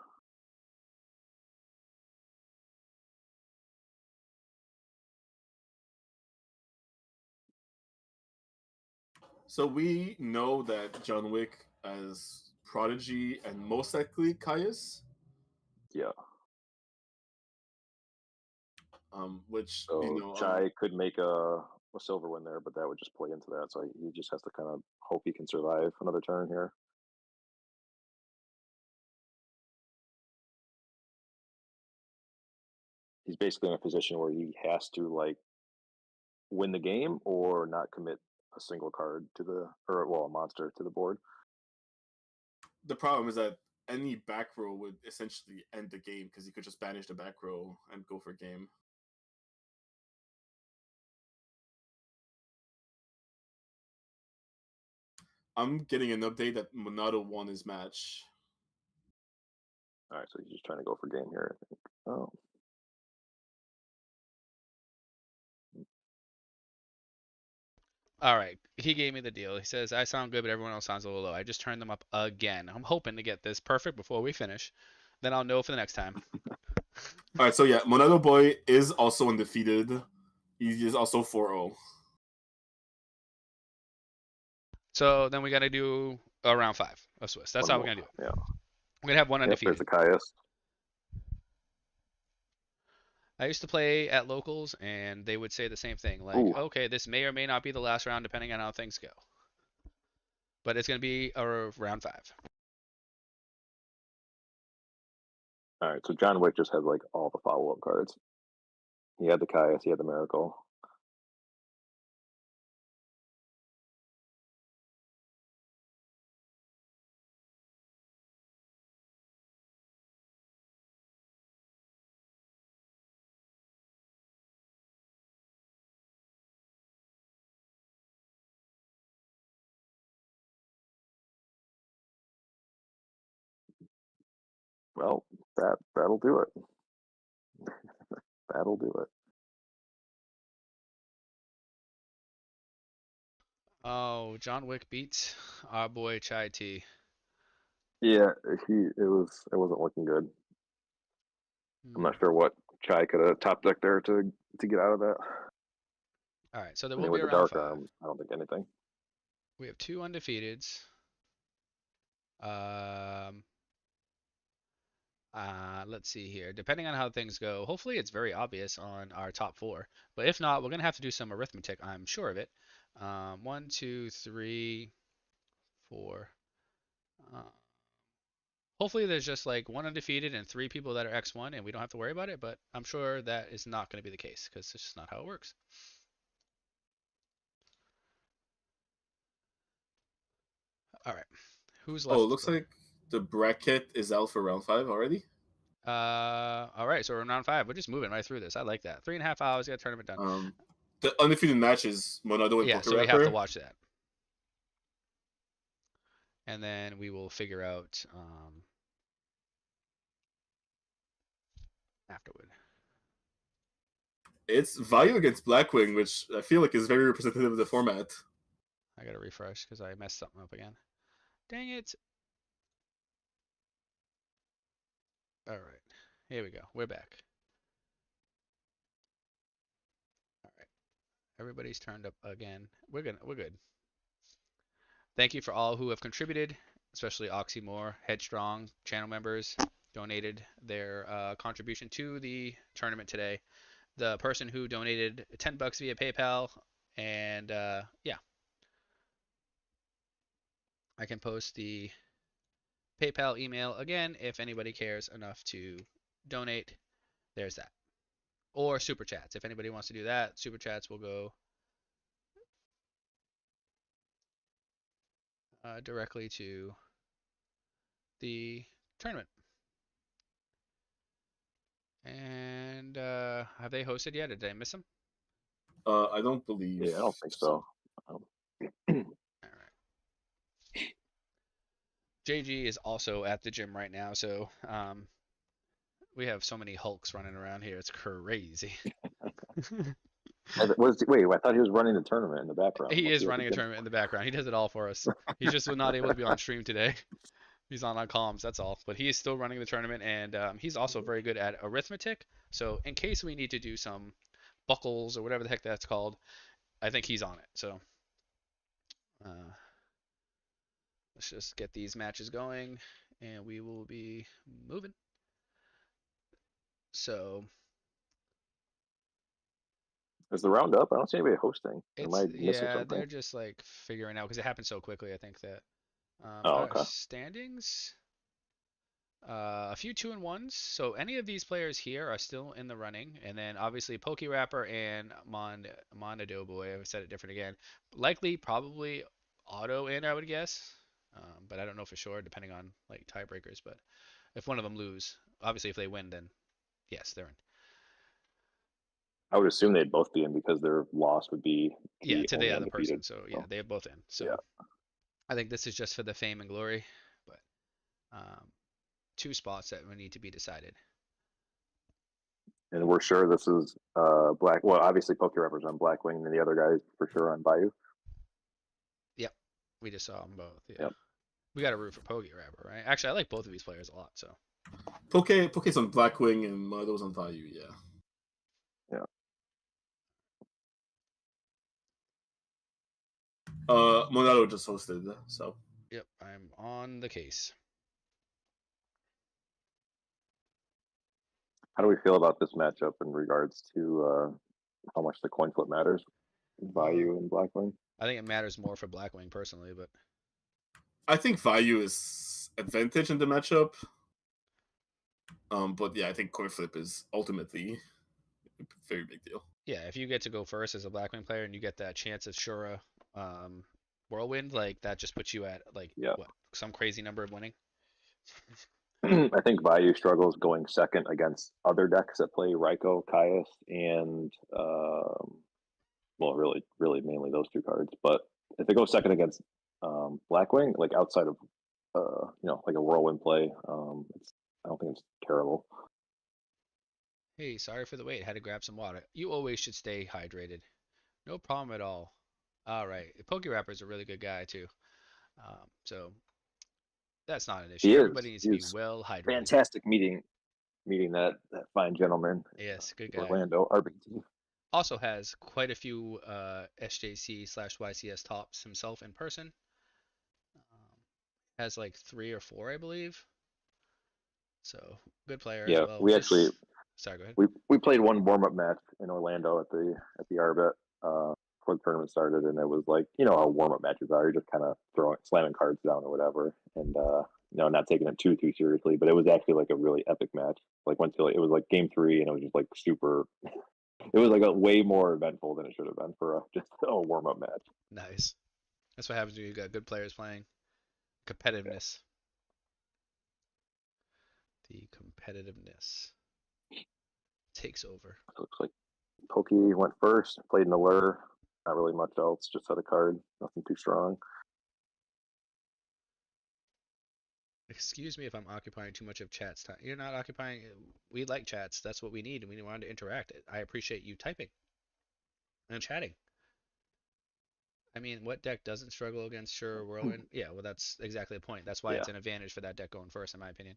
S2: So we know that John Wick as Prodigy and most likely Caius,
S3: Yeah,
S2: which
S3: so Chai could make a silver win there, but that would just play into that. So he just has to kind of hope he can survive another turn here. He's basically in a position where he has to like win the game or not commit a single card to the or well a monster to the board.
S2: the problem is that any back row would essentially end the game because you could just banish the back row and go for game. I'm getting an update that Monado won his match.
S3: All right, so he's just trying to go for game here. I think. Oh,
S1: All right, he gave me the deal. He says I sound good, but everyone else sounds a little low. I just turned them up again. I'm hoping to get this perfect before we finish. Then I'll know for the next time.
S2: All right, so yeah, Monado Boy is also undefeated. He is also 4-0.
S1: So then we got to do a round 5 of Swiss. That's
S3: one
S1: how we're
S3: more.
S1: gonna do it.
S3: Yeah.
S1: We're gonna have one
S3: Yep. There's
S1: undefeated.
S3: the Caius.
S1: I used to play at locals, and they would say the same thing, like,
S3: Ooh.
S1: okay, this may or may not be the last round depending on how things go, but it's gonna be a round 5.
S3: All right. So John Wick just has like all the follow up cards. He had the Caius. He had the Miracle. Well, that'll do it. That'll do it.
S1: Oh, John Wick beats our boy Chai T.
S3: Yeah, it wasn't looking good. I'm
S1: Hmm.
S3: not sure what Chai could have top decked there to get out of that.
S1: All right, so there
S3: I
S1: will
S3: mean,
S1: be
S3: with
S1: a
S3: the
S1: round
S3: dark
S1: 5.
S3: arm, I don't think anything.
S1: We have 2 undefeateds. Um, let's see here. Depending on how things go, hopefully it's very obvious on our top 4. But if not, we're gonna have to do some arithmetic. I'm sure of it. 1, 2, 3, 4. Uh, Hopefully there's just like 1 undefeated and 3 people that are X1, and we don't have to worry about it. But I'm sure that is not going to be the case because it's just not how it works. All right, who's
S2: Oh, it
S1: left?
S2: looks like the bracket is out for round 5 already.
S1: All right, so we're in round 5. We're just moving right through this. I like that. 3.5 hours, get tournament done.
S2: Um, the undefeated match is Monado and
S1: Yeah,
S2: Poker
S1: so we have to
S2: Rapper.
S1: watch that, and then we will figure out afterward.
S2: It's Vayu against Blackwing, which I feel like is very representative of the format.
S1: I gotta refresh because I messed something up again. Dang it! All right, here we go. We're back. All right, everybody's turned up again. We're good. Thank you for all who have contributed, especially Oxymore, Headstrong, channel members, donated their contribution to the tournament today. The person who donated $10 via PayPal, and yeah, I can post the PayPal email again if anybody cares enough to donate. There's that. Or super chats. If anybody wants to do that, super chats will go directly to the tournament. And have they hosted yet? Or did I miss them?
S2: I don't believe
S3: Yeah, I don't think
S2: so.
S3: so.
S1: All right. JG is also at the gym right now, so we have so many Hulks running around here. It's crazy.
S3: Wait, I thought he was running the tournament in the background.
S1: He
S3: What's
S1: is
S3: he at the
S1: running a
S3: gym
S1: tournament in
S3: for?
S1: the background. He does it all for us. He's just not able to be on stream today. He's on comms, that's all. But he is still running the tournament, and he's also very good at arithmetic. So in case we need to do some buckles or whatever the heck that's called, I think he's on it. So uh, let's just get these matches going, and we will be moving. So
S3: Is the round up? I don't see anybody hosting. Am
S1: it's
S3: I missing
S1: yeah,
S3: something?
S1: they're just like figuring out because it happened so quickly. I think that
S3: Oh,
S1: our
S3: okay.
S1: standings. A few 2-1s. So any of these players here are still in the running, and then obviously PokeRapper and Mondado Boy. I've said it different again. Likely, probably auto in, I would guess, but I don't know for sure, depending on like tiebreakers. But if one of them lose, obviously if they win, then yes, they're in.
S3: I would assume they'd both be in because their loss would be
S1: Yeah,
S3: the
S1: to the
S3: only
S1: other person.
S3: undefeated.
S1: So yeah,
S3: So
S1: they have both in.
S3: yeah,
S1: So I think this is just for the fame and glory, but um, two spots that will need to be decided.
S3: And we're sure this is Black. Well, obviously PokeRapper's on Blackwing, and the other guys for sure on Bayou.
S1: Yep, we just saw them both. Yeah,
S3: Yep.
S1: we got to root for PokeRapper, right? Actually, I like both of these players a lot. So
S2: Poke's on Blackwing and Monado's on Vayu. Yeah.
S3: Yeah.
S2: Monado just hosted, so
S1: yep, I'm on the case.
S3: How do we feel about this matchup in regards to how much the coin flip matters?
S1: Uh,
S3: Bayou and Blackwing.
S1: I think it matters more for Blackwing personally, but
S2: I think Vayu is advantage in the matchup. But yeah, I think coin flip is ultimately a very big deal.
S1: yeah, if you get to go first as a Blackwing player and you get that chance of Shura um, Whirlwind, like that just puts you at like
S3: Yeah.
S1: what some crazy number of winning.
S3: I think Bayou struggles going second against other decks that play Raikou, Caius, and well, really mainly those two cards. But if they go second against Blackwing, like outside of like a Whirlwind play, I don't think it's terrible.
S1: Hey, sorry for the wait. Had to grab some water. You always should stay hydrated. No problem at all. All right, PokeRapper is a really good guy too. So that's not an issue.
S3: He is.
S1: Everybody needs to
S3: He
S1: be
S3: is
S1: well hydrated.
S3: fantastic meeting that fine gentleman in
S1: Yes, good guy.
S3: Orlando, RBT.
S1: Also has quite a few SJC/YCS tops himself in person. Has like three or four, I believe. So good player as
S3: Yeah,
S1: well.
S3: we actually
S1: Just sorry, go ahead.
S3: we played one warm up match in Orlando at the Arbit before the tournament started, and it was like how warm up matches are. You're just kind of throwing slamming cards down or whatever, and not taking it too seriously. But it was actually like a really epic match. Like once it was like game three, and it was just like super. It was like a way more eventful than it should have been for just a warm up match.
S1: Nice. That's what happens when you got good players playing. Competitiveness. The competitiveness takes over.
S3: So it looks like Pokey went first, played an allure. Not really much else, just had a card, nothing too strong.
S1: Excuse me if I'm occupying too much of chat's time. You're not occupying. We like chats. That's what we need. We want to interact. I appreciate you typing and chatting. I mean, what deck doesn't struggle against Sure Whirlwind? Yeah, well, that's exactly the point. That's why
S3: Yeah.
S1: it's an advantage for that deck going first, in my opinion.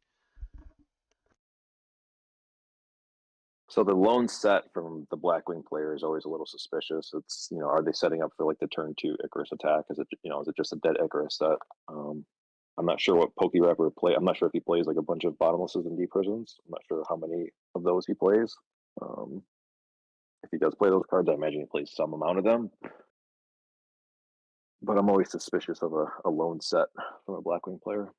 S3: So the lone set from the Blackwing player is always a little suspicious. It's are they setting up for like the turn two Icarus attack? Is it just a dead Icarus set? I'm not sure what PokeRapper play. I'm not sure if he plays like a bunch of bottomlesses and deep prisons. I'm not sure how many of those he plays. Um, if he does play those cards, I imagine he plays some amount of them. But I'm always suspicious of a lone set from a Blackwing player.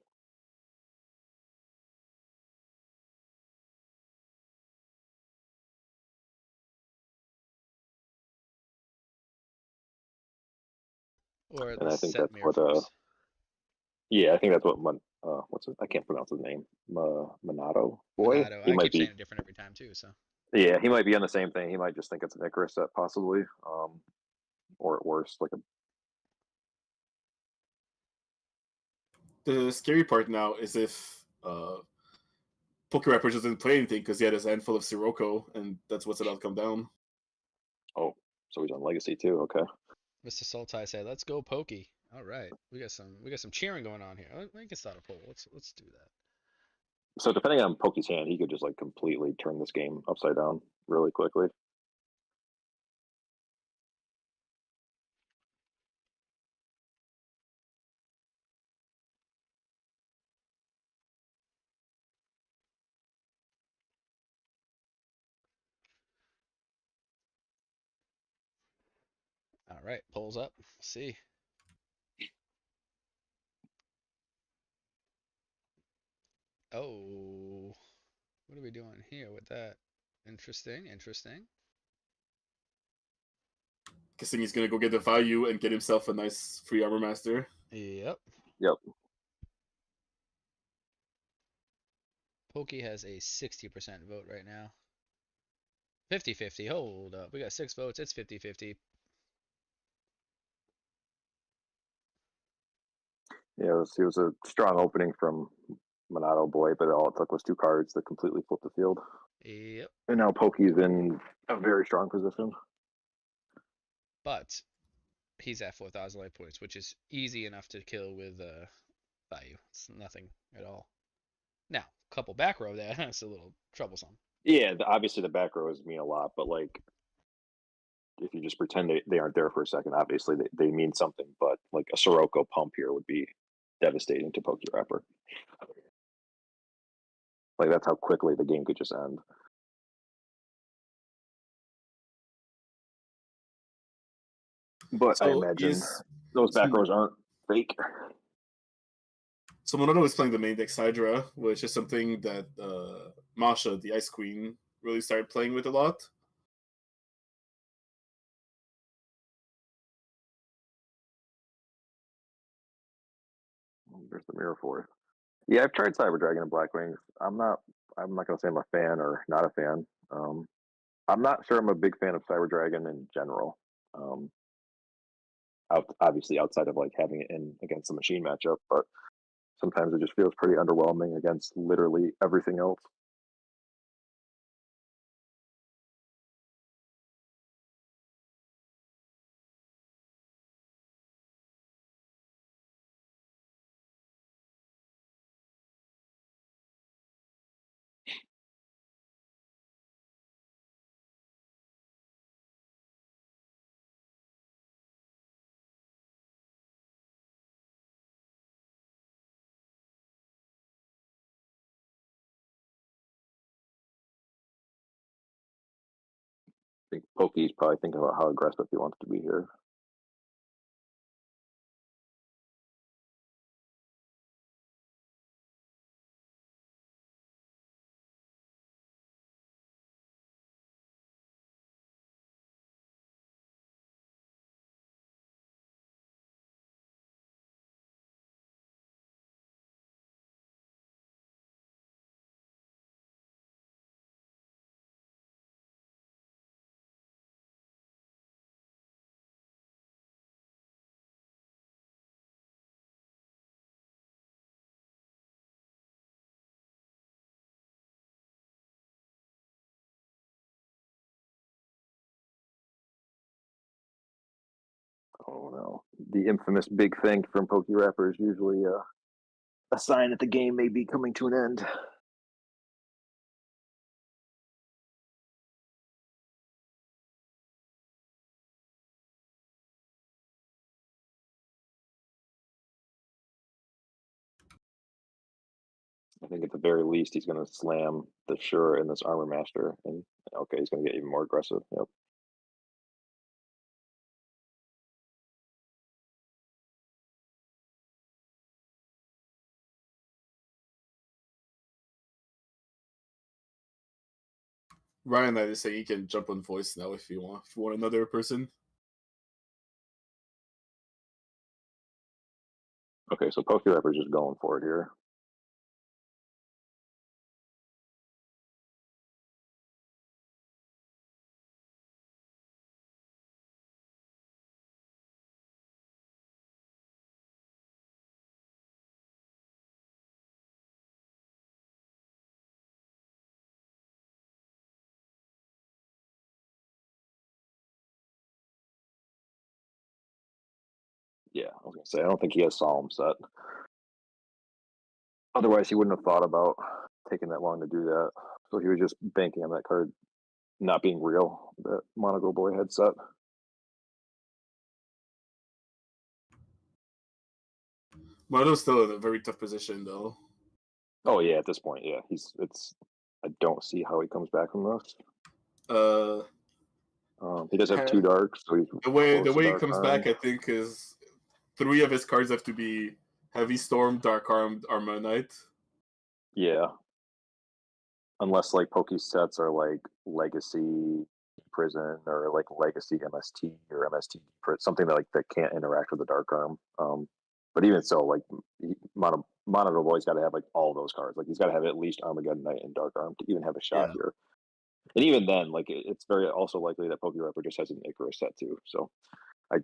S1: Or
S3: And
S1: the
S3: I think
S1: set
S3: that's
S1: mirror
S3: what
S1: force.
S3: yeah, I think that's what what's it? I can't pronounce his name. Monado boy.
S1: Monado.
S3: He
S1: I
S3: might
S1: keep
S3: be.
S1: saying it different every time too. So
S3: Yeah, he might be on the same thing. He might just think it's an Icarus set, possibly, or at worst, like a.
S2: The scary part now is if PokeRapper just didn't play anything because he had his handful of Sirocco, and that's what's about to come down.
S3: Oh, so he's on Legacy too. Okay.
S1: Mr. Sultai said, "Let's go Pokey." All right, we got some cheering going on here. We can start a poll. Let's do that.
S3: So depending on Pokey's hand, he could just like completely turn this game upside down really quickly.
S1: All right, polls up. Let's see. Oh, what are we doing here with that? Interesting, interesting.
S2: Guessing he's gonna go get the value and get himself a nice free armor master.
S1: Yep.
S3: Yep.
S1: Pokey has a 60% vote right now. 50-50. Hold up. We got 6 votes. It's 50-50.
S3: Yeah, it was a strong opening from Monado boy, but all it took was 2 cards to completely flip the field.
S1: Yep.
S3: And now Pokey's in a very strong position.
S1: But he's at 4,000 life points, which is easy enough to kill with value. It's nothing at all. Now, couple back row there, it's a little troublesome.
S3: Yeah, obviously the back rows mean a lot, but like if you just pretend they aren't there for a second, obviously they mean something. But like a Sirocco pump here would be devastating to PokeRapper. Like that's how quickly the game could just end. But I
S2: So
S3: imagine
S2: is
S3: those back rows aren't fake.
S2: so Monado is playing the main deck Hydra, which is something that Masha, the Ice Queen, really started playing with a lot.
S3: There's the mirror for it. Yeah, I've tried Cyber Dragon and Black Wings. I'm not gonna say I'm a fan or not a fan. I'm not sure I'm a big fan of Cyber Dragon in general. Obviously outside of like having it in against the machine matchup, but sometimes it just feels pretty underwhelming against literally everything else. I think Pokey's probably thinking about how aggressive he wants to be here. Oh no. The infamous big thing from PokeRapper is usually a sign that the game may be coming to an end. I think at the very least he's going to slam the Sure and this Armor Master, and okay, he's going to get even more aggressive. Yep.
S2: Ryan, I just say you can jump on voice now if you want. If you want another person.
S3: Okay, so PokeRapper's just going for it here. Yeah, I was going to say, I don't think he has Solemn set. Otherwise, he wouldn't have thought about taking that long to do that. So he was just banking on that card not being real, that Monaco Boy had set.
S2: Monado's still in a very tough position though.
S3: Oh yeah, at this point, yeah, I don't see how he comes back from this.
S2: Uh,
S3: He does have 2 darks, so he's
S2: the
S3: close to
S2: way he
S3: Dark
S2: comes
S3: Armed.
S2: back, I think, is 3 of his cards have to be Heavy Storm, Dark Armed, Armor Knight.
S3: Yeah, unless like Poke sets are like Legacy Prison or like Legacy MST or MST something that like that can't interact with the Dark Arm. But even so, like Monaco Boy's got to have like all those cards. Like he's got to have at least Armageddon Knight and Dark Arm to even have a shot
S2: Yeah.
S3: here. And even then, like it's very also likely that PokeRapper just has an Icarus set too. So I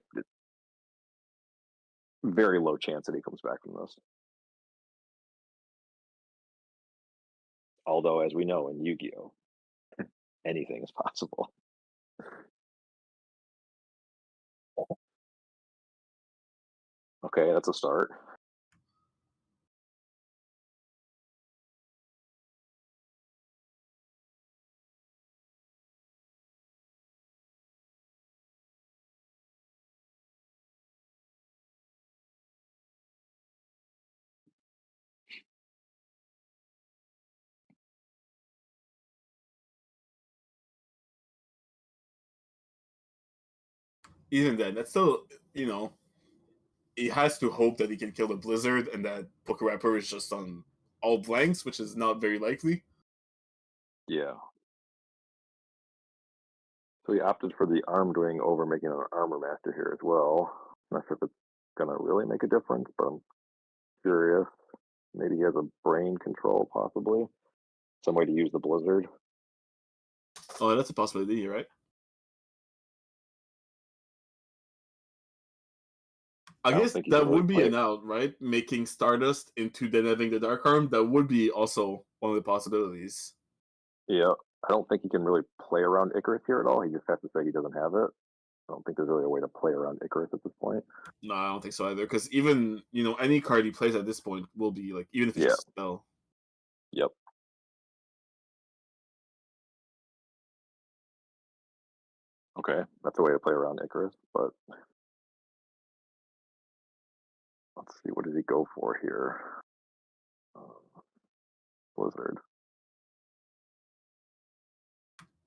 S3: very low chance that he comes back from this. Although, as we know in Yu-Gi-Oh, anything is possible. Okay, that's a start.
S2: Even then, that's still, he has to hope that he can kill the Blizzard and that PokeRapper is just on all blanks, which is not very likely.
S3: Yeah. So he opted for the armed wing over making an armor master here as well. Not sure if it's gonna really make a difference, but I'm curious. Maybe he has a brain control, possibly. Some way to use the Blizzard.
S2: Oh, that's a possibility, right? I
S3: I don't
S2: guess
S3: think he
S2: that
S3: can really
S2: would be
S3: play.
S2: an out, right? Making Stardust into then having the Dark Arm. That would be also one of the possibilities.
S3: Yeah, I don't think he can really play around Icarus here at all. He just has to say he doesn't have it. I don't think there's really a way to play around Icarus at this point.
S2: No, I don't think so either. Because even any card he plays at this point will be like, even if it's
S3: Yeah.
S2: just spell.
S3: Yep. Okay, that's a way to play around Icarus, but let's see, what does he go for here? Blizzard.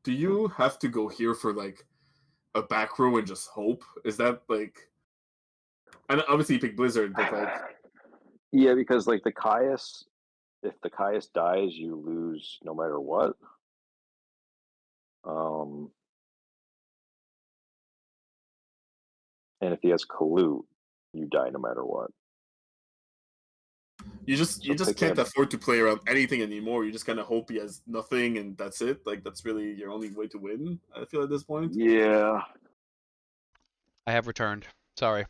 S2: Do you have to go here for like a back row and just hope? Is that like? And obviously you pick Blizzard, but like,
S3: Yeah, because like the Caius, if the Caius dies, you lose no matter what. Um, and if he has Kalut, you die no matter what.
S2: you
S3: So
S2: just
S3: picking
S2: can't
S3: a
S2: afford to play around anything anymore. You just kind of hope he has nothing and that's it. Like that's really your only way to win. I feel at this point.
S3: yeah.
S1: I have returned. Sorry.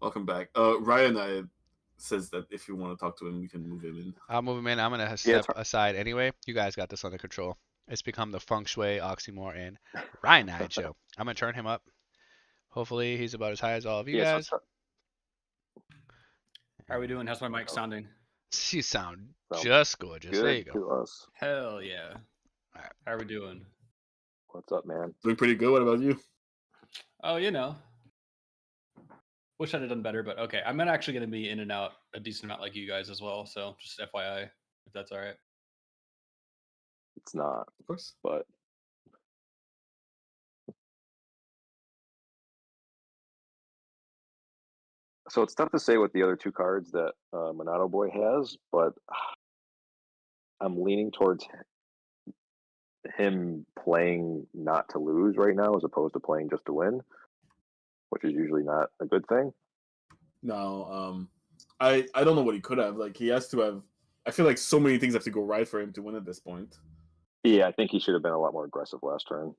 S2: Welcome back. Ryan says that if you want to talk to him, we can move him in.
S1: I'll move him in. I'm gonna
S3: Yeah,
S1: step aside anyway. You guys got this under control. It's become the feng shui, oxymore, and Ryanite show. I'm gonna turn him up. Hopefully he's about as high as all of you
S3: yeah, so
S1: guys.
S4: How are we doing? How's my mic sounding?
S1: You sound
S3: sounds
S1: just gorgeous. There you
S3: good
S1: go.
S3: to us.
S4: Hell yeah.
S1: All right.
S4: How are we doing?
S3: What's up, man?
S2: Doing pretty good. What about you?
S4: Oh, wish I'd have done better, but okay. I'm actually going to be in and out a decent amount like you guys as well. So just FYI, if that's all right.
S3: It's not,
S2: Of course.
S3: but so it's tough to say with the other two cards that Monado Boy has, but I'm leaning towards him playing not to lose right now as opposed to playing just to win, which is usually not a good thing.
S2: No, I don't know what he could have. Like he has to have. I feel like so many things have to go right for him to win at this point.
S3: Yeah, I think he should have been a lot more aggressive last turn.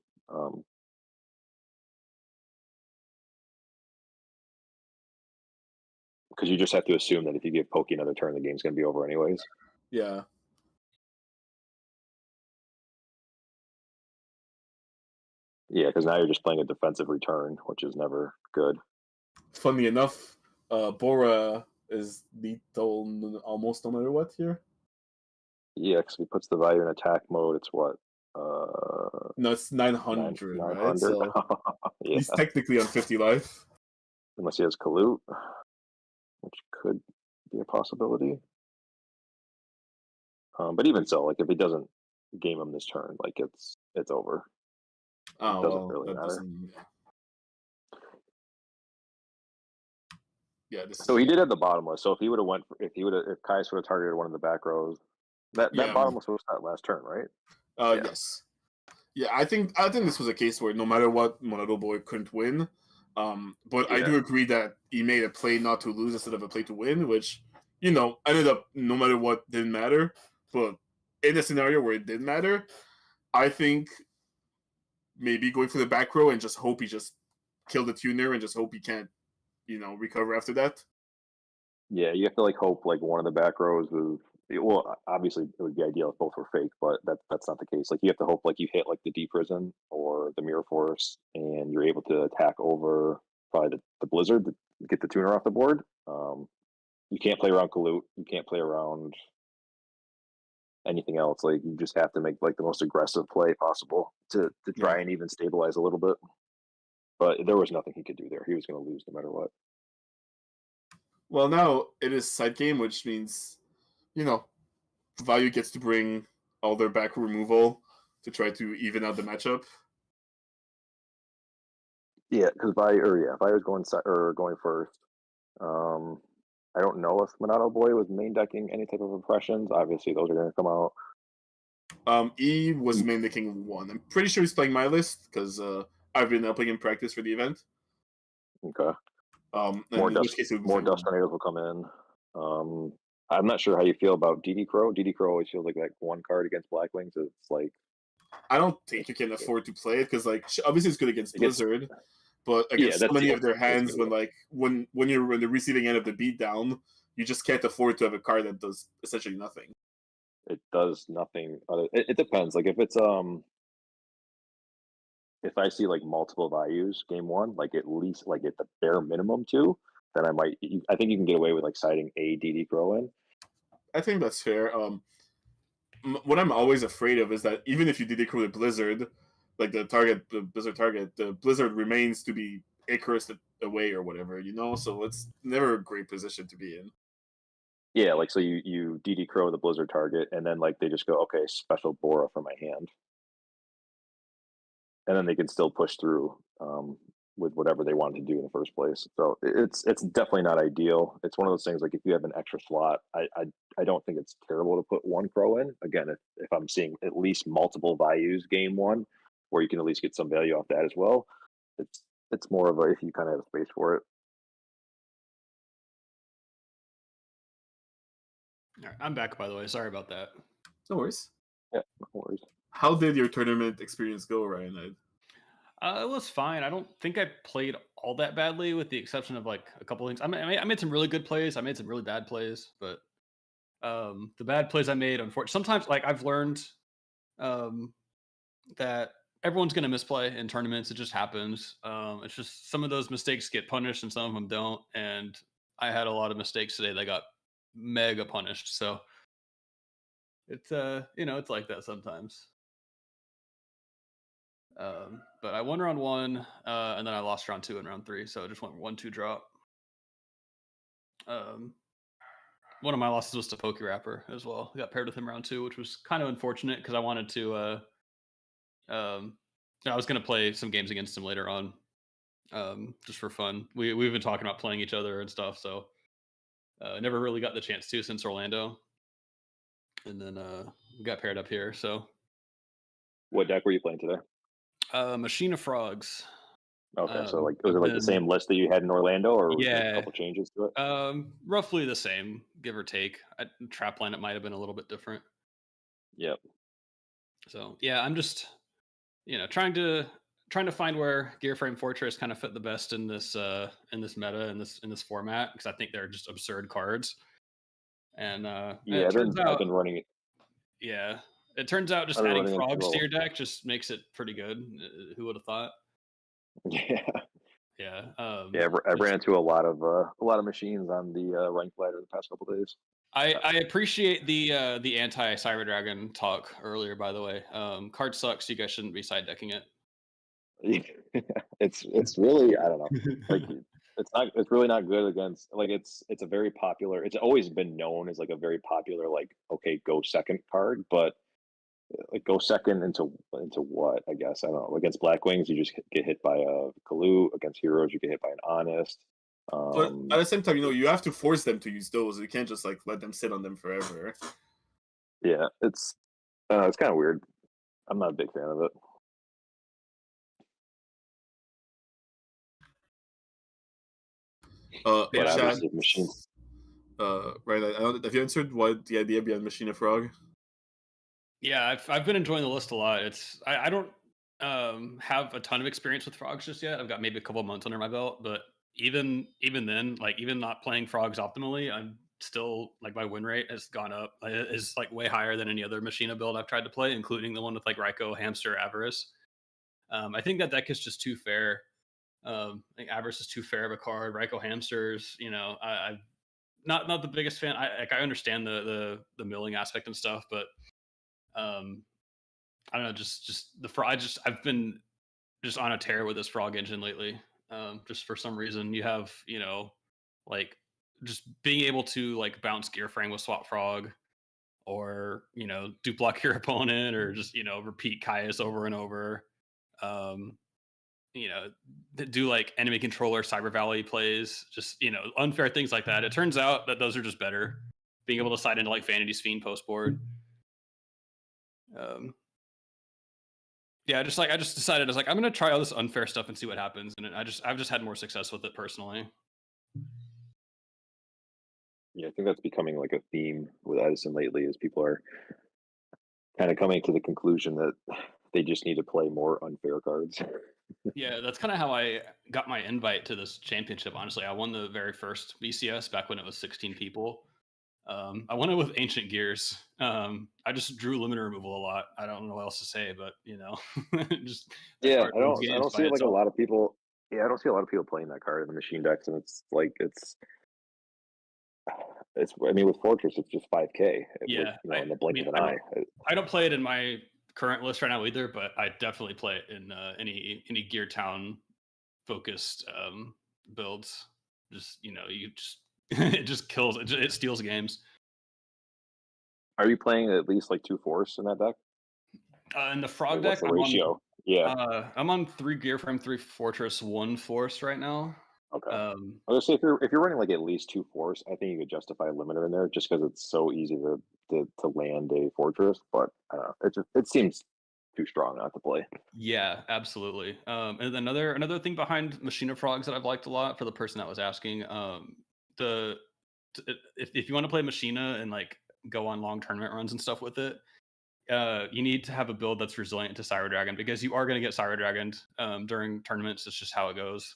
S3: Because you just have to assume that if you give Pokey another turn, the game's going to be over anyways.
S2: Yeah.
S3: Yeah, because now you're just playing a defensive return, which is never good.
S2: Funny enough, Bora is lethal almost no matter what here.
S3: Yeah, because he puts the value in attack mode. It's what?
S2: No, it's 900, right?
S3: 900?
S2: So
S3: yeah.
S2: he's technically on 50 life.
S3: Unless he has Kalut, which could be a possibility. But even so, like if he doesn't game him this turn, like it's over.
S2: Oh,
S3: It doesn't
S2: well,
S3: really
S2: that
S3: matter.
S2: doesn't. Yeah, this.
S3: So he did have the bottomless. So if he would have if Kais would have targeted one of the back rows, that
S2: Yeah.
S3: bottomless was that last turn, right?
S2: Yeah. Yes. Yeah, I think this was a case where no matter what, Monado Boy couldn't win. But I do agree that he made a play not to lose instead of a play to win, which ended up no matter what didn't matter. But in a scenario where it did matter, I think maybe going for the back row and just hope he just killed the tuner and just hope he can't recover after that.
S3: Yeah, you have to like hope like one of the back rows is Well, obviously it would be ideal if both were fake, but that's not the case. Like you have to hope like you hit like the D prison or the mirror force, and you're able to attack over probably the blizzard to get the tuner off the board. You can't play around Kalut. You can't play around anything else. Like you just have to make like the most aggressive play possible to try and even stabilize a little bit. But there was nothing he could do there. He was going to lose no matter what.
S2: Well, now it is side game, which means, Value gets to bring all their back removal to try to even out the matchup.
S3: Yeah, because Value's going first. I don't know if Monado Boy was main decking any type of impressions. Obviously, those are going to come out.
S2: E was main decking 1. I'm pretty sure he's playing my list because I've been helping him practice for the event.
S3: Okay.
S2: More
S3: dust tornadoes will come in. I'm not sure how you feel about DD Crow. DD Crow always feels like that one card against Blackwings. It's like
S2: I don't think you can afford to play it because obviously it's good against Blizzard, but against so many of their hands when you're in the receiving end of the beatdown, you just can't afford to have a card that does essentially nothing.
S3: It does nothing. It depends. Like if it's if I see like multiple values game one, like at least like at the bare minimum 2, then I think you can get away with like siding a DD Crow in.
S2: I think that's fair. What I'm always afraid of is that even if you DD Crow the Blizzard, like the Blizzard target, the Blizzard remains to be Icarus away or whatever, so it's never a great position to be in.
S3: Yeah, like so you DD Crow the Blizzard target, and then like they just go, okay, special Bora from my hand. And then they can still push through with whatever they wanted to do in the first place. So it's definitely not ideal. It's one of those things like if you have an extra slot, I don't think it's terrible to put one Crow in. Again, if I'm seeing at least multiple values game one, where you can at least get some value off that as well, it's more of a if you kind of have space for it.
S4: All right, I'm back, by the way. Sorry about that.
S2: No worries.
S3: Yeah, no worries.
S2: How did your tournament experience go, Ryan?
S4: It was fine. I don't think I played all that badly, with the exception of like a couple things. I made some really good plays. I made some really bad plays, but the bad plays I made, unfortunately, sometimes like I've learned that everyone's going to misplay in tournaments. It just happens. It's just some of those mistakes get punished and some of them don't. And I had a lot of mistakes today that got mega punished. So it's it's like that sometimes. But I won round 1, and then I lost round 2 and round 3. So I just went 1-2 drop. One of my losses was to ThePokeRapper as well. I got paired with him round 2, which was kind of unfortunate because I wanted to. I was going to play some games against him later on, just for fun. We've been talking about playing each other and stuff, so never really got the chance to since Orlando. And then we got paired up here. So,
S3: what deck were you playing today?
S4: Machine of Frogs.
S3: Okay, so like was it like the same list that you had in Orlando, or was there a couple changes to it?
S4: Roughly the same, give or take. Trap line, it might have been a little bit different.
S3: Yep.
S4: So yeah, I'm just trying to find where Gearframe Fortress kind of fit the best in this meta, in this format, because I think they're just absurd cards. And
S3: yeah, I've been running it.
S4: Yeah, it turns out just adding frogs to your deck just makes it pretty good. Who would have thought?
S3: Yeah.
S4: Yeah.
S3: I ran into a lot of machines on the ranked ladder the past couple days.
S4: I appreciate the anti Cyber Dragon talk earlier. By the way, card sucks. You guys shouldn't be side decking it.
S3: It's really, I don't know, like it's really not good against, like it's a very popular. It's always been known as like a very popular like go second card, but like go second into what, I guess, I don't know. Against Blackwings, you just get hit by a Kalu. Against Heroes, you get hit by an Honest.
S2: But at the same time, you have to force them to use those. You can't just like let them sit on them forever.
S3: Yeah, it's kind of weird. I'm not a big fan of it.
S2: Machines. Right. Have you answered what the idea behind Machine of Frog?
S4: Yeah, I've been enjoying the list a lot. I don't have a ton of experience with frogs just yet. I've got maybe a couple months under my belt, but even then, like even not playing frogs optimally, I'm still like my win rate has gone up. Is like way higher than any other Machina build I've tried to play, including the one with like Raikou, Hamster, Avarice. I think that deck is just too fair. I think Avarice is too fair of a card. Raikou, Hamsters, I've not the biggest fan. I understand the milling aspect and stuff, but I don't know, just the frog. I've been just on a tear with this frog engine lately. Just for some reason, you have like just being able to like bounce gear frame with swap frog, or do block your opponent, or just repeat Caius over and over. Um, do like enemy controller Cyber Valley plays, just unfair things like that. It turns out that those are just better. Being able to side into like Vanity's Fiend post board. Um, yeah, I just decided I'm gonna try all this unfair stuff and see what happens, and I've just had more success with it personally.
S3: Yeah, I think that's becoming like a theme with Edison lately, is people are kind of coming to the conclusion that they just need to play more unfair cards.
S4: Yeah, that's kind of how I got my invite to this championship. Honestly, I won the very first BCS back when it was 16 people. I won it with Ancient Gears. I just drew limiter removal a lot. I don't know what else to say, but just that
S3: Yeah,
S4: card
S3: I
S4: wins
S3: don't I
S4: games
S3: don't
S4: by
S3: see like a
S4: itself.
S3: lot of people. Yeah, I don't see a lot of people playing that card in the machine decks, and it's. I mean, with Fortress, it's just 5K. With
S4: Yeah,
S3: in the blink of an eye.
S4: I don't play it in my current list right now either, but I definitely play it in any Gear Town focused builds. Just you just it just kills it steals games.
S3: Are you playing at least like 2 force in that deck?
S4: In the frog
S3: Like, what's
S4: deck,
S3: the ratio? Yeah.
S4: I'm on 3 gear frame, 3 fortress, 1 force right now.
S3: Okay.
S4: Um,
S3: I was gonna say if you're running like at least 2 force, I think you could justify a limiter in there just because it's so easy to land a fortress. But it seems too strong not to play.
S4: yeah, absolutely. And another thing behind Machina Frogs that I've liked a lot, for the person that was asking, the if you want to play Machina and like go on long tournament runs and stuff with it, you need to have a build that's resilient to Cyber Dragon, because you are going to get Cyber Dragoned during tournaments. It's just how it goes.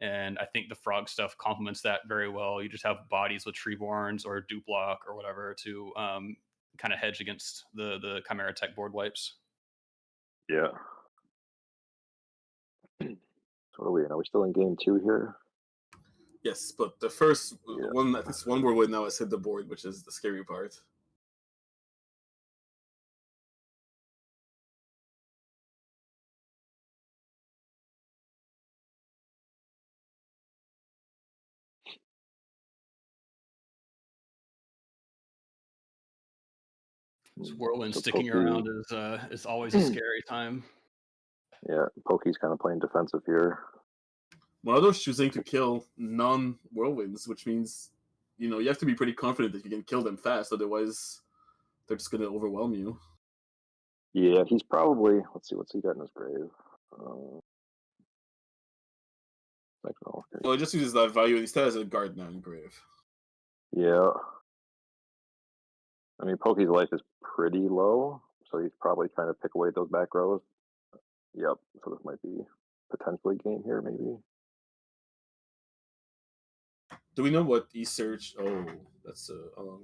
S4: And I think the frog stuff complements that very well. You just have bodies with Treeborns or Duplock or whatever to kind of hedge against the Chimera Tech board wipes.
S3: Yeah. So what are we in? Are we still in game 2 here?
S2: Yes, but the first one, at least one more win now has hit the board, which is the scary part.
S4: This whirlwind
S3: So
S4: sticking around is always a scary time.
S3: Yeah, Pokey's kind of playing defensive here.
S2: Monado's choosing to kill non-whirlwinds, which means you have to be pretty confident that you can kill them fast, otherwise they're just going to overwhelm you.
S3: Yeah, he's probably. Let's see, what's he got in his grave?
S2: Well, it just uses that value instead as a guard now in grave.
S3: Yeah. I mean, Pokey's life is pretty low, so he's probably trying to pick away at those back rows. Yep, so this might be potentially game here, maybe.
S2: Do we know what E-Search? Oh, that's
S4: Oh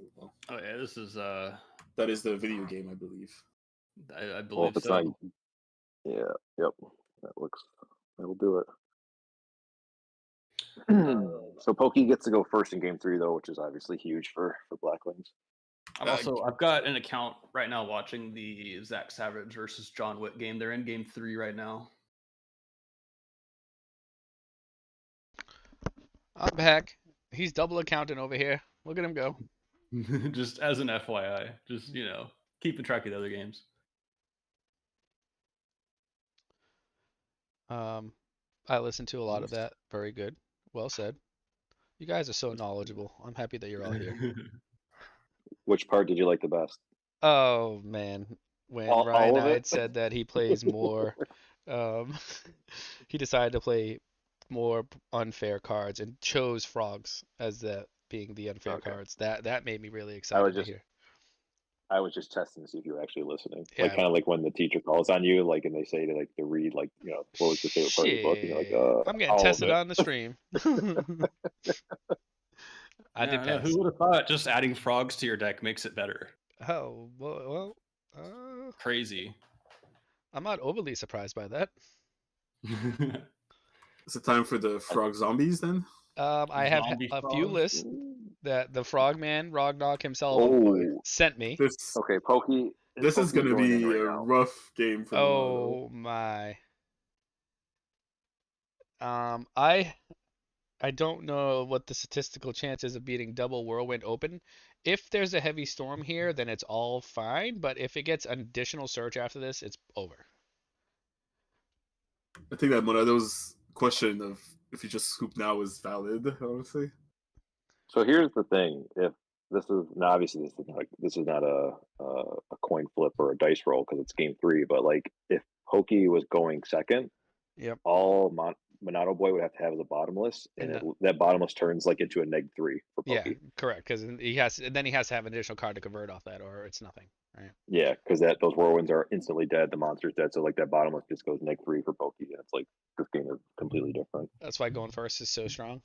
S4: yeah, this is
S2: that is the video game, I believe.
S4: I believe
S3: well, if it's
S4: so.
S3: not, yeah, yep, that'll do it. So Pokey gets to go first in game 3 though, which is obviously huge for Blackwings.
S4: I've got an account right now watching the Zach Savage versus John Witt game. They're in game 3 right now.
S1: I'm back. He's double accounting over here. Look at him go.
S4: Just as an FYI, just keeping track of the other games.
S1: I listened to a lot of that. Very good. Well said. You guys are so knowledgeable. I'm happy that you're all here.
S3: Which part did you like the best?
S1: Oh man, when
S3: All
S1: Ryan
S3: of it?
S1: Hyde said that he plays more, um, he decided to play more unfair cards and chose frogs as that being the unfair
S3: Okay.
S1: cards. That made me really excited to hear.
S3: I was just testing to see if you were actually listening.
S1: Yeah.
S3: Like kind of like when the teacher calls on you, like, and they say to read, like, what was your favorite part of the book? And you're like,
S1: I'm getting tested on the stream.
S4: Yeah, no,
S1: depends.
S4: who would have thought just adding frogs to your deck makes it better?
S1: Oh,
S4: Crazy.
S1: I'm not overly surprised by that.
S2: Is it time for the frog zombies then?
S1: I have
S4: Zombie
S1: a few
S4: frogs.
S1: lists that the Frogman, Rognog himself,
S3: Oh,
S1: sent me.
S2: This
S3: okay. Pokey,
S2: this is
S3: Pokey's
S2: gonna
S3: going in
S2: be
S3: right
S2: a
S3: now.
S2: rough game for Monado.
S1: Oh my. I don't know what the statistical chances of beating double Whirlwind Open. If there's a heavy storm here, then it's all fine. But if it gets additional search after this, it's over.
S2: I think that Monado's question of if you just scoop now is valid, honestly.
S3: So here's the thing: if this is now obviously this is not a coin flip or a dice roll because it's game three, but like if Pokey was going second,
S1: Yep.
S3: all Monado Boy would have to have is a bottomless, and
S1: And
S3: that bottomless turns like into a -3 for
S1: yeah,
S3: Pokey.
S1: correct. Because then he has to have an additional card to convert off that, or it's nothing. Right.
S3: Yeah, because those whirlwinds are instantly dead. The monster's dead, so like that bottomless just goes -3 for Pokey, and it's like this game is completely different.
S1: That's why going first is so strong.
S3: Yep.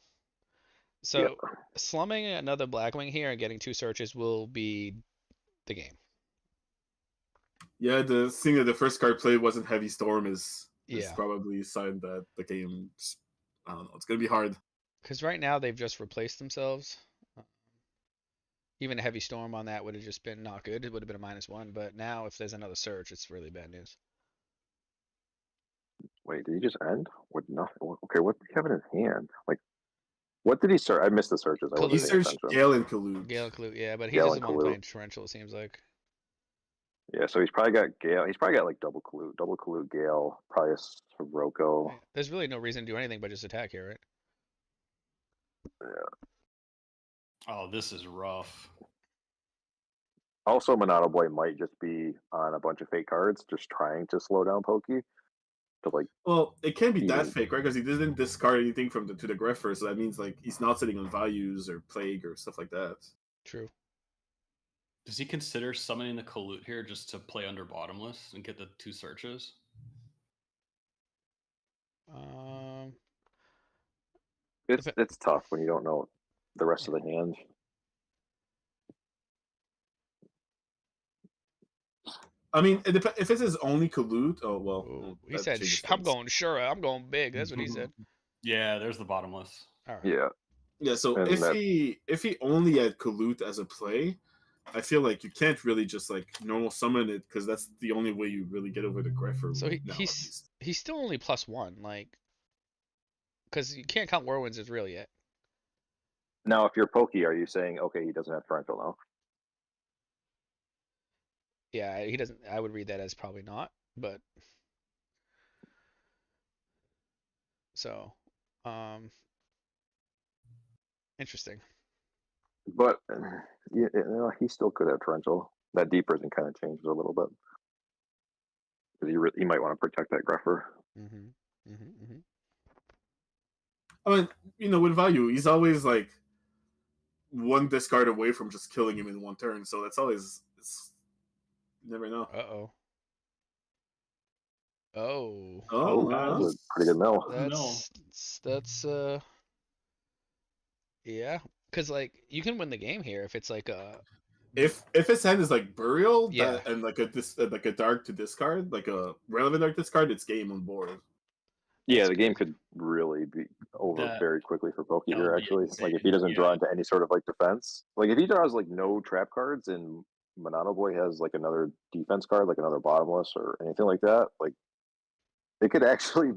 S1: So slumming another Blackwing here and getting 2 searches will be the game.
S2: Yeah, the seeing that the first card played wasn't Heavy Storm is
S1: Yeah.
S2: probably a sign that the game, I don't know, it's gonna be hard.
S1: Because right now they've just replaced themselves. Even a heavy storm on that would have just been not good. It would have been a -1. But now if there's another surge, it's really bad news.
S3: Wait, did he just end with nothing? Okay, what did he have in his hand? Like, what did he search? I missed the searches. I
S2: He
S3: wasn't
S1: Kalut,
S3: paying
S2: searched
S3: attention.
S2: Gale and Kalut.
S1: Gale Kalut, yeah, but he's
S3: Gale
S1: just
S3: and
S1: the one
S3: Kalut.
S1: playing torrential. It seems like.
S3: Yeah, so he's probably got Gale. He's probably got like double Kalut, Gale, probably a Sirocco.
S1: Yeah. There's really no reason to do anything but just attack here, right?
S3: Yeah.
S4: Oh, this is rough.
S3: Also, Monado Boy might just be on a bunch of fake cards, just trying to slow down Pokey. To like,
S2: Well, it can't be that
S3: even
S2: fake, right? Because he didn't discard anything from to the Greffer, so that means like he's not sitting on values or plague or stuff like that.
S1: True.
S4: Does he consider summoning the Kalut here just to play under bottomless and get the 2 searches?
S1: Um,
S3: it's tough when you don't know the rest of the hand.
S2: I mean, if it's his only Kalut, oh well.
S1: Ooh, he
S2: that
S1: said,
S2: changes
S1: "I'm
S2: things.
S1: going sure. I'm going big." That's what he said.
S4: Yeah, there's the bottomless.
S1: All right.
S3: Yeah,
S2: Yeah, so
S3: and
S2: if he only had Kalut as a play, I feel like you can't really just like normal summon it because that's the only way you really get over the Greffer
S1: So
S2: now, at least.
S1: he's still only +1, like, because you can't count Whirlwinds as real yet.
S3: now if you're Pokey, are you saying okay he doesn't have torrential now?
S1: Yeah, he doesn't. I would read that as probably not, but so, um, interesting.
S3: But you know, he still could have torrential. That deep prison kind of changed a little bit because he might want to protect that Greffer.
S1: Mm-hmm. Mm-hmm. Mm-hmm.
S2: I mean, with value, he's always like one discard away from just killing him in one turn, so that's always you never know.
S1: Uh-oh. Oh.
S3: Oh, that was a pretty good mill.
S1: That's yeah, because like you can win the game here if it's like a
S2: If his hand is like burial
S1: yeah.
S2: and like a dark to discard, like a relevant dark discard, it's game on board.
S3: Yeah,
S1: That's
S3: the game
S1: good.
S3: could really be over
S4: That
S3: very quickly for Pokey
S4: that
S3: here.
S4: would be
S3: Actually, like if he
S4: insane.
S3: doesn't
S4: Yeah.
S3: draw into any sort of like defense, like if he draws like no trap cards and Monado Boy has like another defense card, like another bottomless or anything like that, like it could actually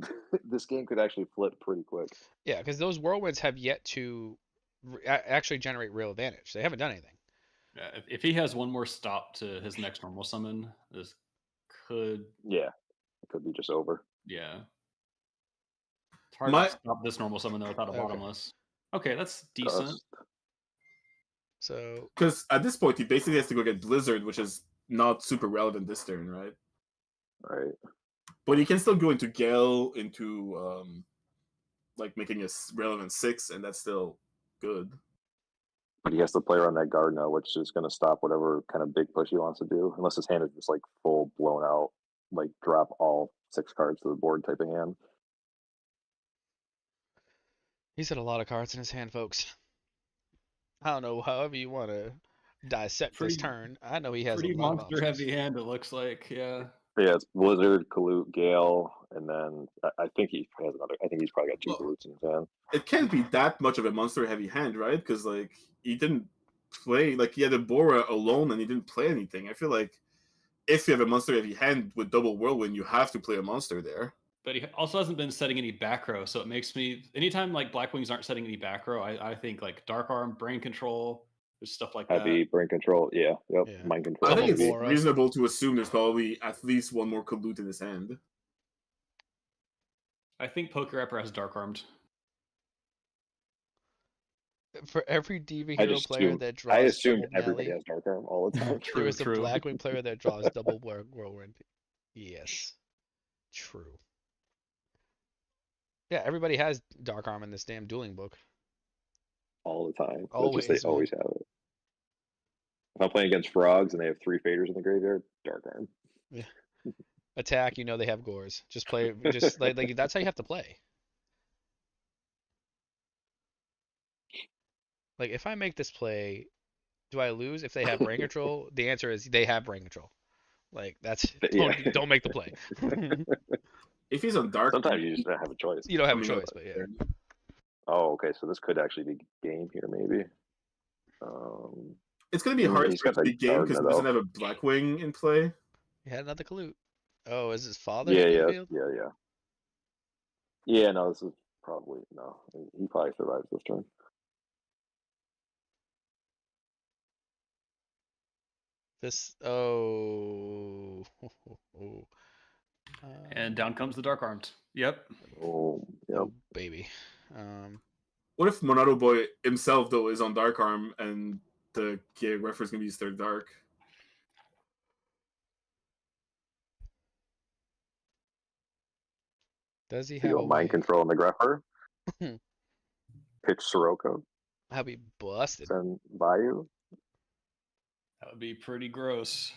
S3: this game could actually flip pretty quick.
S1: Yeah, because those Whirlwinds have yet to actually generate real advantage. They haven't done anything.
S4: Yeah, if he has one more stop to his next normal summon, this could,
S3: Yeah, it could be just over.
S4: yeah. It's hard
S2: My
S4: to stop this normal summon though without a
S1: Okay.
S4: bottomless. Okay, that's decent.
S3: Dust.
S1: So
S2: Because at this point he basically has to go get Blizzard, which is not super relevant this turn, right?
S3: Right.
S2: But he can still go into Gale, into like making a relevant 6, and that's still good.
S3: But he has to play around that guard now, which is going to stop whatever kind of big push he wants to do, unless his hand is just like full blown out, like drop all 6 cards to the board type of hand.
S1: he's had a lot of cards in his hand, folks. I don't know, however you want to dissect this
S4: Pretty
S1: turn. I know he has a
S4: pretty
S1: lot of
S4: monster
S1: options.
S4: heavy hand. It looks like, yeah.
S3: Yeah, it's Blizzard, Kalut, Gale, and then I think he has another. I think he's probably got two
S2: Well,
S3: Kaluts in his hand.
S2: it can't be that much of a monster heavy hand, right? Because like he didn't play, like he had a Bora alone and he didn't play anything. I feel like if you have a monster heavy hand with double whirlwind, you have to play a monster there.
S4: But he also hasn't been setting any back row, so it makes me anytime like Black Wings aren't setting any back row, I think like Dark Arm, Brain Control, there's stuff like that.
S3: Heavy brain control. Yeah, yep.
S1: Yeah.
S3: Mind
S2: I
S3: control
S2: think
S1: Couple
S2: it's
S3: maybe.
S1: Bora.
S2: reasonable to assume there's probably at least one more Kalut in his hand.
S4: I think PokeRapper has Dark Armed.
S1: For every Diva
S3: I
S1: Hero
S3: just
S1: player
S3: assumed.
S1: that
S3: I
S1: draws
S3: assumed
S1: double
S3: everybody
S1: Melee,
S3: has Dark Arm all the time.
S1: there
S4: True,
S1: is a
S4: true.
S1: Blackwing player that draws double Whirlwind. Yes. True. Yeah, everybody has Dark Arm in this damn dueling book.
S3: All the time. That's just they
S1: Always, man.
S3: always have it. If I'm playing against frogs and they have 3 faders in the graveyard, Dark Arm.
S1: Yeah. Attack, you know they have gores. Just play, just like that's how you have to play. Like if I make this play, do I lose if they have brain control? The answer is they have brain control. Like that's
S3: Yeah.
S1: don't make the play.
S2: If he's on dark,
S3: Sometimes you just don't have a choice.
S1: You don't have a
S2: coming up,
S1: choice, but yeah.
S3: Oh, okay. So this could actually be game here, maybe. Um,
S2: it's gonna be hard
S3: he's
S2: for it
S3: got
S2: to
S3: the
S2: be game because
S3: Gardner
S2: he doesn't
S3: though.
S2: have a Blackwing in play.
S1: He had another Kalut. Oh, is his father
S3: Yeah,
S1: in the
S3: yeah,
S1: field?
S3: yeah, yeah. Yeah, no, this is probably no. He probably survives this turn.
S1: This oh,
S4: And down comes the Dark Armed. Yep.
S3: Oh, yep.
S1: oh baby. Um,
S2: What if Monado Boy himself though is on dark arm and the referee is gonna use their dark?
S1: does he
S3: So you
S1: have
S3: go
S1: a
S3: mind
S1: way?
S3: control on the Grepper, pitch Soroka,
S1: I'll be busted.
S3: send Bayou.
S4: That would be pretty gross.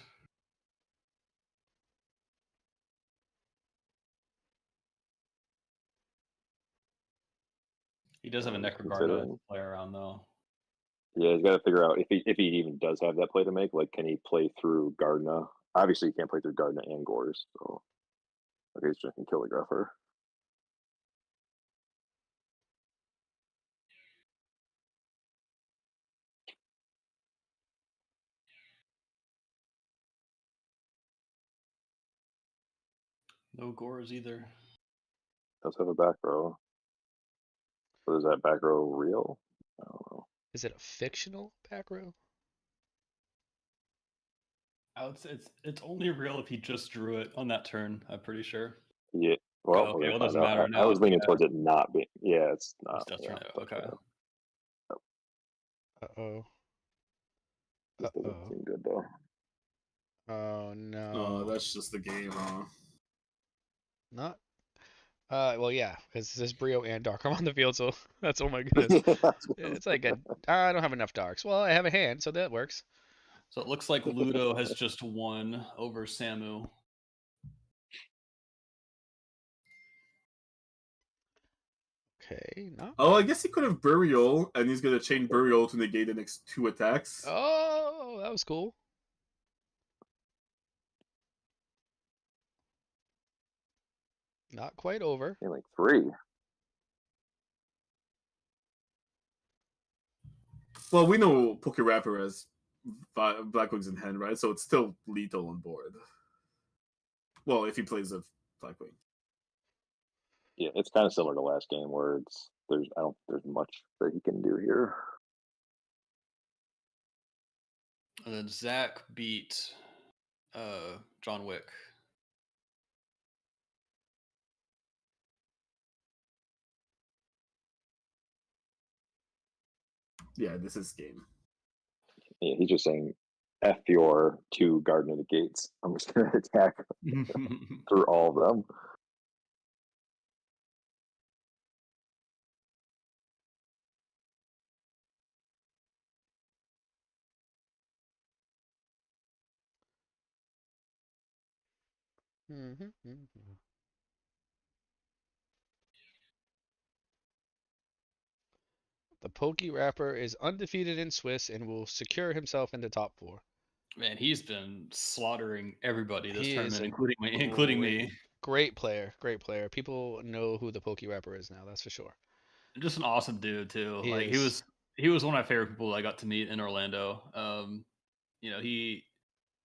S4: He does have a
S3: Just
S4: Necrogarda to
S3: considering.
S4: play around though.
S3: Yeah, he's got to figure out if he even does have that play to make. Like, can he play through Gardner? Obviously, he can't play through Gardner and Gores. So, okay, he's just gonna kill the Grepper.
S4: No Gores either.
S3: Does have a back row. So is that back row real? I don't know.
S1: Is it a fictional back row?
S4: I would say it's only real if he just drew it on that turn. I'm pretty sure.
S3: Yeah. Well,
S4: Okay,
S3: we're
S4: well,
S3: gonna
S4: it
S3: find
S4: doesn't
S3: out.
S4: matter
S3: I
S4: now.
S3: was leaning
S4: Yeah,
S3: towards it not being. Yeah, it's
S4: he's
S3: not.
S4: just
S3: Yeah,
S4: turning it.
S3: that's
S4: Okay.
S3: fair.
S1: Uh oh. Uh
S3: This doesn't
S1: oh.
S3: seem good though.
S1: Oh
S2: Oh,
S1: no.
S2: that's just the game, huh?
S1: Not. Well, yeah, because there's Brio and Dark. I'm on the field, so that's oh my goodness. It's like I don't have enough darks. Well, I have a hand, so that works.
S4: So it looks like Ludo has just won over Samu.
S1: Okay, not.
S2: Oh, I guess he could have burial, and he's gonna chain burial to negate the next 2 attacks.
S1: Oh, that was cool. Not quite over.
S3: In like 3.
S2: Well, we know PokeRapper has Blackwings in hand, right? So it's still lethal on board. Well, if he plays a Blackwing.
S3: Yeah, it's kind of similar to last game where there's much that he can do here.
S4: And then Zach beat John Wick.
S2: Yeah, this is game.
S3: Yeah, he's just saying F your 2 Garden of the Gates. I'm just gonna attack through all of them.
S1: The PokeRapper is undefeated in Swiss and will secure himself into top 4.
S4: Man, he's been slaughtering everybody this
S1: He is
S4: tournament,
S1: a
S4: including me.
S1: great player. Great player. People know who the PokeRapper is now. That's for sure.
S4: Just an awesome dude too.
S1: He
S4: Like
S1: is.
S4: he was one of my favorite people I got to meet in Orlando. You know,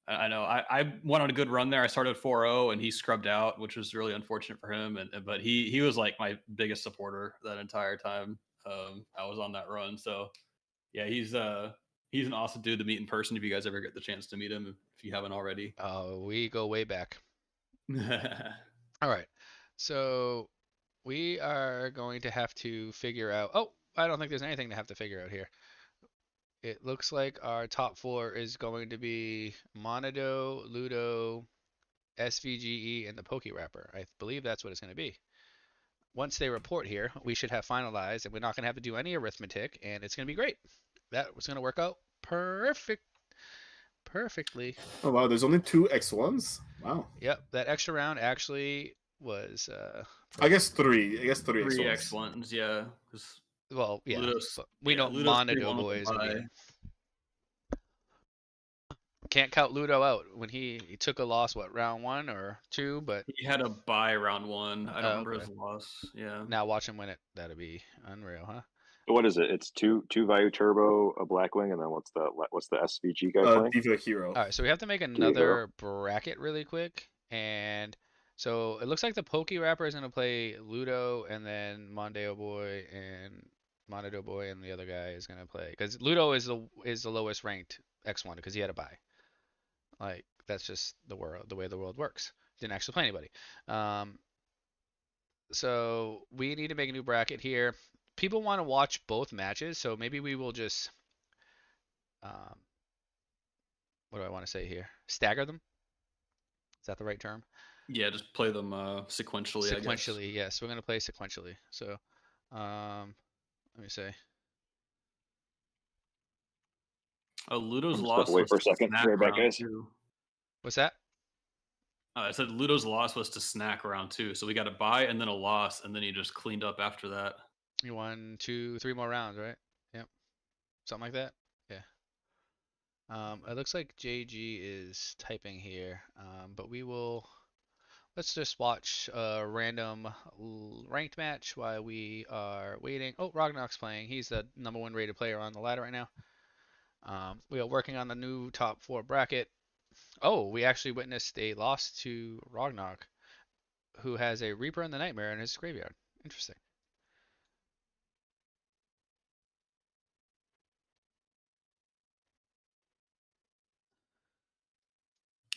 S4: I know I went on a good run there. I started 4-0 and he scrubbed out, which was really unfortunate for him. But he was like my biggest supporter that entire time. I was on that run. So yeah, he's an awesome dude to meet in person if you guys ever get the chance to meet him if you haven't already.
S1: We go way back. All right. So we are going to have to figure out. Oh, I don't think there's anything to have to figure out here. It looks like our top 4 is going to be Monado, Ludo, SVGE, and the PokeRapper. I believe that's what it's going to be. Once they report here, we should have finalized, and we're not going to have to do any arithmetic, and it's going to be great. That was going to work out perfectly.
S2: Oh wow, there's only 2 X1s. Wow.
S1: Yep, that extra round actually was
S2: I guess 3. I guess 3
S4: 3
S2: X1s.
S4: X1s, yeah. Because
S1: well, yeah, but we know
S4: Ludo's
S1: Monado
S4: 3-1 with
S1: boy
S4: the
S1: is going to be
S4: bye.
S1: in. Can't count Ludo out when he took a loss. What, round 1 or 2? But
S4: He had a bye round 1. I don't remember
S1: okay.
S4: his loss. Yeah.
S1: Now watch him win it. That'd be unreal, huh?
S3: What is it? It's two Vayu Turbo, a Blackwing, and then what's the SVG guy playing?
S2: Diva Hero.
S1: All right, so we have to make
S3: Diva Hero.
S1: another bracket really quick, and so it looks like the PokeRapper is gonna play Ludo, and then Mondeo Boy and Monado Boy, and the other guy is gonna play because Ludo is the lowest ranked X1 because he had a bye. Like that's just the way the world works. Didn't actually play anybody. Um, so we need to make a new bracket here. People want to watch both matches, so maybe we will just um, what do I want to say here? Stagger them. Is that the right term?
S4: Yeah, just play them sequentially, I guess.
S1: Sequentially, yes. We're gonna play sequentially. So, let me say.
S4: Ludo's
S3: I'm just about to
S4: loss
S3: wait
S4: was
S3: for a
S4: to
S3: second. Be
S4: snack
S3: right back,
S4: round
S3: guys.
S4: 2.
S1: What's that?
S4: I said Ludo's loss was to snack round 2, so we got a bye and then a loss, and then he just cleaned up after that.
S1: You won 2, 3 more rounds, right? Yep. Something like that. Yeah. It looks like JG is typing here, but we will. Let's just watch a random ranked match while we are waiting. Oh, Ragnarok's playing. He's the #1 rated player on the ladder right now. We are working on the new top 4 bracket. Oh, we actually witnessed a loss to Ragnarok, who has a Reaper in the Nightmare in his graveyard. Interesting.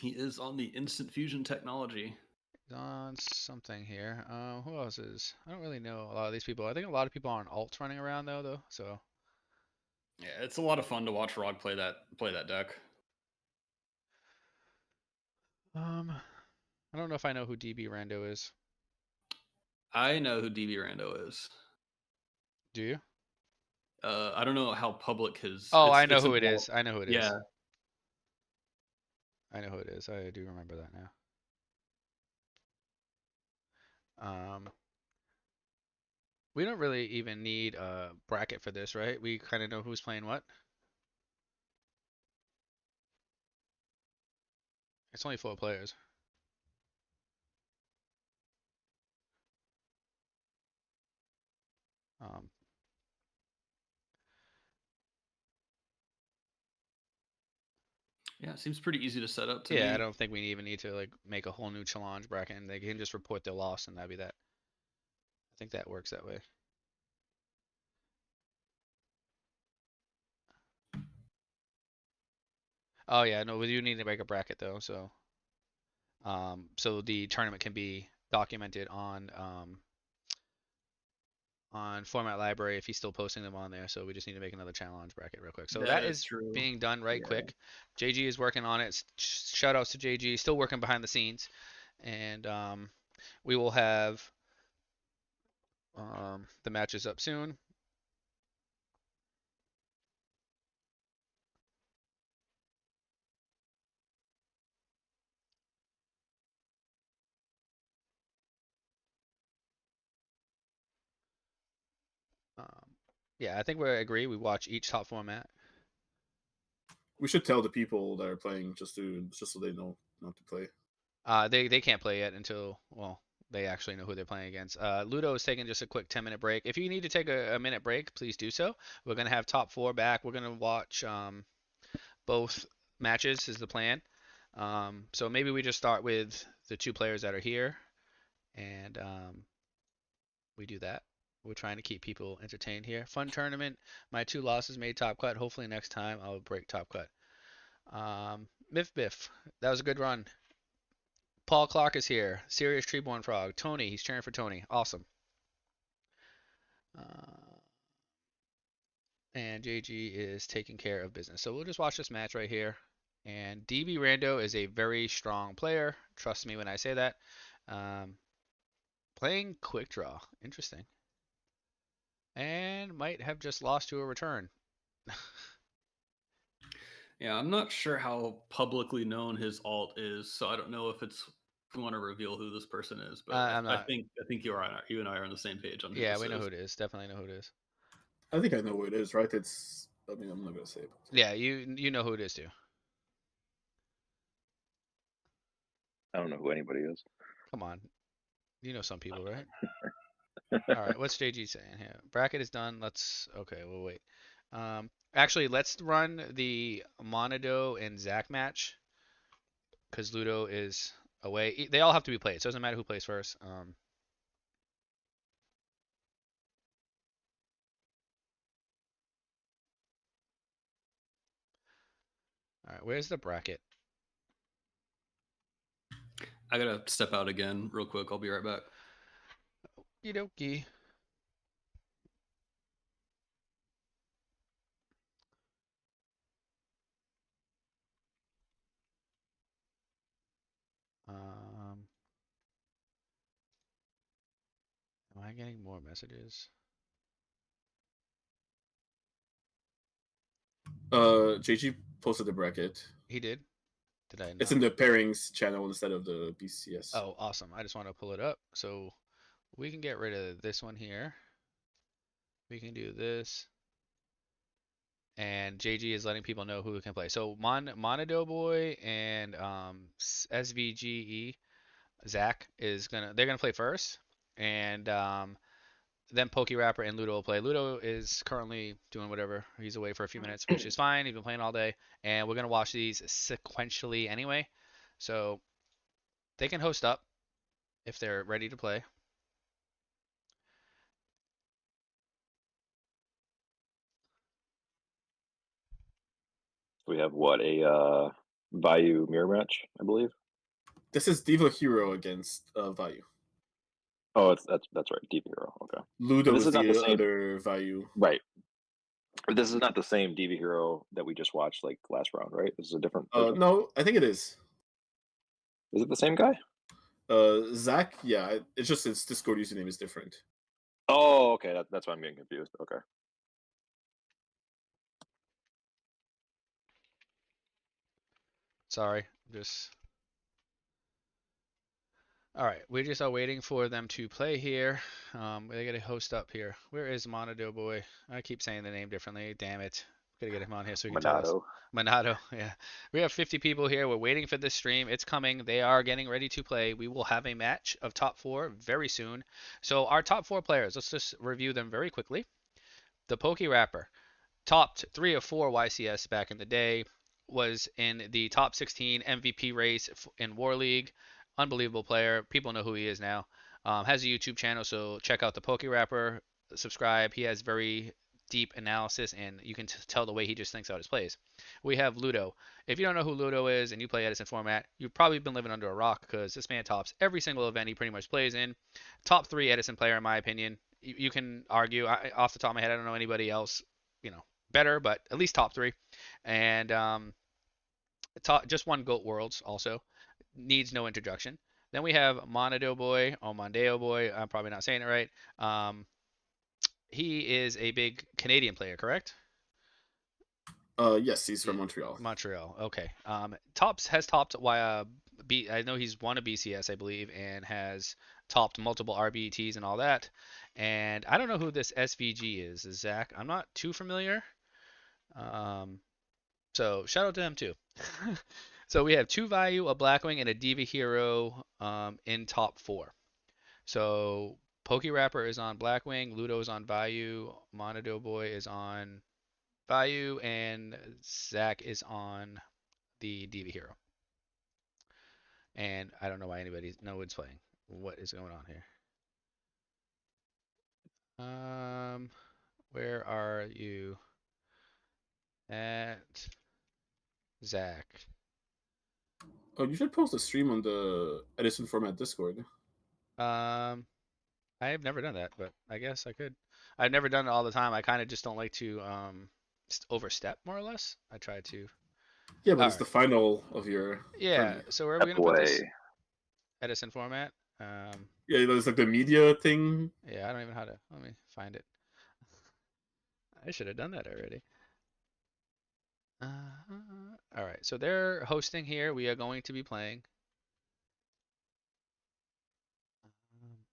S4: He is on the instant fusion technology.
S1: He's on something here. Who else is? I don't really know a lot of these people. I think a lot of people are on alts running around though. So
S4: Yeah, it's a lot of fun to watch Rog play that deck.
S1: I don't know if I know who DB Rando is.
S4: I know who DB Rando is.
S1: Do you?
S4: I don't know how public his.
S1: Oh, I know
S4: It's an
S1: who it
S4: alt.
S1: is. I know who it
S4: Yeah,
S1: is. I know who it is. I do remember that now. We don't really even need a bracket for this, right? We kind of know who's playing what. It's only 4 players. Um,
S4: yeah, it seems pretty easy to set up to
S1: yeah, I
S4: me.
S1: don't think we even need to like make a whole new challenge bracket, and they can just report their loss, and that'd be that. I think that works that way. Oh yeah, no, we do need to make a bracket though, so the tournament can be documented on Format Library if he's still posting them on there. So we just need to make another challenge bracket real quick. So
S4: That
S1: that
S4: is
S1: is
S4: true.
S1: being done right
S4: Yeah.
S1: quick. JG is working on it. Shout outs to JG, still working behind the scenes, and we will have the matches up soon. Um, Yeah, I think we agree. We watch each top format.
S2: We should tell the people that are playing just so they know not to play.
S1: They can't play yet until they actually know who they're playing against. Ludo is taking just a quick 10-minute break. If you need to take a minute break, please do so. We're gonna have top four back. We're gonna watch both matches is the plan. So maybe we just start with the two players that are here, and we do that. We're trying to keep people entertained here. Fun tournament. My two losses made top cut. Hopefully next time I'll break top cut. Miff Biff, that was a good run. Paul Clark is here. Serious Treeborn Frog. Tony, he's cheering for Tony. Awesome. And JG is taking care of business. So we'll just watch this match right here. And DB Rando is a very strong player. Trust me when I say that. Um, playing quick draw. Interesting. And might have just lost to a return.
S4: Yeah, I'm not sure how publicly known his alt is, so I don't know if we want to reveal who this person is. But
S1: I'm
S4: I
S1: not.
S4: think you and I are on the same page on who
S1: Yeah,
S4: this
S1: we know
S4: is.
S1: who it is. Definitely know who it is.
S2: I think I know who it is, right? I mean, I'm not gonna say it.
S1: Yeah, you know who it is too.
S3: I don't know who anybody is.
S1: Come on, you know some people, right? All right, what's JG saying here? Bracket is done. Okay, we'll wait. Actually, let's run the Monado and Zach match because Ludo is away. They all have to be played, so it doesn't matter who plays first. All right, where's the bracket?
S4: I gotta step out again real quick. I'll be right back.
S1: Okie dokie. Am I getting more messages?
S2: JG posted the bracket.
S1: He did. Did I not?
S2: It's in the pairings channel instead of the BCS.
S1: Oh, awesome. I just want to pull it up. So we can get rid of this one here. We can do this. And JG is letting people know who can play. So Monado Boy and SVGE Zach they're gonna play first, and then PokeRapper and Ludo will play. Ludo is currently doing whatever. He's away for a few minutes, which is fine. He's been playing all day, and we're gonna watch these sequentially anyway, so they can host up if they're ready to play.
S3: We have what, a Vayu mirror match, I believe.
S2: This is Diva Hero against Vayu.
S3: Oh, that's right, DB Hero. Okay.
S2: Ludo
S3: This
S2: is
S3: is not
S2: the
S3: the same-
S2: other Vayu.
S3: Right. But this is not the same DB Hero that we just watched like last round, right? This is a different version.
S2: No, I think it is.
S3: Is it the same guy?
S2: Zach, yeah. It's just his Discord username is different.
S3: Oh, okay. That's why I'm getting confused. Okay.
S1: Sorry, just. All right, we just are waiting for them to play here. They got a host up here. Where is Monado Boy? I keep saying the name differently. Damn it. Gotta get him on here so he can tell us. Monado, yeah. We have 50 people here. We're waiting for this stream. It's coming. They are getting ready to play. We will have a match of top four very soon. So our top four players, let's just review them very quickly. The ThePokeRapper, topped 3 of 4 YCS back in the day, was in the top 16 MVP race in War League. Unbelievable player. People know who he is now. Has a YouTube channel, so check out ThePokeRapper. Subscribe. He has very deep analysis, and you can tell the way he just thinks out his plays. We have Ludo. If you don't know who Ludo is and you play Edison format, you've probably been living under a rock because this man tops every single event he pretty much plays in. Top 3 Edison player, in my opinion. You can argue. Off the top of my head, I don't know anybody else, better, but at least top 3. And just won GOAT Worlds also. Needs no introduction. Then we have Monado Boy, or Mondeo Boy. I'm probably not saying it right. He is a big Canadian player, correct?
S2: Yes, he's from Montreal.
S1: Montreal. Okay. Has topped I know he's won a BCS, I believe, and has topped multiple RBTs and all that. And I don't know who this SVG is, Zach. I'm not too familiar. Um, so shout out to him too. So we have two Vayu, a Blackwing, and a Diva Hero in top four. So PokeRapper is on Blackwing, Ludo is on Vayu, Monado Boy is on Vayu, and Zach is on the Diva Hero. And I don't know why no one's playing. What is going on here? Where are you at, Zach?
S2: Oh, you should post a stream on the Edison format Discord.
S1: I have never done that, but I guess I could. I've never done it all the time. I kind of just don't like to overstep, more or less. I try to.
S2: Yeah, but
S1: All
S2: it's the
S1: right.
S2: final of your
S1: Yeah.
S2: tourney.
S1: So where are we
S3: Step
S1: gonna put this?
S3: away.
S1: Edison format.
S2: Yeah, there's like the media thing.
S1: Yeah, I don't even know how to. Let me find it. I should have done that already. All right. So they're hosting here. We are going to be playing.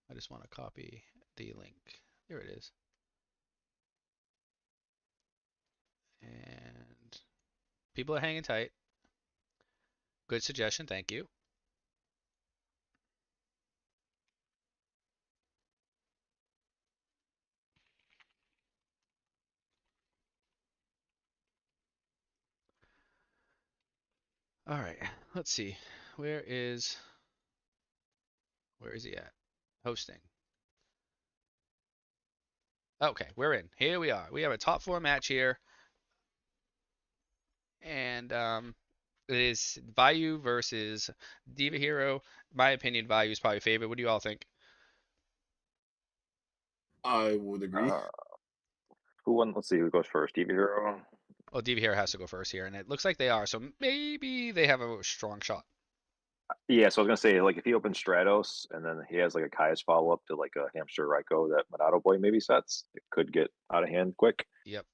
S1: I just want to copy the link. There it is. And people are hanging tight. Good suggestion. Thank you. All right. Let's see. Where is he at? Hosting. Okay, we're in. Here we are. We have a top four match here. And it is Vayu versus Diva Hero. My opinion, Vayu is probably favorite. What do you all think?
S2: I would agree.
S3: Who won? Let's see who goes first. Stevie Hero.
S1: Well, Diva Hero has to go first here, and it looks like they are. So maybe they have a strong shot.
S3: Yeah, so I was gonna say, like, if he opens Stratos and then he has like a Kai's follow up to like a Hamster Raikou that Monado Boy maybe sets, it could get out of hand quick.
S1: Yep.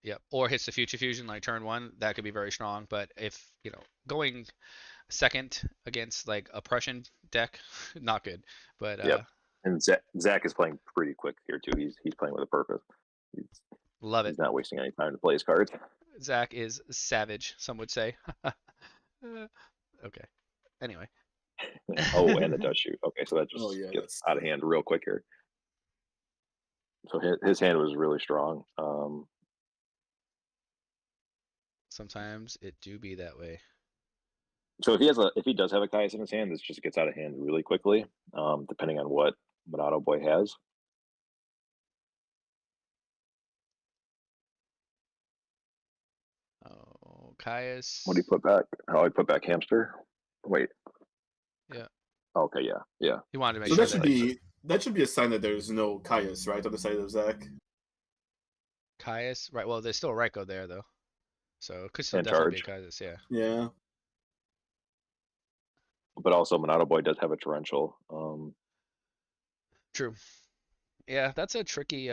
S1: Yep. Or hits the Future Fusion like turn one. That could be very strong. But if, going second against like a Prussian deck, not good. But
S3: Yep. And Zach is playing pretty quick here too. He's playing with a purpose. He's,
S1: love it.
S3: he's not wasting any time to play his cards.
S1: Zach is savage, some would say. Okay. Anyway.
S3: Oh, and the does shoot. Okay, so that
S2: Oh
S3: just
S2: yeah,
S3: gets
S2: that's
S3: out of hand real quick here. So his hand was really strong.
S1: Sometimes it do be that way.
S3: So if he does have a Kai's in his hand, this just gets out of hand really quickly, depending on what Monado Boy has.
S1: Oh, Caius.
S3: What do you put back? Oh, I put back Hamster. Wait.
S1: Yeah.
S3: Okay, yeah.
S1: He wanted to make
S2: so
S1: sure
S2: that should be a sign that there's no Caius right on the side of Zach.
S1: Caius, right? Well, there's still Raikou there though, so it could still
S3: And
S1: definitely be
S3: charge.
S1: a Caius. Yeah.
S2: Yeah.
S3: But also Monado Boy does have a torrential.
S1: True. Yeah, that's a tricky.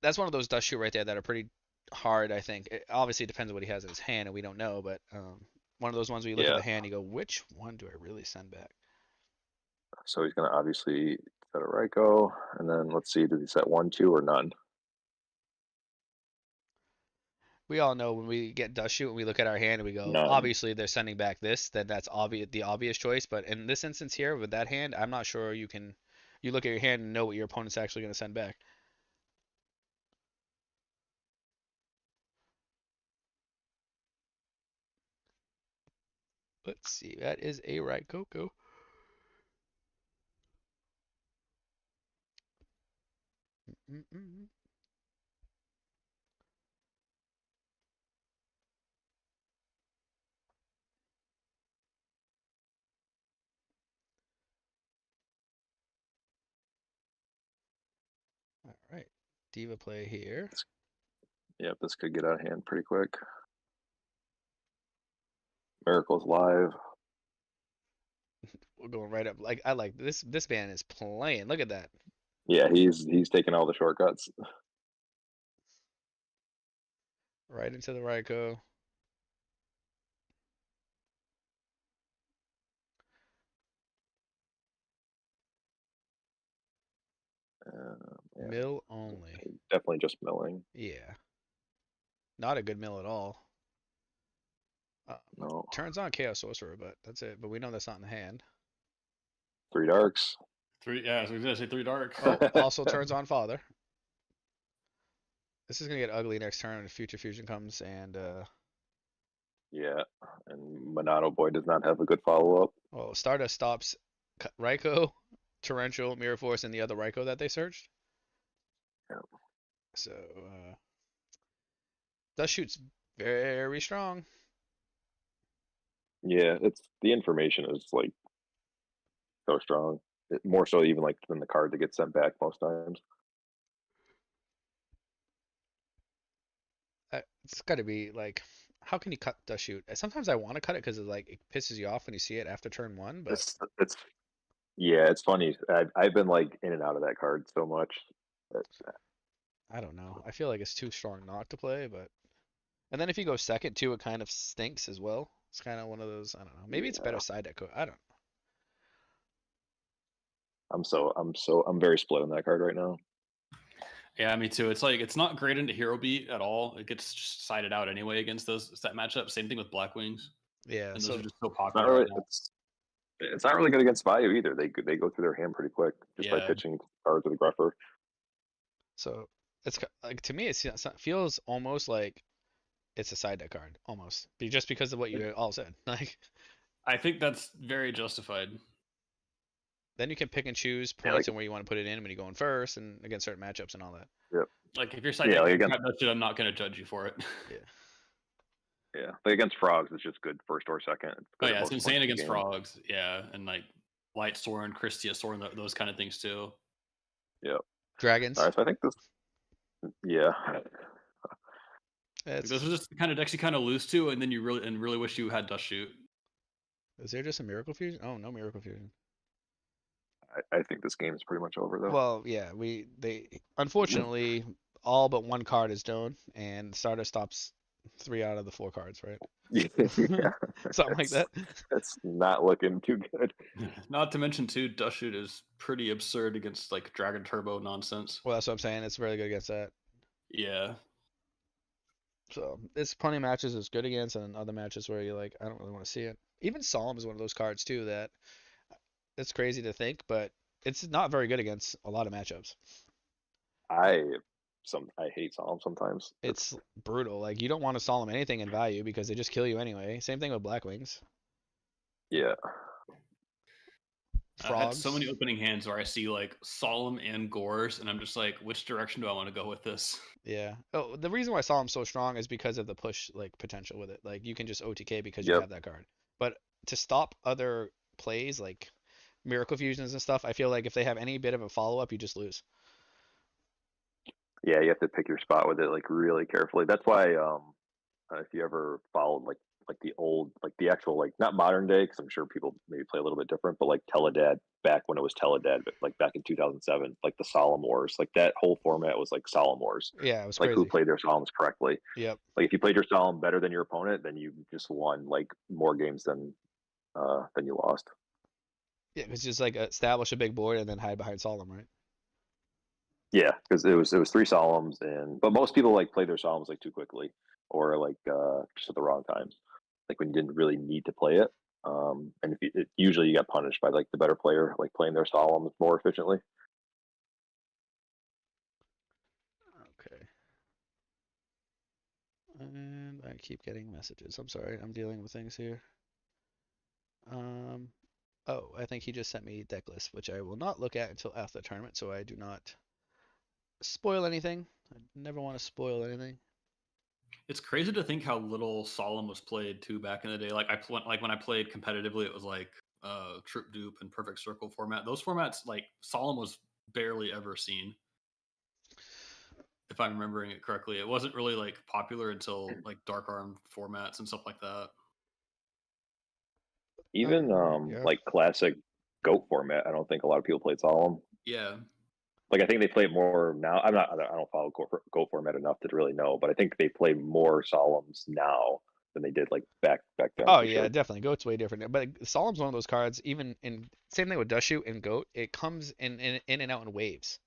S1: That's one of those dust shoot right there that are pretty hard. I think. It obviously depends on what he has in his hand, and we don't know. But one of those ones where you look at
S3: Yeah.
S1: the hand, you go, which one do I really send back?
S3: So he's gonna obviously set a Raikou, and then let's see, did he set 1, 2, or none?
S1: We all know when we get dust shoot and we look at our hand and we go,
S3: None.
S1: obviously they're sending back this, then that's the obvious choice. But in this instance here with that hand, I'm not sure you can. You look at your hand and know what your opponent's actually going to send back. Let's see. That is a right Coco. Mm-mm. All right. Diva play here.
S3: Yep, this could get out of hand pretty quick. Miracle's live.
S1: We're going right up. Like I like this. This man is playing. Look at that.
S3: Yeah, he's taking all the shortcuts.
S1: Right into the Raikou. Mill only.
S3: Definitely just milling.
S1: Yeah. Not a good mill at all.
S3: No,
S1: Turns on Chaos Sorcerer, but that's it. But we know that's not in the hand.
S3: 3 darks.
S4: Three. Yeah, so I was gonna say 3 dark.
S1: Oh, also turns on Father. This is gonna get ugly next turn when Future Fusion comes, and
S3: Yeah, and Monado Boy does not have a good follow up.
S1: well, Stardust stops Raikou, Torrential, Mirror Force, and the other Raikou that they searched.
S3: Yeah.
S1: So Dust Shoot's very strong.
S3: Yeah, it's the information is like so strong. More so even like than the card that gets sent back most times.
S1: It's got to be like, how can you cut Dust Shoot? Sometimes I want to cut it because it pisses you off when you see it after turn one, but
S3: It's yeah, it's funny. I've been like in and out of that card so much. That,
S1: I don't know. I feel like it's too strong not to play, but and then if you go second too, it kind of stinks as well. It's kind of one of those. I don't know. Maybe it's better
S3: yeah,
S1: side deck. I don't
S3: I'm very split on that card right now.
S4: Yeah, me too. It's like it's not great into hero beat at all. It gets just sided out anyway against those that matchup. Same thing with Black Wings,
S1: know. Yeah.
S4: and those are
S1: So
S4: just so
S3: It's not
S4: popular
S3: really
S4: right now.
S3: it's not really good against Bayou either. They go through their hand pretty quick just by
S4: Yeah,
S3: pitching cards to the gruffer.
S1: so it's like to me, it feels almost like it's a side deck card, almost, just because of what you all said. Like
S4: I think that's very justified.
S1: then you can pick and choose
S3: Yeah,
S1: points and where you want to put it in when you go in first and against certain matchups and all that.
S3: yep.
S4: Like if you're side
S3: Yeah,
S4: deck,
S3: like against
S4: I'm not going to judge you for it.
S1: Yeah.
S3: yeah, like against frogs, it's just good first or second. It's
S4: Oh
S3: good at
S4: yeah, it's
S3: most
S4: insane
S3: points of the
S4: against
S3: game.
S4: frogs. Yeah, and like Light Soren, Christia Soren, those kind of things too.
S3: Yeah.
S1: Dragons.
S3: All right, so I think this. Yeah.
S4: Like,
S1: It's
S4: those are just the kind of decks you kind of lose to, and then you really wish you had Dust Shoot.
S1: is there just a Miracle Fusion? Oh, no Miracle Fusion.
S3: I think this game is pretty much over though.
S1: Well, yeah, they unfortunately all but one card is done, and starter stops 3 out of the 4 cards, right?
S3: Yeah,
S1: Something like that.
S3: that's not looking too good.
S4: Not to mention too, Dust Shoot is pretty absurd against like Dragon Turbo nonsense.
S1: Well, that's what I'm saying. It's really good against that.
S4: Yeah.
S1: So it's plenty of matches it's good against, and other matches where you're like, I don't really want to see it. Even Solemn is one of those cards too that it's crazy to think, but it's not very good against a lot of matchups.
S3: I I hate Solemn sometimes.
S1: It's brutal. Like you don't want to Solemn anything in value because they just kill you anyway. Same thing with Black Wings.
S3: Yeah.
S4: I've had so
S1: Frogs.
S4: many opening hands where I see like Solemn and Gores, and I'm just like, which direction do I want to go with this?
S1: Yeah. Oh, the reason why Solemn's so strong is because of the push potential with it. Like you can just OTK because you
S3: Yep.
S1: have that card. But to stop other plays like Miracle Fusions and stuff, I feel like if they have any bit of a follow up, you just lose.
S3: Yeah, you have to pick your spot with it like really carefully. That's why if you ever followed like the old like the actual like not modern day because I'm sure people maybe play a little bit different, but like Teledad back when it was Teledad, but like back in 2007, like the Solemn Wars, like that whole format was like Solemn Wars.
S1: Yeah, it was
S3: Like who
S1: crazy.
S3: played their Solemns correctly.
S1: Yep.
S3: Like if you played your Solemn better than your opponent, then you just won like more games than you lost.
S1: Yeah, it's just like establish a big board and then hide behind Solemn, right?
S3: Yeah, because it was 3 Solemns but most people like play their Solemns like too quickly or like just at the wrong times, like when you didn't really need to play it. And if usually you got punished by like the better player like playing their Solemns more efficiently.
S1: Okay. And I keep getting messages. I'm sorry, I'm dealing with things here. Oh, I think he just sent me deck list, which I will not look at until after the tournament, so I do not spoil anything. I never want to spoil anything.
S4: It's crazy to think how little Solemn was played too back in the day. Like like when I played competitively, it was like Troop Dupe and Perfect Circle format. Those formats, like Solemn was barely ever seen. If I'm remembering it correctly, it wasn't really like popular until like Dark Arm formats and stuff like that.
S3: Even
S1: Yeah.
S3: like classic goat format, I don't think a lot of people played Solemn.
S4: Yeah.
S3: Like I think they play it more now. I don't follow goat format enough to really know, but I think they play more Solemns now than they did like back then
S1: Oh
S3: for
S1: yeah,
S3: sure.
S1: definitely. Goat's way different. But Solemn's one of those cards, even in same thing with Dust Shoot and Goat, it comes in and out in waves.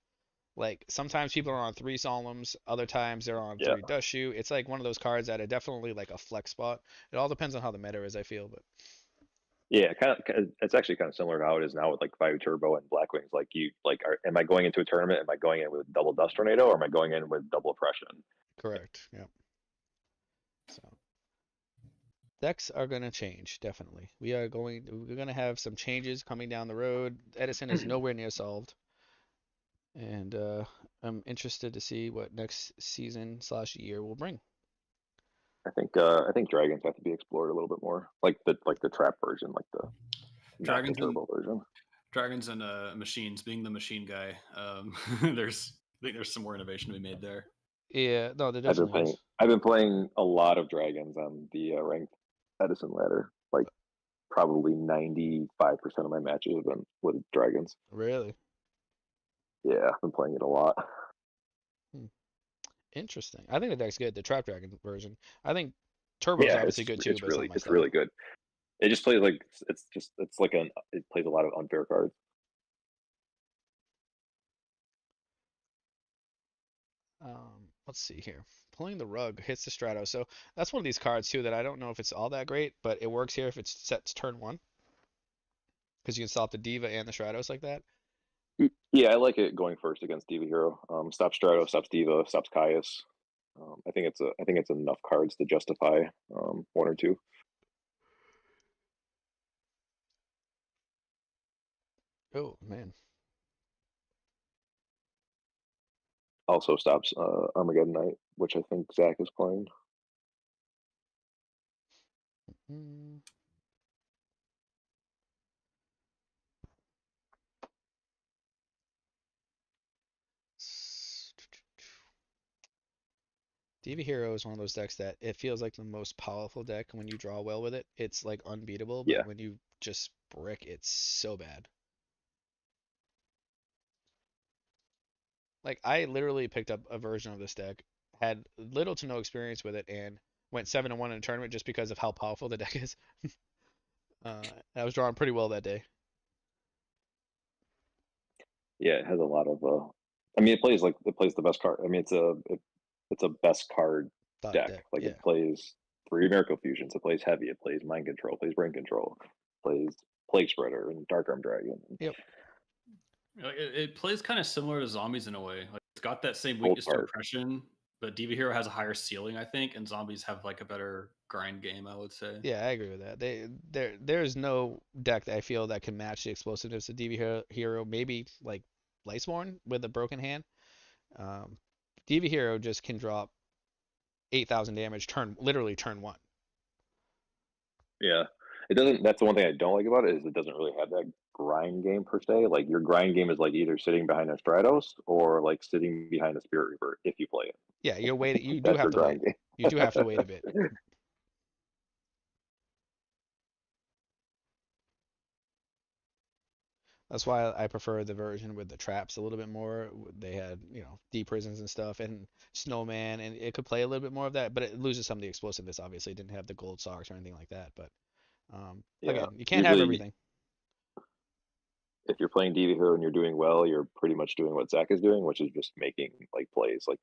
S1: Like sometimes people are on 3 solemns, other times they're on
S3: Yeah,
S1: 3 dust shoe. It's like one of those cards that are definitely like a flex spot. It all depends on how the meta is, I feel, but
S3: yeah. It's actually kind of similar to how it is now with like Fire Turbo and Black Wings. Like am I going into a tournament? Am I going in with double Dust Tornado, or am I going in with double Oppression?
S1: correct. Yep. So decks are gonna change, definitely. We're gonna have some changes coming down the road. Edison is nowhere near solved. And I'm interested to see what next season/year will bring.
S3: I think dragons have to be explored a little bit more, like the trap version, like the not the
S4: Dragons and
S3: turbo version.
S4: Machines. Being the machine guy, I think there's some more innovation to be made there.
S1: Yeah, no, there definitely is.
S3: I've been playing a lot of dragons on the ranked Edison ladder. Like probably 95% of my matches have been with dragons.
S1: Really?
S3: Yeah, I've been playing it a lot.
S1: Hmm. Interesting. I think the deck's good, the Trap Dragon version. I think Turbo's
S3: Yeah,
S1: obviously good too, but it's not my
S3: it's
S1: style.
S3: really good. It just plays like it's like it plays a lot of unfair cards.
S1: Let's see here. Pulling the rug hits the Strato. So that's one of these cards too that I don't know if it's all that great, but it works here if it's set to turn one because you can stop the Diva and the Stratos like that.
S3: Yeah, I like it going first against Diva Hero. Stops Strato, stops Diva, stops Caius. I think it's enough cards to justify one or two.
S1: Oh man.
S3: Also stops Armageddon Knight, which I think Zach is playing.
S1: Mm. Diva Hero is one of those decks that it feels like the most powerful deck when you draw well with it. It's like unbeatable, but
S3: Yeah,
S1: when you just brick, it's so bad. Like I literally picked up a version of this deck, had little to no experience with it, and went 7-1 in a tournament just because of how powerful the deck is. I was drawing pretty well that day.
S3: yeah, it has a lot of. I mean, it plays the best card. I mean, it's a best card
S1: Thought
S3: deck.
S1: deck,
S3: Like
S1: yeah.
S3: it plays three Miracle Fusions. It plays heavy. It plays Mind Control. It plays Brain Control. It plays Plague Spreader and Dark Arm Dragon.
S1: Yep.
S4: It plays kind of similar to zombies in a way. Like it's got that same
S3: Old
S4: weakness to
S3: card.
S4: oppression, but Diva Hero has a higher ceiling, I think, and zombies have like a better grind game, I would say.
S1: Yeah, I agree with that. There's no deck that I feel that can match the explosiveness of Hero. Maybe like Lightsworn with a broken hand. Um, Diva Hero just can drop 8,000 damage literally turn one.
S3: Yeah, it doesn't. That's the one thing I don't like about it is it doesn't really have that grind game per se. Like your grind game is like either sitting behind a Stratos or like sitting behind a Spirit Reaper if you play it.
S1: Yeah, you're waiting. You do
S3: That's
S1: have
S3: your
S1: to wait.
S3: grind game.
S1: You do have to wait a bit. That's why I prefer the version with the traps a little bit more. They had, deep prisons and stuff, and snowman, and it could play a little bit more of that, but it loses some of the explosiveness. Obviously, it didn't have the gold socks or anything like that. But
S3: Yeah,
S1: again, you can't have
S3: usually
S1: everything.
S3: if you're playing Diva Hero and you're doing well, you're pretty much doing what Zach is doing, which is just making like plays, like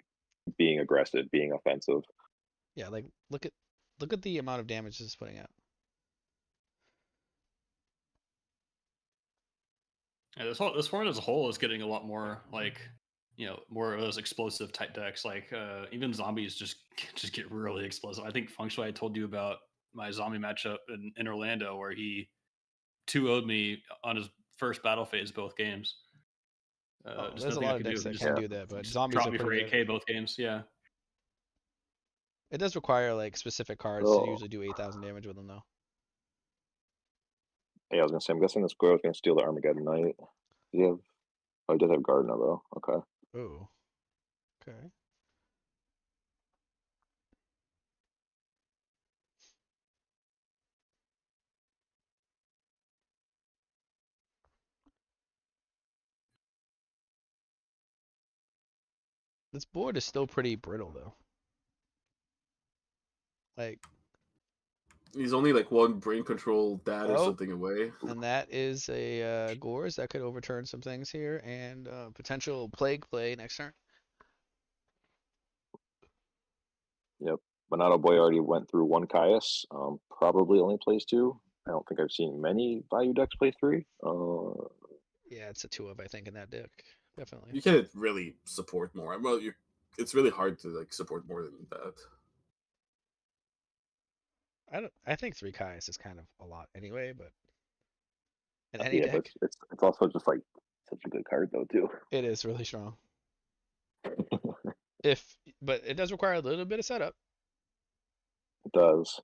S3: being aggressive, being offensive.
S1: Yeah, like look at the amount of damage this is putting out.
S4: Yeah, this format as a whole is getting a lot more like more of those explosive type decks. Like even zombies just just get really explosive. I think Feng Shui I told you about my zombie matchup in Orlando where he 2-0'd me on his first battle phase both games.
S1: Oh,
S4: Just
S1: there's a
S4: nothing I
S1: lot of
S4: could
S1: decks
S4: do.
S1: that
S4: Just
S1: can
S3: Yeah,
S1: do that, but
S4: just
S1: zombies
S4: dropped
S1: are
S4: me for
S1: pretty good.
S4: 8K both games. Yeah.
S1: It does require like specific cards to
S3: so
S1: usually do 8,000 damage with them though.
S3: yeah, I was gonna say I'm guessing this girl's gonna steal the Armageddon Knight. Does he have? Oh, he does have Gardner though. Okay.
S1: Oh, okay. This board is still pretty brittle though. Like
S2: He's only like one brain control dad or
S1: Oh,
S2: something away.
S1: and that is a Gores that could overturn some things here and potential plague play next turn.
S3: Yep. Monado Boy already went through one Caius. Probably only plays two. I don't think I've seen many Bayou decks play three.
S1: Yeah, it's a 2 of, I think, in that deck. Definitely.
S2: You can't really support more. Well, you it's really hard to like support more than that.
S1: I think 3 Kai's is kind of a lot anyway, but in any
S3: Yeah, but
S1: deck,
S3: it's also just like such a good card though too.
S1: it is really strong. If but it does require a little bit of setup.
S3: It does.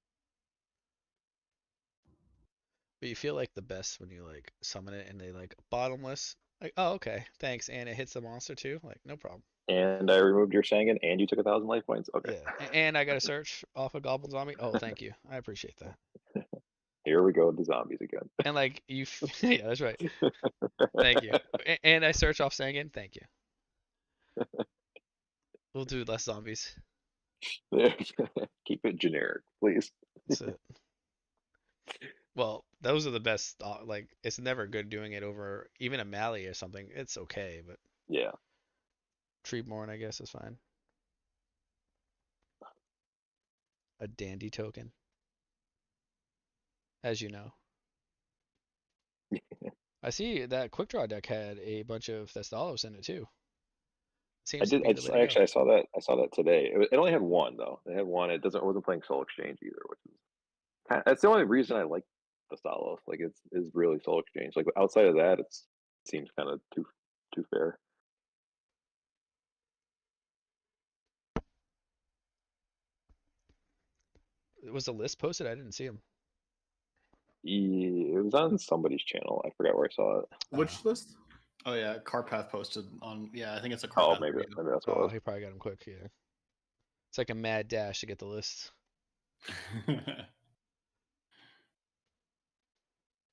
S1: But you feel like the best when you like summon it and they like bottomless. Like, oh okay, thanks, and it hits the monster too. Like, no problem.
S3: And I removed your Sangan, and you took 1,000 life points. Okay,
S1: Yeah, and I got a search off a Goblin Zombie. Oh, thank you. I appreciate that.
S3: here we go with the zombies again.
S1: And like you, yeah, that's right. Thank you. And I search off Sangan. Thank you. We'll do less zombies.
S3: Keep it generic, please.
S1: That's it. Well, those are the best. Like, it's never good doing it over even a Mally or something. It's okay, but
S3: Yeah.
S1: Treeborn, I guess, is fine. A dandy token, as you know. I see that quick draw deck had a bunch of Thestalos in it too.
S3: I
S1: Seems to
S3: did.
S1: be the way to go.
S3: Actually, I saw that. I saw that today. It only had one though. It had one. It wasn't playing Soul Exchange either, which is that's the only reason I like the Stalos. Like it's is really Soul Exchange. Like outside of that, it seems kind of too fair.
S1: Was the list posted? I didn't see them.
S3: It was on somebody's channel. I forgot where I saw it.
S2: Which list?
S4: Oh yeah, Carpath posted on. Yeah, I think it's a
S3: Oh,
S4: Carpath
S3: maybe
S4: review.
S3: that's what it
S1: Oh,
S3: was.
S1: he probably got them quick. Yeah, it's like a mad dash to get the list.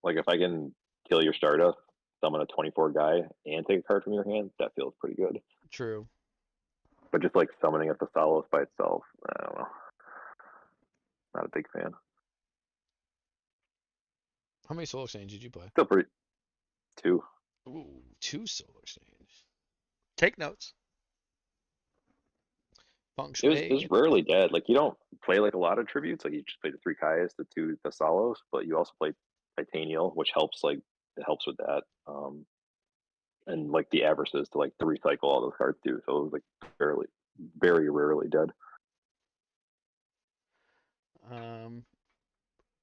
S3: Like if I can kill your Stardust, summon a 24 guy, and take a card from your hand, that feels pretty good.
S1: True.
S3: But just like summoning at the Stalos by itself, I don't know. Not a big fan.
S1: How many Soul Exchange did you play?
S3: Still pretty two.
S1: Ooh, 2 Soul Exchange. Take notes. Feng
S3: It was
S1: Shui.
S3: rarely dead. Like you don't play like a lot of tributes. Like you just play the three Kaias, the two Thessalos, but you also play Titanial, which helps like it helps with that. And like the averages to like to recycle all those cards too. So it was like barely, very rarely dead.
S1: Um,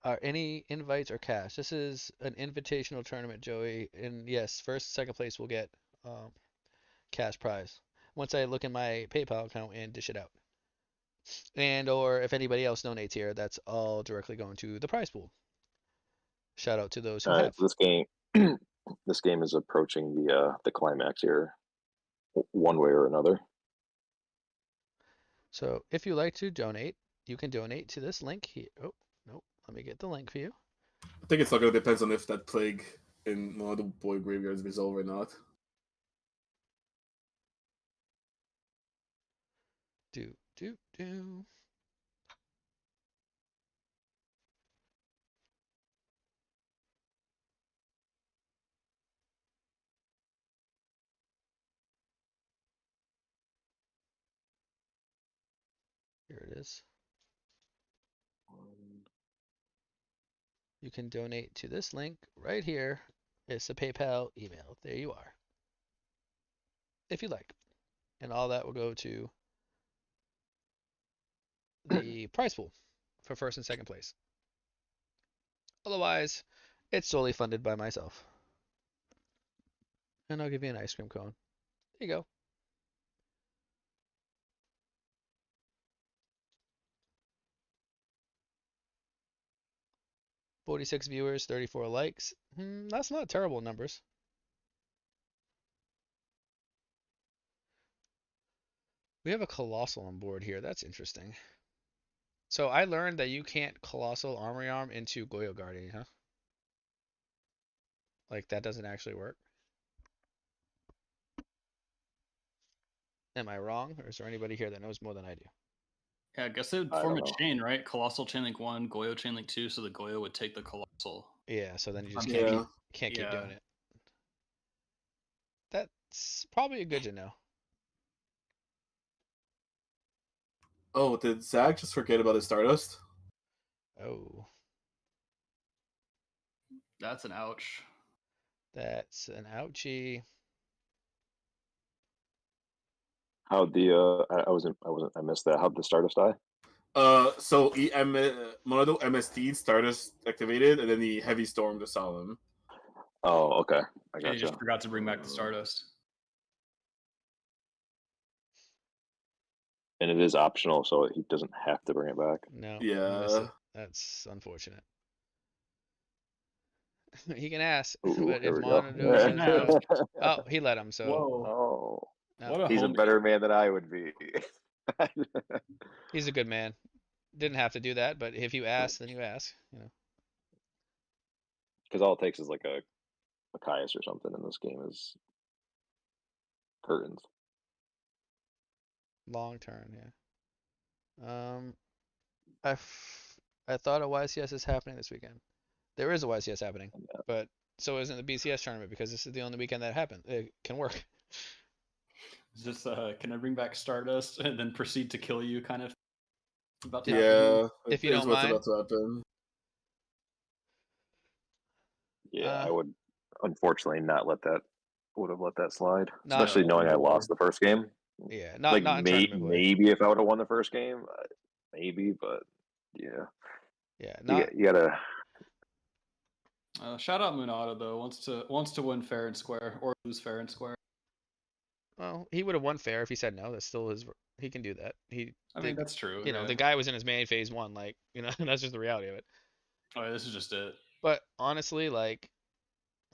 S1: are any invites or cash? This is an invitational tournament, Joey. And yes, first, second place will get um, cash prize. Once I look in my PayPal account and dish it out. And or if anybody else donates here, that's all directly going to the prize pool. Shout out to those who
S3: All right,
S1: have.
S3: so this game, this game is approaching the climax here, one way or another.
S1: So if you like to donate, you can donate to this link here. Oh, nope. Let me get the link for you.
S2: I think it's not gonna depends on if that plague in one of the boy graveyards resolve or not.
S1: Do, do, do. Here it is. You can donate to this link right here. It's a PayPal email. There you are. If you like. And all that will go to the prize pool for first and second place. Otherwise, it's solely funded by myself. And I'll give you an ice cream cone. There you go. $46 viewers, 34 likes. That's not terrible numbers. We have a Colossal on board here. That's interesting. So I learned that you can't Colossal Armory Arm into Goyo Guardian, huh? Like that doesn't actually work. Am I wrong? Or is there anybody here that knows more than I do?
S4: Yeah, I guess they would
S3: I
S4: form
S3: don't
S4: a
S3: know.
S4: chain, right? Colossal chain link 1, Goyo chain link 2, so the Goyo would take the Colossal.
S1: Yeah, so then you just
S4: I'm
S1: can't
S2: Yeah.
S1: keep
S4: yeah.
S1: doing it. That's probably good to know.
S2: Oh, did Zach just forget about his Stardust?
S1: Oh,
S4: That's an ouch.
S1: that's an ouchie.
S3: How'd the I missed that. How'd the Stardust die?
S2: So Mono MST Stardust activated, and then the Heavy Storm to Solemn.
S3: Oh, okay. I
S4: And he
S3: gotcha.
S4: just forgot to bring back the Stardust.
S3: And it is optional, so he doesn't have to bring it back.
S1: No, you missed
S2: Yeah.
S1: it. That's unfortunate. He can ask,
S3: Ooh,
S1: but
S3: here
S1: if
S3: we go.
S1: Mono
S4: He can ask.
S1: oh, he let him. So
S4: Whoa.
S3: Oh,
S1: no,
S4: What a
S3: he's a
S4: homie.
S3: better man than I would be.
S1: he's a good man. Didn't have to do that, but if you ask, then you ask.
S3: Because all it takes is like a Caius or something in this game is curtains.
S1: Long turn, yeah. I thought a YCS is happening this weekend. There is a YCS happening, but so isn't the BCS tournament because this is the only weekend that happened. It can work.
S4: It's just can I bring back Stardust and then proceed to kill you kind of about to happen here?
S2: Yeah,
S1: If you
S2: is
S1: don't
S2: what's
S1: mind.
S2: about to happen.
S3: Yeah,
S1: Uh,
S3: I would unfortunately not let that would have let that slide,
S1: not
S3: especially
S4: No,
S3: knowing I
S4: never.
S3: lost the first game.
S1: yeah,
S3: Like
S1: not in tournament play.
S3: maybe if I would have won the first game, maybe, but yeah,
S1: Yeah,
S3: you,
S1: not
S3: you gotta.
S4: Shout out Munada though. Wants to win fair and square or lose fair and square.
S1: well, he would have won fair if he said no. That's still his. He can do that.
S4: I mean that's true. Yeah.
S1: The guy was in his main phase one. Like, that's just the reality of it.
S4: Oh, yeah, this is just it.
S1: But honestly, like,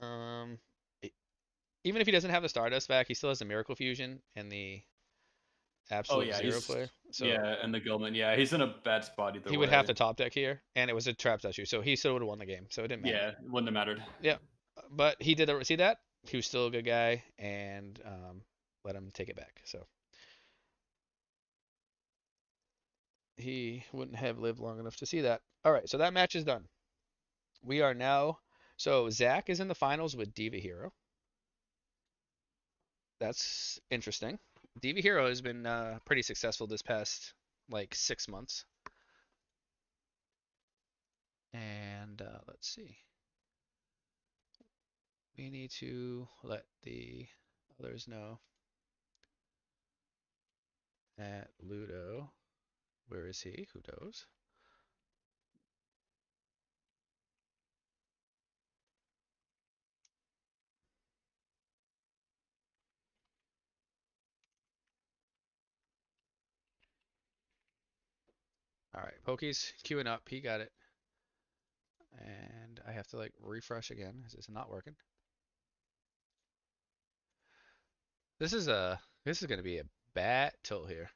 S1: um, e- even if he doesn't have the Stardust back, he still has the Miracle Fusion and the
S4: Oh
S1: Absolute
S4: yeah,
S1: Zero player. So
S4: and the Gilman. Yeah, he's in a bad spot either
S1: he would have
S4: way.
S1: to top deck here, and it was a trap issue, so he still would have won the game. So it didn't matter.
S4: Yeah, it wouldn't have mattered.
S1: Yeah, but he did see that. He was still a good guy, and let him take it back. So he wouldn't have lived long enough to see that. All right, so that match is done. We are now. So Zach is in the finals with Diva Hero. That's interesting. Diva Hero has been pretty successful this past like 6 months. And let's see. We need to let the others know at Ludo. Where is he? Who knows? All right, Pokey's queuing up. He got it. And I have to like refresh again. Is this not working? This is gonna be a bad tilt here.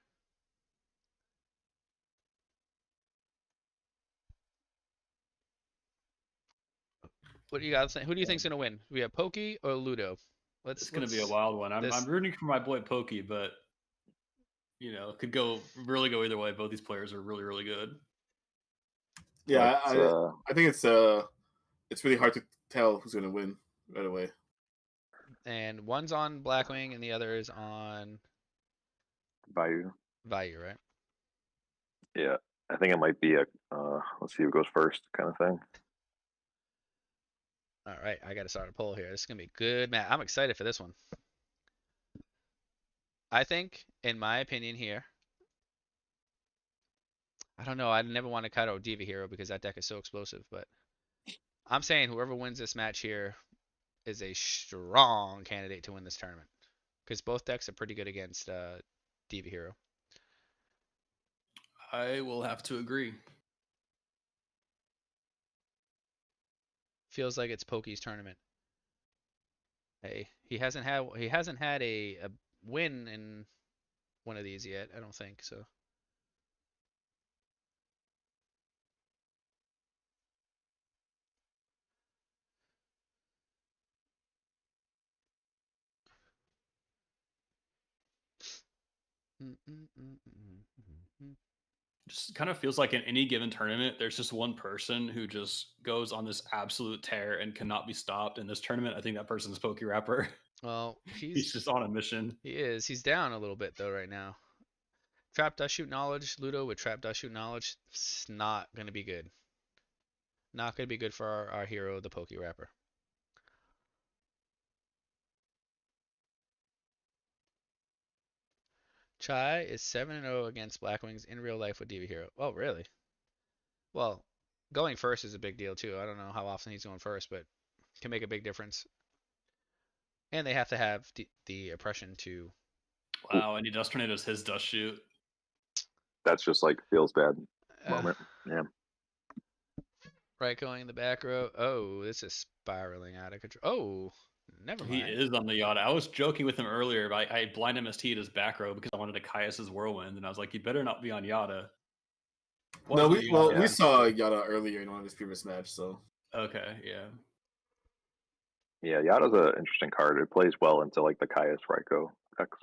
S1: What do you guys think? Who do you think's gonna win? We have Pokey or Ludo?
S4: It's gonna be a
S1: Let's
S4: wild one. I'm
S1: this
S4: rooting for my boy Pokey, but it could really go either way. Both these players are really really good.
S2: Yeah,
S3: Let's
S2: I think it's really hard to tell who's gonna win right away.
S1: and one's on Blackwing and the other is on
S3: Bayou.
S1: Vayu, right?
S3: Yeah, I think it might be a let's see who goes first kind of thing.
S1: All right, I got to start a poll here. This is gonna be good, man. I'm excited for this one. I think, in my opinion here, I don't know. I never want to cut out Diva Hero because that deck is so explosive, but I'm saying whoever wins this match here is a strong candidate to win this tournament because both decks are pretty good against Diva Hero.
S4: I will have to agree.
S1: Feels like it's Pokey's tournament. Hey, he hasn't had a win in one of these yet. I don't think so.
S4: Just kind of feels like in any given tournament, there's just one person who just goes on this absolute tear and cannot be stopped. In this tournament, I think that person's PokeRapper.
S1: Well,
S4: He's just on a mission.
S1: he is. He's down a little bit though right now. Trap Dust Shoot knowledge, Ludo with Trap Dust Shoot knowledge, it's not gonna be good. Not gonna be good for our hero, the PokeRapper. Chai is 7-0 against Blackwings in real life with Diva Hero. Oh, really? Well, going first is a big deal too. I don't know how often he's going first, but can make a big difference. And they have to have the oppression to.
S4: Wow, and he Dust Tornadoes his Dust Shoot.
S3: That's just like feels bad moment. Yeah.
S1: Right going in the back row. Oh, this is spiraling out of control. Oh, never
S4: He
S1: mind.
S4: is on the yacht. I was joking with him earlier, but I blind MST'd his back row because I wanted to Caius's Whirlwind, and I was like, you better not be on Yada.
S2: No,
S4: Was on Yada.
S2: we saw Yada earlier in one of his previous match, so
S4: Okay, yeah.
S3: Yeah, Yada's an interesting card. It plays well into like the Caius Raikou decks.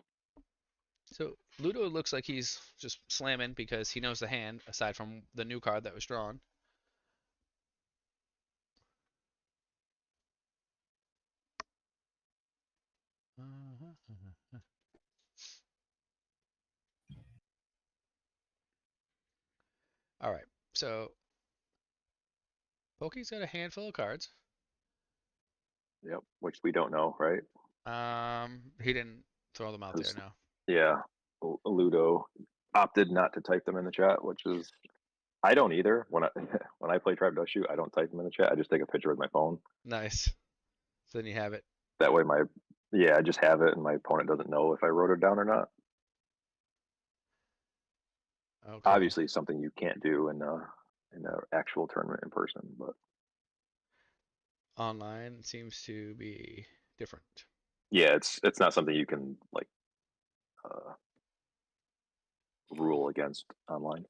S1: So Ludo looks like he's just slamming because he knows the hand, aside from the new card that was drawn. All right, so Pokey's got a handful of cards.
S3: Yep, which we don't know, right?
S1: He didn't throw them out there,
S3: 'Cause,
S1: no.
S3: yeah, Ludo opted not to type them in the chat, which is I don't either. When I when I play Tribe Dust Shoot, I don't type them in the chat. I just take a picture with my phone.
S1: Nice. So then you have it.
S3: That way, I just have it, and my opponent doesn't know if I wrote it down or not.
S1: Okay.
S3: Obviously, something you can't do in an actual tournament in person, but
S1: Online seems to be different.
S3: yeah, it's not something you can like uh, rule against online.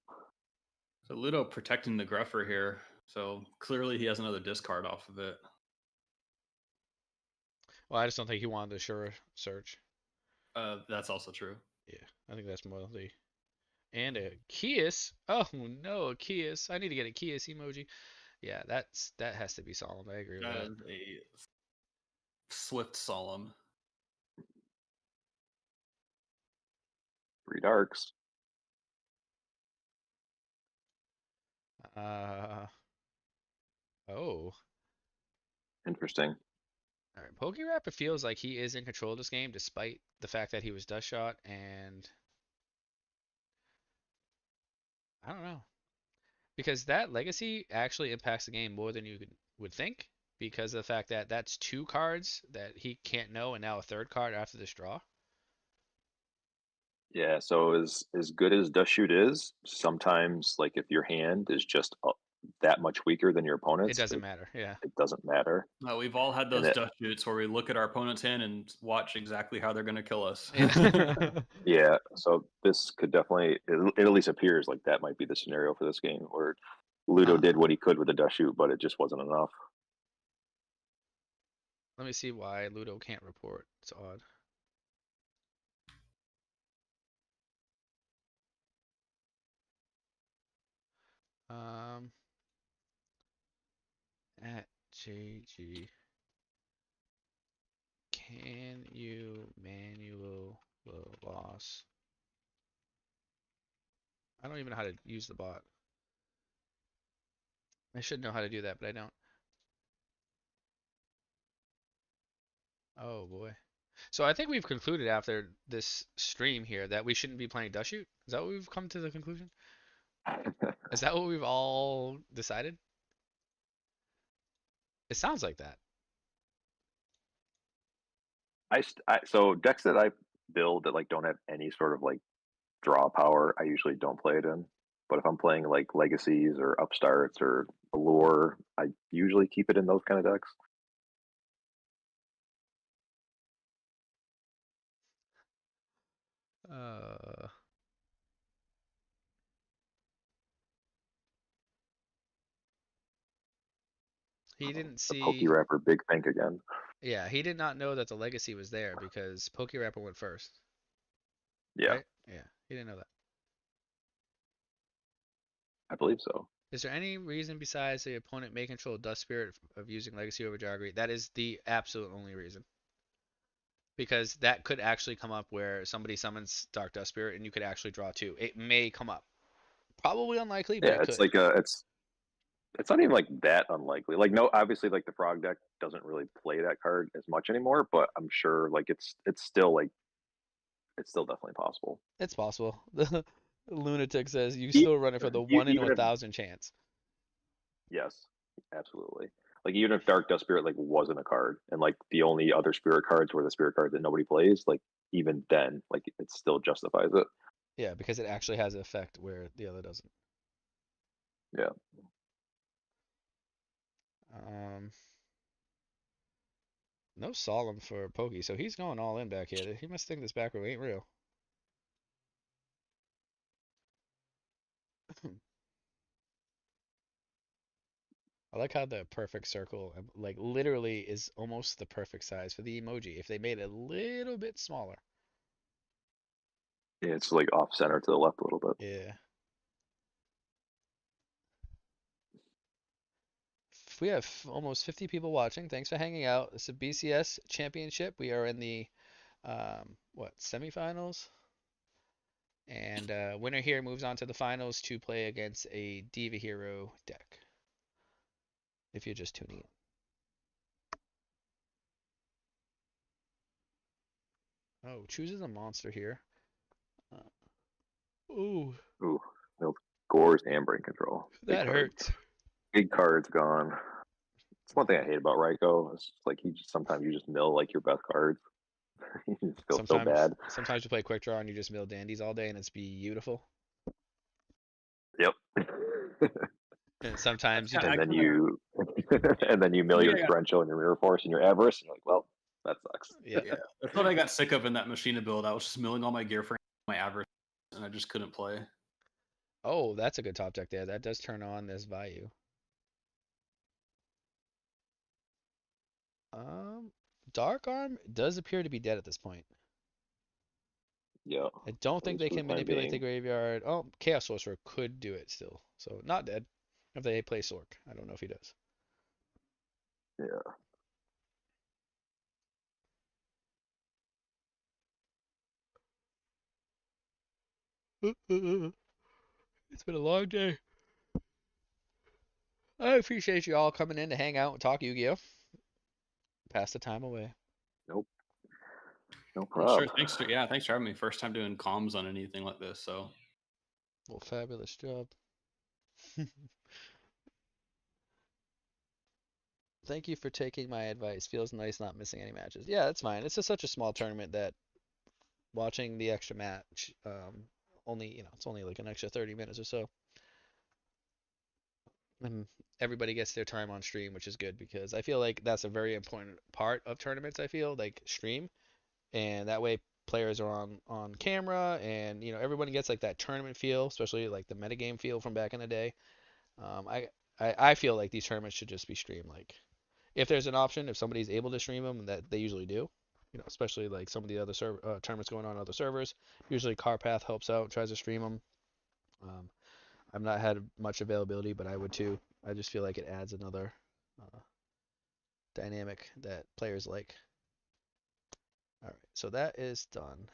S4: So Ludo protecting the Gruffer here. So clearly he has another discard off of it.
S1: Well, I just don't think he wanted the sure search.
S4: That's also true.
S1: Yeah, I think that's more the. And a Kias. Oh no, a Kias. I need to get a Kias emoji. Yeah, that has to be solemn. I agree with that.
S4: A Swift Solemn.
S3: 3 darks.
S1: Oh.
S3: Interesting.
S1: All right, PokeRapper feels like he is in control of this game despite the fact that he was dust shot, and I don't know. Because that legacy actually impacts the game more than you would think because of the fact that that's 2 cards that he can't know and now a 3rd card after this draw.
S3: Yeah, so as good as Dust Shoot is, sometimes like if your hand is just that much weaker than your
S1: It
S3: opponent's,
S1: doesn't matter. Yeah.
S3: it doesn't matter.
S4: We've all had
S3: And
S4: those Dust Shoots where we look at our opponent's hand and watch exactly how they're going to kill us.
S1: Yeah.
S3: yeah, so this could definitely it at least appears like that might be the scenario for this game where Ludo did what he could with the Dust Shoot, but it just wasn't enough.
S1: Let me see why Ludo can't report. It's odd. Um, at JG, can you manual the loss? I don't even know how to use the bot. I should know how to do that, but I don't. Oh boy. So I think we've concluded after this stream here that we shouldn't be playing Dust Shoot. Is that what we've come to the conclusion? Is that what we've all decided? It sounds like that.
S3: So decks that I build that like don't have any sort of like draw power, I usually don't play it in. But if I'm playing like legacies or upstarts or allure, I usually keep it in those kind of decks.
S1: Uh, he didn't
S3: The
S1: see.
S3: PokeRapper Big Think again.
S1: Yeah, he did not know that the legacy was there because PokeRapper went first,
S3: Yeah.
S1: right? Yeah, he didn't know that.
S3: I believe so.
S1: Is there any reason besides the opponent may control Dust Spirit of using Legacy over Jaggery? That is the absolute only reason. Because that could actually come up where somebody summons Dark Dust Spirit and you could actually draw two. It may come up. Probably unlikely, but
S3: Yeah,
S1: it
S3: it's
S1: could.
S3: like it's not even like that unlikely. Like no, obviously like the frog deck doesn't really play that card as much anymore, but I'm sure like it's still like it's still definitely possible.
S1: It's possible. The lunatic says you
S3: E-
S1: still run it for the 1 in a
S3: Even if
S1: 1,000 chance.
S3: yes, absolutely. Like even if Dark Dust Spirit like wasn't a card and like the only other spirit cards were the spirit cards that nobody plays, like even then, like it still justifies it.
S1: Yeah, because it actually has an effect where the other doesn't.
S3: Yeah.
S1: Um, no solemn for Pokey, so he's going all in back here. He must think this back row ain't real. I like how the perfect circle, like literally, is almost the perfect size for the emoji. If they made it a little bit smaller.
S3: Yeah, it's like off center to the left a little bit.
S1: Yeah. We have almost 50 people watching. Thanks for hanging out. It's a BCS Championship. We are in the what, semifinals? And winner here moves on to the finals to play against a Diva Hero deck. If you're just tuning in. Oh, chooses a monster here. Ooh,
S3: Ooh, no Gores and brain control. Big
S1: that
S3: card.
S1: hurts.
S3: Big card's gone. It's one thing I hate about Raiko. It's just like he just sometimes you just mill like your best cards. You just feel so
S1: Sometimes,
S3: bad.
S1: sometimes you play quick draw and you just mill dandies all day, and it's beautiful.
S3: Yep.
S1: And sometimes you
S4: I
S3: and
S1: just
S3: then
S4: kind of
S3: you and then you mill your
S4: yeah,
S3: torrential and your mirror force and your avarice and you're like, well, that sucks.
S1: yeah.
S4: yeah. That's what I got sick of in that machine build. I was just milling all my gear for my average, and I just couldn't play.
S1: Oh, that's a good top deck there. That does turn on this value. Um, Dark Arm does appear to be dead at this point.
S3: Yeah.
S1: I don't
S3: At
S1: think
S3: least
S1: they
S3: for the
S1: can
S3: time
S1: manipulate the
S3: being.
S1: graveyard. Oh, Chaos Sorcerer could do it still. So not dead. If they play Sork. I don't know if he does.
S3: Yeah.
S1: It's been a long day. I appreciate you all coming in to hang out and talk Yu-Gi-Oh! Pass the time away.
S3: Nope. No
S4: Yeah, sure.
S3: prob.
S4: Thanks for having me. First time doing comms on anything like this, so
S1: Well, fabulous job. Thank you for taking my advice. Feels nice not missing any matches. Yeah, that's fine. It's just such a small tournament that watching the extra match, only, it's only like an extra 30 minutes or so. And everybody gets their time on stream, which is good because I feel like that's a very important part of tournaments. I feel like stream, and that way players are on camera, and everybody gets like that tournament feel, especially like the metagame feel from back in the day. Um, I, I feel like these tournaments should just be streamed. Like if there's an option, if somebody's able to stream them, that they usually do. Especially like some of the other tournaments going on other servers. Usually Carpath helps out, tries to stream them. Um, I've not had much availability, but I would too. I just feel like it adds another uh, dynamic that players like. All right, so that is done.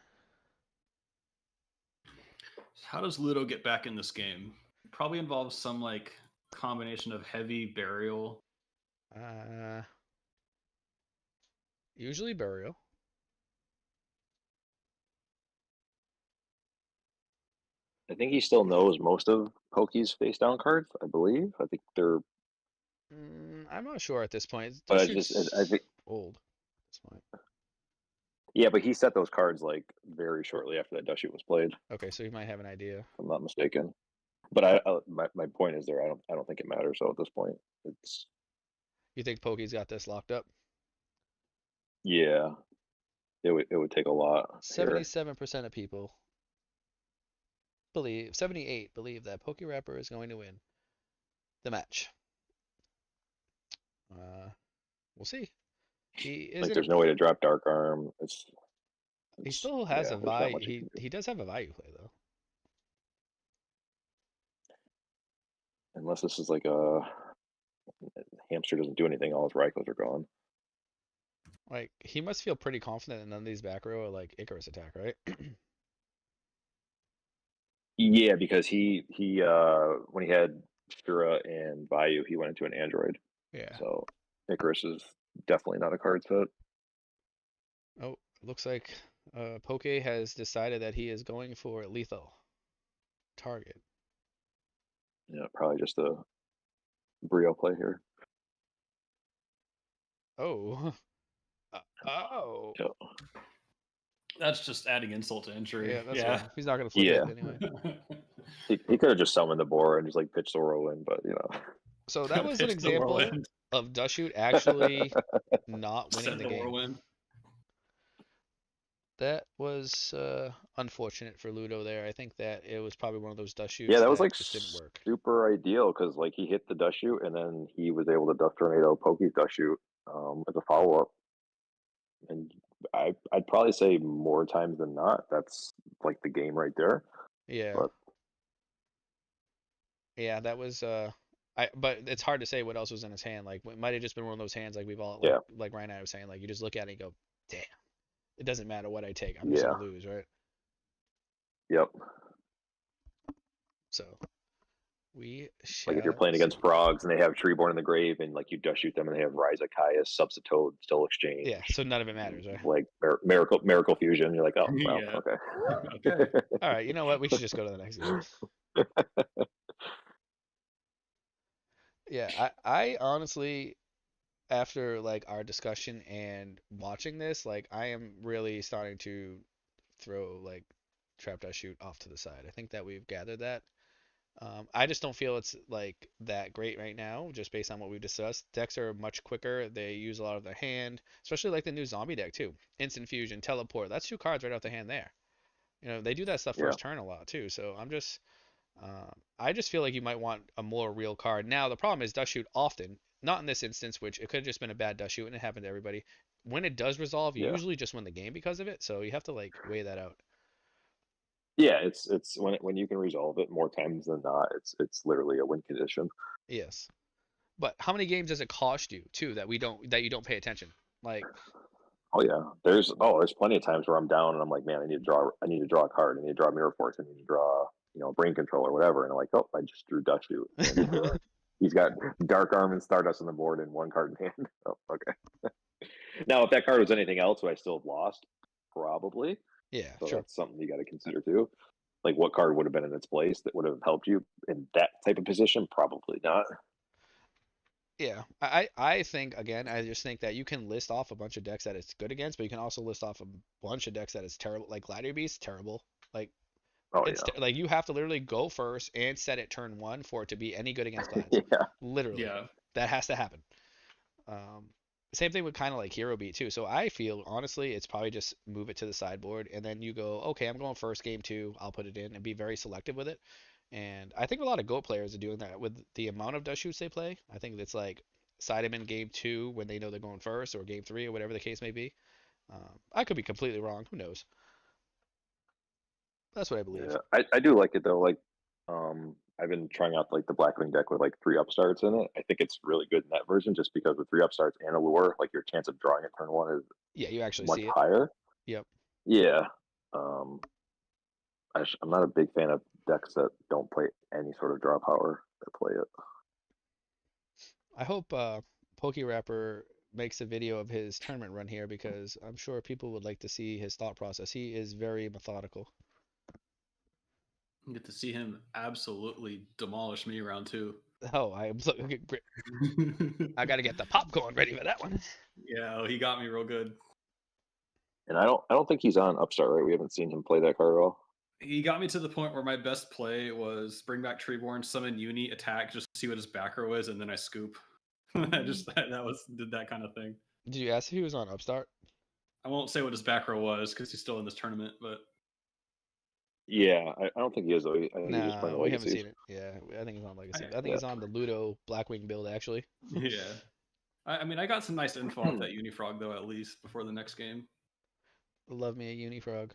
S4: how does Ludo get back in this game? Probably involves some like combination of heavy burial.
S1: Uh, usually burial.
S3: I think he still knows most of Pokey's face down cards, I believe. I think they're
S1: I'm not sure at this point.
S3: but
S1: Dust
S3: I
S1: Shoot's
S3: think
S1: old at this point.
S3: yeah, but he set those cards like very shortly after that Dust Shoot was played, if
S1: Okay, so he might have an idea.
S3: I'm not mistaken. But my point is there. I don't think it matters. So at this point, it's
S1: You think Pokey's got this locked up?
S3: yeah, it would take a lot here.
S1: 77% of people believe, 78 believe that PokeRapper is going to win the match. Uh, we'll see. He is
S3: Like,
S1: in a.
S3: there's no way to drop Dark Arm.
S1: He
S3: It's
S1: still has
S3: yeah.
S1: a
S3: There's not
S1: value.
S3: much you
S1: He
S3: can do.
S1: he does have a value play though.
S3: Unless this is like a hamster doesn't do anything, all his radicals are gone.
S1: Like he must feel pretty confident that none of these back row are like Icarus attack, right?
S3: Yeah, because he when he had Shura and Bayou, he went into an android.
S1: Yeah.
S3: So Icarus is definitely not a card set.
S1: Oh, looks like Poke has decided that he is going for lethal target.
S3: Yeah, probably just a Brio play here.
S1: Oh. Oh.
S3: Yeah.
S4: That's just adding insult to injury.
S1: Yeah, that's
S4: Yeah.
S1: wrong. He's not gonna flip it
S3: Yeah.
S1: anyway.
S3: He could have just summoned the boar and just like pitched the whirlwind, but
S1: So that was an
S4: Pitch the
S1: example
S4: whirlwind.
S1: of Dushoot actually not winning
S4: Set
S1: the
S4: the
S1: game.
S4: whirlwind.
S1: That was unfortunate for Ludo there. I think that it was probably one of those
S3: yeah,
S1: Dushoots
S3: that was
S1: that
S3: like
S1: just didn't work.
S3: super ideal because like he hit the dust shoot and then he was able to dust tornado Pokey's dust shoot as a follow up. And I'd probably say more times than not, that's like the game right there.
S1: Yeah.
S3: But
S1: Yeah, that was but it's hard to say what else was in his hand. Like it might have just been one of those hands like we've all
S3: yeah,
S1: like Ryan and I was saying, like you just look at it and go, damn, it doesn't matter what I take, I'm just
S3: yeah,
S1: gonna lose, right?
S3: yep.
S1: So we
S3: Like if you're
S1: shall
S3: playing against
S1: see.
S3: frogs and they have Treeborn in the grave and like you dust shoot them and they have Rise of Caius, Substitute, Still Exchange,
S1: Yeah, so none of it matters, right?
S3: like Miracle Fusion, you're like, oh well,
S4: Yeah.
S3: okay.
S4: Okay.
S1: All right, you know what? We should just go to the next game. Yeah, I honestly, after like our discussion and watching this, like I am really starting to throw like Trap Dash Shoot off to the side. I think that we've gathered that. I just don't feel it's like that great right now, just based on what we've discussed. Decks are much quicker. They use a lot of their hand, especially like the new zombie deck too. Instant Fusion, Teleport. That's two cards right off the hand there. You know, they do that stuff
S3: Yeah,
S1: first turn a lot too. So I just feel like you might want a more real card. Now the problem is Dust Shoot often, not in this instance, which it could have just been a bad Dust Shoot and it happened to everybody. When it does resolve, you
S3: yeah.
S1: usually just win the game because of it. So you have to like weigh that out.
S3: Yeah, it's when you can resolve it more times than not, it's literally a win condition.
S1: Yes. But how many games does it cost you too that you don't pay attention? Like,
S3: Oh yeah, there's plenty of times where I'm down and I'm like, man, I need to draw a card, I need to draw Mirror Force, I need to draw a brain control or whatever, and I'm like, oh, I just drew Dust Shoot, and he's got Dark Arm and Stardust on the board and one card in hand. Oh, okay. Now, if that card was anything else, would I still have lost? Probably.
S1: yeah,
S3: So
S1: sure.
S3: that's something you got to consider too. Like, what card would have been in its place that would have helped you in that type of position? Probably not.
S1: Yeah, I think again, I just think that you can list off a bunch of decks that it's good against, but you can also list off a bunch of decks that it's terrible. Like Gladiator Beast, terrible. Like
S3: Oh
S1: it's
S3: yeah,
S1: like you have to literally go first and set it turn one for it to be any good against Glads.
S3: yeah,
S1: Literally,
S4: Yeah.
S1: that has to happen. Um, Same thing with kind of like Hero Beat too. So I feel honestly, it's probably just move it to the sideboard and then you go, okay, I'm going first game two. I'll put it in and be very selective with it. And I think a lot of Go players are doing that with the amount of Dust Shoots they play. I think it's like side them in game two when they know they're going first or game three or whatever the case may be. I could be completely wrong. Who knows? That's what I believe.
S3: yeah. I do like it though. Like, I've been trying out like the Blackwing deck with like three upstarts in it. I think it's really good in that version, just because with three upstarts and a lure, like your chance of drawing it turn one is
S1: Yeah, you actually
S3: much
S1: see it.
S3: higher.
S1: Yep.
S3: Yeah. Um, I'm not a big fan of decks that don't play any sort of draw power that play it.
S1: I hope PokeRapper makes a video of his tournament run here because I'm sure people would like to see his thought process. He is very methodical.
S4: You get to see him absolutely demolish me round two.
S1: Oh, I got to get the popcorn ready for that one.
S4: Yeah, he got me real good.
S3: And I don't think he's on Upstart, right? We haven't seen him play that card at all.
S4: He got me to the point where my best play was bring back Treeborn, summon Uni, attack, just see what his back row is, and then I scoop. I just did that kind of thing.
S1: Did you ask if he was on Upstart?
S4: I won't say what his back row was because he's still in this tournament, but
S3: Yeah, I don't think he is though. I think he's just playing
S1: Nah,
S3: the
S1: we haven't
S3: Legacies.
S1: seen it. Yeah, I think he's on Legacy. I think
S3: Yeah.
S1: he's on the Ludo Blackwing build actually.
S4: yeah. I mean, I got some nice info off that Unifrog though, at least before the next game.
S1: Love me a Unifrog.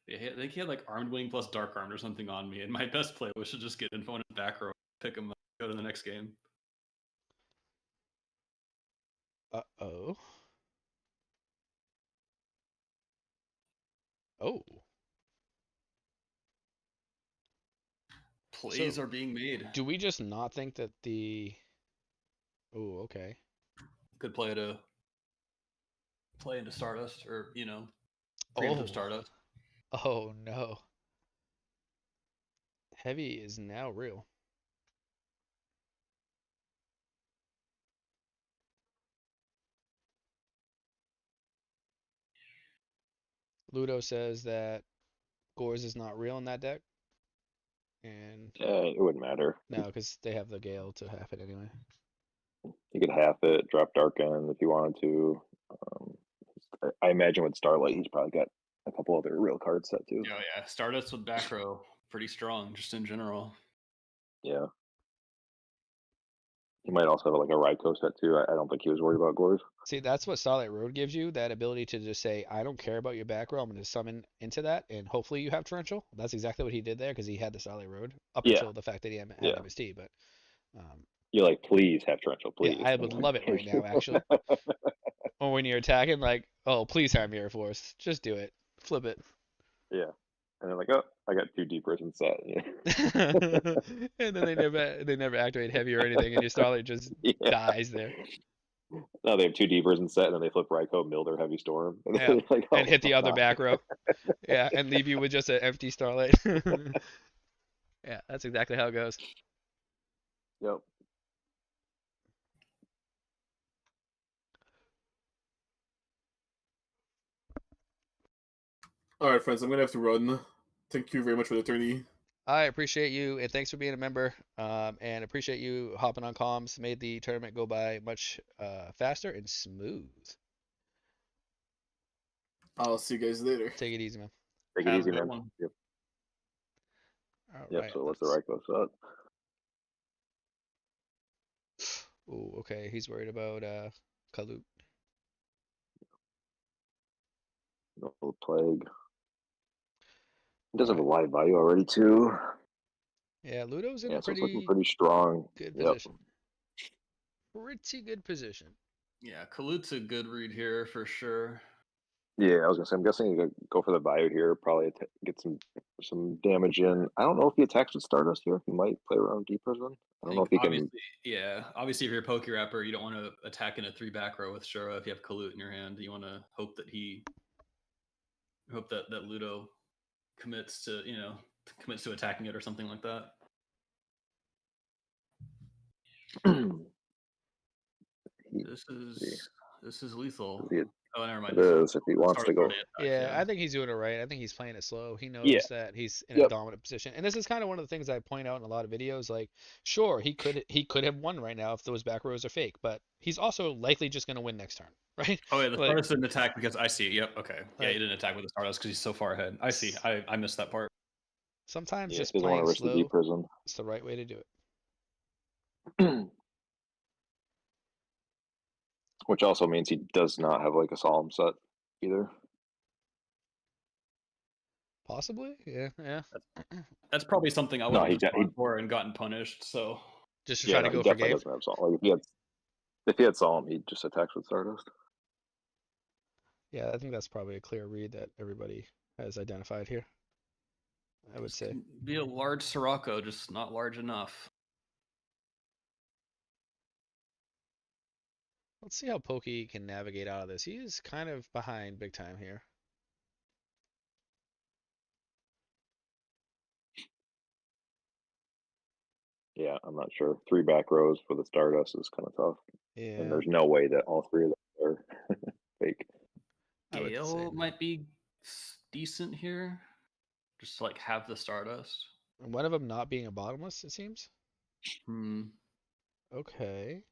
S4: Yeah, I think he had like Armed Wing plus Dark Armed or something on me, and my best play was to just get info in his back row, pick him up, go to the next game.
S1: Uh-oh. Oh.
S4: Plays
S1: So,
S4: are being made.
S1: do we just not think that the... Oh, okay.
S4: Good play to play into Stardust, or preemptive
S1: Oh.
S4: Stardust.
S1: Oh, no. Heavy is now real. Ludo says that Gores is not real in that deck. And
S3: It wouldn't matter.
S1: no, because they have the Gale to have it anyway.
S3: You could half it, drop Dark End if you wanted to. I imagine with Starlight, he's probably got a couple other real cards set too.
S4: Oh yeah, Stardust with back row, pretty strong, just in general.
S3: Yeah. He might also have like a Raikou set too. I don't think he was worried about Gores.
S1: See, that's what Starlight Road gives you, that ability to just say, I don't care about your back row, I'm going to summon into that, and hopefully you have Torrential. That's exactly what he did there, because he had the Starlight Road, up
S3: Yeah.
S1: until the fact that he had
S3: Yeah.
S1: MST, but...
S3: You're like, please have Torrential,
S1: yeah,
S3: please.
S1: I would love it right now, actually. Or when you're attacking, like, oh, please have Mirror Force. Just do it. Flip it.
S3: Yeah. And they're like, oh, I got 2 deepers in set. Yeah.
S1: And then they never activate heavy or anything, and your Starlight just
S3: Yeah.
S1: dies there.
S3: No, they have 2 deepers in set, and then they flip Raikou, mill their Heavy Storm, and
S1: Yeah,
S3: like,
S1: and hit the other
S3: God.
S1: back row. Yeah, and leave you with just an empty Starlight. Yeah, that's exactly how it goes.
S3: Yep.
S2: All right, friends, I'm gonna have to run. Thank you very much for the tourney.
S1: I appreciate you, and thanks for being a member. And appreciate you hopping on comms. Made the tournament go by much faster and smooth.
S2: I'll see you guys later.
S1: Take it easy, man.
S3: Take it
S4: Have a
S3: easy,
S4: good
S3: man.
S4: one.
S3: Yep.
S1: All
S3: Yep.
S1: right,
S3: So what's the
S1: let's.
S3: Raikou set?
S1: Oh, okay. He's worried about Kalut.
S3: No Plague. It does
S1: All
S3: have a
S1: right.
S3: live value already too.
S1: Yeah, Ludo's in
S3: Yeah,
S1: a
S3: so it's looking
S1: pretty
S3: pretty strong.
S1: good
S3: Yep.
S1: position. Pretty good position.
S4: Yeah, Kalut's a good read here for sure.
S3: Yeah, I was gonna say. I'm guessing you could go for the value here. Probably get some damage in. I don't know if he attacks with Stardust here. He might play around Deep Prison. I
S4: I
S3: don't know
S4: think
S3: if he can.
S4: obviously, yeah, obviously if you're a PokeRapper, you don't want to attack in a 3 back row with Shura if you have Kalut in your hand. You want to hope that that Ludo commits to attacking it or something like that. This is lethal. Oh, never mind.
S3: It is if he wants to go.
S1: Yeah, I think he's doing it right. I think he's playing it slow. He knows
S3: Yeah.
S1: that he's in a
S3: Yep.
S1: dominant position, and this is kind of one of the things I point out in a lot of videos. Like, sure, he could have won right now if those back rows are fake, but he's also likely just going to win next turn, right?
S4: Oh yeah, the
S1: Like,
S4: Stardust didn't attack because I see. Yep. Okay. Yeah,
S1: like,
S4: he didn't attack with the Stardust because he's so far ahead. I see. I missed that part.
S1: sometimes
S3: Yeah,
S1: just
S3: he doesn't want
S1: playing
S3: to risk the Deep
S1: slow
S3: Prison.
S1: is the right way to do it.
S3: Which also means he does not have like a solemn set either.
S1: Possibly, yeah.
S4: That's probably something I would
S3: No,
S4: have
S3: he
S4: just gone for and gotten punished. So
S1: Just to
S3: yeah,
S1: try to
S3: no, he
S1: go for
S3: definitely
S1: game.
S3: doesn't have solemn. Like if he had solemn, he'd just attacks with Stardust.
S1: Yeah, I think that's probably a clear read that everybody has identified here. I would say.
S4: be a large Sirocco, just not large enough.
S1: Let's see how Pokey can navigate out of this. He is kind of behind big time here.
S3: Yeah, I'm not sure. 3 back rows for the Stardust is kind of tough.
S1: Yeah.
S3: And there's no way that all 3 of them are fake.
S4: Gale might be decent here. Just to, like, have the Stardust.
S1: One of them not being a bottomless, it seems. Okay.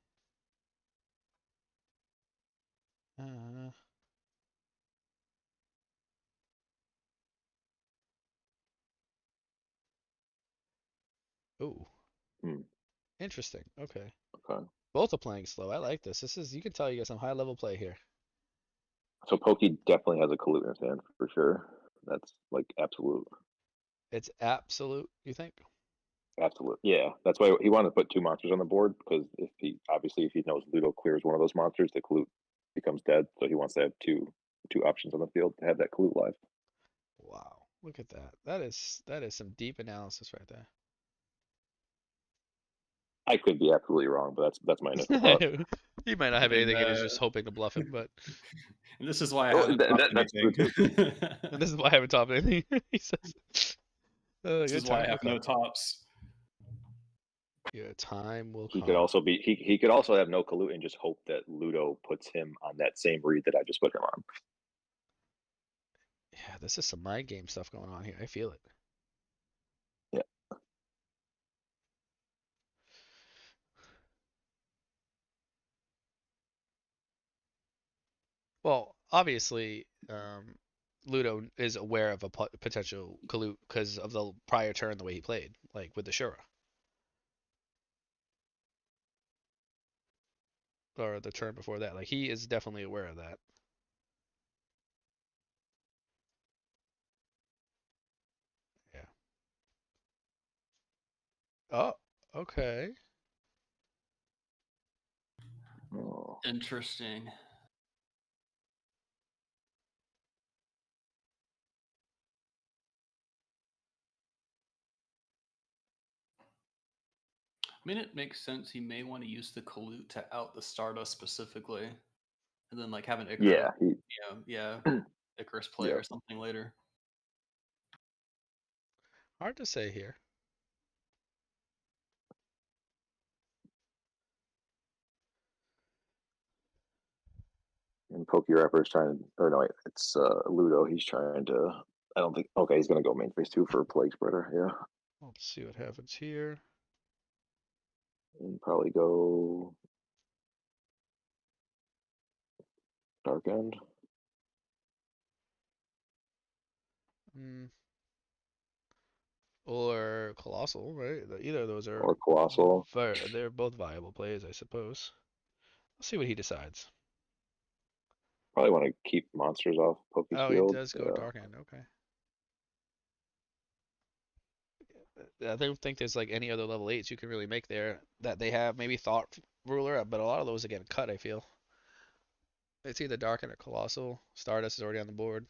S1: Ooh. Interesting. Okay.
S3: Okay.
S1: Both are playing slow. I like this. This is, you can tell you got some high level play here.
S3: So Pokey definitely has a Kalut in his hand for sure. That's like absolute.
S1: It's absolute, you think?
S3: Absolute. Yeah. That's why he wanted to put two monsters on the board, because if he knows Ludo clears one of those monsters, the Clute becomes dead. So he wants to have two options on the field to have that Clute live.
S1: Wow, look at that. That is some deep analysis right
S3: I could be absolutely wrong, but that's my initial thought.
S1: there. He might not have
S4: And
S1: anything and is just hoping to bluff him, but
S4: and this is why I
S3: Oh,
S4: haven't topped
S3: that's true
S4: anything.
S3: too.
S1: and this is why I haven't topped anything. He says,
S4: This
S1: "Your
S4: is why I
S1: time will
S4: have no
S1: come.
S4: tops.
S1: Your time will
S3: He could
S1: come."
S3: also be he could also have no Clute and just hope that Ludo puts him on that same read that I just put him on.
S1: Yeah, this is some mind game stuff going on here. I feel it.
S3: Yeah.
S1: Well, obviously, Ludo is aware of a potential Kalut because of the prior turn, the way he played, like with the Shura, or the turn before that. Like he is definitely aware of that. Yeah. Oh, okay.
S3: Oh.
S4: Interesting. I mean, it makes sense. He may want to use the Kalut to out the Stardust specifically, and then like have an Icarus,
S3: Yeah. He,
S4: yeah, Icarus play
S3: yeah.
S4: or something later.
S1: Hard to say here.
S3: And PokeRapper is trying to, or no, wait, it's Ludo. He's trying to. I don't think. Okay, he's gonna go main phase 2 for Plague Spreader. Yeah,
S1: Let's see what happens here.
S3: and probably go Dark End.
S1: Mm, or Colossal, right? Either of those are
S3: Or Colossal.
S1: they're both viable plays, I suppose. Let's see what he decides.
S3: Probably want to keep monsters off Poke's
S1: Oh, he
S3: field.
S1: does go
S3: Yeah.
S1: Dark End. Okay. I don't think there's like any other level 8s you can really make there that they have. Maybe Thought Ruler, but a lot of those are getting cut, I feel. It's either Dark End or Colossal. Stardust is already on the board.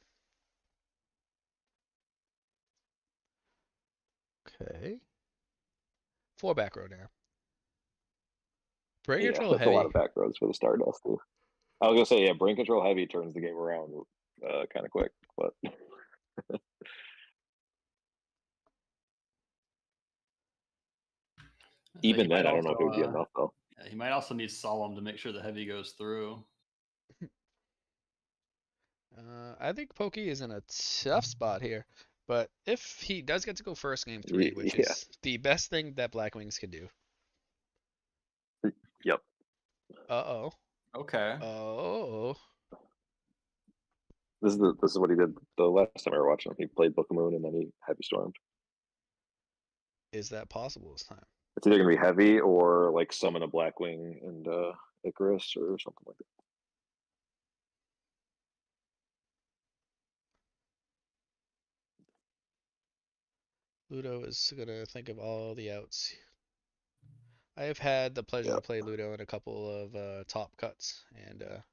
S1: Okay. 4 back row now. Brain
S3: Yeah,
S1: Control
S3: that's a lot
S1: Heavy.
S3: of back roads for the Stardust. Too. I was gonna say, yeah, Brain Control Heavy turns the game around kind of quick, but
S4: He
S3: even
S4: might
S3: then, I don't know
S4: also
S3: if it would be enough though.
S4: he might also need Solemn to make sure the heavy goes through.
S1: I think Pokey is in a tough spot here. But if he does get to go first game 3, which
S3: Yeah.
S1: is the best thing that Black Wings can do.
S3: Yep.
S1: Uh-oh.
S4: Okay.
S1: Oh.
S3: This is what he did the last time I were watching him. He played Book of Moon and then he heavy stormed.
S1: Is that possible this time?
S3: It's either gonna be heavy or like summon a Blackwing and Icarus or something like that.
S1: Ludo is going to think of all the outs. I have had the pleasure
S3: Yeah.
S1: to play Ludo in a couple of top cuts, and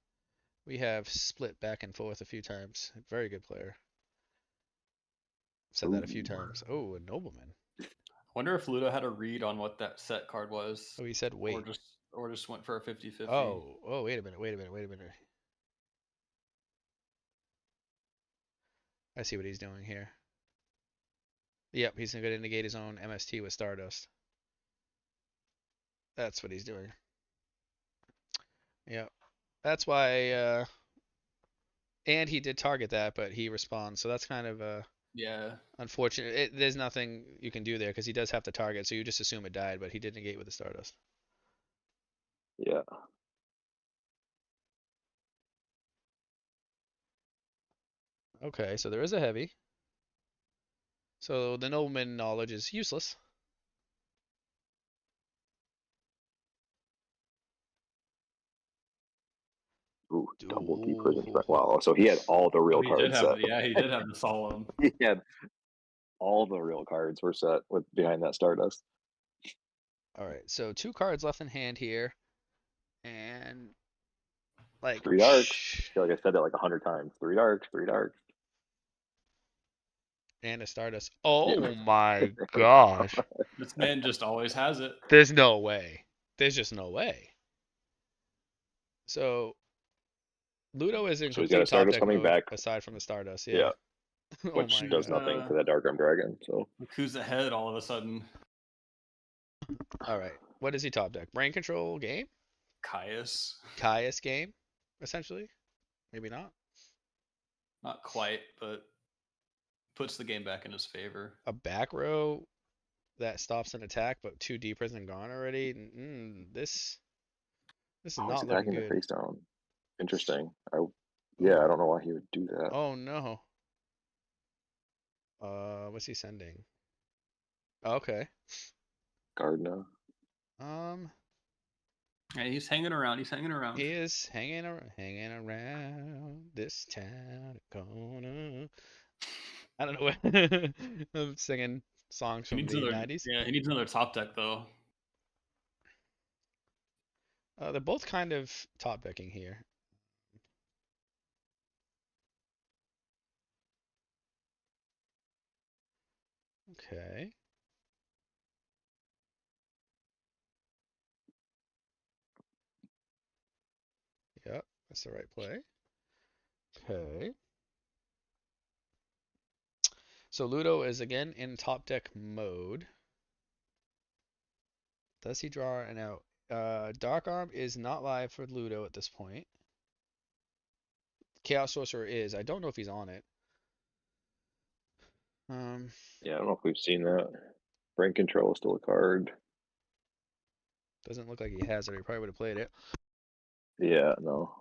S1: we have split back and forth a few times. Very good player. Said that a few
S3: Ooh.
S1: times. Oh, a Nobleman.
S4: I wonder if Ludo had a read on what that set card was,
S1: Oh, he said
S4: or
S1: wait.
S4: just went for a 50-50.
S1: Oh, wait a minute, wait a minute, wait a minute. I see what he's doing here. Yep, he's going to negate his own MST with Stardust. That's what he's doing. Yep. That's why, and he did target that, but he responds. So that's kind of
S4: Yeah.
S1: unfortunate. There's nothing you can do there because he does have to target, so you just assume it died, but he did negate with the Stardust.
S3: Yeah.
S1: Okay, so there is a heavy. So the Nobleman knowledge is useless.
S3: Ooh, double D prison threat.
S1: Ooh.
S3: Wow. So he had all the real
S4: He did
S3: cards
S4: have,
S3: set.
S4: yeah, he did have the solemn.
S3: He had all the real cards were set with behind that Stardust.
S1: All right, so 2 cards left in hand here, and like,
S3: 3 darks. I feel like I said that like 100 times. 3 darks, 3 darks.
S1: and a Stardust.
S3: Yeah.
S1: Oh my gosh.
S4: This man just always has it.
S1: There's no way. There's just no way. So Ludo is in
S3: So he's got a
S1: complete top
S3: Stardust
S1: deck
S3: coming
S1: mode
S3: back.
S1: aside from the Stardust.
S3: Yeah.
S1: Yeah. Oh
S3: Which
S1: my
S3: does
S1: god.
S3: nothing to that Darkram Dragon. So
S4: Look who's ahead all of a sudden.
S1: All right. What is he top deck? Brain control game?
S4: Caius.
S1: Caius game, essentially. Maybe not.
S4: Not quite, but puts the game back in his favor.
S1: A back row that stops an attack, but 2 prison gone already. This is
S3: oh, he's
S1: not looking
S3: attacking the
S1: good.
S3: face down. Interesting. Yeah, I
S1: Oh.
S3: don't know why he would do that.
S1: Oh no. What's he sending? Okay.
S3: Gardner.
S1: Um,
S4: Yeah, he's hanging around. He's hanging around.
S1: he is hanging around this town corner. I don't know what I'm singing songs
S4: He
S1: from
S4: needs
S1: the
S4: another.
S1: 90s.
S4: Yeah, he needs another top deck though.
S1: They're both kind of top decking here. Okay. Yep, that's the right play. Okay. So Ludo is again in top deck mode. Does he draw an out? Dark Arm is not live for Ludo at this point. Chaos Sorcerer is. I don't know if he's on it.
S3: Yeah, I don't know if we've seen that. Brain Control is still a card.
S1: Doesn't look like he has it. He probably would have played it.
S3: Yeah, no.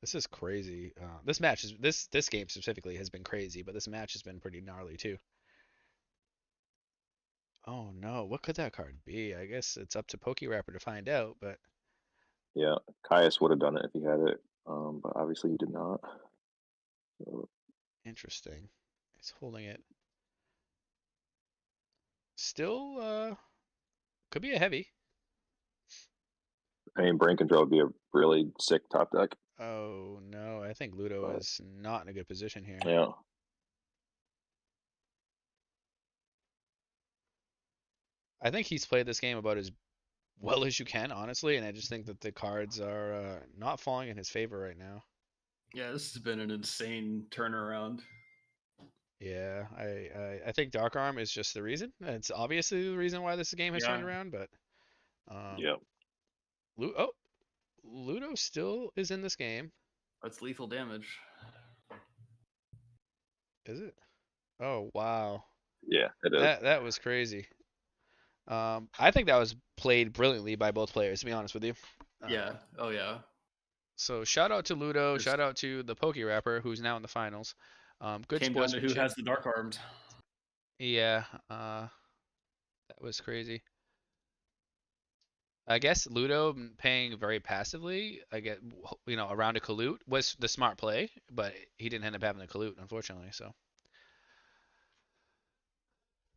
S1: This is crazy. This match is this game specifically has been crazy, but this match has been pretty gnarly too. Oh no, what could that card be? I guess it's up to PokeRapper to find out, but
S3: Yeah, Caius would have done it if he had it, but obviously he did not. So,
S1: interesting. He's holding it. Still, could be a heavy.
S3: I mean, Brain Control would be a really sick top deck.
S1: Oh no, I think Ludo
S3: But
S1: is not in a good position here.
S3: yeah,
S1: I think he's played this game about as well as you can, honestly, and I just think that the cards are not falling in his favor right now.
S4: Yeah, this has been an insane turnaround.
S1: Yeah, I think Dark Arm is just the reason. It's obviously the reason why this game has turned
S4: Yeah.
S1: around, but
S3: yeah.
S1: Ludo still is in this game.
S4: That's lethal damage.
S1: Is it? Oh wow.
S3: Yeah, it is.
S1: That was crazy. I think that was played brilliantly by both players, to be honest with you.
S4: Yeah. Oh yeah.
S1: So shout out to Ludo,
S4: Just
S1: shout out to the PokeRapper, who's now in the finals. Good
S4: came down to who
S1: sportsmanship.
S4: has the dark arms.
S1: Yeah, that was crazy. I guess Ludo paying very passively, I get around a Kalut was the smart play, but he didn't end up having a Kalut, unfortunately. So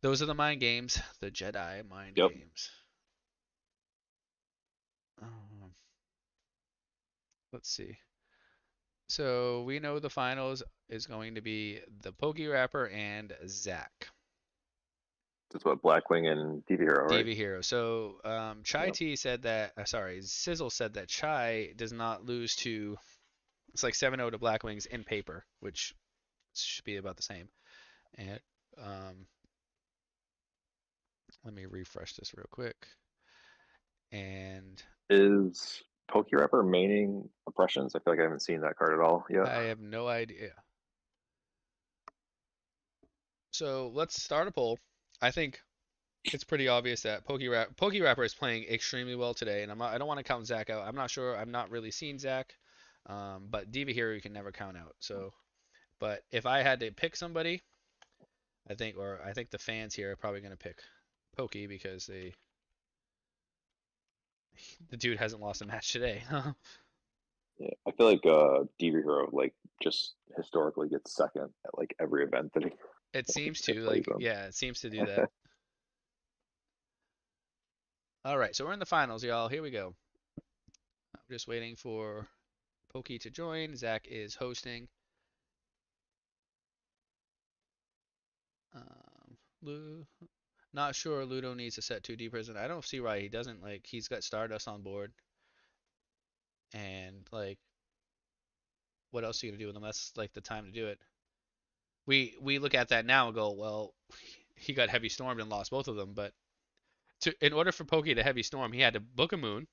S1: those are the mind games, the Jedi mind
S3: Yep.
S1: games. Um, let's see. So we know the finals is going to be the PokeRapper and Zach.
S3: That's what Blackwing and DV Hero, right?
S1: DV Hero. So Chai
S3: Yep.
S1: T said that, sorry, Sizzle said that Chai does not lose to, it's like 7-0 to Blackwings in paper, which should be about the same. And let me refresh this real quick. And
S3: Is PokeRapper maining Oppressions? I feel like I haven't seen that card at all yet.
S1: I have no idea. So let's start a poll. I think it's pretty obvious that PokeRapper is playing extremely well today, and I don't want to count Zach out. I'm not sure. I've not really seen Zach, but Diva Hero you can never count out. So, but if I had to pick somebody, I think the fans here are probably going to pick Pokey because the dude hasn't lost a match today.
S3: Yeah, I feel like Deaver Hero like just historically gets second at like every event that he
S1: It seems
S3: that
S1: to,
S3: plays
S1: like,
S3: him.
S1: yeah, it seems to do that. All right, so we're in the finals, y'all. Here we go. I'm just waiting for Pokey to join. Zach is hosting. Lu, not sure Ludo needs to set 2D prison. I don't see why he doesn't. Like, he's got Stardust on board, and like, what else are you gonna do with him? That's like the time to do it. We look at that now and go, well, he got heavy stormed and lost both of them. But in order for Pokey to heavy storm, he had to book a moon,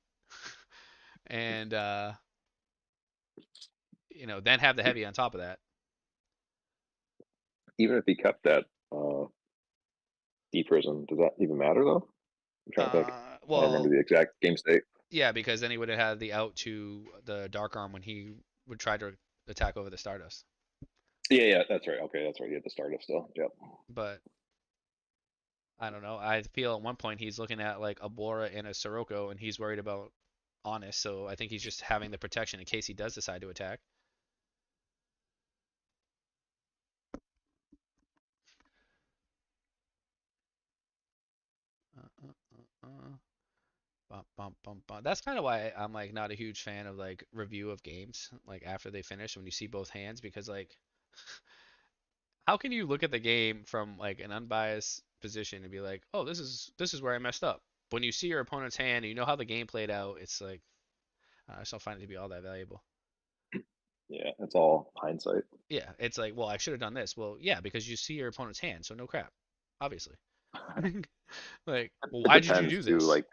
S1: and then have the heavy on top of that.
S3: Even if he kept that D prison, does that even matter though? I'm trying to think. I don't remember
S1: Well,
S3: the exact game state.
S1: yeah, because then he would have had the out to the Dark Arm when he would try to attack over the Stardust.
S3: Yeah, that's right. Okay, that's right. He had the startup still. Yep.
S1: But I don't know. I feel at one point he's looking at like a Bora and a Sirocco, and he's worried about Honest. So I think he's just having the protection in case he does decide to attack. Bum, bum, bum, bum. That's kind of why I'm like not a huge fan of like review of games like after they finish when you see both hands because like how can you look at the game from like an unbiased position and be like, oh, this is where I messed up. When you see your opponent's hand and you know how the game played out, it's like I just don't find it to be all that valuable.
S3: Yeah, it's all hindsight.
S1: Yeah, it's like, well, I should have done this. Well, yeah, because you see your opponent's hand, so no crap, obviously. Like, well,
S3: It
S1: why did you
S3: depends
S1: do
S3: too.
S1: this?
S3: Like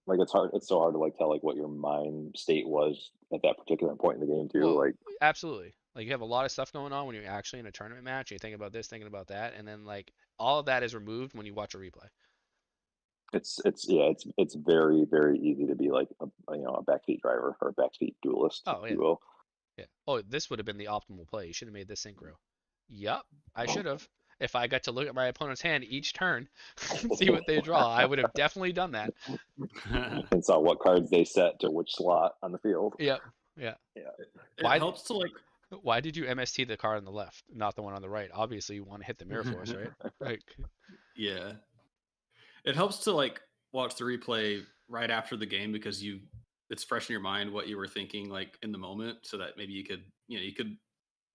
S3: like it's hard. It's so hard to like tell like what your mind state was at that particular point in the game too.
S1: Well,
S3: Like
S1: absolutely. Like you have a lot of stuff going on when you're actually in a tournament match. You think about this, thinking about that, and then like all of that is removed when you watch a replay.
S3: it's very very easy to be like a backseat driver or a backseat duelist, if
S1: Oh yeah,
S3: you will.
S1: yeah. Oh, this would have been the optimal play. You should have made this synchro. Yup, I should have. If I got to look at my opponent's hand each turn and see what they draw, I would have definitely done that.
S3: And saw what cards they set to which slot on the field.
S1: Yep. Yeah.
S3: Yeah.
S4: It
S1: Why?
S4: helps to like.
S1: Why did you MST the card on the left, not the one on the right? Obviously, you want to hit the mirror force, right? Like,
S4: Yeah, it helps to like watch the replay right after the game because it's fresh in your mind what you were thinking like in the moment, so that maybe you could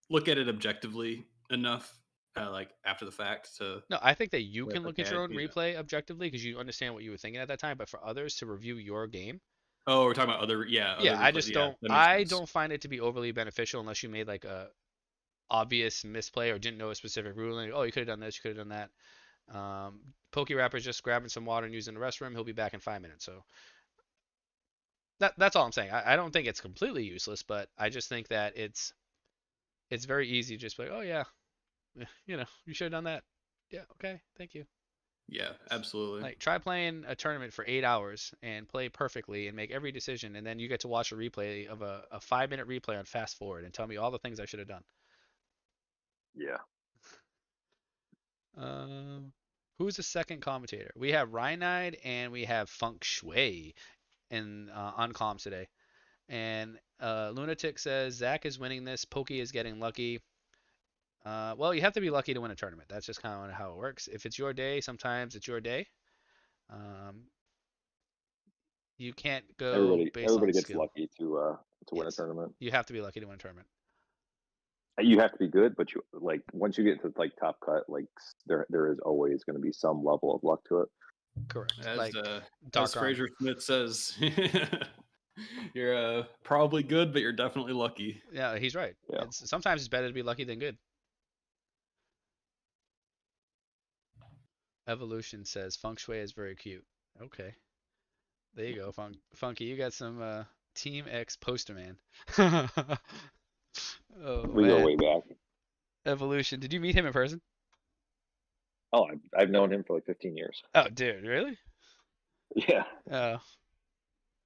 S4: look at it objectively enough, like after the fact to.
S1: no, I think that you
S4: Like,
S1: can look at
S4: okay,
S1: your own
S4: yeah.
S1: replay objectively because you understand what you were thinking at that time. But for others to review your game,
S4: Oh, we're talking about other,
S1: yeah,
S4: other
S1: I
S4: replay.
S1: just
S4: Yeah,
S1: don't.
S4: that makes
S1: I
S4: sense.
S1: don't find it to be overly beneficial unless you made like a obvious misplay or didn't know a specific rule. And, oh, you could have done this, you could have done that. PokeRapper's just grabbing some water and using the restroom. He'll be back in 5 minutes. So that's all I'm saying. I don't think it's completely useless, but I just think that it's very easy to just be like, oh yeah, you should have done that. Yeah, okay, thank you.
S4: Yeah, absolutely.
S1: Like try playing a tournament for 8 hours and play perfectly and make every decision, and then you get to watch a replay of a 5 minute replay on fast forward and tell me all the things I should have done.
S3: Yeah.
S1: Um, who's the second commentator? We have Rhynide and we have Feng Shui in on comms today. And Lunatic says Zach is winning this. Pokey is getting lucky. Well, you have to be lucky to win a tournament. That's just kind of how it works. If it's your day, sometimes it's your day. Um, you can't go based on
S3: Everybody gets
S1: skill.
S3: lucky to win a
S1: Yes,
S3: tournament.
S1: you have to be lucky to win a tournament.
S3: You have to be good, but you like once you get to like top cut, like there is always going to be some level of luck to it.
S1: Correct.
S4: As
S1: Like
S4: as
S1: Dark Arm.
S4: Fraser Smith says, you're probably good, but you're definitely lucky.
S1: Yeah, he's right.
S3: Yeah.
S1: Sometimes it's better to be lucky than good. Evolution says Feng Shui is very cute. Okay. There you go, Funky. You got some Team X poster man. Oh
S3: We go
S1: man.
S3: way back.
S1: Evolution. Did you meet him in person?
S3: Oh, I've known him for like 15 years.
S1: Oh, dude, really?
S3: Yeah.
S1: Oh,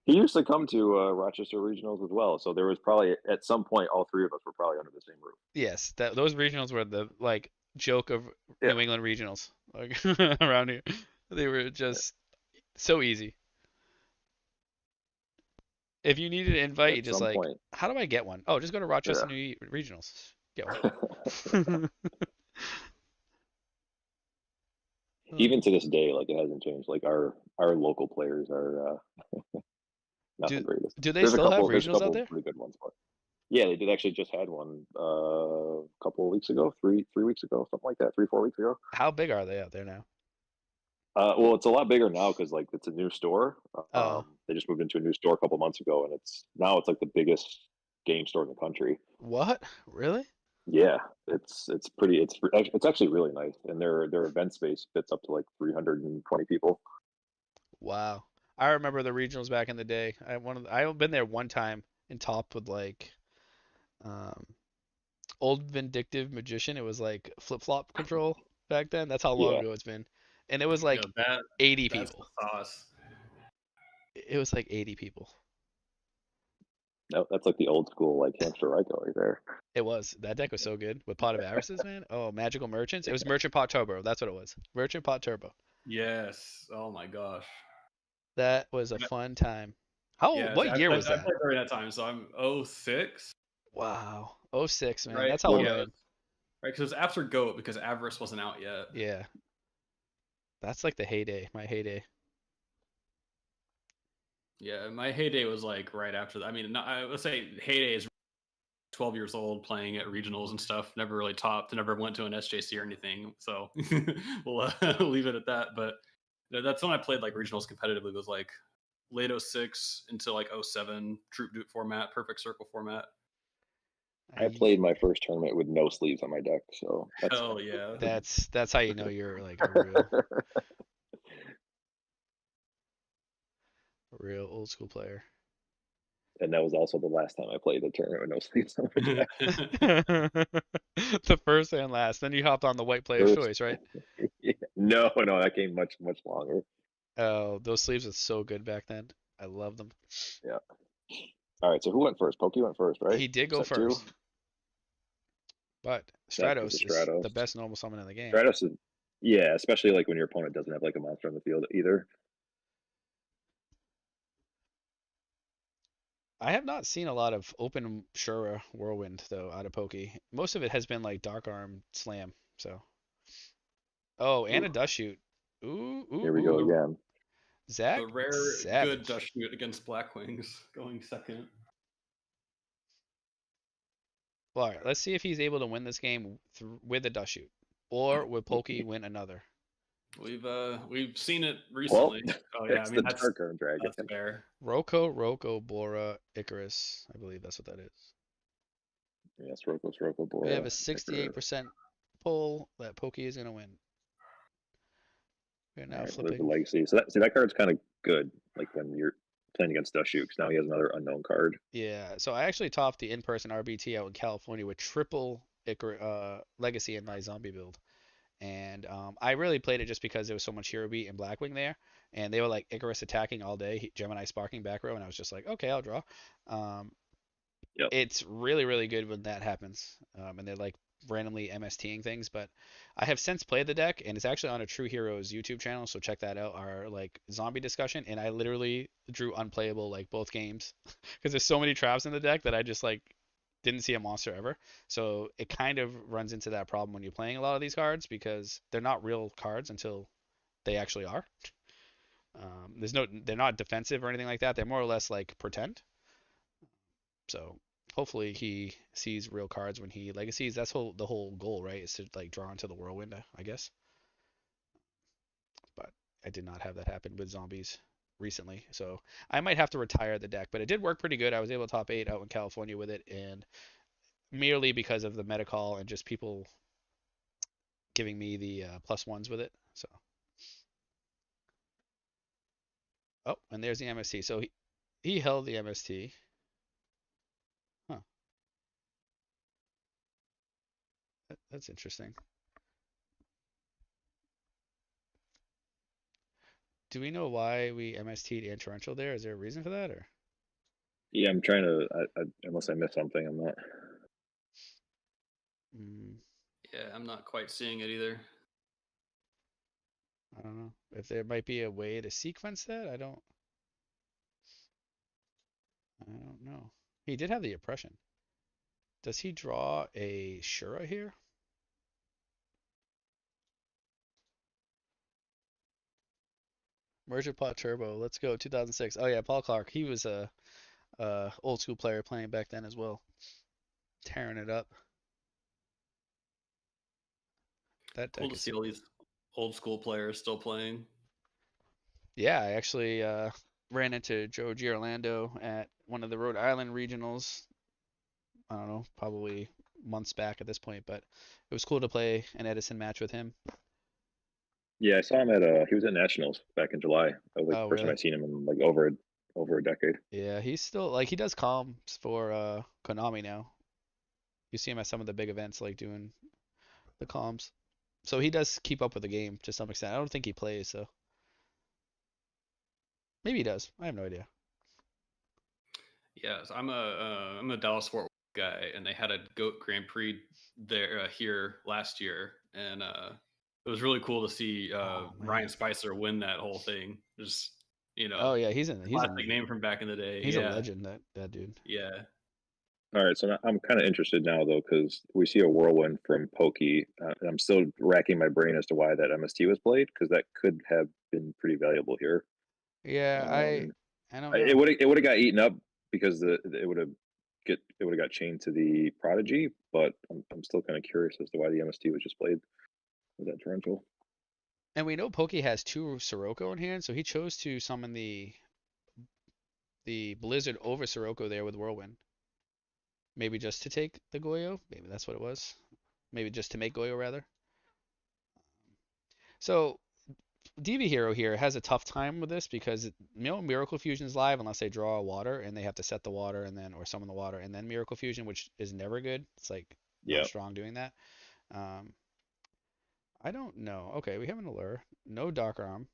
S3: He used to come to Rochester Regionals as well. So there was probably at some point all three of us were probably under the same roof.
S1: yes. Those regionals were the like joke of
S3: Yeah.
S1: New England regionals like around here. They were just so easy. If you needed an invite, you
S3: At
S1: just
S3: some
S1: like,
S3: point,
S1: how do I get one? Oh, just go to Rochester
S3: yeah.
S1: New Regionals. Get one.
S3: Even to this day, like it hasn't changed. Like our local players are not the
S1: do
S3: greatest.
S1: do they
S3: There's a
S1: still have
S3: couple. There's a
S1: regionals out
S3: couple
S1: there?
S3: pretty good ones, but yeah, they did actually just had one a couple of weeks ago, three weeks ago, something like that, 3 4 weeks ago.
S1: How big are they out there now?
S3: Well, it's a lot bigger now because like it's a new store.
S1: Oh,
S3: They just moved into a new store a couple months ago, and it's like the biggest game store in the country.
S1: what? Really?
S3: Yeah, it's pretty. It's actually really nice, and their event space fits up to like 320 people.
S1: Wow. I remember the regionals back in the day. I've been there one time in top with like um old vindictive magician. It was like flip flop control back then. That's how long
S3: Yeah,
S1: ago it's been. And it was
S4: You know
S1: like
S4: that
S1: 80
S4: that's the
S1: people.
S4: sauce.
S1: It was like 80 people.
S3: no, that's like the old school like hamster Ryko right there.
S1: It was. That deck was so good with Pot of Avarices, man. Oh, Magical Merchants. It was Merchant Pot Turbo. That's what it was. Merchant Pot Turbo.
S4: Yes. Oh my gosh.
S1: That was a fun time. How?
S4: Yeah, see,
S1: What year was
S4: I
S1: that?
S4: played during that time, so I'm 06,
S1: Wow. Oh 06, man.
S4: right?
S1: That's how
S3: What?
S1: old
S4: Yeah,
S1: I am.
S4: right. Because it was after Goat because Avarice wasn't out yet.
S1: Yeah. That's like the heyday. My heyday.
S4: Yeah, my heyday was like right after that. I mean, not, I would say heyday is 12 years old playing at regionals and stuff. Never really topped. Never went to an SJC or anything. So we'll leave it at that. But that's when I played like regionals competitively. Was like late 06 into like 07 troop dupe format, perfect circle format.
S3: I
S1: I,
S3: played my first tournament with no sleeves on my deck, so that's
S4: Hell yeah.
S1: that's how you know you're like a real old school player.
S3: and that was also the last time I played a tournament with no sleeves on my deck.
S1: The first and last. Then you hopped on the white player's
S3: First,
S1: choice, right?
S3: yeah. No, no, that came much longer.
S1: Oh, those sleeves were so good back then. I love them.
S3: Yeah. All right, so who went first? Pokey went first, right?
S1: He did go
S3: Set two.
S1: first, but
S3: That is a
S1: Stratos is
S3: Stratos.
S1: the best normal summon in the game.
S3: Stratos is, yeah, especially like when your opponent doesn't have like a monster on the field either.
S1: I have not seen a lot of open Shura Whirlwind though out of Pokey. Most of it has been like Dark Arm Slam. So, oh, and
S3: Ooh,
S1: a Dust Shoot. Ooh, ooh,
S3: here we go
S1: ooh.
S4: the
S3: again.
S1: Zach
S4: the rare good
S1: Savage.
S4: Dust Shoot against Blackwings going second.
S1: Well, all right, let's see if he's able to win this game with a Dust Shoot, or will Pokey win another?
S4: We've seen it
S3: Well,
S4: recently. Oh yeah, I
S3: it's
S4: mean
S3: the Dark Arm Dragon.
S4: that's fair.
S1: Roko, Bora, Icarus. I believe that's what that is.
S3: Yes, Roko,
S1: We have
S3: Bora,
S1: a
S3: Icarus.
S1: 68% pull that Pokey is gonna win. We're
S3: All
S1: now
S3: right, so there's the
S1: flipping.
S3: Legacy. So that card's kind of good, like when you're playing against Dust Shoot, 'cause now he has another unknown card.
S1: Yeah, so I actually topped the in-person RBT out in California with triple Legacy in my zombie build. And I really played it just because there was so much hero beat and Blackwing there, and they were like Icarus attacking all day, Gemini sparking back row, and I was just like, okay, I'll draw. Um,
S3: Yep.
S1: it's really really good when that happens, and they're like randomly MSTing things. But I have since played the deck, and it's actually on a True Heroes YouTube channel, so check that out. Our like zombie discussion, and I literally drew unplayable like both games because there's so many traps in the deck that I just like didn't see a monster ever. So it kind of runs into that problem when you're playing a lot of these cards because they're not real cards until they actually are. They're not defensive or anything like that. They're more or less like pretend. So hopefully he sees real cards when he legacies. That's the whole goal, right? Is to like draw into the whirlwind, I guess. But I did not have that happen with zombies recently, so I might have to retire the deck. But it did work pretty good. I was able to top 8 out in California with it, and merely because of the metacall and just people giving me the plus ones with it. So, oh, and there's the MST. So he held the MST. Huh. That's interesting. Do we know why we MST'd and torrential there? Is there a reason for that, or?
S3: Yeah, I'm trying to. Unless I missed something, I'm not.
S1: Mm,
S4: Yeah, I'm not quite seeing it either.
S1: I don't know if there might be a way to sequence that. I don't know. He did have the oppression. Does he draw a Shura here? Merger Pot Turbo. Let's go. 2006. Oh yeah, Paul Clark. He was a old school player playing back then as well, tearing it up. That
S4: Cool
S1: deck
S4: to
S1: is
S4: see all these old school players still playing.
S1: Yeah, I actually ran into Joe Giorlando at one of the Rhode Island regionals. I don't know, probably months back at this point, but it was cool to play an Edison match with him.
S3: Yeah, I saw him at he was at Nationals back in July. That was like
S1: Oh,
S3: the first time
S1: really?
S3: I seen him in like over a decade.
S1: Yeah, he's still like he does comms for Konami now. You see him at some of the big events, like doing the comms. So he does keep up with the game to some extent. I don't think he plays, so maybe he does. I have no idea.
S4: Yes, I'm a Dallas Fort Worth guy, and they had a Goat Grand Prix there here last year, and it was really cool to see
S1: Oh
S4: Ryan
S1: man.
S4: Spicer win that whole thing. Just
S1: Oh yeah, he's in
S4: classic name from back in the day.
S1: he's a
S4: Yeah,
S1: legend that dude.
S4: yeah.
S3: All right, so I'm kind of interested now though because we see a whirlwind from Pokey, and I'm still racking my brain as to why that MST was played because that could have been pretty valuable here.
S1: Yeah,
S3: Um,
S1: I don't
S3: it
S1: know.
S3: would have got eaten up because it would have got chained to the Prodigy, but I'm still kind of curious as to why the MST was just played with that torrential.
S1: And we know Pokey has two Sirocco in hand, so he chose to summon the Blizzard over Sirocco there with Whirlwind. Maybe just to take the Goyo. Maybe that's what it was. Maybe just to make Goyo rather. So DB Hero here has a tough time with this because Miracle Fusion is live unless they draw water and they have to set the water and then or summon the water and then Miracle Fusion, which is never good. It's like not
S3: Yeah.
S1: strong doing that. Um, I don't know. Okay, we have an allure. No Dark Arm.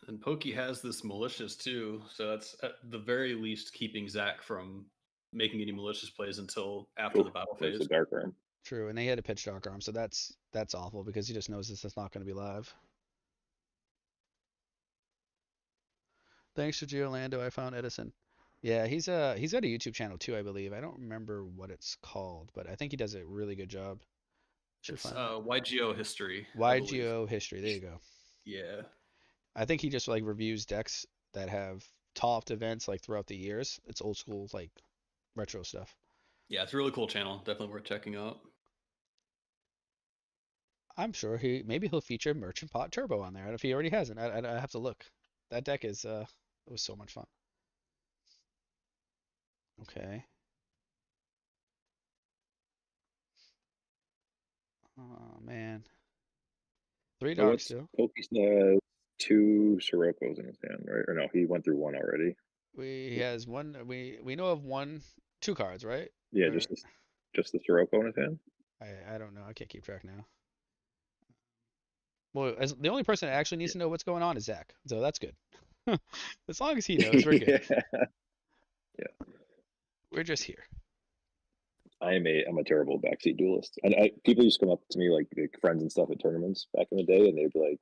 S4: And Pokey has this malicious too, so that's at the very least keeping Zach from making any malicious plays until after
S3: Oof,
S4: the battle
S3: there's the
S4: phase.
S3: dark arm.
S1: True, and they had to pitch Dark Arm, so that's awful because he just knows this is not going to be live. Thanks to Giolando, I found Edison. Yeah, he's got a YouTube channel too, I believe. I don't remember what it's called, but I think he does a really good job. Should
S4: It's
S1: find that.
S4: YGO history, I believe.
S1: YGO history. There you go.
S4: Yeah.
S1: I think he just like reviews decks that have topped events like throughout the years. It's old school like retro stuff.
S4: Yeah, it's a really cool channel. Definitely worth checking out.
S1: I'm sure maybe he'll feature Merchant Pot Turbo on there. If he already hasn't, I have to look. That deck is it was so much fun. Okay. Oh man. Three
S3: So
S1: darks
S3: what's
S1: still.
S3: Pokey still has two Siroccos in his hand, right? Or no, he went through one already.
S1: He has one. We know of one, two cards, right?
S3: Yeah,
S1: Or
S3: just the Sirocco in his hand.
S1: I don't know. I can't keep track now. Well, as the only person that actually needs
S3: Yeah.
S1: to know what's going on is Zach, so that's good. As long as he knows, we're good.
S3: Yeah. Yeah.
S1: We're just here.
S3: I'm a terrible backseat duelist. And people used to come up to me like friends and stuff at tournaments back in the day, and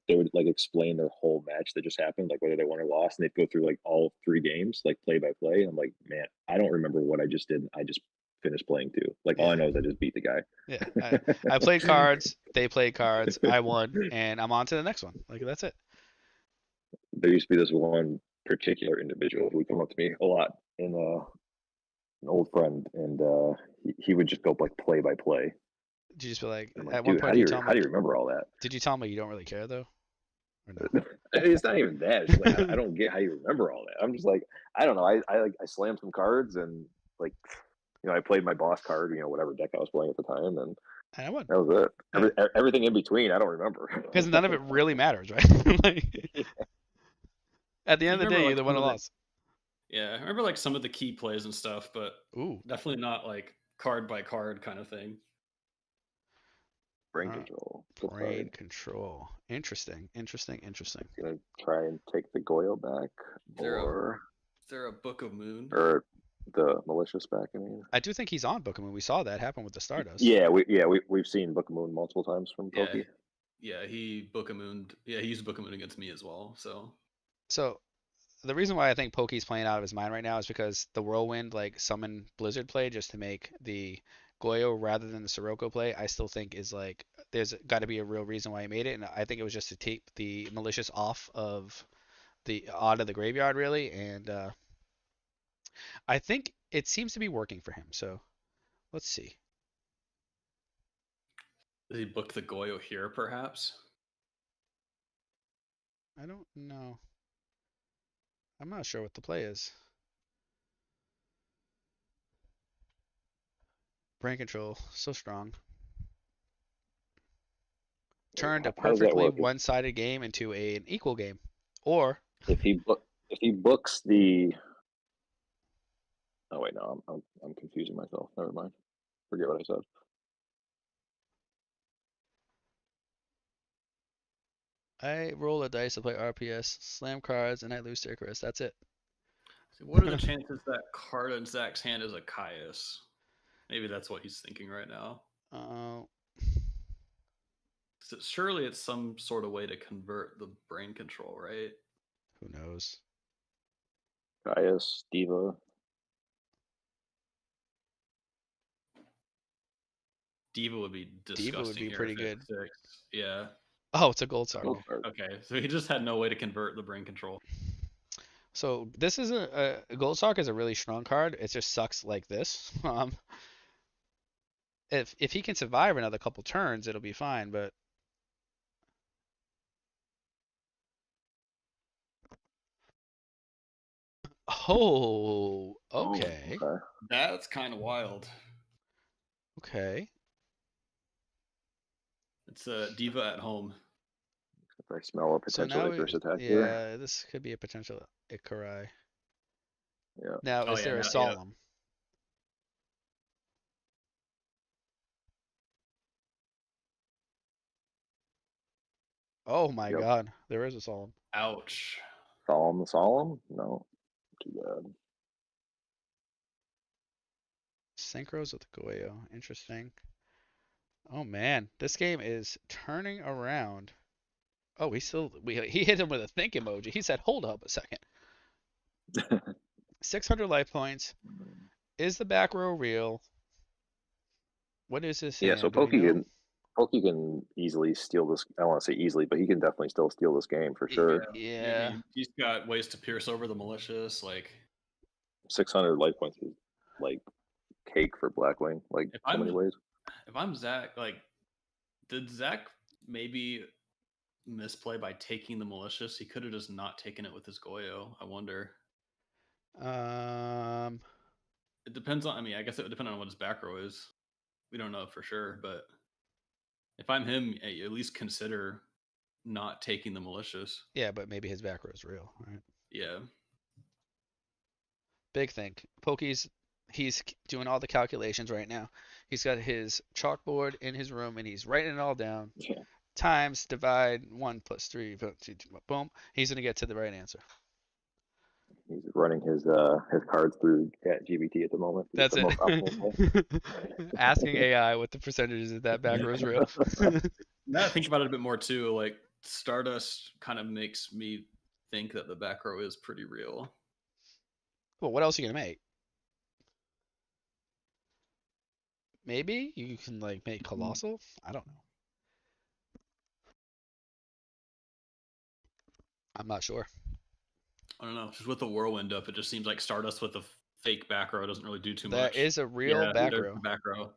S3: they would like explain their whole match that just happened, like whether they won or lost, and they'd go through like all three games, like play by play. And I'm like, man, I don't remember what I just did. I just finished playing two. Like all I
S1: Yeah,
S3: know is I just beat the guy.
S1: yeah. I played cards. They played cards. I won, and I'm on to the next one. Like that's it.
S3: There used to be this one particular individual who would come up to me a lot in an old friend, and he would just go like play by play.
S1: Did you just be like,
S3: I'm like,
S1: at one
S3: dude,
S1: point, did you tell him
S3: how do
S1: like,
S3: you remember all that?
S1: did you tell him like you don't really care though, or no?
S3: It's not even that. It's just like I don't get how you remember all that. I'm just like I don't know. I slammed some cards and like I played my boss card. Whatever deck I was playing at the time, and
S1: And I won.
S3: that was it.
S1: Yeah,
S3: Everything in between, I don't remember.
S1: because none of it really matters, right? Like at the
S4: You
S1: end of the
S4: remember
S1: day, you
S4: like
S1: either
S4: some
S1: won or
S4: of the
S1: lost.
S4: yeah, I remember like some of the key plays and stuff, but
S1: Ooh.
S4: definitely not like card by card kind of thing.
S3: Brain
S1: Uh,
S3: control. Good
S1: Brain
S3: card.
S1: control. Interesting. Interesting. Interesting.
S3: Gonna try and take the Goyo back,
S4: Is there a
S3: or
S4: is there a Book of Moon?
S3: or The malicious back. I mean,
S1: I do think he's on Bookmoon. We saw that happen with the Stardust.
S3: we've seen Book of Moon multiple times from
S4: Yeah,
S3: Pokey.
S4: yeah, he Bookamooned. Yeah, he used Bookamoon against me as well. So
S1: So the reason why I think Pokey's playing out of his mind right now is because the Whirlwind like summon Blizzard play just to make the Goyo rather than the Sirocco play, I still think is like there's got to be a real reason why he made it, and I think it was just to take the malicious off of the out of the graveyard really, and I think it seems to be working for him. So let's see.
S4: did he book the Goyo here, perhaps?
S1: I don't know. I'm not sure what the play is. Brain control, so strong. Turned a
S3: How does that
S1: perfectly
S3: work?
S1: one-sided game into an equal game. Or
S3: If he books the oh wait, no, I'm confusing myself. Never mind. Forget what I said.
S1: I roll a dice to play RPS, slam cards, and I lose to Icarus. That's it.
S4: So what are the chances that card in Zach's hand is a Caius? Maybe that's what he's thinking right now.
S1: uh,
S4: So surely it's some sort of way to convert the brain control, right?
S1: who knows?
S3: Gaius, Diva.
S4: Diva would be
S1: Diva would
S4: disgusting
S1: be
S4: here
S1: pretty
S4: if it
S1: good.
S4: six. Yeah.
S1: Oh, it's a gold
S3: Gold
S1: circle.
S3: card.
S4: Okay. So he just had no way to convert the brain control.
S1: So this is a gold sock is a really strong card. It just sucks like this. If he can survive another couple turns, it'll be fine. But oh,
S3: Oh,
S1: okay,
S3: okay.
S4: That's kind of wild.
S1: okay.
S4: It's a Diva at home.
S3: If I smell a
S1: So
S3: potential
S1: now,
S3: Icarus attack here.
S1: yeah, this could be a potential Ikarai.
S3: Yeah.
S1: Now,
S4: Oh
S1: is
S4: yeah,
S1: there a
S4: now, yeah.
S1: Solemn? Oh my
S3: Yep.
S1: God, there is a Solemn.
S4: Ouch.
S3: Solemn? No. Too bad.
S1: Synchros with Goyo. Interesting. Oh man, this game is turning around. Oh, he hit him with a think emoji. He said, "Hold up a second. 600 life points. Is the back row real? What is his
S3: Yeah, so
S1: hand? Do we know?"
S3: Pokey can easily steal this. I don't want to say easily, but he can definitely still steal this game for sure.
S4: I
S1: Yeah.
S4: mean, he's got ways to pierce over the malicious. Like
S3: 600 life points is like cake for Blackwing, like
S4: if
S3: so many
S4: I'm
S3: ways.
S4: if I'm Zach, like did Zach maybe misplay by taking the malicious? He could have just not taken it with his Goyo. I wonder.
S1: Um.
S4: It depends on. I mean, I guess it would depend on what his back row is. We don't know for sure, but if I'm him, at least consider not taking the malicious.
S1: Yeah, but maybe his back row is real. Right.
S4: Yeah.
S1: Big thing. He's doing all the calculations right now. He's got his chalkboard in his room and he's writing it all down.
S3: Yeah,
S1: Times, divide, 1 plus 3, boom. He's going to get to the right answer.
S3: he's running his cards through ChatGPT at the moment to get
S1: That's
S3: the
S1: it.
S3: most optimal play.
S1: Asking AI what the percentages of that back row is real.
S4: Now I think about it a bit more too. Like Stardust kind of makes me think that the back row is pretty real.
S1: Well, what else are you going to make? Maybe you can like make Colossal? I don't know. I'm not sure.
S4: I don't know. Just with the whirlwind up, it just seems like Stardust with the fake back row doesn't really do too
S1: That
S4: much.
S1: is a real
S4: Yeah,
S1: back
S4: there's
S1: row.
S4: the back row.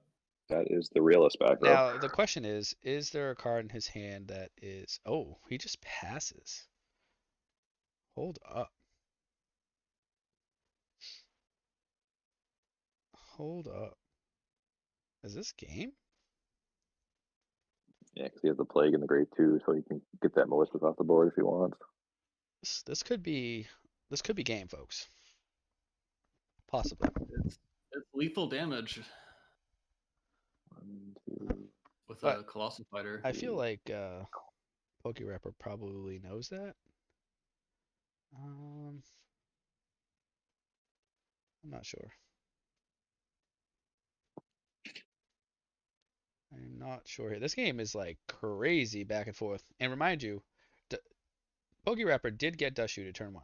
S3: That is the realest back row.
S1: Now, the question is there a card in his hand that is. Oh, he just passes. Hold up. Hold up. Is this game?
S3: Yeah, because he has the plague in the grade 2, so he can get that malicious off the board if he wants.
S1: This could be game, folks. Possibly.
S4: It's lethal damage
S3: 1, 2,
S4: with
S1: But
S4: a colossal fighter.
S1: I feel like PokeRapper probably knows that. Um, I'm not sure. I'm not sure here. This game is like crazy back and forth. And remind you, D PokeRapper did get Dushu to turn 1.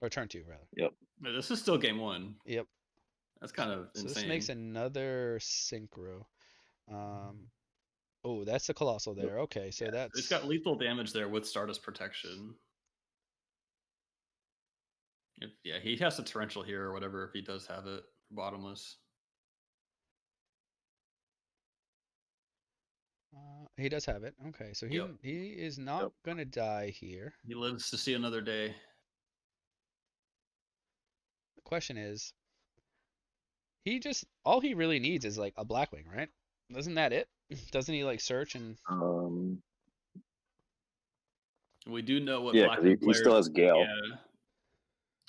S1: Or turn 2, rather.
S3: Yep.
S4: This is still game 1.
S1: Yep.
S4: That's kind of
S1: So this makes
S4: insane.
S1: another synchro. Um, oh, that's the Colossal
S3: Yep.
S1: there. Okay, so
S4: It's
S1: that's...
S4: got lethal damage there with Stardust protection. Yeah, he has a torrential here or whatever if he does have it. Bottomless.
S1: He does have it. Okay, so
S4: Yep.
S1: he is not
S3: Yep.
S1: gonna die here.
S4: He lives to see another day.
S1: The question is, all he really needs is like a Blackwing, right? Isn't that it? Doesn't he like search and...
S3: Um,
S4: We do know what
S3: yeah, because
S4: Blackwing
S3: he still
S4: players.
S3: has Gale.
S4: Yeah.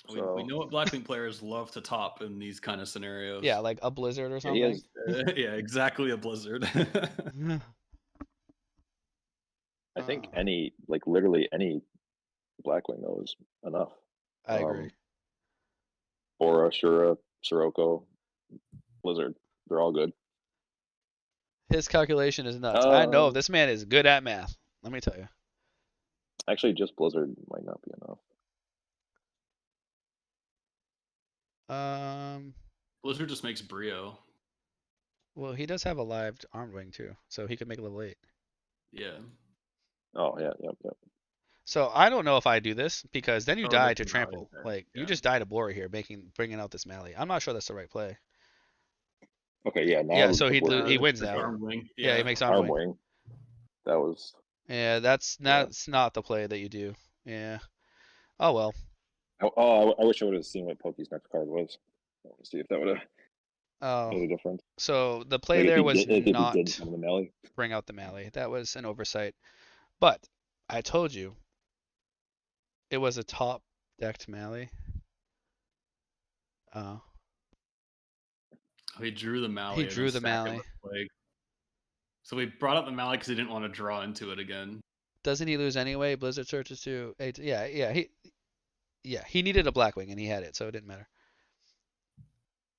S4: We
S3: So
S4: know what Blackwing players love to top in these kind of scenarios.
S1: Yeah, like a Blizzard or
S3: yeah, he
S1: something.
S3: has.
S4: Yeah, exactly a Blizzard.
S3: I think
S1: Uh,
S3: literally any Blackwing though is enough.
S1: I agree.
S3: Aura, Shura, Sirocco, Blizzard, they're all good.
S1: His calculation is nuts. I know
S3: Uh,
S1: this man is good at math. Let me tell you.
S3: actually, just Blizzard might not be enough.
S4: Blizzard just makes Brio.
S1: Well, he does have a live armed wing too, so he could make level 8.
S4: Yeah.
S3: Oh yeah, yep, yep.
S1: So I don't know if I do this because then you
S4: Oh,
S1: die
S4: that's
S1: to
S4: the Mally.
S1: trample.
S4: Okay.
S1: Like you
S4: Yeah.
S1: just die to Bora here, bringing out this Mally. I'm not sure that's the right play.
S3: Okay, yeah. Now
S1: Yeah, so he
S3: we're
S1: wins
S4: Make
S1: now.
S4: Arm Wing.
S1: Yeah, he
S4: Yeah.
S1: makes armed
S3: arm
S1: wing.
S3: wing. That was
S1: Yeah, that's not the play that you do. Yeah. Oh well.
S3: I wish I would have seen what Pokey's next card was. I want to see if that would have
S1: Oh,
S3: made a difference.
S1: so the play
S3: Like
S1: there was
S3: if he didn't
S1: not
S3: have the melee.
S1: bring out the Mally. That was an oversight. But I told you it was a top decked Mally. Oh.
S4: He drew the
S1: He
S4: Mally and then
S1: drew the
S4: stacked it
S1: Mally.
S4: with Plague. So we brought up the Mally because he didn't want to draw into it again.
S1: Doesn't he lose anyway? Blizzard searches to 8. He needed a Blackwing and he had it, so it didn't matter.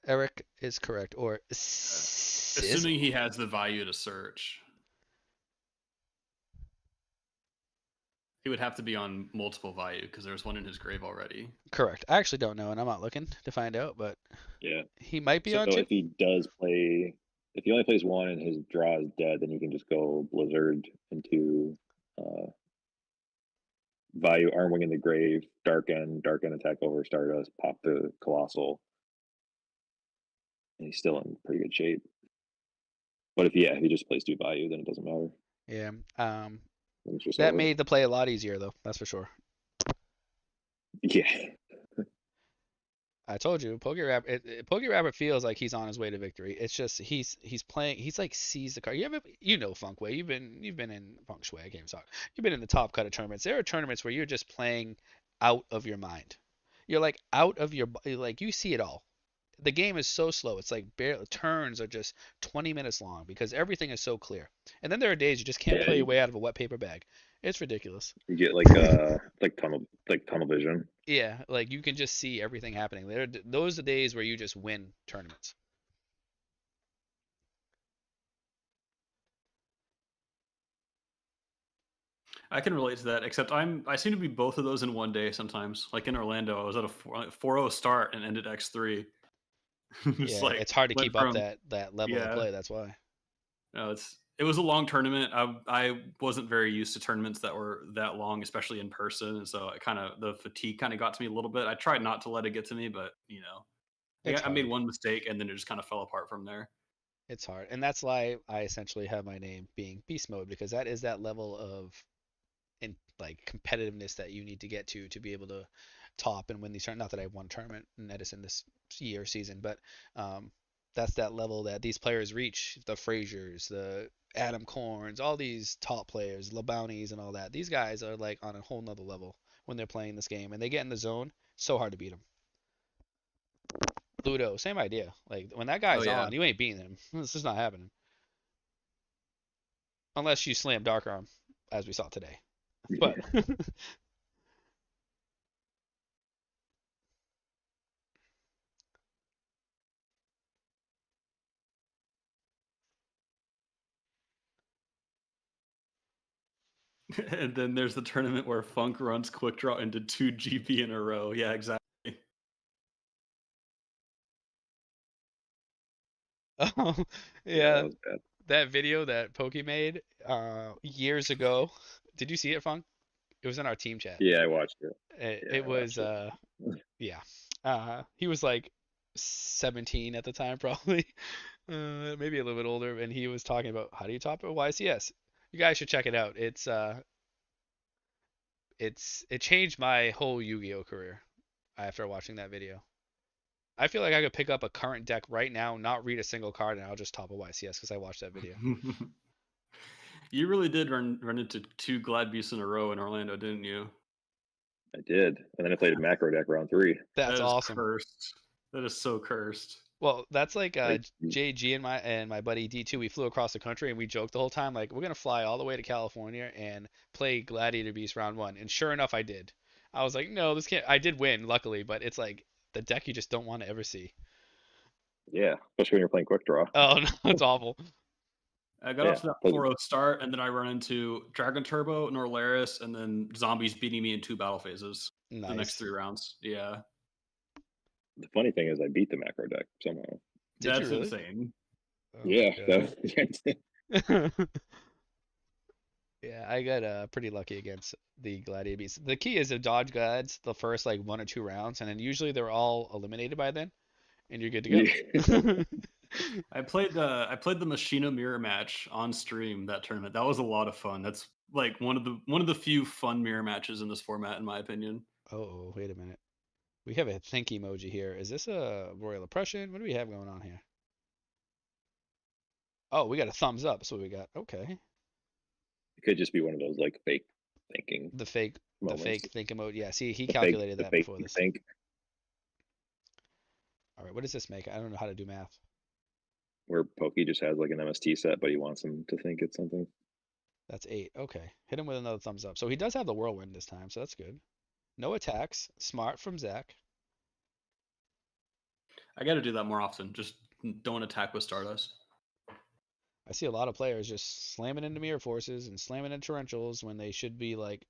S1: Eric is correct, or
S4: Assuming he has the value to search. He would have to be on multiple value because there's one in his grave already.
S1: correct. I actually don't know, and I'm not looking to find out, but
S3: Yeah.
S1: he might be
S3: So
S1: on 2.
S3: if he does play, if he only plays one and his draw is dead, then you can just go Blizzard into value arm wing in the grave, dark end attack over Stardust, pop the Colossal, and he's still in pretty good shape. But if he just plays 2 value, then it doesn't matter.
S1: Yeah.
S3: It's just
S1: That
S3: over.
S1: made the play a lot easier, though. That's for sure.
S3: Yeah.
S1: I told you, PokeRapper feels like he's on his way to victory. It's just he's playing. He's like sees the card. You know Funk Way. You've been in Funk Shui. I can't even talk. You've been in the top cut of tournaments. There are tournaments where you're just playing out of your mind. You're like out of your like you see it all. The game is so slow. It's like turns are just 20 minutes long because everything is so clear. And then there are days you just can't
S3: Yeah,
S1: play your way out of a wet paper bag. It's ridiculous.
S3: you get like tunnel vision.
S1: Yeah, like you can just see everything happening. Those are the days where you just win tournaments.
S4: I can relate to that, except I seem to be both of those in one day sometimes. Like in Orlando, I was at a 4-0 start and ended X3. It's
S1: Yeah,
S4: like
S1: it's hard to
S4: went
S1: keep up
S4: from
S1: that level of
S4: yeah.
S1: play. That's why.
S4: No, it was a long tournament. I wasn't very used to tournaments that were that long, especially in person, and so the fatigue kind of got to me a little bit. I tried not to let it get to me, but
S1: It's
S4: I made
S1: hard.
S4: one mistake and then it just kind of fell apart from there.
S1: It's hard, and that's why I essentially have my name being Beast Mode because that is that level of in like competitiveness that you need to get to be able to top and win these tournaments. Not that I won a tournament in Edison this season, but that's that level that these players reach. The Fraziers, the Adam Corns, all these top players, LeBounties and all that. These guys are like on a whole nother level when they're playing this game and they get in the zone. So hard to beat them. Ludo, same idea. Like when that
S4: Oh
S1: guy's
S4: yeah.
S1: on, you ain't beating him. This is not happening unless you slam Dark Arm, as we saw today. But
S4: And then there's the tournament where Funk runs quick draw into 2 GB in a row. Yeah, exactly.
S1: Oh,
S5: Yeah,
S1: yeah,
S5: that was bad.
S1: that video that Pokey made years ago. Did you see it, Funk? It was in our team chat.
S5: Yeah, I watched it.
S1: It
S5: Yeah, I
S1: was
S5: watched it.
S1: yeah. He was like 17 at the time probably. Maybe a little bit older, and he was talking about how do you top a YCS. You guys should check it out. It changed my whole Yu-Gi-Oh career after watching that video. I feel like I could pick up a current deck right now, not read a single card, and I'll just top a YCS because I watched that video.
S4: You really did run into 2 Glad Beasts in a row in Orlando, didn't you?
S5: I did, and then I played a macro deck round 3.
S1: That's
S4: That is
S1: awesome.
S4: cursed. That is so cursed.
S1: Well, that's like
S5: Like,
S1: JG and my buddy D2. We flew across the country and we joked the whole time like we're gonna fly all the way to California and play Gladiator Beast round one. And sure enough, I did. I was like, no, this can't. I did win, luckily, but it's like the deck you just don't want to ever see.
S5: yeah, especially when you're playing quick draw.
S1: Oh no, it's awful.
S4: I got
S5: Yeah,
S4: off to that
S5: played
S4: 4-0 start, and then I run into Dragon Turbo, Norlaris, and then zombies beating me in 2 battle phases. The next
S1: Nice.
S4: 3 rounds. Yeah.
S5: the funny thing is I beat the macro deck somehow.
S1: Did you
S4: That's
S1: really?
S4: insane.
S1: Oh
S5: Yeah,
S1: my
S5: that,
S1: god. Yeah, I got pretty lucky against the Gladiator Beast. The key is to dodge Glads the first like 1 or 2 rounds, and then usually they're all eliminated by then, and you're good to
S5: yeah.
S1: go.
S4: I played the Machina mirror match on stream that tournament. That was a lot of fun. That's like one of the few fun mirror matches in this format, in my opinion.
S1: Oh, wait a minute. We have a think emoji here. Is this a royal oppression? What do we have going on here? Oh, we got a thumbs up. So we got okay.
S5: It could just be one of those like fake thinking
S1: The
S5: moments.
S1: fake think emoji. Yeah, see, he
S5: The fake,
S1: calculated
S5: the
S1: that
S5: fake
S1: before this.
S5: think.
S1: All right, what does this make? I don't know how to do math.
S5: Where Pokey just has like an MST set, but he wants him to think it's something.
S1: That's 8. Okay. Hit him with another thumbs up. So he does have the whirlwind this time, so that's good. No attacks. Smart from Zach.
S4: I got to do that more often. Just don't attack with Stardust.
S1: I see a lot of players just slamming into mirror forces and slamming into torrentials when they should be like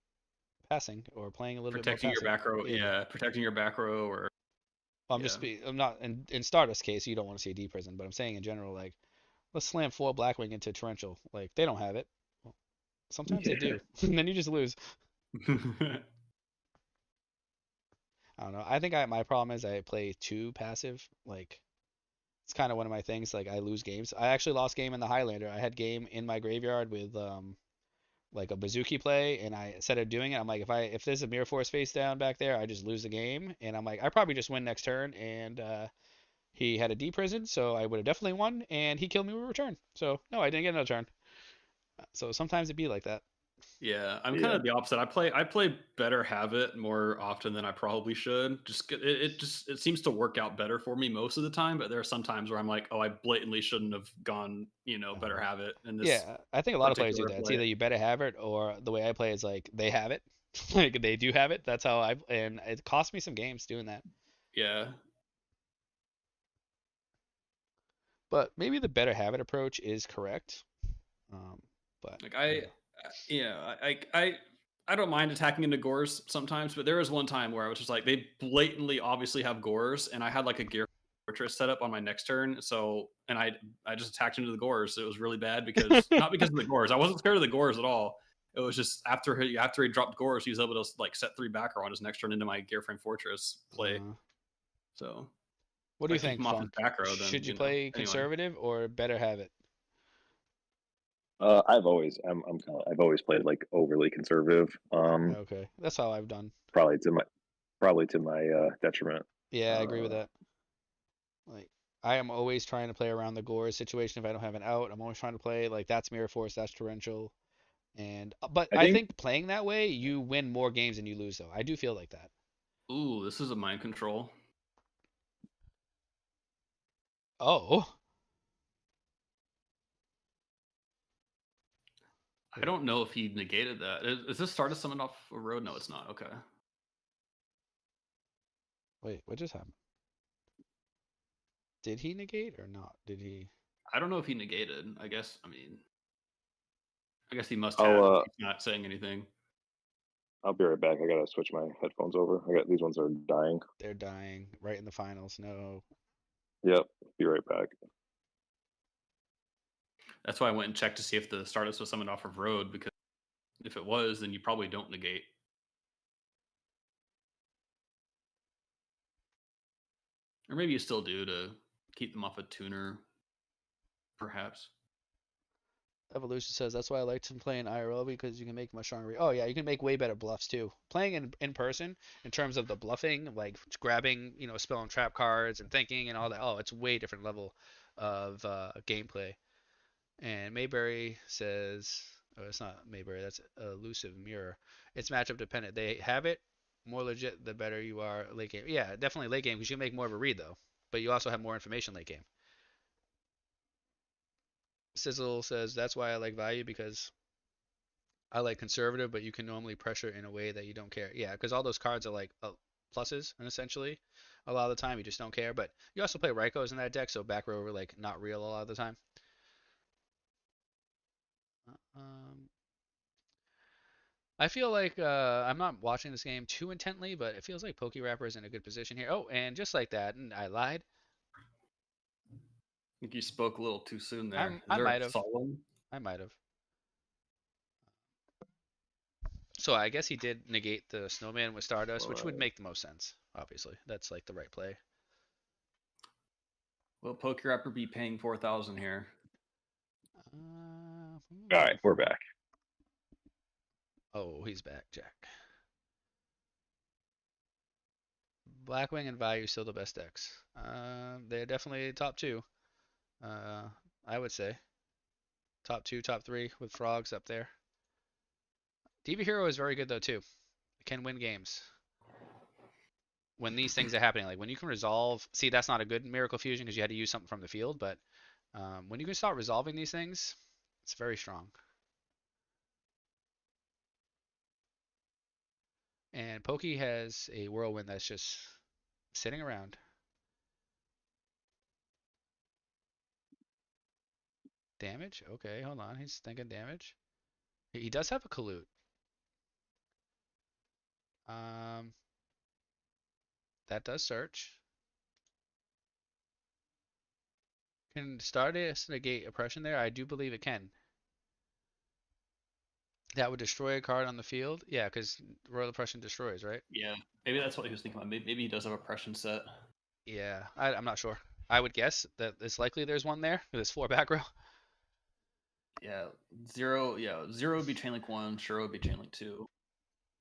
S1: passing or playing a little bit more
S4: Protecting your
S1: passive.
S4: back row. Yeah, protecting your back row or
S1: Well,
S4: yeah.
S1: I'm not in Stardust case you don't want to see a D prison, but I'm saying in general like let's slam 4 Blackwing into torrential. Like they don't have it. Well, sometimes they
S5: Yeah.
S1: do. And then you just lose. I don't know. I think my problem is I play too passive. Like it's kind of one of my things. Like I lose games. I actually lost game in the Highlander. I had game in my graveyard with like a Bazooki play, and I instead of doing it, I'm like if there's a Mirror Force face down back there, I just lose the game, and I'm like I probably just win next turn. And he had a D prison, so I would have definitely won, and he killed me with return. So no, I didn't get another turn. So sometimes it'd be like that.
S4: Yeah, I'm kind
S5: Yeah.
S4: of the opposite. I play better have it more often than I probably should. It seems to work out better for me most of the time, but there are some times where I'm like, oh, I blatantly shouldn't have gone, better
S1: Uh,
S4: have it in this
S1: yeah, I think a lot of players do
S4: particular
S1: that. It's
S4: play.
S1: either you better have it, or the way I play is like they have it, like they do have it. That's how and it cost me some games doing that.
S4: Yeah.
S1: But maybe the better have it approach is correct. Um, but
S4: Like
S1: I don't know.
S4: yeah, I don't mind attacking into Gores sometimes, but there was one time where I was just like, they blatantly obviously have Gores, and I had like a Gear Fortress set up on my next turn, so and I just attacked into the Gores. It was really bad because not because of the Gores. I wasn't scared of the Gores at all. It was just after he dropped Gores, he was able to like set 3 backer on his next turn into my Gear Frame Fortress play.
S1: Uh,
S4: So
S1: what
S4: if
S1: do
S4: I
S1: you
S4: keep
S1: think,
S4: him off his
S1: Funk?
S4: back row, then
S1: Should you play
S4: anyway.
S1: conservative or better have it?
S5: I've always played like overly conservative.
S1: Okay, that's how I've done.
S5: Probably to my detriment.
S1: Yeah, I agree with
S5: Uh,
S1: that. Like I am always trying to play around the gore situation if I don't have an out. I'm always trying to play like that's Mirror Force, that's Torrential, and but
S5: I
S1: I
S5: think
S1: think playing that way you win more games than you lose though. I do feel like that.
S4: Ooh, this is a mind control.
S1: Oh,
S4: I don't know if he negated that. Is this Stardust summoned off a road? No, it's not. Okay.
S1: wait, what just happened? Did he negate or not? Did he?
S4: I don't know if he negated. I guess. I mean, I guess he must
S5: I'll,
S4: have. He's not saying anything.
S5: I'll be right back. I gotta switch my headphones over. These ones are dying.
S1: They're dying right in the finals. No.
S5: Yep. Be right back.
S4: That's why I went and checked to see if the Stardust was summoned off of Road, because if it was, then you probably don't negate. Or maybe you still do to keep them off a tuner, perhaps.
S1: Evolution says that's why I like to play in IRL because you can make much stronger. Oh yeah, you can make way better bluffs too. Playing in person, in terms of the bluffing, like grabbing, spell and trap cards and thinking and all that. Oh, it's way different level of gameplay. And Mayberry says, oh, it's not Mayberry. That's Elusive Mirror. It's matchup dependent. They have it more legit the better you are late game. Yeah, definitely late game because you make more of a read though, but you also have more information late game. Sizzle says that's why I like value because I like conservative, but you can normally pressure in a way that you don't care. Yeah, because all those cards are like pluses, and essentially, a lot of the time you just don't care. But you also play Raikos in that deck, so back row are like not real a lot of the time. Um, I feel like I'm not watching this game too intently, but it feels like PokeRapper is in a good position here. Oh, and just like that, and I lied.
S4: I think you spoke a little too soon there. Is
S1: I
S4: there
S1: might
S4: a
S1: have.
S4: solemn?
S1: I might have. So I guess he did negate the snowman with Stardust, which would make the most sense. Obviously, that's like the right play.
S4: Will PokeRapper be paying 4,000 here?
S5: All right, we're back.
S1: Oh, he's back, Jack. Blackwing and Value still the best decks. They're definitely top two. I would say top two, top three with frogs up there. Diva Hero is very good though too. It can win games when these things are happening. Like when you can resolve. See, that's not a good Miracle Fusion because you had to use something from the field. But when you can start resolving these things, it's very strong. And Pokey has a Whirlwind that's just sitting around. Damage? Okay, hold on. He's thinking damage. He does have a Kalute. Um, that does search. Can Stardust negate oppression there? I do believe it can. That would destroy a card on the field. Yeah, because Royal Oppression destroys, right?
S4: Yeah, maybe that's what he was thinking about. Maybe he does have oppression set.
S1: Yeah, I'm not sure. I would guess that it's likely there's one there. There's 4 back row.
S4: Yeah, 0. Yeah, 0 would be chain link 1. Sure would be chain link 2.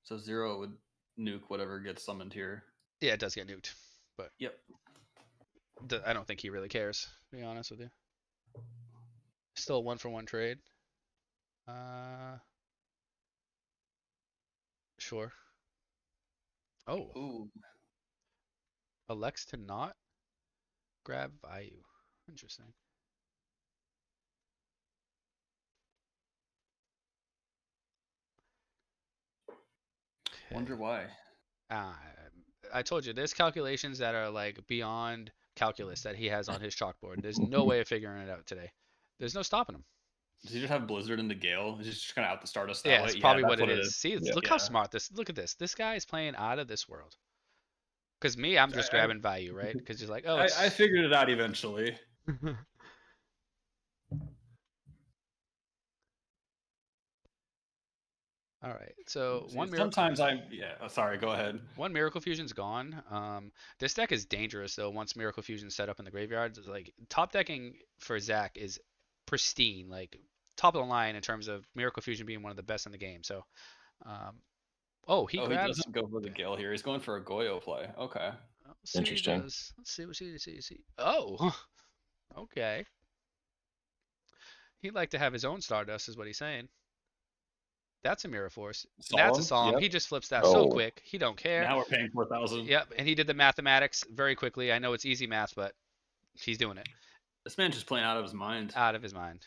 S4: So 0 would nuke whatever gets summoned here.
S1: Yeah, it does get nuked, but
S4: Yep.
S1: I don't think he really cares. To be honest with you, still a 1-for-1 trade. Sure. Oh,
S4: Ooh.
S1: elects to not grab value. Interesting.
S4: Wonder
S1: Okay.
S4: why.
S1: I told you, there's calculations that are like beyond calculus that he has on his chalkboard. There's no way of figuring it out today. There's no stopping him.
S4: Does he just have Blizzard in the Gale? Is he just kind of out the Stardust that
S1: Yeah,
S4: way?
S1: it's
S4: Yeah,
S1: probably
S4: that's
S1: what it is. See,
S5: Yeah.
S1: look how smart this. Look at this. This guy is playing out of this world. Because me, I'm just grabbing value, right? Because you're like, oh, it's.
S4: I figured it out eventually.
S1: All right. So
S4: See, sometimes sorry, go ahead.
S1: one Miracle Fusion's gone. This deck is dangerous though. Once Miracle Fusion's set up in the graveyard, it's like top decking for Zach is pristine, like top of the line in terms of Miracle Fusion being one of the best in the game. So, oh, he
S4: Oh, he
S1: grabs.
S4: doesn't go for the Gale here. He's going for a Goyo play. Okay.
S1: Let's see what he
S5: Interesting.
S1: does. Let's see. See. Oh, okay. He'd like to have his own Stardust, is what he's saying. That's a Mirror Force. That's a
S4: Solemn.
S1: Solemn.
S4: Yep.
S1: He just flips that so
S5: Oh.
S1: quick. He don't care.
S4: Now we're paying 4,000.
S1: Yep, and he did the mathematics very quickly. I know it's easy math, but he's doing it
S4: This man's just playing out of his mind.
S1: out of his mind.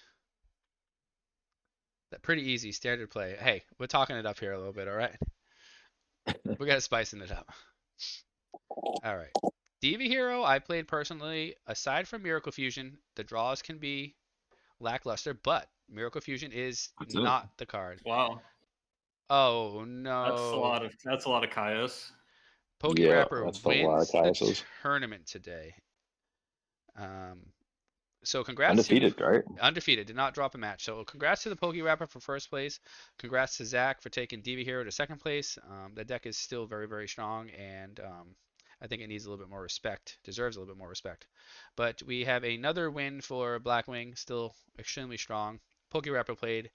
S1: That pretty easy standard play. Hey, we're talking it up here a little bit, all right? We got to spicing it up. All right. Diva Hero, I played personally. Aside from Miracle Fusion, the draws can be lackluster, but Miracle Fusion is
S2: That's it.
S1: not the card.
S4: Wow,
S1: Oh
S4: that's a
S1: no.
S4: lot of Kaios.
S5: Yeah,
S1: PokeRapper
S5: that's a lot of
S1: wins the
S5: Kaiuses.
S1: tournament today. Um, so congrats to
S5: Undefeated, right?
S1: undefeated, did not drop a match. So congrats to the PokeRapper for first place. Congrats to Zach for taking Diva Hero to second place. The deck is still very, very strong, and I think it needs a little bit more respect. Deserves a little bit more respect. But we have another win for Blackwing, still extremely strong. PokeRapper played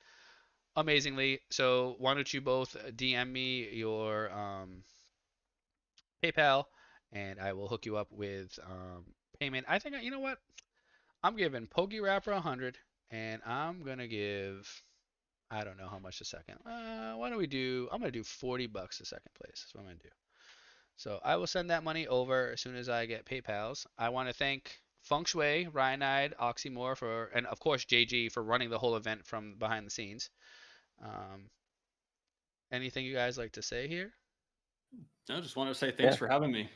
S1: amazingly. So why don't you both DM me your PayPal, and I will hook you up with payment. I think you know what? I'm giving PokeRapper 100, and I'm gonna give I don't know how much a second. Why don't we do? I'm gonna do $40 a second place. That's what I'm gonna do. So I will send that money over as soon as I get PayPal's. I want to thank Feng Shui, Ryanide, Oxymore for, and of course JG for running the whole event from behind the scenes. Um, anything you guys like to say here?
S4: I just want to say thanks
S5: Yeah.
S4: for having me.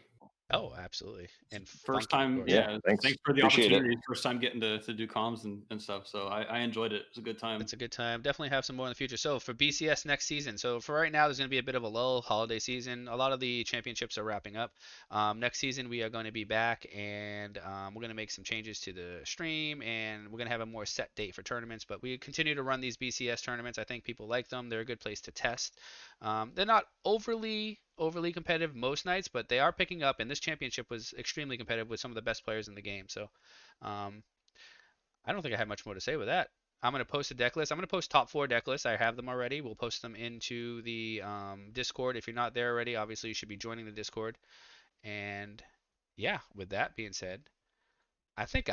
S1: Oh, absolutely. And
S4: First
S1: Funky, of
S4: time,
S1: course.
S5: Yeah,
S4: yeah.
S5: thanks.
S4: Thanks for the
S5: Appreciate it.
S4: opportunity. First time getting to do comms and stuff. So I enjoyed it. It was a good time.
S1: It's a good time. Definitely have some more in the future. So for BCS next season, so for right now, there's going to be a bit of a lull holiday season. A lot of the championships are wrapping up. Next season, we are going to be back, and we're going to make some changes to the stream, and we're going to have a more set date for tournaments. But we continue to run these BCS tournaments. I think people like them. They're a good place to test. They're not overly competitive most nights, but they are picking up. And this championship was extremely competitive with some of the best players in the game. So. Um, I don't think I have much more to say with that. I'm going to post a deck list. I'm going to post top four deck lists. I have them already. We'll post them into the Discord. If you're not there already, obviously you should be joining the Discord. And yeah, with that being said, I think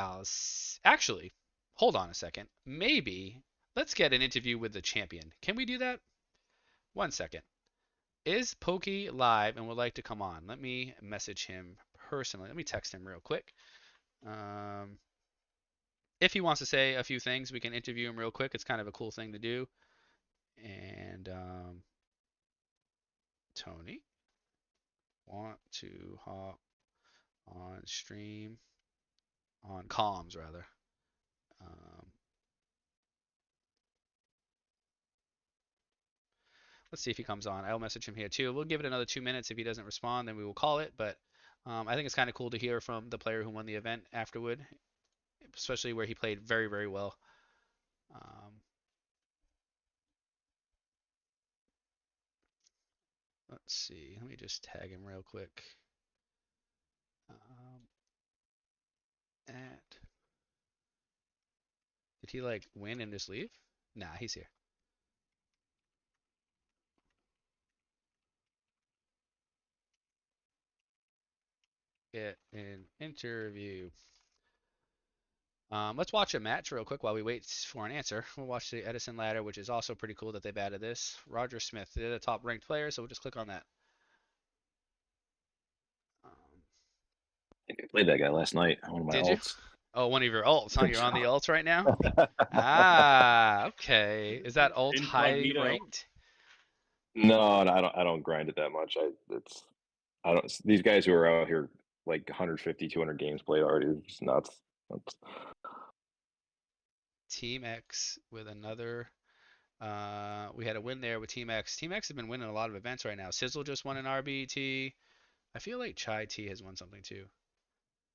S1: actually hold on a second. Maybe let's get an interview with the champion. Can we do that? One second. Is Pokey live and would like to come on? Let me message him personally. Let me text him real quick. Um, if he wants to say a few things, we can interview him real quick. It's kind of a cool thing to do. And Tony, want to hop on stream, on comms rather. Um, let's see if he comes on. I'll message him here too. We'll give it another 2 minutes. If he doesn't respond, then we will call it. But I think it's kind of cool to hear from the player who won the event afterward, especially where he played very, very well. Um, let's see. Let me just tag him real quick. At Did he like win and just leave? Nah, he's here. Get an interview. Let's watch a match real quick while we wait for an answer. We'll watch the Edison ladder, which is also pretty cool that they've added this. Roger Smith, they're the top ranked player, so we'll just click on that. Um,
S5: I think I played that guy last night on one of my
S1: did you?
S5: alts.
S1: Oh, one of your alts,
S5: I
S1: huh?
S5: think
S1: You're on the
S5: so.
S1: alts right now? Ah, okay. Is that alt high
S4: Incognito.
S1: ranked?
S5: No, I don't grind it that much. I don't. These guys who are out here like 150, 200 games played already is just nuts. That's,
S1: Team X with another. We had a win there with Team X. Team X has been winning a lot of events right now. Sizzle just won an RBT. I feel like Chai T has won something too.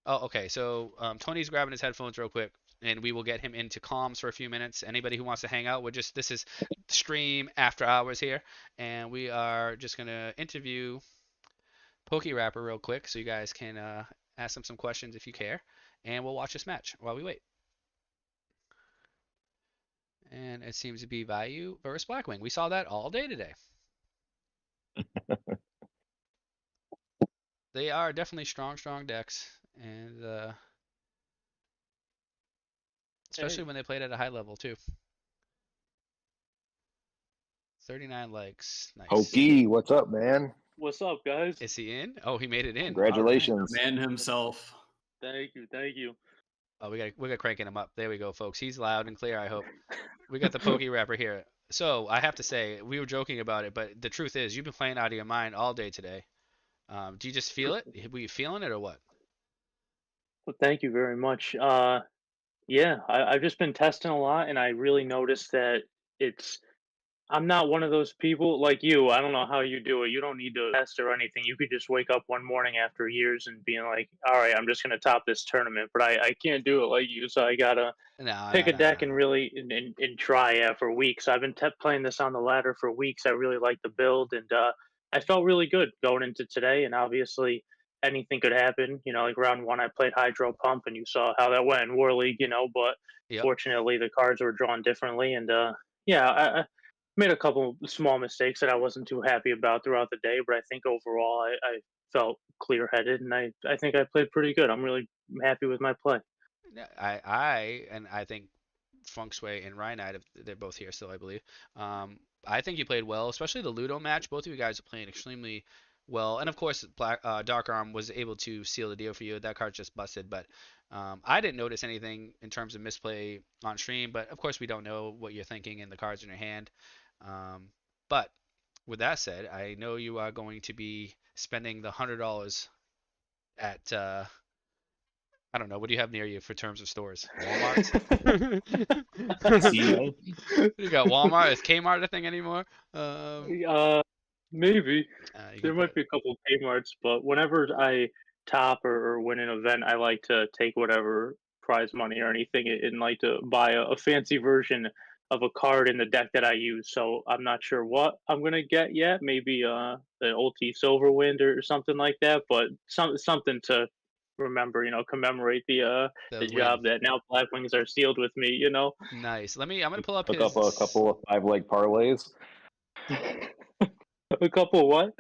S1: Oh, okay. So Tony's grabbing his headphones real quick, and we will get him into comms for a few minutes. Anybody who wants to hang out, this is stream after hours here, and we are just gonna interview PokeRapper real quick, so you guys can ask him some questions if you care, and we'll watch this match while we wait. And it seems to be Vayu versus Blackwing. We saw that all day today. They are definitely strong, strong decks, and especially when they played at a high level too. 39 likes. Nice.
S5: Pokey, what's up, man?
S6: What's up, guys?
S1: Is he in? Oh, he made it in. All right.
S5: Congratulations.
S4: Man himself.
S6: Thank you, thank you.
S1: Oh, we got cranking him up. There we go, folks. He's loud and clear, I hope. We got the PokeRapper here. So I have to say, we were joking about it, but the truth is, you've been playing out of your mind all day today. Do you just feel it? Were you feeling it or what?
S6: Well, thank you very much. Yeah, I've just been testing a lot, and I really noticed that it's I'm not one of those people like you. I don't know how you do it. You don't need to test or anything. You could just wake up one morning after years and being like, "All right, I'm just gonna top this tournament." But I can't do it like you, so I gotta
S1: No,
S6: pick
S1: no,
S6: a
S1: no,
S6: deck
S1: no.
S6: and really and try for weeks. I've been playing this on the ladder for weeks. I really like the build, and I felt really good going into today. And obviously, anything could happen. You know, like round one, I played Hydro Pump, and you saw how that went in War League. You know, but
S1: Yep.
S6: fortunately, the cards were drawn differently, and yeah, I made a couple small mistakes that I wasn't too happy about throughout the day. But I think overall, I felt clear headed, and I think I played pretty good. I'm really happy with my play.
S1: Yeah, I think Feng Shui and Reinite, they're both here still, I believe. I think you played well, especially the Ludo match. Both of you guys are playing extremely well, and of course, Dark Arm was able to seal the deal for you. That card just busted, but I didn't notice anything in terms of misplay on stream. But of course, we don't know what you're thinking and the cards in your hand. Um, but with that said, I know you are going to be spending the $100 at I don't know. What do you have near you for terms of stores? Walmart's?
S4: Casino.
S1: You got Walmart. Is Kmart a thing anymore?
S6: Uh, maybe
S1: You can
S6: there might
S1: put.
S6: be a couple Kmart's, but whenever I top or win an event, I like to take whatever prize money or anything and like to buy a fancy version of a card in the deck that I use. So I'm not sure what I'm gonna get yet. Maybe the Ulti Silverwind or something like that, but something to remember. You know, commemorate the
S1: The win.
S6: job that now Black Wings are sealed with me. You know.
S1: Nice. I'm gonna pull up
S5: Hook up a
S1: his.
S5: couple of 5-leg parlays.
S6: A couple what?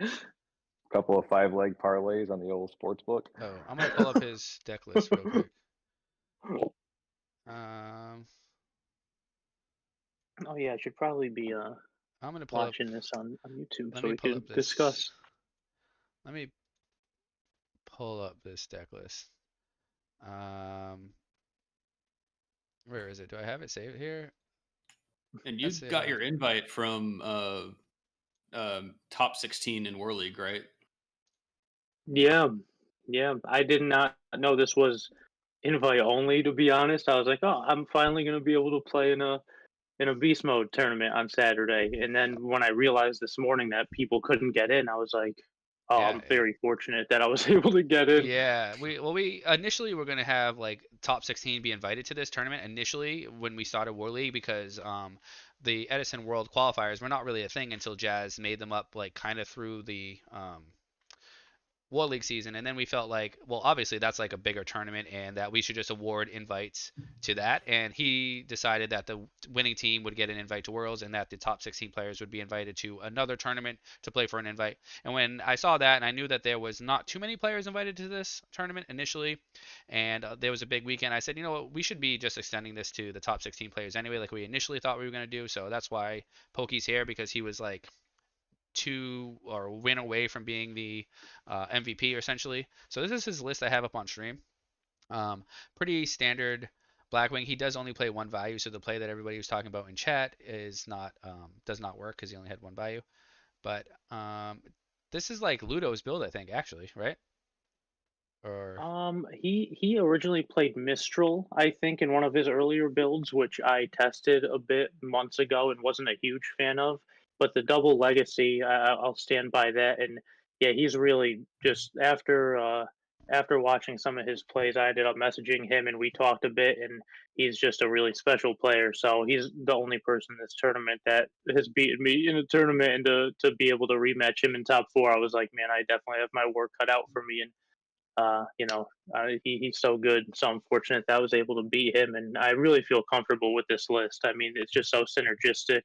S5: Couple of 5-leg parlays on the old sports book.
S1: Oh, I'm gonna pull up his deck list real quick. Um,
S6: Oh yeah, I should probably be
S1: I'm gonna pull up.
S6: watching this on YouTube
S1: Let
S6: so
S1: me
S6: we
S1: pull
S6: could
S1: up this.
S6: discuss.
S1: Let me pull up this deck list. Um, where is it? Do I have it saved here?
S4: And you
S1: Let's see.
S4: got your invite from top 16 in War League, right?
S6: Yeah, yeah. I did not know this was invite only. To be honest, I was like, oh, I'm finally gonna be able to play in a beast mode tournament on Saturday. And then when I realized this morning that people couldn't get in, I was like, oh,
S1: Yeah,
S6: I'm very fortunate that I was able to get in.
S1: yeah, we initially were gonna have like top 16 be invited to this tournament initially when we started War League because the Edison World qualifiers were not really a thing until Jazz made them up like kind of through the War League season, and then we felt like, well, obviously that's like a bigger tournament, and that we should just award invites to that. And he decided that the winning team would get an invite to Worlds, and that the top 16 players would be invited to another tournament to play for an invite. And when I saw that, and I knew that there was not too many players invited to this tournament initially, and there was a big weekend, I said, you know what, we should be just extending this to the top 16 players anyway, like we initially thought we were going to do. So that's why Pokey's here because he was like two or win away from being the MVP essentially. So this is his list I have up on stream. Pretty standard Blackwing. He does only play one value, so the play that everybody was talking about in chat is not does not work because he only had one value. But this is like Ludo's build, I think, actually, right? Or
S6: He originally played Mistral, I think, in one of his earlier builds, which I tested a bit months ago and wasn't a huge fan of. But the double legacy, I'll stand by that. And yeah, he's really just after watching some of his plays, I ended up messaging him and we talked a bit. And he's just a really special player. So he's the only person in this tournament that has beaten me in a tournament. And to be able to rematch him in top four, I was like, man, I definitely have my work cut out for me. And you know, he's so good. So I'm fortunate that I was able to beat him, and I really feel comfortable with this list. I mean, it's just so synergistic,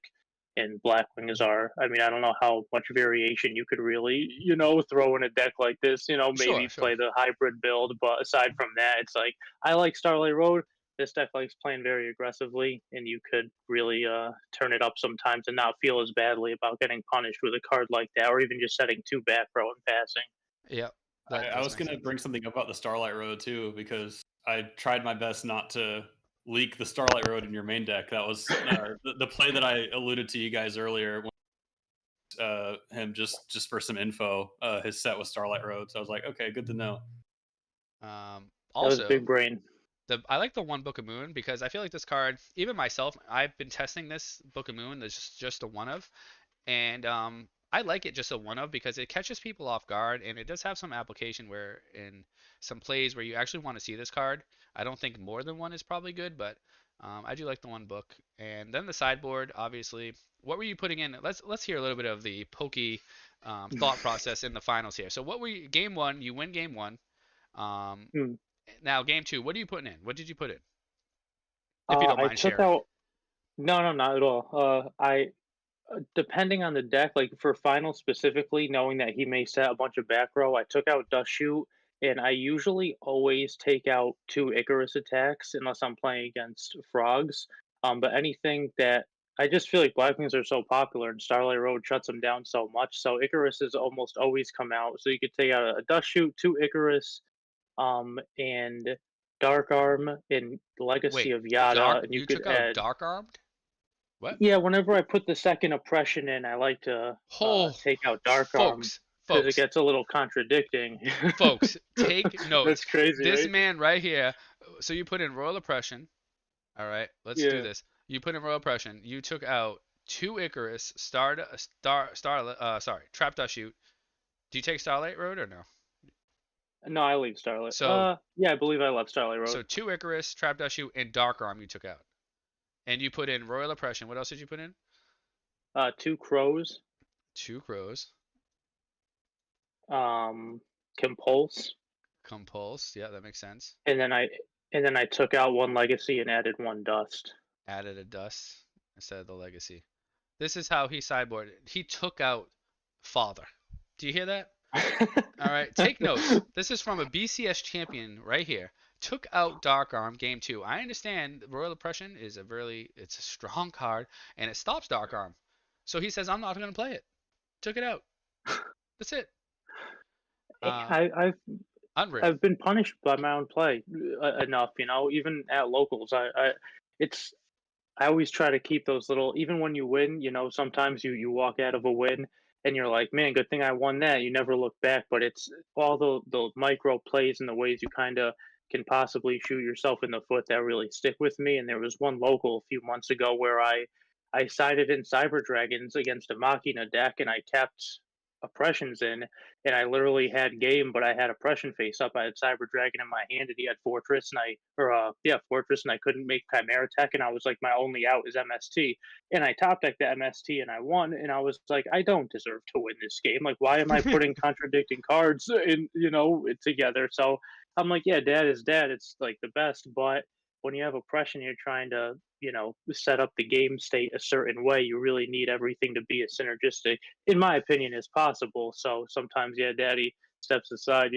S6: and Blackwings are. I mean, I don't know how much variation you could really, you know, throw in a deck like this. You know,
S1: sure,
S6: maybe
S1: sure.
S6: play the hybrid build, but aside from that, it's like I like Starlight Road. This deck likes playing very aggressively, and you could really turn it up sometimes and not feel as badly about getting punished with a card like that, or even just setting two back row and passing.
S1: Yep, that
S4: I
S1: does
S4: was
S1: make
S4: gonna
S1: sense.
S4: bring something up about the Starlight Road too because I tried my best not to leak the Starlight Road in your main deck. That was the play that I alluded to you guys earlier. Him just for some info, his set was Starlight Road, so I was like, okay, good to know.
S6: That was
S1: Also,
S6: big brain.
S1: I like the one Book of Moon because I feel like this card, even myself, I've been testing this Book of Moon. There's just a one of, and I like it just a one of because it catches people off guard and it does have some application where in some plays where you actually want to see this card. I don't think more than one is probably good, but I do like the one book. And then the sideboard, obviously. What were you putting in? Let's hear a little bit of the pokey thought process in the finals here. So what were you, game one? You win game one. Um,
S6: Hmm.
S1: Now game two, what are you putting in? What did you put in? If you don't
S6: I
S1: mind
S6: took
S1: sharing.
S6: out. No, not at all. I depending on the deck, like for final specifically, knowing that he may set a bunch of back row, I took out Dust Shoot, and I usually always take out two Icarus attacks unless I'm playing against frogs. But anything that I just feel like Blackwings are so popular and Starlight Road shuts them down so much, so Icarus has almost always come out. So you could take out a Dust Shoot, two Icarus, and Dark Arm and Legacy
S1: Wait,
S6: of Yada,
S1: dark?
S6: and you
S1: You
S6: could
S1: took out
S6: add.
S1: dark armed? What?
S6: Yeah, whenever I put the second oppression in, I like to
S1: Oh,
S6: take out Dark Arm
S1: folks,
S6: because it
S1: folks,
S6: gets a little contradicting.
S1: folks, take
S6: That's
S1: notes.
S6: crazy,
S1: This
S6: right?
S1: man right here. So you put in Royal Oppression. All right, let's do
S6: Yeah.
S1: this. You put in Royal Oppression. You took out two Icarus, sorry, Trap Dust Shoot. Do you take Starlight Road or no?
S6: No, I leave Starlight.
S1: So
S6: Yeah, I believe I left Starlight Road.
S1: so two Icarus, Trap Dust Shoot, and Dark Arm you took out. And you put in Royal Oppression. What else did you put in?
S6: Two Crows.
S1: Two Crows.
S6: Compulse,
S1: Compulse. Yeah, that makes sense.
S6: and then I took out one Legacy and added one Dust.
S1: Added a Dust instead of the Legacy. This is how he sideboarded. He took out Father. Do you hear that? All right, take notes. This is from a BCS champion right here. Took out Dark Arm game two. I understand Royal Oppression is it's a strong card and it stops Dark Arm. So he says I'm not going to play it. Took it out. That's it. Uh,
S6: I've
S1: Unreal.
S6: I've been punished by my own play enough, even at locals. It's I always try to keep those little, even when you win, sometimes you walk out of a win and you're like, man, good thing I won that. You never look back, but it's all the micro plays and the ways you kind of can possibly shoot yourself in the foot that really stick with me. And there was one local a few months ago where I sided in Cyber Dragons against a Machina deck and I kept oppressions in, and I literally had game, but I had oppression face up. I had Cyber Dragon in my hand, and he had Fortress, and Fortress, and I couldn't make Chimera Tech, and I was like, my only out is MST, and I top decked the MST, and I won, and I was like, I don't deserve to win this game. Like, why am I putting contradicting cards in, together? So I'm like, yeah, dad is dad. It's like the best, but when you have oppression, you're trying to set up the game state a certain way. You really need everything to be as synergistic, in my opinion, as possible. So sometimes, yeah, daddy steps aside.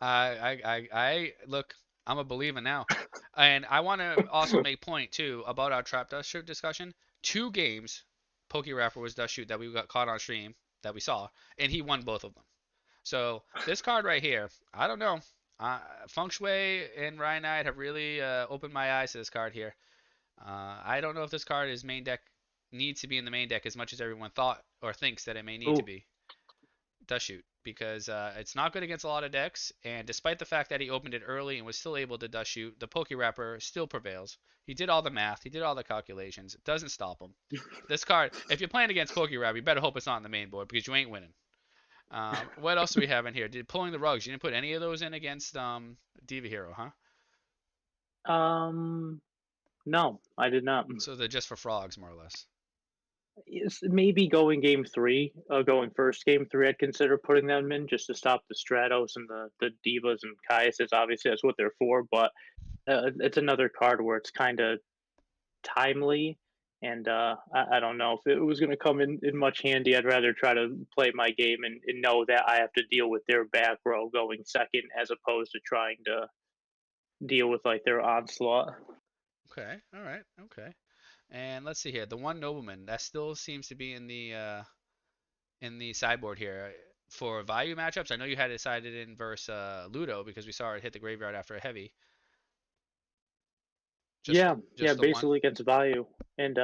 S1: I look. I'm a believer now, and I want to also make point too about our trap dust shoot discussion. Two games, PokeRapper was dust shoot that we got caught on stream that we saw, and he won both of them. So this card right here, I don't know. Feng Shui and Ryan Knight have really opened my eyes to this card here. I don't know if this card is main deck needs to be in the main deck as much as everyone thought or thinks that it may need to
S6: Ooh.
S1: be. Dust shoot because it's not good against a lot of decks, and despite the fact that he opened it early and was still able to dust shoot, the PokeRapper still prevails. He did all the math, he did all the calculations. It doesn't stop him. This card, if you're playing against PokeRapper, you better hope it's not on the main board because you ain't winning. What else do we have in here? Pulling the rugs. You didn't put any of those in against Diva Hero, huh?
S6: No, I did not.
S1: So they're just for frogs, more or less.
S6: Maybe going going first game three, I'd consider putting them in just to stop the Stratos and the Divas and Caiuses. Obviously, that's what they're for, but it's another card where it's kind of timely. And I don't know if it was going to come in much handy. I'd rather try to play my game and know that I have to deal with their back row going second as opposed to trying to deal with like their onslaught.
S1: Okay, all right, okay. And let's see here. The one nobleman that still seems to be in the sideboard here for value matchups. I know you had decided in versus Ludo because we saw it hit the graveyard after a heavy.
S6: Yeah,
S1: Just the one.
S6: basically against value, and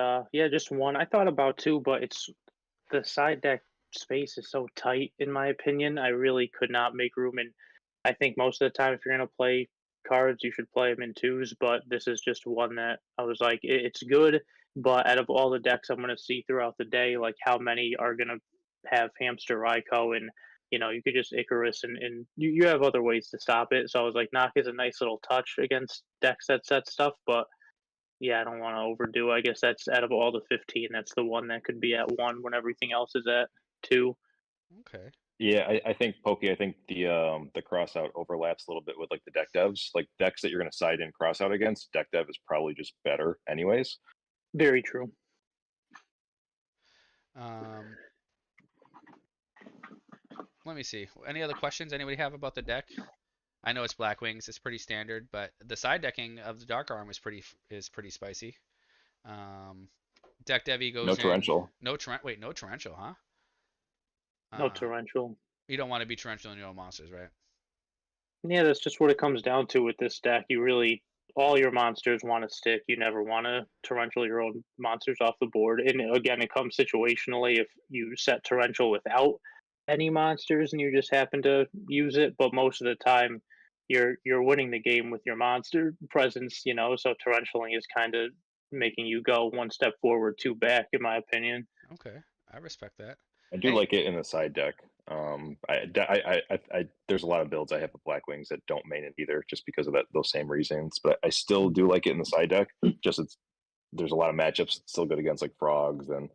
S6: just one. I thought about two, but it's the side deck space is so tight. In my opinion, I really could not make room. And I think most of the time, if you're gonna play cards, you should play them in twos. But this is just one that I was like, it's good. But out of all the decks I'm going to see throughout the day, like how many are going to have Hamster Raikou, and you could just Icarus, and you have other ways to stop it. So I was like, Knock is a nice little touch against decks that set stuff, but yeah, I don't want to overdo. I guess that's out of all the 15, that's the one that could be at one when everything else is at two.
S1: Okay.
S5: Yeah, I think Pokey. I think the crossout overlaps a little bit with like the deck devs, like decks that you're going to side in crossout against. Deck dev is probably just better, anyways.
S6: Very true.
S1: Um, let me see. Any other questions anybody have about the deck? I know it's Black Wings. It's pretty standard, but the side decking of the Dark Arm is pretty spicy. Um, Deck Devi
S5: No
S1: goes in.
S5: torrential.
S1: No torrential, huh?
S6: No
S1: Uh,
S6: torrential.
S1: you don't want to be torrential in your own monsters, right?
S6: Yeah, that's just what it comes down to with this deck. You really, all your monsters want to stick. You never want to torrential your own monsters off the board. And again, it comes situationally if you set torrential without any monsters and you just happen to use it. But most of the time, you're winning the game with your monster presence. So torrentialing is kind of making you go one step forward, two back, in my opinion.
S1: Okay, I respect that.
S5: I do
S1: Any
S5: like it in the side deck. There's a lot of builds I have with Black Wings that don't main it either, just because of those same reasons. But I still do like it in the side deck. Just there's a lot of matchups that's still good against like frogs and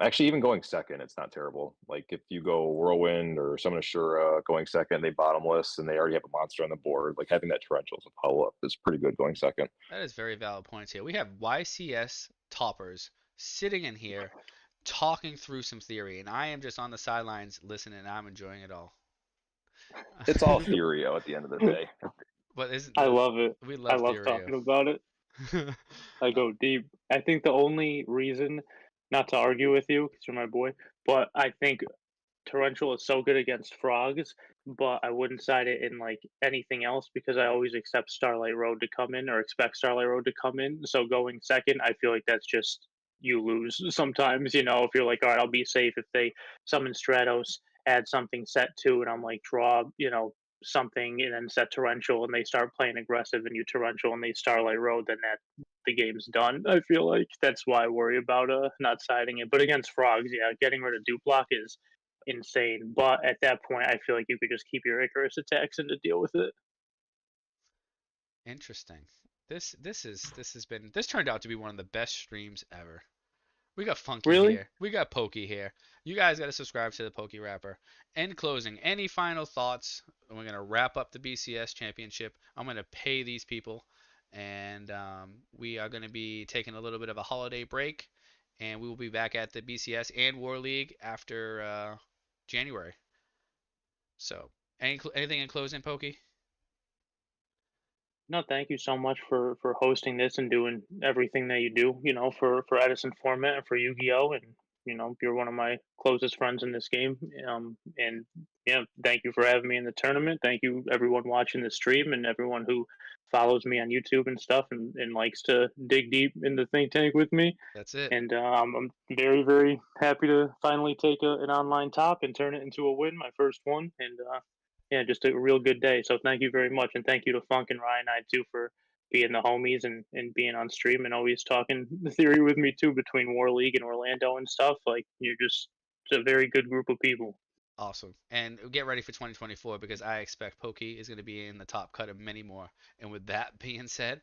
S5: actually even going second, it's not terrible. Like if you go Whirlwind or Summon Ashura going second, they bottomless and they already have a monster on the board. Like having that torrential as a follow up is pretty good going second.
S1: That is very valid points here. We have YCS toppers sitting in here talking through some theory, and I am just on the sidelines listening. And I'm enjoying it all.
S5: It's all Furio at the end of the day.
S1: But isn't
S6: I
S1: the
S6: love it.
S1: we
S6: I
S1: love
S6: love
S1: Theorio.
S6: talking about it. I go deep. I think the only reason, not to argue with you, because you're my boy, but I think torrential is so good against frogs, but I wouldn't side it in like anything else because I always accept Starlight Road to come in or expect Starlight Road to come in. So going second, I feel like that's just you lose sometimes. If you're like, all right, I'll be safe if they summon Stratos, add something set two, and I'm like, draw, something and then set torrential and they start playing aggressive and you torrential and they Starlight Road, then the game's done. I feel like that's why I worry about not siding it. But against frogs, yeah, getting rid of dupe block is insane. But at that point, I feel like you could just keep your Icarus attacks and to deal with it.
S1: Interesting. This turned out to be one of the best streams ever. We got Funky
S6: Really?
S1: here. We got Pokey here. You guys got to subscribe to the ThePokeRapper. In closing, any final thoughts? We're gonna wrap up the BCS Championship. I'm gonna pay these people, and we are gonna be taking a little bit of a holiday break, and we will be back at the BCS and War League after January. So, anything in closing, Pokey?
S6: No, thank you so much for hosting this and doing everything that you do. For Edison format and for Yu-Gi-Oh, and you're one of my closest friends in this game. And yeah, thank you for having me in the tournament. Thank you everyone watching the stream and everyone who follows me on YouTube and stuff and likes to dig deep in the think tank with me.
S1: That's it.
S6: And I'm very, very happy to finally take an online top and turn it into a win, my first one. And yeah, just a real good day. So thank you very much. And thank you to Funk and Ryan I too for being the homies and being on stream and always talking the theory with me too between War League and Orlando and stuff. Like you're just a very good group of people.
S1: Awesome. And get ready for 2024 because I expect Pokey is going to be in the top cut of many more. And with that being said,